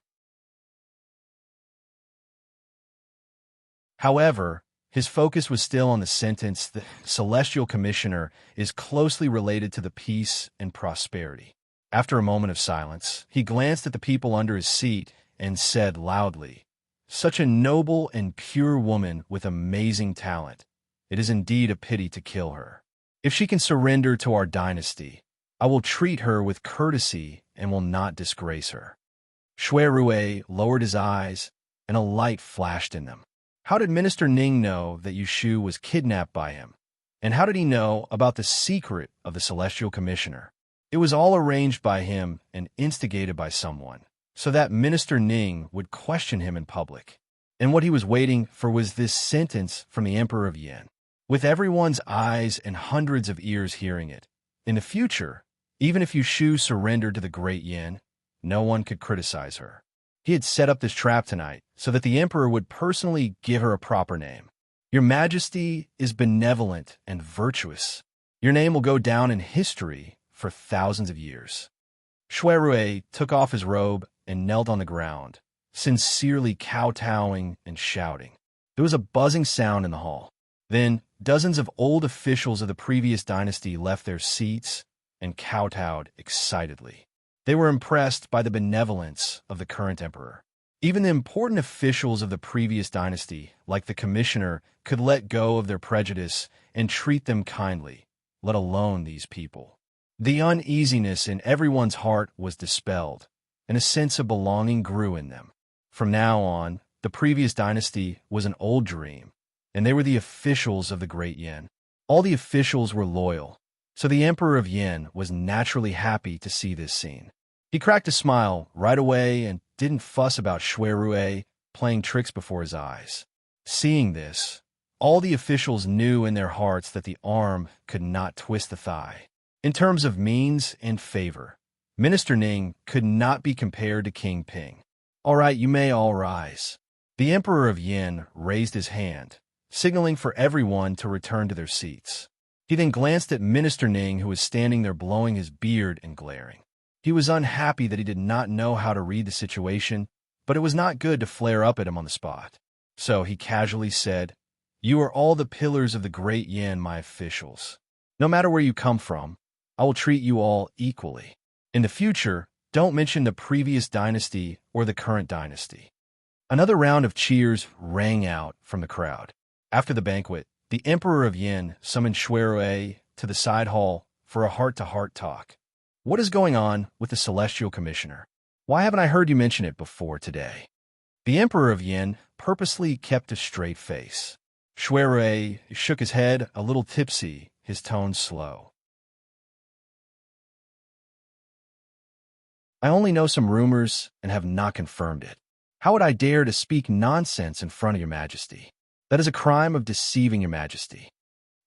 However, his focus was still on the sentence, the Celestial Commissioner is closely related to the peace and prosperity. After a moment of silence, he glanced at the people under his seat and said loudly, such a noble and pure woman with amazing talent. It is indeed a pity to kill her. If she can surrender to our dynasty, I will treat her with courtesy and will not disgrace her. Shui Rue lowered his eyes, and a light flashed in them. How did Minister Ning know that Yushu was kidnapped by him? And how did he know about the secret of the Celestial Commissioner? It was all arranged by him and instigated by someone, so that Minister Ning would question him in public. And what he was waiting for was this sentence from the Emperor of Yin. With everyone's eyes and hundreds of ears hearing it, in the future, even if Yushu surrendered to the Great Yin, no one could criticize her. He had set up this trap tonight so that the Emperor would personally give her a proper name. Your Majesty is benevolent and virtuous. Your name will go down in history for thousands of years. Shui Rue took off his robe and knelt on the ground, sincerely kowtowing and shouting. There was a buzzing sound in the hall. Then, dozens of old officials of the previous dynasty left their seats and kowtowed excitedly. They were impressed by the benevolence of the current emperor. Even the important officials of the previous dynasty, like the commissioner, could let go of their prejudice and treat them kindly, let alone these people. The uneasiness in everyone's heart was dispelled, and a sense of belonging grew in them. From now on, the previous dynasty was an old dream, and they were the officials of the Great Yin. All the officials were loyal, so the Emperor of Yin was naturally happy to see this scene. He cracked a smile right away and didn't fuss about Shui Rue playing tricks before his eyes. Seeing this, all the officials knew in their hearts that the arm could not twist the thigh. In terms of means and favor, Minister Ning could not be compared to King Ping. All right, you may all rise. The Emperor of Yin raised his hand, signaling for everyone to return to their seats. He then glanced at Minister Ning, who was standing there blowing his beard and glaring. He was unhappy that he did not know how to read the situation, but it was not good to flare up at him on the spot. So he casually said, "You are all the pillars of the Great Yin, my officials. No matter where you come from, I will treat you all equally. In the future, don't mention the previous dynasty or the current dynasty." Another round of cheers rang out from the crowd. After the banquet, the Emperor of Yin summoned Shui Rue to the side hall for a heart-to-heart talk. What is going on with the Celestial Commissioner? Why haven't I heard you mention it before today? The Emperor of Yin purposely kept a straight face. Shui Rue shook his head, a little tipsy, his tone slow. I only know some rumors and have not confirmed it. How would I dare to speak nonsense in front of your Majesty? That is a crime of deceiving your Majesty.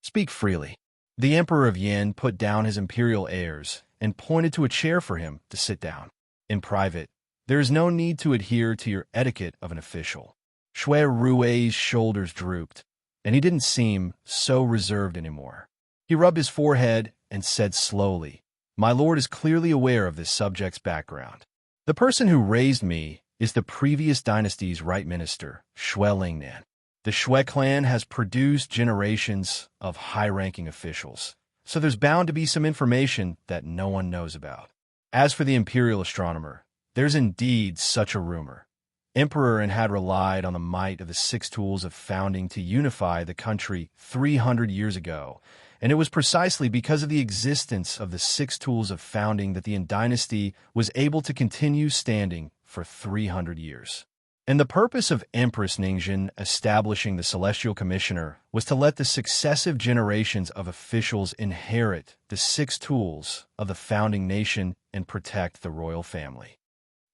Speak freely. The Emperor of Yin put down his imperial airs and pointed to a chair for him to sit down. In private, there is no need to adhere to your etiquette of an official. Shui Rui's shoulders drooped, and he didn't seem so reserved anymore. He rubbed his forehead and said slowly, "My lord is clearly aware of this subject's background. The person who raised me is the previous dynasty's right minister, Shui Lingnan. The Shui clan has produced generations of high-ranking officials, so there's bound to be some information that no one knows about. As for the imperial astronomer, there's indeed such a rumor. Emperor and had relied on the might of the six tools of founding to unify the country 300 years ago, and it was precisely because of the existence of the six tools of founding that the dynasty was able to continue standing for 300 years. And the purpose of Empress Ningxin establishing the Celestial Commissioner was to let the successive generations of officials inherit the six tools of the founding nation and protect the royal family.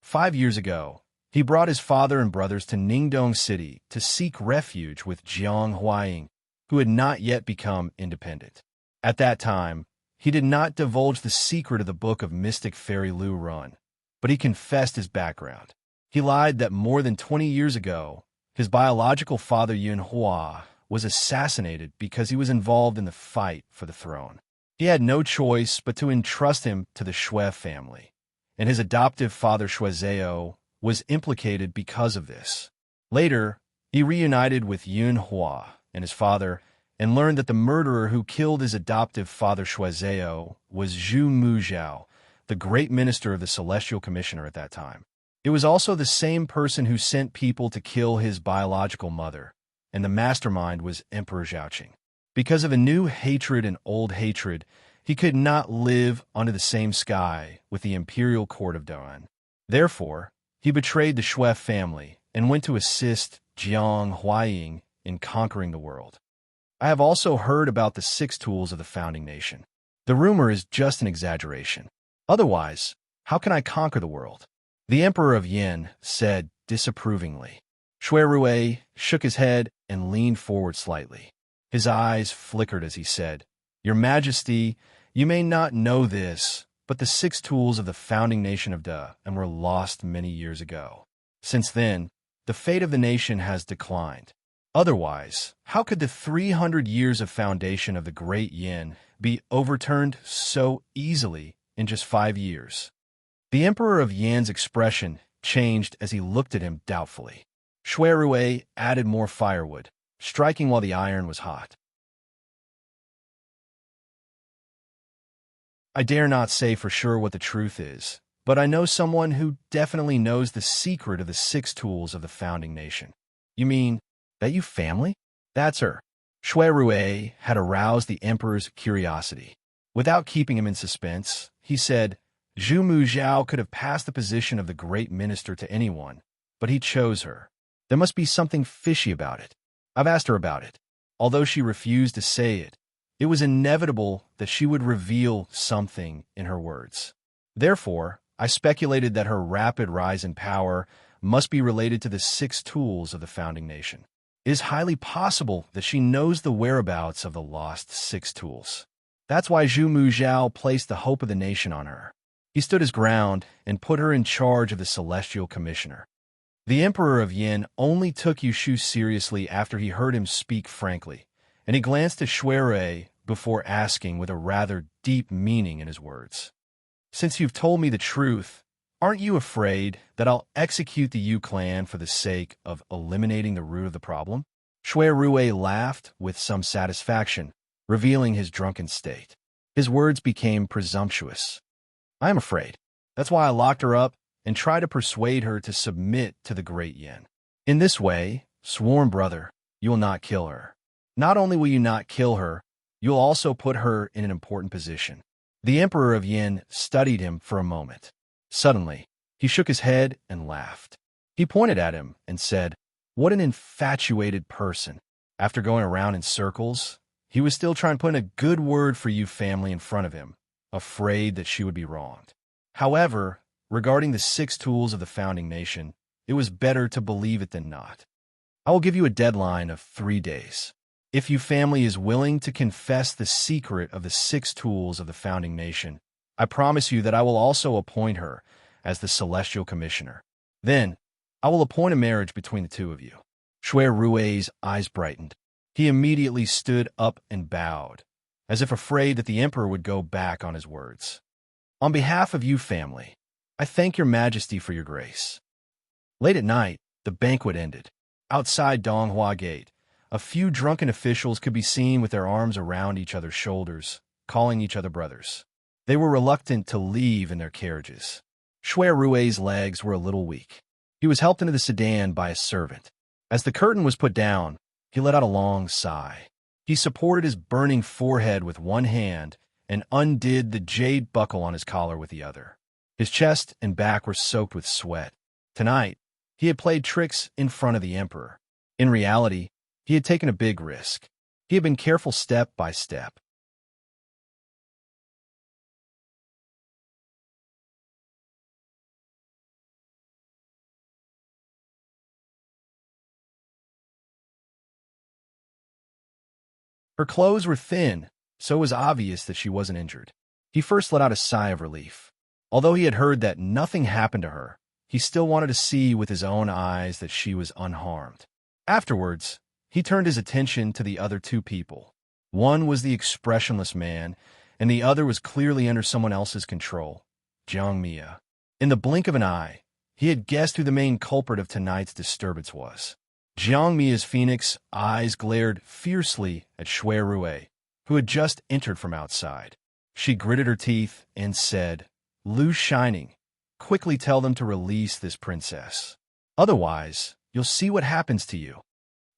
5 years ago, he brought his father and brothers to Ningdong City to seek refuge with Jiang Huaying, who had not yet become independent. At that time, he did not divulge the secret of the book of mystic fairy Lu Run, but he confessed his background. He lied that more than 20 years ago, his biological father Yun Hua was assassinated because he was involved in the fight for the throne. He had no choice but to entrust him to the Shui family, and his adoptive father Shui Zhao was implicated because of this. Later, he reunited with Yun Hua and his father and learned that the murderer who killed his adoptive father Shui Zhao was Zhu Muzhao, the great minister of the Celestial Commissioner at that time. It was also the same person who sent people to kill his biological mother, and the mastermind was Emperor Zhaoqing. Because of a new hatred and old hatred, he could not live under the same sky with the imperial court of Doan. Therefore, he betrayed the Shui family and went to assist Jiang Huaying in conquering the world. I have also heard about the six tools of the founding nation. The rumor is just an exaggeration. Otherwise, how can I conquer the world?" The Emperor of Yin said disapprovingly. Shui Rui shook his head and leaned forward slightly. His eyes flickered as he said, "Your Majesty, you may not know this, but the six tools of the founding nation of Da and were lost many years ago. Since then, the fate of the nation has declined. Otherwise, how could the 300 years of foundation of the Great Yin be overturned so easily in just 5 years?" The Emperor of Yan's expression changed as he looked at him doubtfully. Shui Rui added more firewood, striking while the iron was hot. "I dare not say for sure what the truth is, but I know someone who definitely knows the secret of the six tools of the founding nation." "You mean that you family?" "That's her." Shui Rui had aroused the Emperor's curiosity. Without keeping him in suspense, he said, "Zhu Muzhao could have passed the position of the great minister to anyone, but he chose her. There must be something fishy about it. I've asked her about it. Although she refused to say it, it was inevitable that she would reveal something in her words. Therefore, I speculated that her rapid rise in power must be related to the six tools of the founding nation. It is highly possible that she knows the whereabouts of the lost six tools. That's why Zhu Muzhao placed the hope of the nation on her. He stood his ground and put her in charge of the Celestial Commissioner. The Emperor of Yin only took Yushu seriously after he heard him speak frankly, and he glanced at Shui Rui before asking with a rather deep meaning in his words, "Since you've told me the truth, aren't you afraid that I'll execute the Yu clan for the sake of eliminating the root of the problem?" Shui Rui laughed with some satisfaction, revealing his drunken state. His words became presumptuous. "I am afraid. That's why I locked her up and tried to persuade her to submit to the Great Yin. In this way, sworn brother, you will not kill her. Not only will you not kill her, you'll also put her in an important position." The Emperor of Yin studied him for a moment. Suddenly, he shook his head and laughed. He pointed at him and said, "What an infatuated person." After going around in circles, he was still trying to put in a good word for you family in front of him, afraid that she would be wronged. However, regarding the six tools of the founding nation, it was better to believe it than not. I will give you a deadline of 3 days. If your family is willing to confess the secret of the 6 tools of the founding nation, I promise you that I will also appoint her as the celestial commissioner. Then, I will appoint a marriage between the 2 of you." Shui Rui's eyes brightened. He immediately stood up and bowed, as if afraid that the emperor would go back on his words. "On behalf of you family, I thank your majesty for your grace." Late at night, the banquet ended. Outside Donghua Gate, a few drunken officials could be seen with their arms around each other's shoulders, calling each other brothers. They were reluctant to leave in their carriages. Shui Rui's legs were a little weak. He was helped into the sedan by a servant. As the curtain was put down, he let out a long sigh. He supported his burning forehead with one hand and undid the jade buckle on his collar with the other. His chest and back were soaked with sweat. Tonight, he had played tricks in front of the emperor. In reality, he had taken a big risk. He had been careful step by step. Her clothes were thin, so it was obvious that she wasn't injured. He first let out a sigh of relief. Although he had heard that nothing happened to her, he still wanted to see with his own eyes that she was unharmed. Afterwards, he turned his attention to the other 2 people. One was the expressionless man, and the other was clearly under someone else's control, Jiang Mia. In the blink of an eye, he had guessed who the main culprit of tonight's disturbance was. Jiang Mia's phoenix eyes glared fiercely at Shui Rui, who had just entered from outside. She gritted her teeth and said, "Lu Shining, quickly tell them to release this princess. Otherwise, you'll see what happens to you."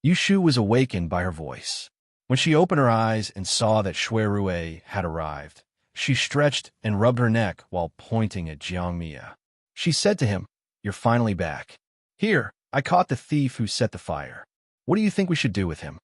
Yushu was awakened by her voice. When she opened her eyes and saw that Shui Rui had arrived, she stretched and rubbed her neck while pointing at Jiang Mia. She said to him, "You're finally back. Here, I caught the thief who set the fire. What do you think we should do with him?"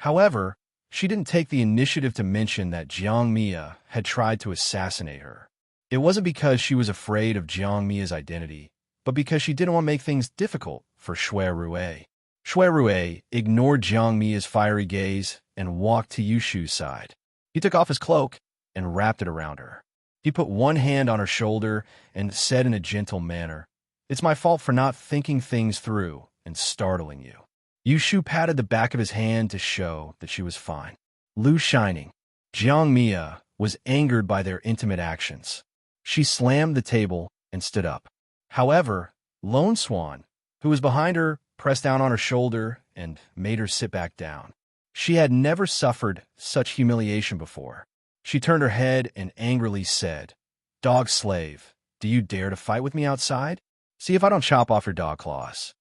However, she didn't take the initiative to mention that Jiang Mia had tried to assassinate her. It wasn't because she was afraid of Jiang Mia's identity, but because she didn't want to make things difficult for Shui Rui. Shui Rui ignored Jiang Mia's fiery gaze and walked to Yushu's side. He took off his cloak and wrapped it around her. He put one hand on her shoulder and said in a gentle manner, "It's my fault for not thinking things through and startling you." Yushu patted the back of his hand to show that she was fine. Lu Shining. Jiang Mia was angered by their intimate actions. She slammed the table and stood up. However, Lone Swan, who was behind her, pressed down on her shoulder and made her sit back down. She had never suffered such humiliation before. She turned her head and angrily said, "Dog slave, do you dare to fight with me outside? See if I don't chop off your dog claws."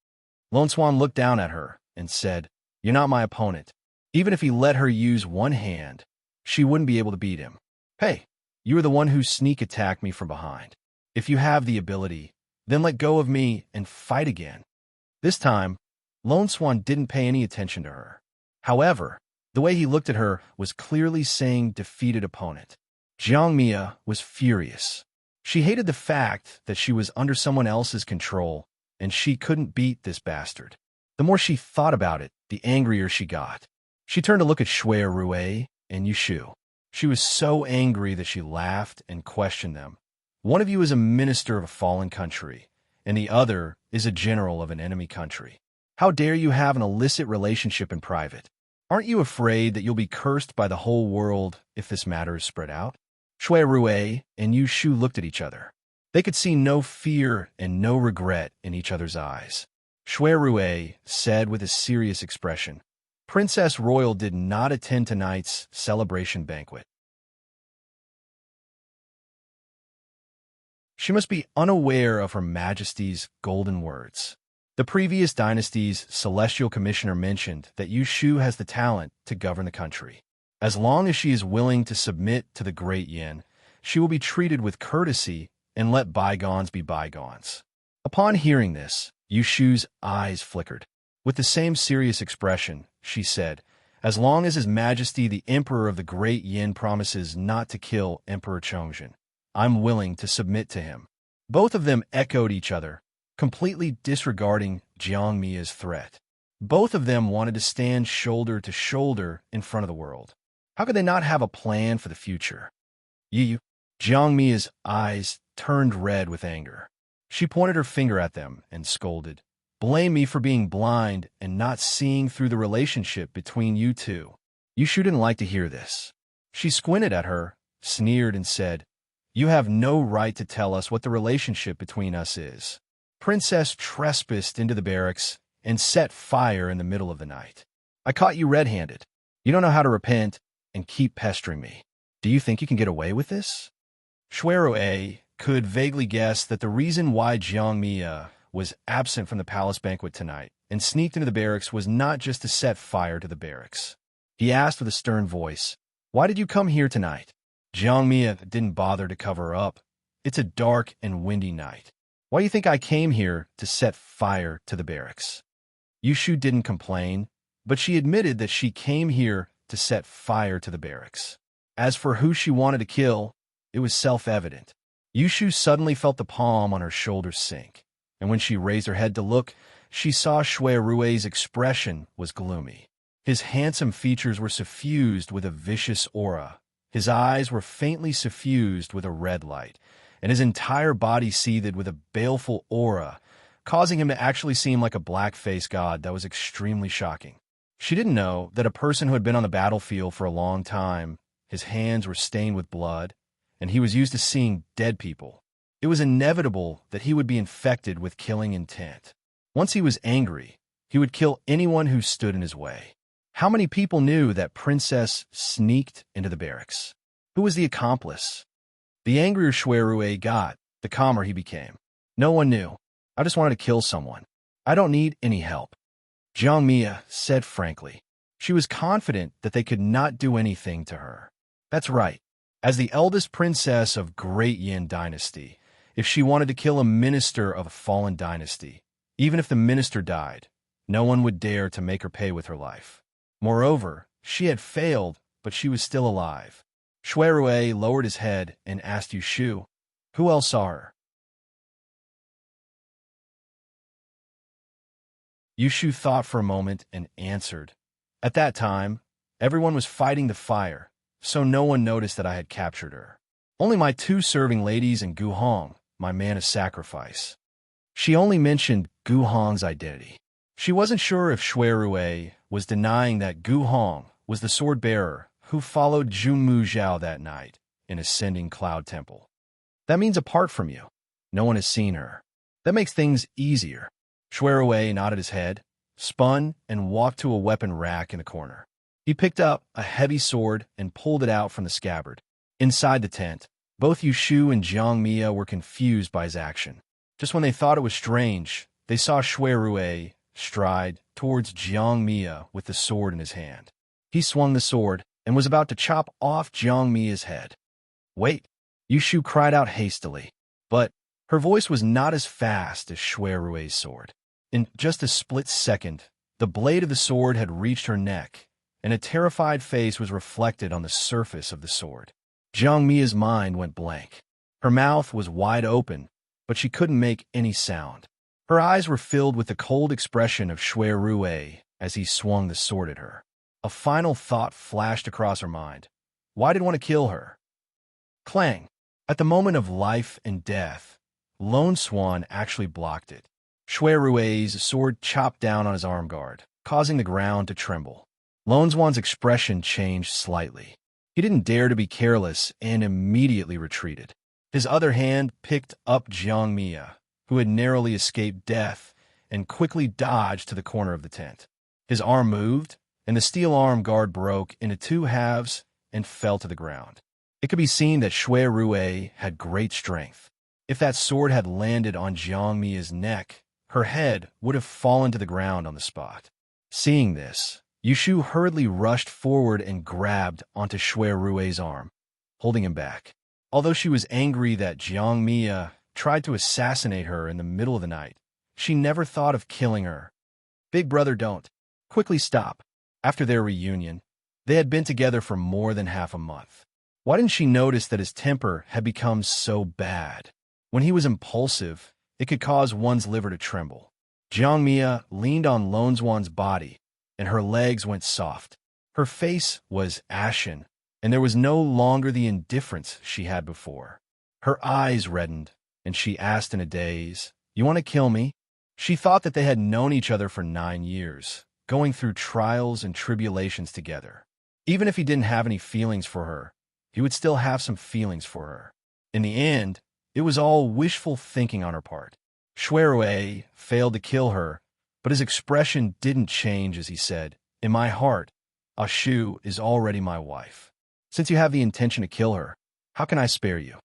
Lone Swan looked down at her and said, "You're not my opponent. Even if he let her use one hand, she wouldn't be able to beat him. Hey, you were the one who sneak attacked me from behind. If you have the ability, then let go of me and fight again." This time, Lone Swan didn't pay any attention to her. However, the way he looked at her was clearly saying defeated opponent. Jiang Mia was furious. She hated the fact that she was under someone else's control and she couldn't beat this bastard. The more she thought about it, the angrier she got. She turned to look at Shui Rui and Yushu. She was so angry that she laughed and questioned them. "One of you is a minister of a fallen country, and the other is a general of an enemy country. How dare you have an illicit relationship in private? Aren't you afraid that you'll be cursed by the whole world if this matter is spread out?" Shui Rui and Yushu looked at each other. They could see no fear and no regret in each other's eyes. Shui Rui said with a serious expression, "Princess Royal did not attend tonight's celebration banquet. She must be unaware of Her Majesty's golden words. The previous dynasty's celestial commissioner mentioned that Yushu has the talent to govern the country. As long as she is willing to submit to the great Yin, she will be treated with courtesy and let bygones be bygones." Upon hearing this, Yushu's eyes flickered. With the same serious expression, she said, "As long as His Majesty the Emperor of the Great Yin promises not to kill Emperor Chongzhen, I'm willing to submit to him." Both of them echoed each other, completely disregarding Jiang Mia's threat. Both of them wanted to stand shoulder to shoulder in front of the world. How could they not have a plan for the future? You, Jiang Mia's eyes turned red with anger. She pointed her finger at them and scolded, "Blame me for being blind and not seeing through the relationship between you two." Yushu didn't like to hear this. She squinted at her, sneered, and said, "You have no right to tell us what the relationship between us is." Princess trespassed into the barracks and set fire in the middle of the night. "I caught you red-handed. You don't know how to repent and keep pestering me. Do you think you can get away with this?" Shuirui could vaguely guess that the reason why Jiang Mia was absent from the palace banquet tonight and sneaked into the barracks was not just to set fire to the barracks. He asked with a stern voice, "Why did you come here tonight?" Jiang Mia didn't bother to cover up. "It's a dark and windy night. Why do you think I came here to set fire to the barracks?" Yushu didn't complain, but she admitted that she came here to set fire to the barracks. As for who she wanted to kill, it was self-evident. Yushu suddenly felt the palm on her shoulder sink, and when she raised her head to look, she saw Shuirui's expression was gloomy. His handsome features were suffused with a vicious aura. His eyes were faintly suffused with a red light, and his entire body seethed with a baleful aura, causing him to actually seem like a black-faced god that was extremely shocking. She didn't know that a person who had been on the battlefield for a long time, his hands were stained with blood, and he was used to seeing dead people. It was inevitable that he would be infected with killing intent. Once he was angry, he would kill anyone who stood in his way. How many people knew that Princess sneaked into the barracks? Who was the accomplice? The angrier Shuirui got, the calmer he became. No one knew. I just wanted to kill someone. I don't need any help, Jiang Mia said frankly. She was confident that they could not do anything to her. That's right. As the eldest princess of Great Yin Dynasty, if she wanted to kill a minister of a fallen dynasty, even if the minister died, no one would dare to make her pay with her life. Moreover, she had failed, but she was still alive. Shuirui lowered his head and asked Yushu, "Who else saw her?" Yushu thought for a moment and answered, "At that time, everyone was fighting the fire, so no one noticed that I had captured her. Only my 2 serving ladies and Gu Hong, my man of sacrifice." She only mentioned Gu Hong's identity. She wasn't sure if Shuirui was denying that Gu Hong was the sword-bearer who followed Junmu Zhao that night in Ascending Cloud Temple. "That means apart from you, no one has seen her. That makes things easier." Shuirui nodded his head, spun, and walked to a weapon rack in the corner. He picked up a heavy sword and pulled it out from the scabbard. Inside the tent, both Yushu and Jiang Mia were confused by his action. Just when they thought it was strange, they saw Shuirui stride towards Jiang Mia with the sword in his hand. He swung the sword and was about to chop off Jiang Mia's head. "Wait!" Yushu cried out hastily, but her voice was not as fast as Shuirui's sword. In just a split second, the blade of the sword had reached her neck, and a terrified face was reflected on the surface of the sword. Jiang Mia's mind went blank. Her mouth was wide open, but she couldn't make any sound. Her eyes were filled with the cold expression of Shuirui as he swung the sword at her. A final thought flashed across her mind. Why did he want to kill her? Clang! At the moment of life and death, Lone Swan actually blocked it. Shuirui's sword chopped down on his arm guard, causing the ground to tremble. Lone Swan's expression changed slightly. He didn't dare to be careless and immediately retreated. His other hand picked up Jiang Mia, who had narrowly escaped death, and quickly dodged to the corner of the tent. His arm moved, and the steel arm guard broke into 2 halves and fell to the ground. It could be seen that Shuirui had great strength. If that sword had landed on Jiang Mia's neck, her head would have fallen to the ground on the spot. Seeing this, Yushu hurriedly rushed forward and grabbed onto Shuirui's arm, holding him back. Although she was angry that Jiang Mia tried to assassinate her in the middle of the night, she never thought of killing her. Big brother, don't. Quickly stop. After their reunion, they had been together for more than half a month. Why didn't she notice that his temper had become so bad? When he was impulsive, it could cause one's liver to tremble. Jiang Mia leaned on Lone Swan's body, and her legs went soft. Her face was ashen, and there was no longer the indifference she had before. Her eyes reddened, and she asked in a daze, "You want to kill me?" She thought that they had known each other for 9 years, going through trials and tribulations together. Even if he didn't have any feelings for her, he would still have some feelings for her. In the end, it was all wishful thinking on her part. Shui failed to kill her, but his expression didn't change as he said, "In my heart, Ashu is already my wife. Since you have the intention to kill her, how can I spare you?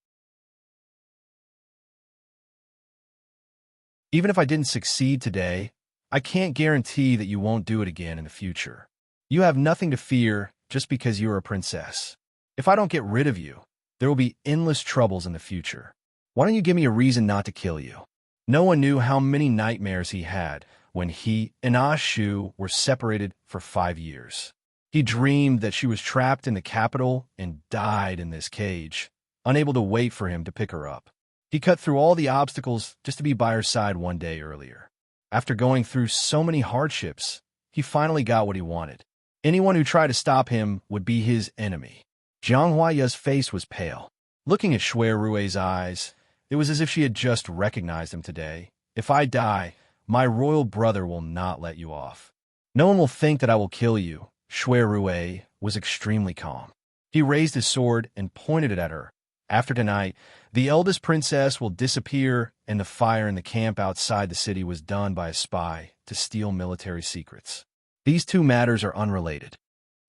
Even if I didn't succeed today, I can't guarantee that you won't do it again in the future. You have nothing to fear just because you're a princess. If I don't get rid of you, there will be endless troubles in the future. Why don't you give me a reason not to kill you?" No one knew how many nightmares he had when he and Ashu were separated for 5 years. He dreamed that she was trapped in the capital and died in this cage, unable to wait for him to pick her up. He cut through all the obstacles just to be by her side one day earlier. After going through so many hardships, he finally got what he wanted. Anyone who tried to stop him would be his enemy. Jiang Huaya's face was pale. Looking at Shui Rui's eyes, it was as if she had just recognized him today. "If I die, my royal brother will not let you off. No one will think that I will kill you." Shui Rui was extremely calm. He raised his sword and pointed it at her. "After tonight, the eldest princess will disappear, and the fire in the camp outside the city was done by a spy to steal military secrets. These two matters are unrelated."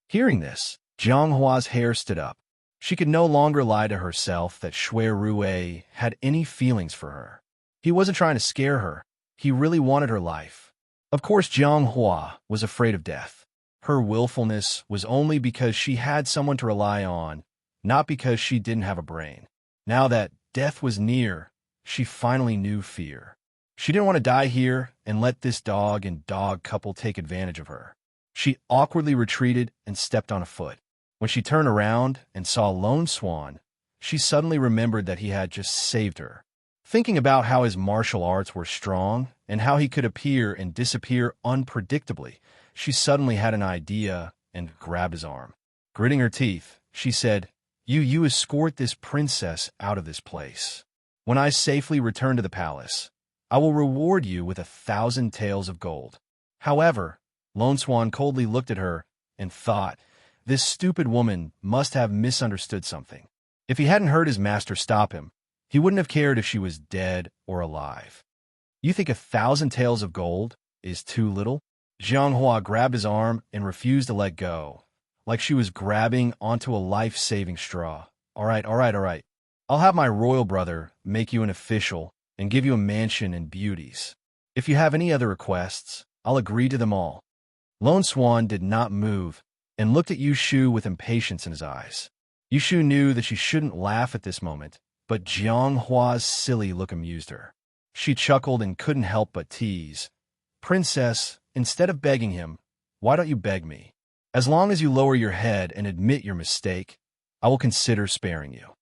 Hearing this, Jiang Hua's hair stood up. She could no longer lie to herself that Shui Rui had any feelings for her. He wasn't trying to scare her. He really wanted her life. Of course, Jiang Hua was afraid of death. Her willfulness was only because she had someone to rely on, not because she didn't have a brain. Now that death was near, she finally knew fear. She didn't want to die here and let this dog and dog couple take advantage of her. She awkwardly retreated and stepped on a foot. When she turned around and saw Lone Swan, she suddenly remembered that he had just saved her. Thinking about how his martial arts were strong and how he could appear and disappear unpredictably, she suddenly had an idea and grabbed his arm. Gritting her teeth, she said, You escort this princess out of this place. When I safely return to the palace, I will reward you with 1,000 taels of gold." However, Lone Swan coldly looked at her and thought, this stupid woman must have misunderstood something. If he hadn't heard his master stop him, he wouldn't have cared if she was dead or alive. "You think 1,000 taels of gold is too little?" Jiang Hua grabbed his arm and refused to let go, like she was grabbing onto a life-saving straw. All right. I'll have my royal brother make you an official and give you a mansion and beauties. If you have any other requests, I'll agree to them all." Lone Swan did not move and looked at Yushu with impatience in his eyes. Yushu knew that she shouldn't laugh at this moment, but Jiang Hua's silly look amused her. She chuckled and couldn't help but tease. "Princess, instead of begging him, why don't you beg me? As long as you lower your head and admit your mistake, I will consider sparing you."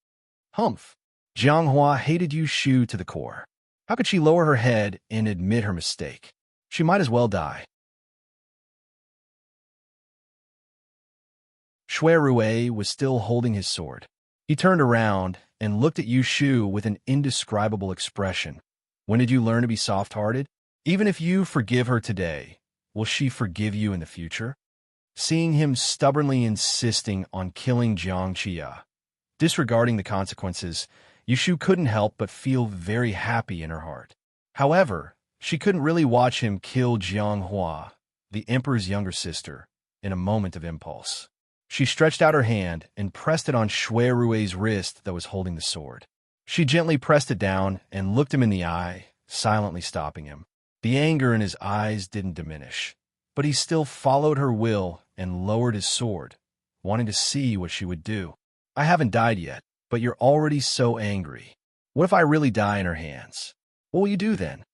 Humph! Jiang Hua hated Yushu to the core. How could she lower her head and admit her mistake? She might as well die. Shui Rui was still holding his sword. He turned around and looked at Yushu with an indescribable expression. "When did you learn to be soft-hearted? Even if you forgive her today, will she forgive you in the future?" Seeing him stubbornly insisting on killing Jiang Chia, disregarding the consequences, Yushu couldn't help but feel very happy in her heart. However, she couldn't really watch him kill Jiang Hua, the emperor's younger sister, in a moment of impulse. She stretched out her hand and pressed it on Shui Rui's wrist that was holding the sword. She gently pressed it down and looked him in the eye, silently stopping him. The anger in his eyes didn't diminish, but he still followed her will and lowered his sword, wanting to see what she would do. "I haven't died yet, but you're already so angry. What if I really die in her hands? What will you do then?"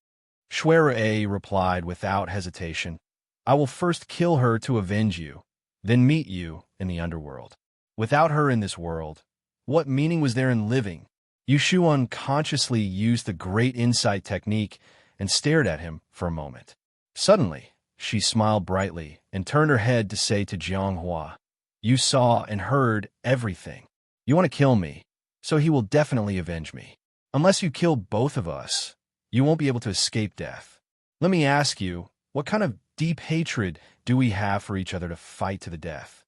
Shui Rui replied without hesitation, "I will first kill her to avenge you, then meet you in the underworld. Without her in this world, what meaning was there in living?" Yushu unconsciously used the great insight technique and stared at him for a moment. Suddenly, she smiled brightly and turned her head to say to Jianghua, "You saw and heard everything. You want to kill me, so he will definitely avenge me. Unless you kill both of us, you won't be able to escape death. Let me ask you, what kind of deep hatred do we have for each other to fight to the death?"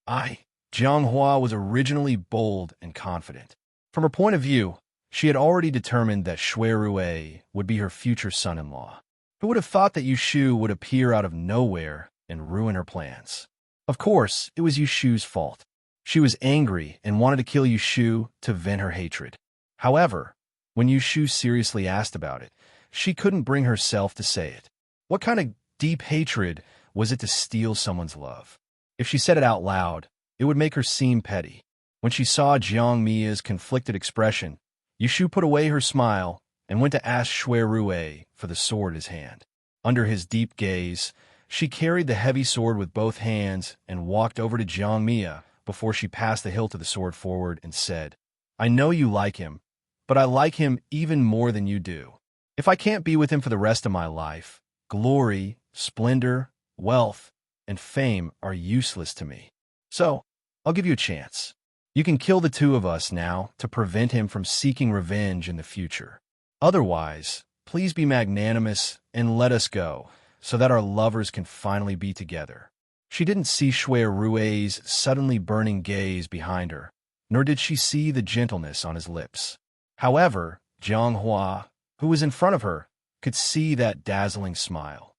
Jianghua was originally bold and confident. From her point of view, she had already determined that Shui Rui would be her future son-in-law. Who would have thought that Yushu would appear out of nowhere and ruin her plans? Of course, it was Yushu's fault. She was angry and wanted to kill Yushu to vent her hatred. However, when Yushu seriously asked about it, she couldn't bring herself to say it. What kind of deep hatred was it to steal someone's love? If she said it out loud, it would make her seem petty. When she saw Jiang Mia's conflicted expression, Yushu put away her smile and went to ask Shui Rui for the sword in his hand. Under his deep gaze, she carried the heavy sword with both hands and walked over to Jiang Mia before she passed the hilt of the sword forward and said, "I know you like him, but I like him even more than you do. If I can't be with him for the rest of my life, glory, splendor, wealth, and fame are useless to me. So, I'll give you a chance. You can kill the two of us now to prevent him from seeking revenge in the future. Otherwise, please be magnanimous and let us go, so that our lovers can finally be together." She didn't see Shui Rui's suddenly burning gaze behind her, nor did she see the gentleness on his lips. However, Jianghua, who was in front of her, could see that dazzling smile.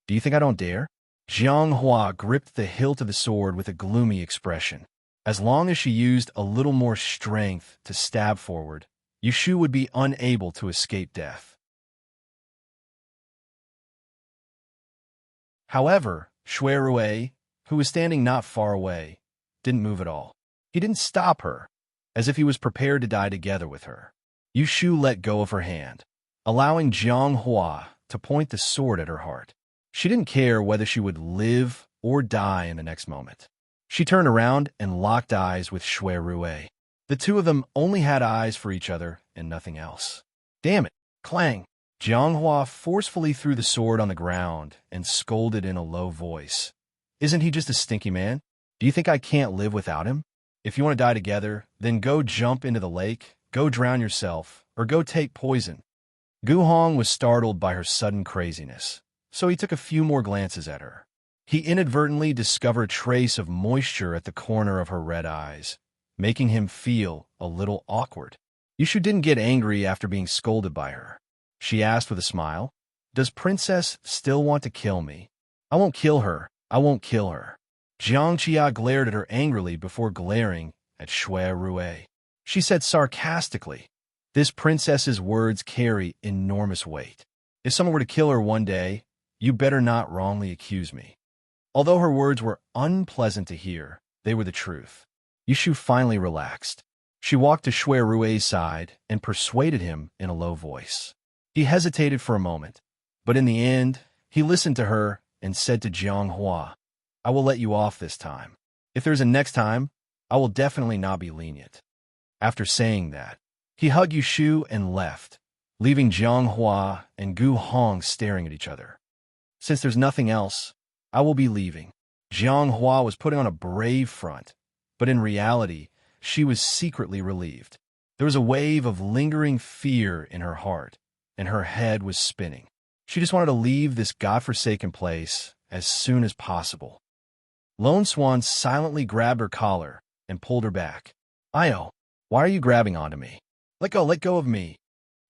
"Do you think I don't dare?" Jianghua gripped the hilt of the sword with a gloomy expression. As long as she used a little more strength to stab forward, Yushu would be unable to escape death. However, Shui Rui, who was standing not far away, didn't move at all. He didn't stop her, as if he was prepared to die together with her. Yushu let go of her hand, allowing Jianghua to point the sword at her heart. She didn't care whether she would live or die in the next moment. She turned around and locked eyes with Shui Rui. The two of them only had eyes for each other and nothing else. "Damn it!" Clang! Jianghua forcefully threw the sword on the ground and scolded in a low voice. "Isn't he just a stinky man? Do you think I can't live without him? If you want to die together, then go jump into the lake, go drown yourself, or go take poison." Gu Hong was startled by her sudden craziness, so he took a few more glances at her. He inadvertently discovered a trace of moisture at the corner of her red eyes, making him feel a little awkward. Yushu didn't get angry after being scolded by her. She asked with a smile, "Does Princess still want to kill me?" "I won't kill her. I won't kill her." Jiang Jia glared at her angrily before glaring at Shui Rui. She said sarcastically, "This princess's words carry enormous weight. If someone were to kill her one day, you better not wrongly accuse me." Although her words were unpleasant to hear, they were the truth. Yushu finally relaxed. She walked to Shui Rui's side and persuaded him in a low voice. He hesitated for a moment, but in the end, he listened to her and said to Jianghua, "I will let you off this time. If there's a next time, I will definitely not be lenient." After saying that, he hugged Yushu and left, leaving Jianghua and Gu Hong staring at each other. "Since there's nothing else, I will be leaving." Jianghua was putting on a brave front, but in reality, she was secretly relieved. There was a wave of lingering fear in her heart, and her head was spinning. She just wanted to leave this godforsaken place as soon as possible. Lone Swan silently grabbed her collar and pulled her back. "Io, why are you grabbing onto me? Let go of me."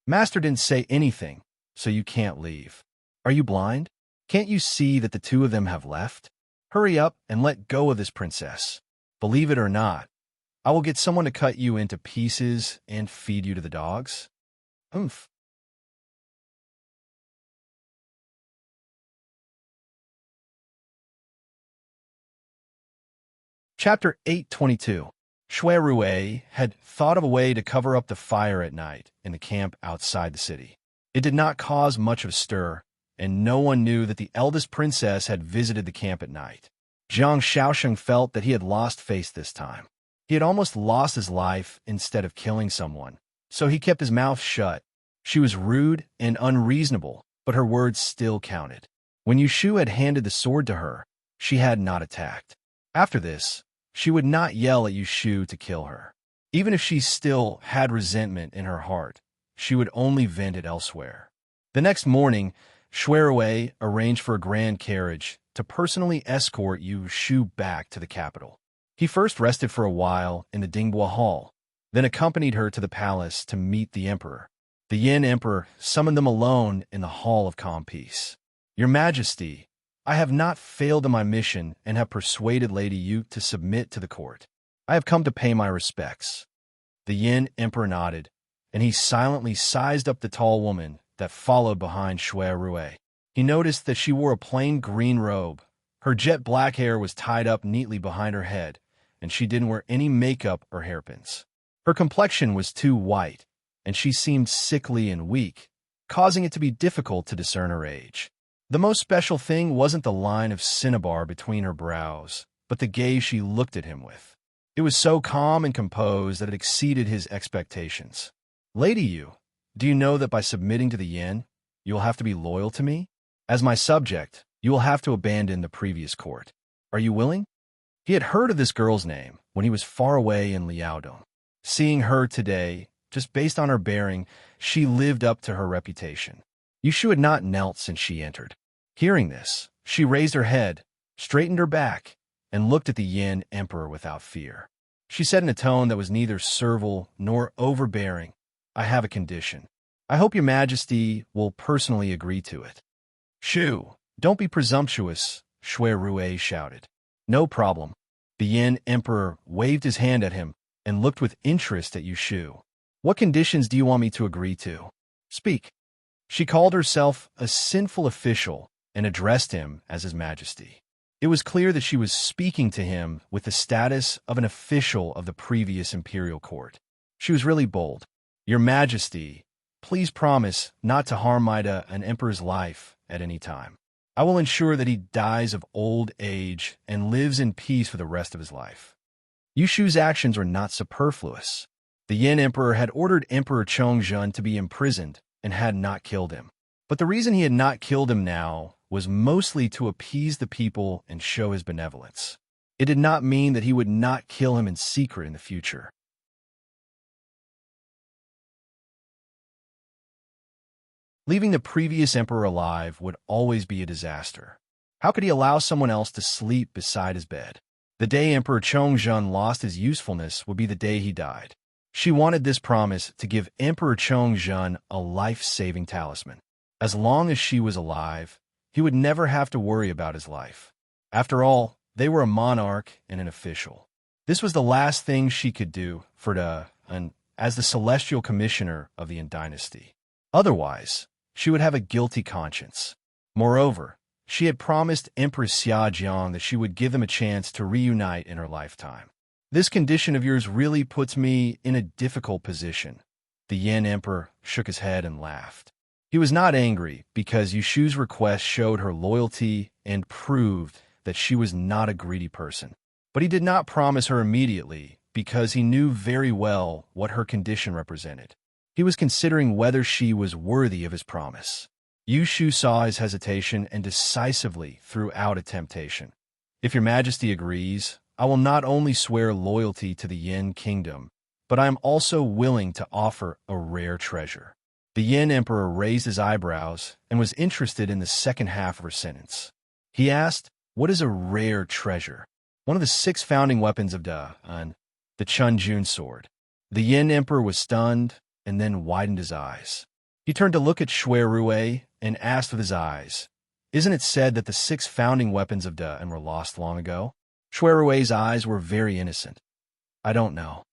"Master didn't say anything, so you can't leave. Are you blind? Can't you see that the two of them have left? Hurry up and let go of this princess. Believe it or not, I will get someone to cut you into pieces and feed you to the dogs." Oomph. Chapter 822. Shui Rui had thought of a way to cover up the fire at night in the camp outside the city. It did not cause much of a stir, and no one knew that the eldest princess had visited the camp at night. Zhang Shaosheng felt that he had lost face this time. He had almost lost his life instead of killing someone, so he kept his mouth shut. She was rude and unreasonable, but her words still counted. When Yushu had handed the sword to her, she had not attacked. After this, she would not yell at Yushu to kill her. Even if she still had resentment in her heart, she would only vent it elsewhere. The next morning, Shuirui arranged for a grand carriage to personally escort Yushu back to the capital. He first rested for a while in the Dingbua Hall, then accompanied her to the palace to meet the emperor. The Yin Emperor summoned them alone in the Hall of Calm Peace. "Your Majesty, I have not failed in my mission and have persuaded Lady Yu to submit to the court. I have come to pay my respects." The Yin Emperor nodded, and he silently sized up the tall woman that followed behind Shuirui. He noticed that she wore a plain green robe. Her jet black hair was tied up neatly behind her head, and she didn't wear any makeup or hairpins. Her complexion was too white, and she seemed sickly and weak, causing it to be difficult to discern her age. The most special thing wasn't the line of cinnabar between her brows, but the gaze she looked at him with. It was so calm and composed that it exceeded his expectations. "Lady Yu, do you know that by submitting to the Yin, you will have to be loyal to me? As my subject, you will have to abandon the previous court. Are you willing?" He had heard of this girl's name when he was far away in Liaodong. Seeing her today, just based on her bearing, she lived up to her reputation. Yushu had not knelt since she entered. Hearing this, she raised her head, straightened her back, and looked at the Yin Emperor without fear. She said in a tone that was neither servile nor overbearing, "I have a condition. I hope your Majesty will personally agree to it." "Shu, don't be presumptuous," Shuirui shouted. "No problem." The Yin Emperor waved his hand at him and looked with interest at Yushu. "What conditions do you want me to agree to? Speak." She called herself a sinful official and addressed him as His Majesty. It was clear that she was speaking to him with the status of an official of the previous imperial court. She was really bold. "Your Majesty, please promise not to harm an emperor's life at any time. I will ensure that he dies of old age and lives in peace for the rest of his life." Yushu's actions were not superfluous. The Yin Emperor had ordered Emperor Chongzhen to be imprisoned and had not killed him. But the reason he had not killed him now was mostly to appease the people and show his benevolence. It did not mean that he would not kill him in secret in the future. Leaving the previous emperor alive would always be a disaster. How could he allow someone else to sleep beside his bed? The day Emperor Chongzhen lost his usefulness would be the day he died. She wanted this promise to give Emperor Chongzhen a life-saving talisman. As long as she was alive, he would never have to worry about his life. After all, they were a monarch and an official. This was the last thing she could do as the celestial commissioner of the Yin dynasty. Otherwise, she would have a guilty conscience. Moreover, she had promised Empress Xiajiang that she would give them a chance to reunite in her lifetime. "This condition of yours really puts me in a difficult position." The Yin Emperor shook his head and laughed. He was not angry because Yushu's request showed her loyalty and proved that she was not a greedy person. But he did not promise her immediately because he knew very well what her condition represented. He was considering whether she was worthy of his promise. Yushu saw his hesitation and decisively threw out a temptation. "If your Majesty agrees, I will not only swear loyalty to the Yin kingdom, but I am also willing to offer a rare treasure." The Yin Emperor raised his eyebrows and was interested in the second half of her sentence. He asked, "What is a rare treasure?" "One of the 6 founding weapons of the Chunjun sword." The Yin Emperor was stunned and then widened his eyes. He turned to look at Shuirui and asked with his eyes, "Isn't it said that the 6 founding weapons of Da were lost long ago?" Shuirui's eyes were very innocent. "I don't know."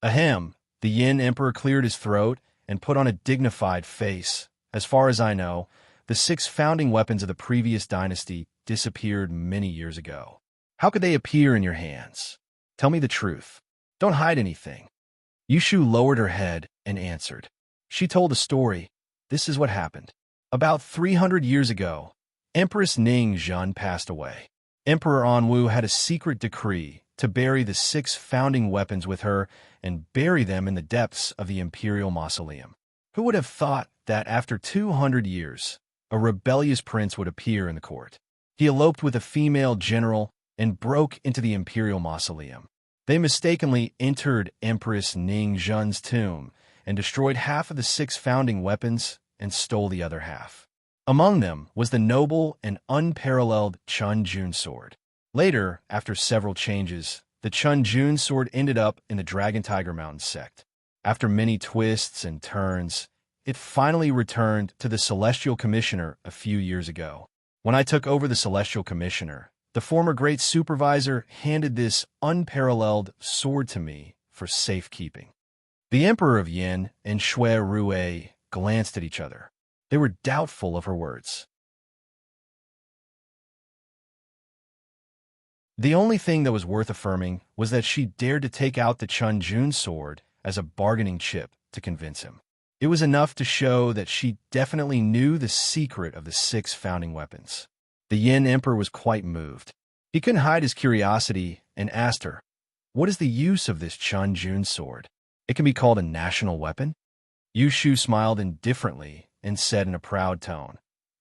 Ahem. The Yin Emperor cleared his throat and put on a dignified face. "As far as I know, the 6 founding weapons of the previous dynasty disappeared many years ago. How could they appear in your hands? Tell me the truth. Don't hide anything." Yushu lowered her head and answered. She told a story. This is what happened. About 300 years ago, Empress Ning Zhen passed away. Emperor Anwu had a secret decree to bury the 6 founding weapons with her and bury them in the depths of the imperial mausoleum. Who would have thought that after 200 years, a rebellious prince would appear in the court. He eloped with a female general and broke into the imperial mausoleum. They mistakenly entered Empress Ning Zhen's tomb and destroyed half of the 6 founding weapons and stole the other half. Among them was the noble and unparalleled Chun Jun sword. Later, after several changes, the Chun Jun sword ended up in the Dragon Tiger Mountain sect. After many twists and turns, it finally returned to the Celestial Commissioner a few years ago. When I took over the Celestial Commissioner, the former Great Supervisor handed this unparalleled sword to me for safekeeping. The Emperor of Yin and Shui Rue glanced at each other. They were doubtful of her words. The only thing that was worth affirming was that she dared to take out the Chun Jun sword as a bargaining chip to convince him. It was enough to show that she definitely knew the secret of the 6 founding weapons. The Yin Emperor was quite moved. He couldn't hide his curiosity and asked her, "What is the use of this Chun Jun sword? It can be called a national weapon?" Yu Shu smiled indifferently and said in a proud tone,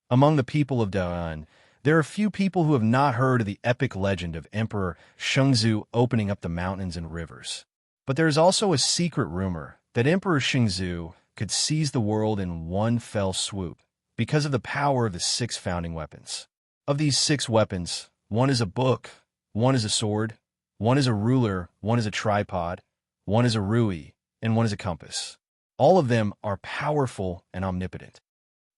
"Among the people of Da'an, there are few people who have not heard of the epic legend of Emperor Shengzu opening up the mountains and rivers. But there is also a secret rumor that Emperor Shengzu could seize the world in one fell swoop because of the power of the 6 founding weapons. Of these 6 weapons, one is a book, one is a sword, one is a ruler, one is a tripod, one is a rui, and one is a compass. All of them are powerful and omnipotent.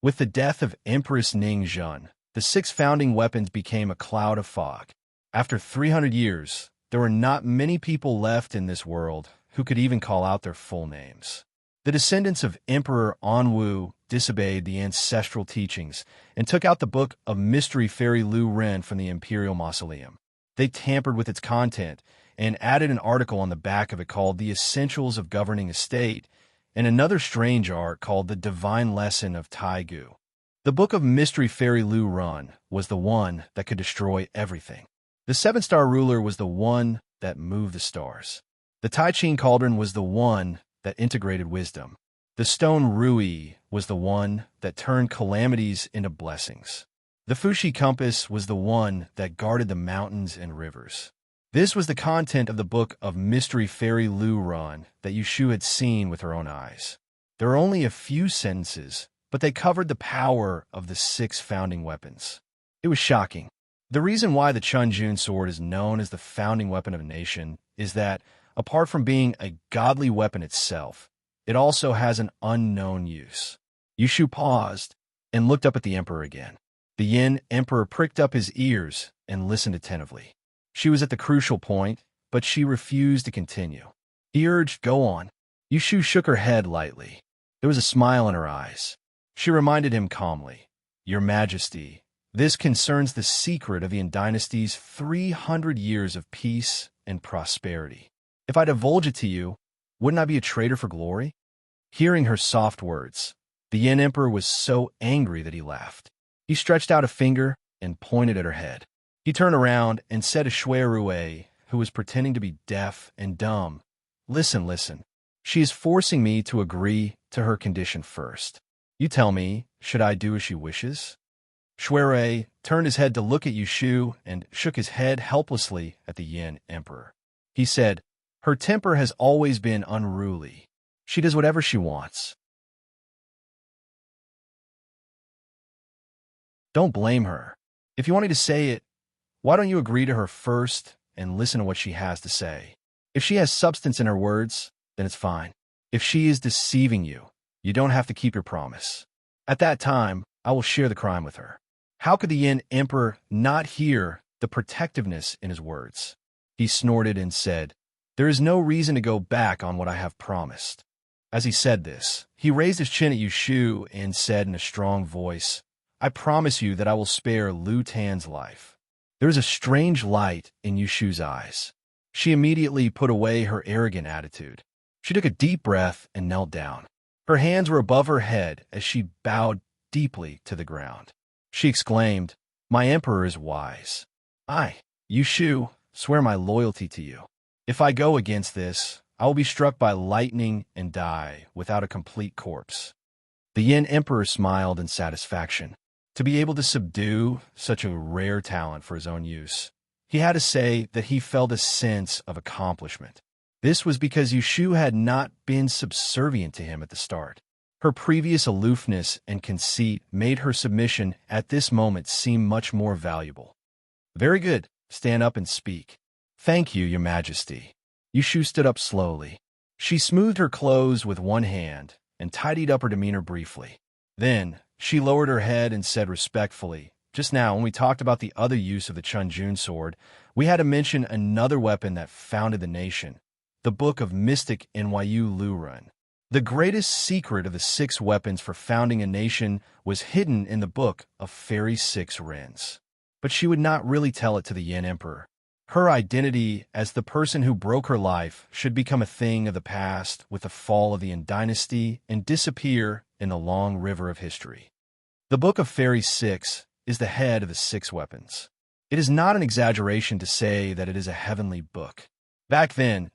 With the death of Empress Ning Zhen, the 6 founding weapons became a cloud of fog. After 300 years, there were not many people left in this world who could even call out their full names. The descendants of Emperor Anwu disobeyed the ancestral teachings and took out the book of Mystery Fairy Lu Ren from the Imperial Mausoleum. They tampered with its content and added an article on the back of it called The Essentials of Governing a State and another strange art called The Divine Lesson of Taigu. The book of Mystery Fairy Lu Ren was the one that could destroy everything. The 7-star ruler was the one that moved the stars. The Tai Ching cauldron was the one that integrated wisdom. The stone Rui was the one that turned calamities into blessings. The Fushi compass was the one that guarded the mountains and rivers. This was the content of the book of Mystery Fairy Lu Ren that Yu Shu had seen with her own eyes. There are only a few sentences, but they covered the power of the 6 founding weapons. It was shocking. The reason why the Chun Jun sword is known as the founding weapon of a nation is that, apart from being a godly weapon itself, it also has an unknown use. Yu Shu paused and looked up at the Emperor again. The Yin Emperor pricked up his ears and listened attentively. She was at the crucial point, but she refused to continue. He urged, "Go on." Yu Shu shook her head lightly. There was a smile in her eyes. She reminded him calmly, "Your Majesty, this concerns the secret of the Yin dynasty's 300 years of peace and prosperity. If I divulge it to you, wouldn't I be a traitor for glory?" Hearing her soft words, the Yin Emperor was so angry that he laughed. He stretched out a finger and pointed at her head. He turned around and said to Shui Rue, who was pretending to be deaf and dumb, Listen. She is forcing me to agree to her condition first. You tell me, should I do as she wishes?" Shui Rue turned his head to look at Yu Shu and shook his head helplessly at the Yin Emperor. He said, "Her temper has always been unruly. She does whatever she wants. Don't blame her. If you want me to say it, why don't you agree to her first and listen to what she has to say? If she has substance in her words, then it's fine. If she is deceiving you, you don't have to keep your promise. At that time, I will share the crime with her." How could the Yin Emperor not hear the protectiveness in his words? He snorted and said, "There is no reason to go back on what I have promised." As he said this, he raised his chin at Yu Shu and said in a strong voice, "I promise you that I will spare Lu Tan's life." There was a strange light in Yu Shu's eyes. She immediately put away her arrogant attitude. She took a deep breath and knelt down. Her hands were above her head as she bowed deeply to the ground. She exclaimed, "My emperor is wise. I, Yu Shu, swear my loyalty to you. If I go against this, I will be struck by lightning and die without a complete corpse." The Yin Emperor smiled in satisfaction. To be able to subdue such a rare talent for his own use, he had to say that he felt a sense of accomplishment. This was because Yushu had not been subservient to him at the start. Her previous aloofness and conceit made her submission at this moment seem much more valuable. Very good. Stand up and speak. Thank you, Your Majesty. Yushu stood up slowly. She smoothed her clothes with one hand and tidied up her demeanor briefly. Then, she lowered her head and said respectfully, "Just now, when we talked about the other use of the Chunjun sword, we had to mention another weapon that founded the nation, the Book of Mystic Nyu Luren. The greatest secret of the 6 weapons for founding a nation was hidden in the Book of Fairy 6 Rens. But she would not really tell it to the Yin Emperor. Her identity as the person who broke her life should become a thing of the past with the fall of the Yin dynasty and disappear in the long river of history. The Book of Fairy 6 is the head of the 6 weapons. It is not an exaggeration to say that it is a heavenly book. Back then,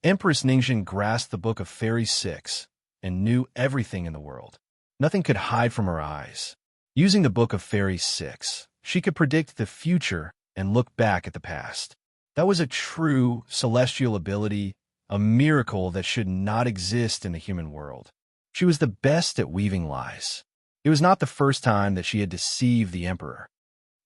Empress Ningxin grasped the Book of Fairy 6 and knew everything in the world. Nothing could hide from her eyes. Using the Book of Fairy 6, she could predict the future and look back at the past. That was a true celestial ability, a miracle that should not exist in the human world. She was the best at weaving lies. It was not the first time that she had deceived the emperor.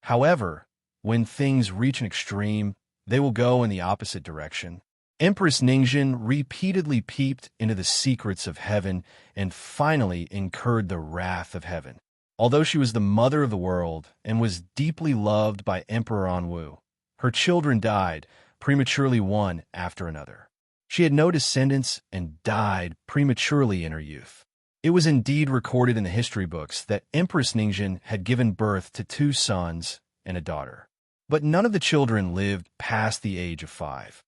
However, when things reach an extreme, they will go in the opposite direction. Empress Ningxin repeatedly peeped into the secrets of heaven and finally incurred the wrath of heaven. Although she was the mother of the world and was deeply loved by Emperor Anwu, her children died prematurely one after another. She had no descendants and died prematurely in her youth. It was indeed recorded in the history books that Empress Ningxin had given birth to 2 sons and a daughter. But none of the children lived past the age of 5.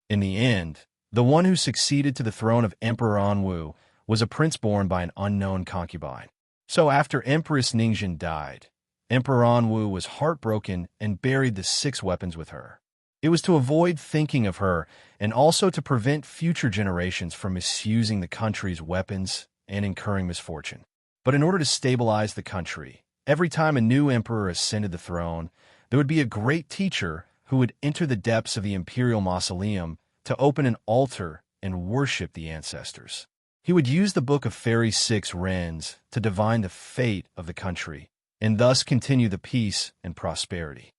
In the end, the one who succeeded to the throne of Emperor Anwu was a prince born by an unknown concubine. So after Empress Ningxin died, Emperor Anwu was heartbroken and buried the 6 weapons with her. It was to avoid thinking of her and also to prevent future generations from misusing the country's weapons and incurring misfortune. But in order to stabilize the country, every time a new emperor ascended the throne, there would be a great teacher who would enter the depths of the imperial mausoleum to open an altar and worship the ancestors. He would use the Book of Fairy 6 Rens to divine the fate of the country and thus continue the peace and prosperity.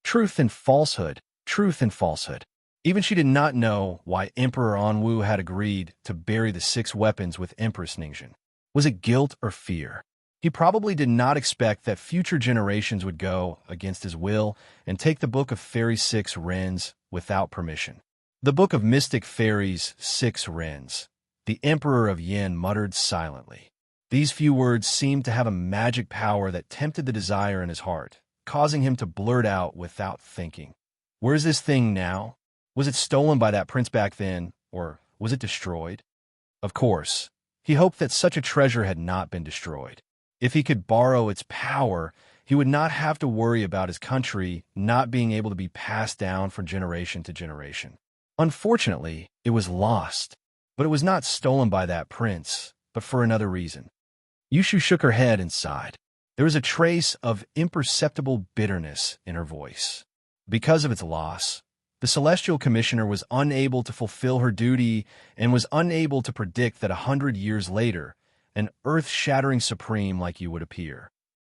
Truth and falsehood, truth and falsehood. Even she did not know why Emperor Anwu had agreed to bury the 6 weapons with Empress Ningxin. Was it guilt or fear? He probably did not expect that future generations would go against his will and take the Book of Fairy 6 Rens without permission. The Book of Mystic Fairies 6 Rens. The Emperor of Yin muttered silently. These few words seemed to have a magic power that tempted the desire in his heart, causing him to blurt out without thinking. Where's this thing now? Was it stolen by that prince back then, or was it destroyed? Of course, he hoped that such a treasure had not been destroyed. If he could borrow its power, he would not have to worry about his country not being able to be passed down from generation to generation. Unfortunately, it was lost, but it was not stolen by that prince, but for another reason. Yushu shook her head and sighed. There was a trace of imperceptible bitterness in her voice. Because of its loss, the Celestial Commissioner was unable to fulfill her duty and was unable to predict that 100 years later, an earth-shattering supreme like you would appear.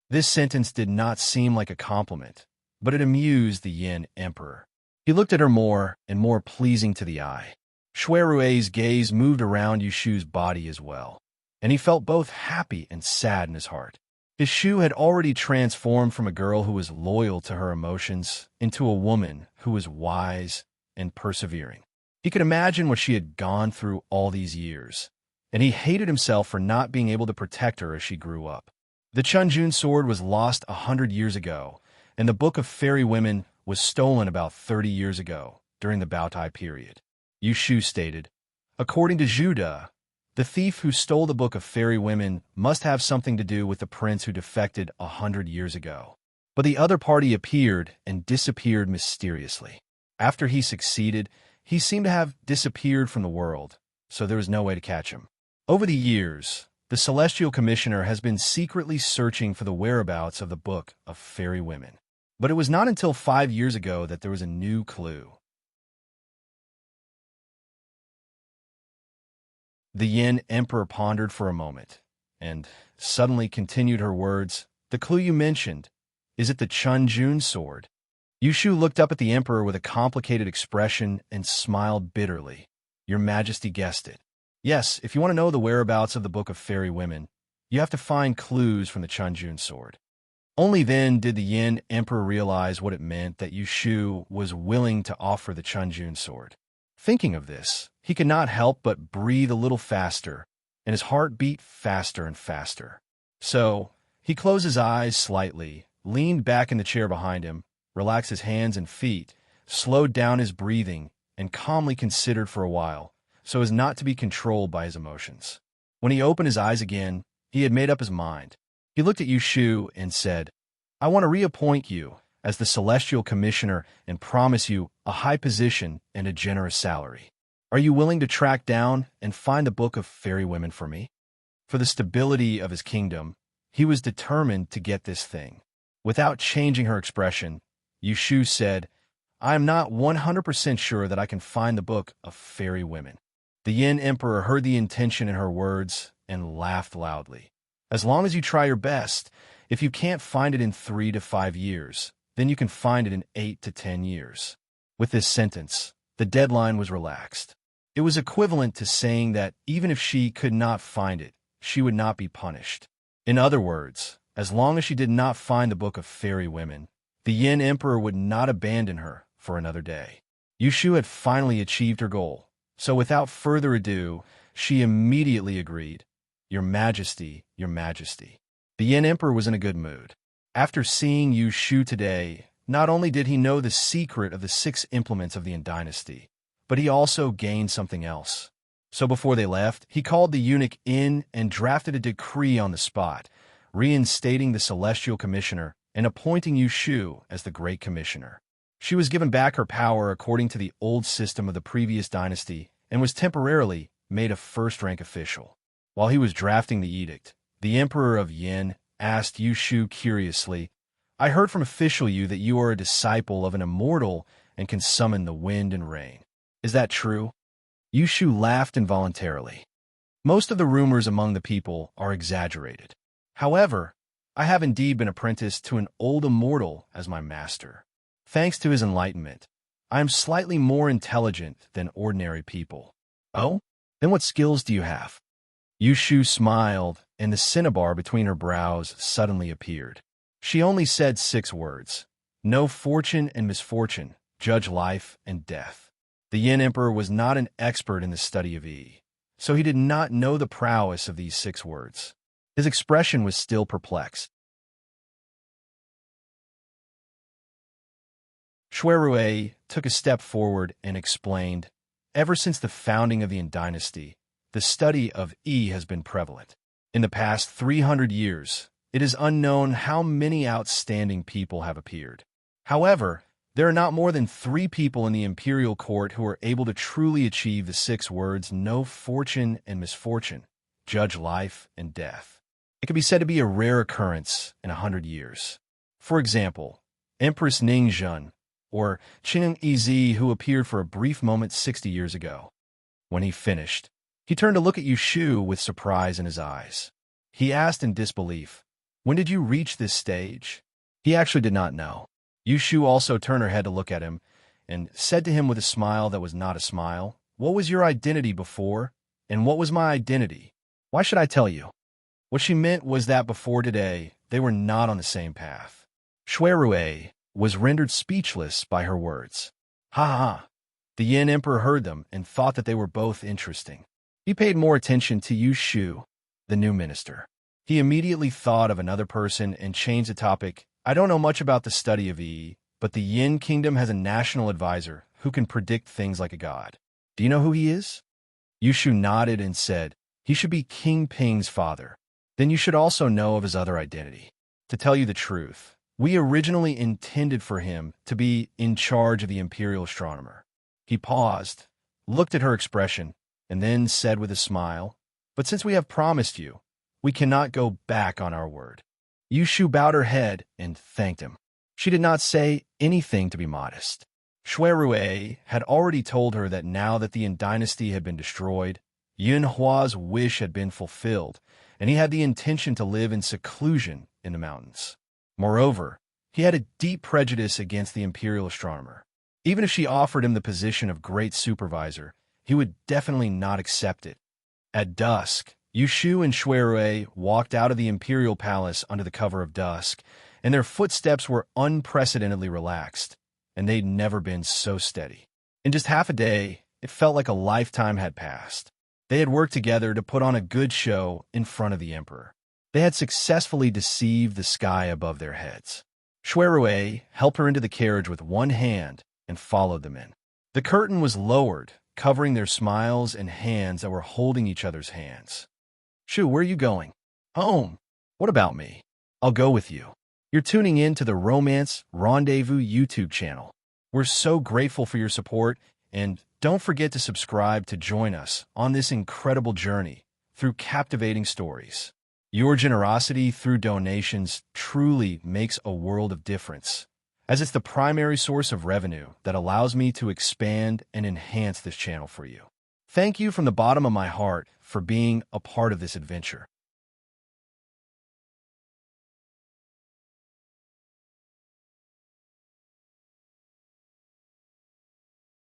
This sentence did not seem like a compliment, but it amused the Yin Emperor. He looked at her more and more pleasing to the eye. Shuirui's gaze moved around Yushu's body as well, and he felt both happy and sad in his heart. His Shu had already transformed from a girl who was loyal to her emotions into a woman who was wise and persevering. He could imagine what she had gone through all these years, and he hated himself for not being able to protect her as she grew up. The Chunjun sword was lost 100 years ago, and the Book of Fairy Women was stolen about 30 years ago, during the Baotai period. Yushu stated, according to Zhuda, the thief who stole the Book of Fairy Women must have something to do with the prince who defected 100 years ago. But the other party appeared and disappeared mysteriously. After he succeeded, he seemed to have disappeared from the world, so there was no way to catch him. Over the years, the Celestial Commissioner has been secretly searching for the whereabouts of the Book of Fairy Women. But it was not until 5 years ago that there was a new clue. The Yin Emperor pondered for a moment, and suddenly continued her words. The clue you mentioned, is it the Chunjun sword? Yushu looked up at the Emperor with a complicated expression and smiled bitterly. Your Majesty guessed it. Yes, if you want to know the whereabouts of the Book of Fairy Women, you have to find clues from the Chunjun sword. Only then did the Yin Emperor realize what it meant that Yushu was willing to offer the Chunjun sword. Thinking of this, he could not help but breathe a little faster, and his heart beat faster and faster. So, he closed his eyes slightly, leaned back in the chair behind him, relaxed his hands and feet, slowed down his breathing, and calmly considered for a while, so as not to be controlled by his emotions. When he opened his eyes again, he had made up his mind. He looked at Yushu and said, I want to reappoint you as the Celestial Commissioner and promise you a high position and a generous salary. Are you willing to track down and find the Book of Fairy Women for me? For the stability of his kingdom, he was determined to get this thing. Without changing her expression, Yushu said, I am not 100% sure that I can find the Book of Fairy Women. The Yin Emperor heard the intention in her words and laughed loudly. As long as you try your best, if you can't find it in 3 to 5 years, then you can find it in 8 to 10 years. With this sentence, the deadline was relaxed. It was equivalent to saying that even if she could not find it, she would not be punished. In other words, as long as she did not find the Book of Fairy Women, the Yin Emperor would not abandon her for another day. Yushu had finally achieved her goal, so without further ado, she immediately agreed. Your Majesty, Your Majesty. The Yin Emperor was in a good mood. After seeing Yushu today, not only did he know the secret of the 6 implements of the Yin dynasty, but he also gained something else. So before they left, he called the eunuch in and drafted a decree on the spot, reinstating the Celestial Commissioner and appointing Yushu as the Great Commissioner. She was given back her power according to the old system of the previous dynasty and was temporarily made a first-rank official. While he was drafting the edict, the Emperor of Yin asked Yushu curiously, I heard from official you that you are a disciple of an immortal and can summon the wind and rain. Is that true? Yushu laughed involuntarily. Most of the rumors among the people are exaggerated. However, I have indeed been apprenticed to an old immortal as my master. Thanks to his enlightenment, I am slightly more intelligent than ordinary people. Oh? Then what skills do you have? Yushu smiled, and the cinnabar between her brows suddenly appeared. She only said 6 words. Know fortune and misfortune, judge life and death. The Yin Emperor was not an expert in the study of Yi, so he did not know the prowess of these 6 words. His expression was still perplexed. Shuirui took a step forward and explained, ever since the founding of the Yin dynasty, the study of Yi has been prevalent. In the past 300 years, it is unknown how many outstanding people have appeared. However, there are not more than 3 people in the imperial court who are able to truly achieve the 6 words know fortune and misfortune, judge life and death. It can be said to be a rare occurrence in 100 years. For example, Empress Ningzhen, or Qing Yizi, who appeared for a brief moment 60 years ago. When he finished, he turned to look at Yushu with surprise in his eyes. He asked in disbelief, when did you reach this stage? He actually did not know. Yushu also turned her head to look at him and said to him with a smile that was not a smile, what was your identity before, and what was my identity? Why should I tell you? What she meant was that before today, they were not on the same path. Shuirui was rendered speechless by her words. Ha ha! The Yin Emperor heard them and thought that they were both interesting. He paid more attention to Yushu, the new minister. He immediately thought of another person and changed the topic. I don't know much about the study of Yi, but the Yin Kingdom has a national advisor who can predict things like a god. Do you know who he is? Yushu nodded and said, he should be King Ping's father. Then you should also know of his other identity. To tell you the truth, we originally intended for him to be in charge of the imperial astronomer. He paused, looked at her expression, and then said with a smile, But since we have promised you, we cannot go back on our word." Yushu bowed her head and thanked him. She did not say anything to be modest. Shuirui had already told her that now that the Yin dynasty had been destroyed, Yun Hua's wish had been fulfilled, and he had the intention to live in seclusion in the mountains. Moreover, he had a deep prejudice against the imperial astronomer. Even if she offered him the position of great supervisor, he would definitely not accept it. At dusk, Yushu and Shuirui walked out of the imperial palace under the cover of dusk, and their footsteps were unprecedentedly relaxed, and they'd never been so steady. In just half a day, it felt like a lifetime had passed. They had worked together to put on a good show in front of the emperor. They had successfully deceived the sky above their heads. Shuirui helped her into the carriage with one hand and followed them in. The curtain was lowered, covering their smiles and hands that were holding each other's hands. "Shu, where are you going?" "Home." "What about me?" "I'll go with you." You're tuning in to the Romance Rendezvous YouTube channel. We're so grateful for your support, and don't forget to subscribe to join us on this incredible journey through captivating stories. Your generosity through donations truly makes a world of difference, as it's the primary source of revenue that allows me to expand and enhance this channel for you. Thank you from the bottom of my heart for being a part of this adventure.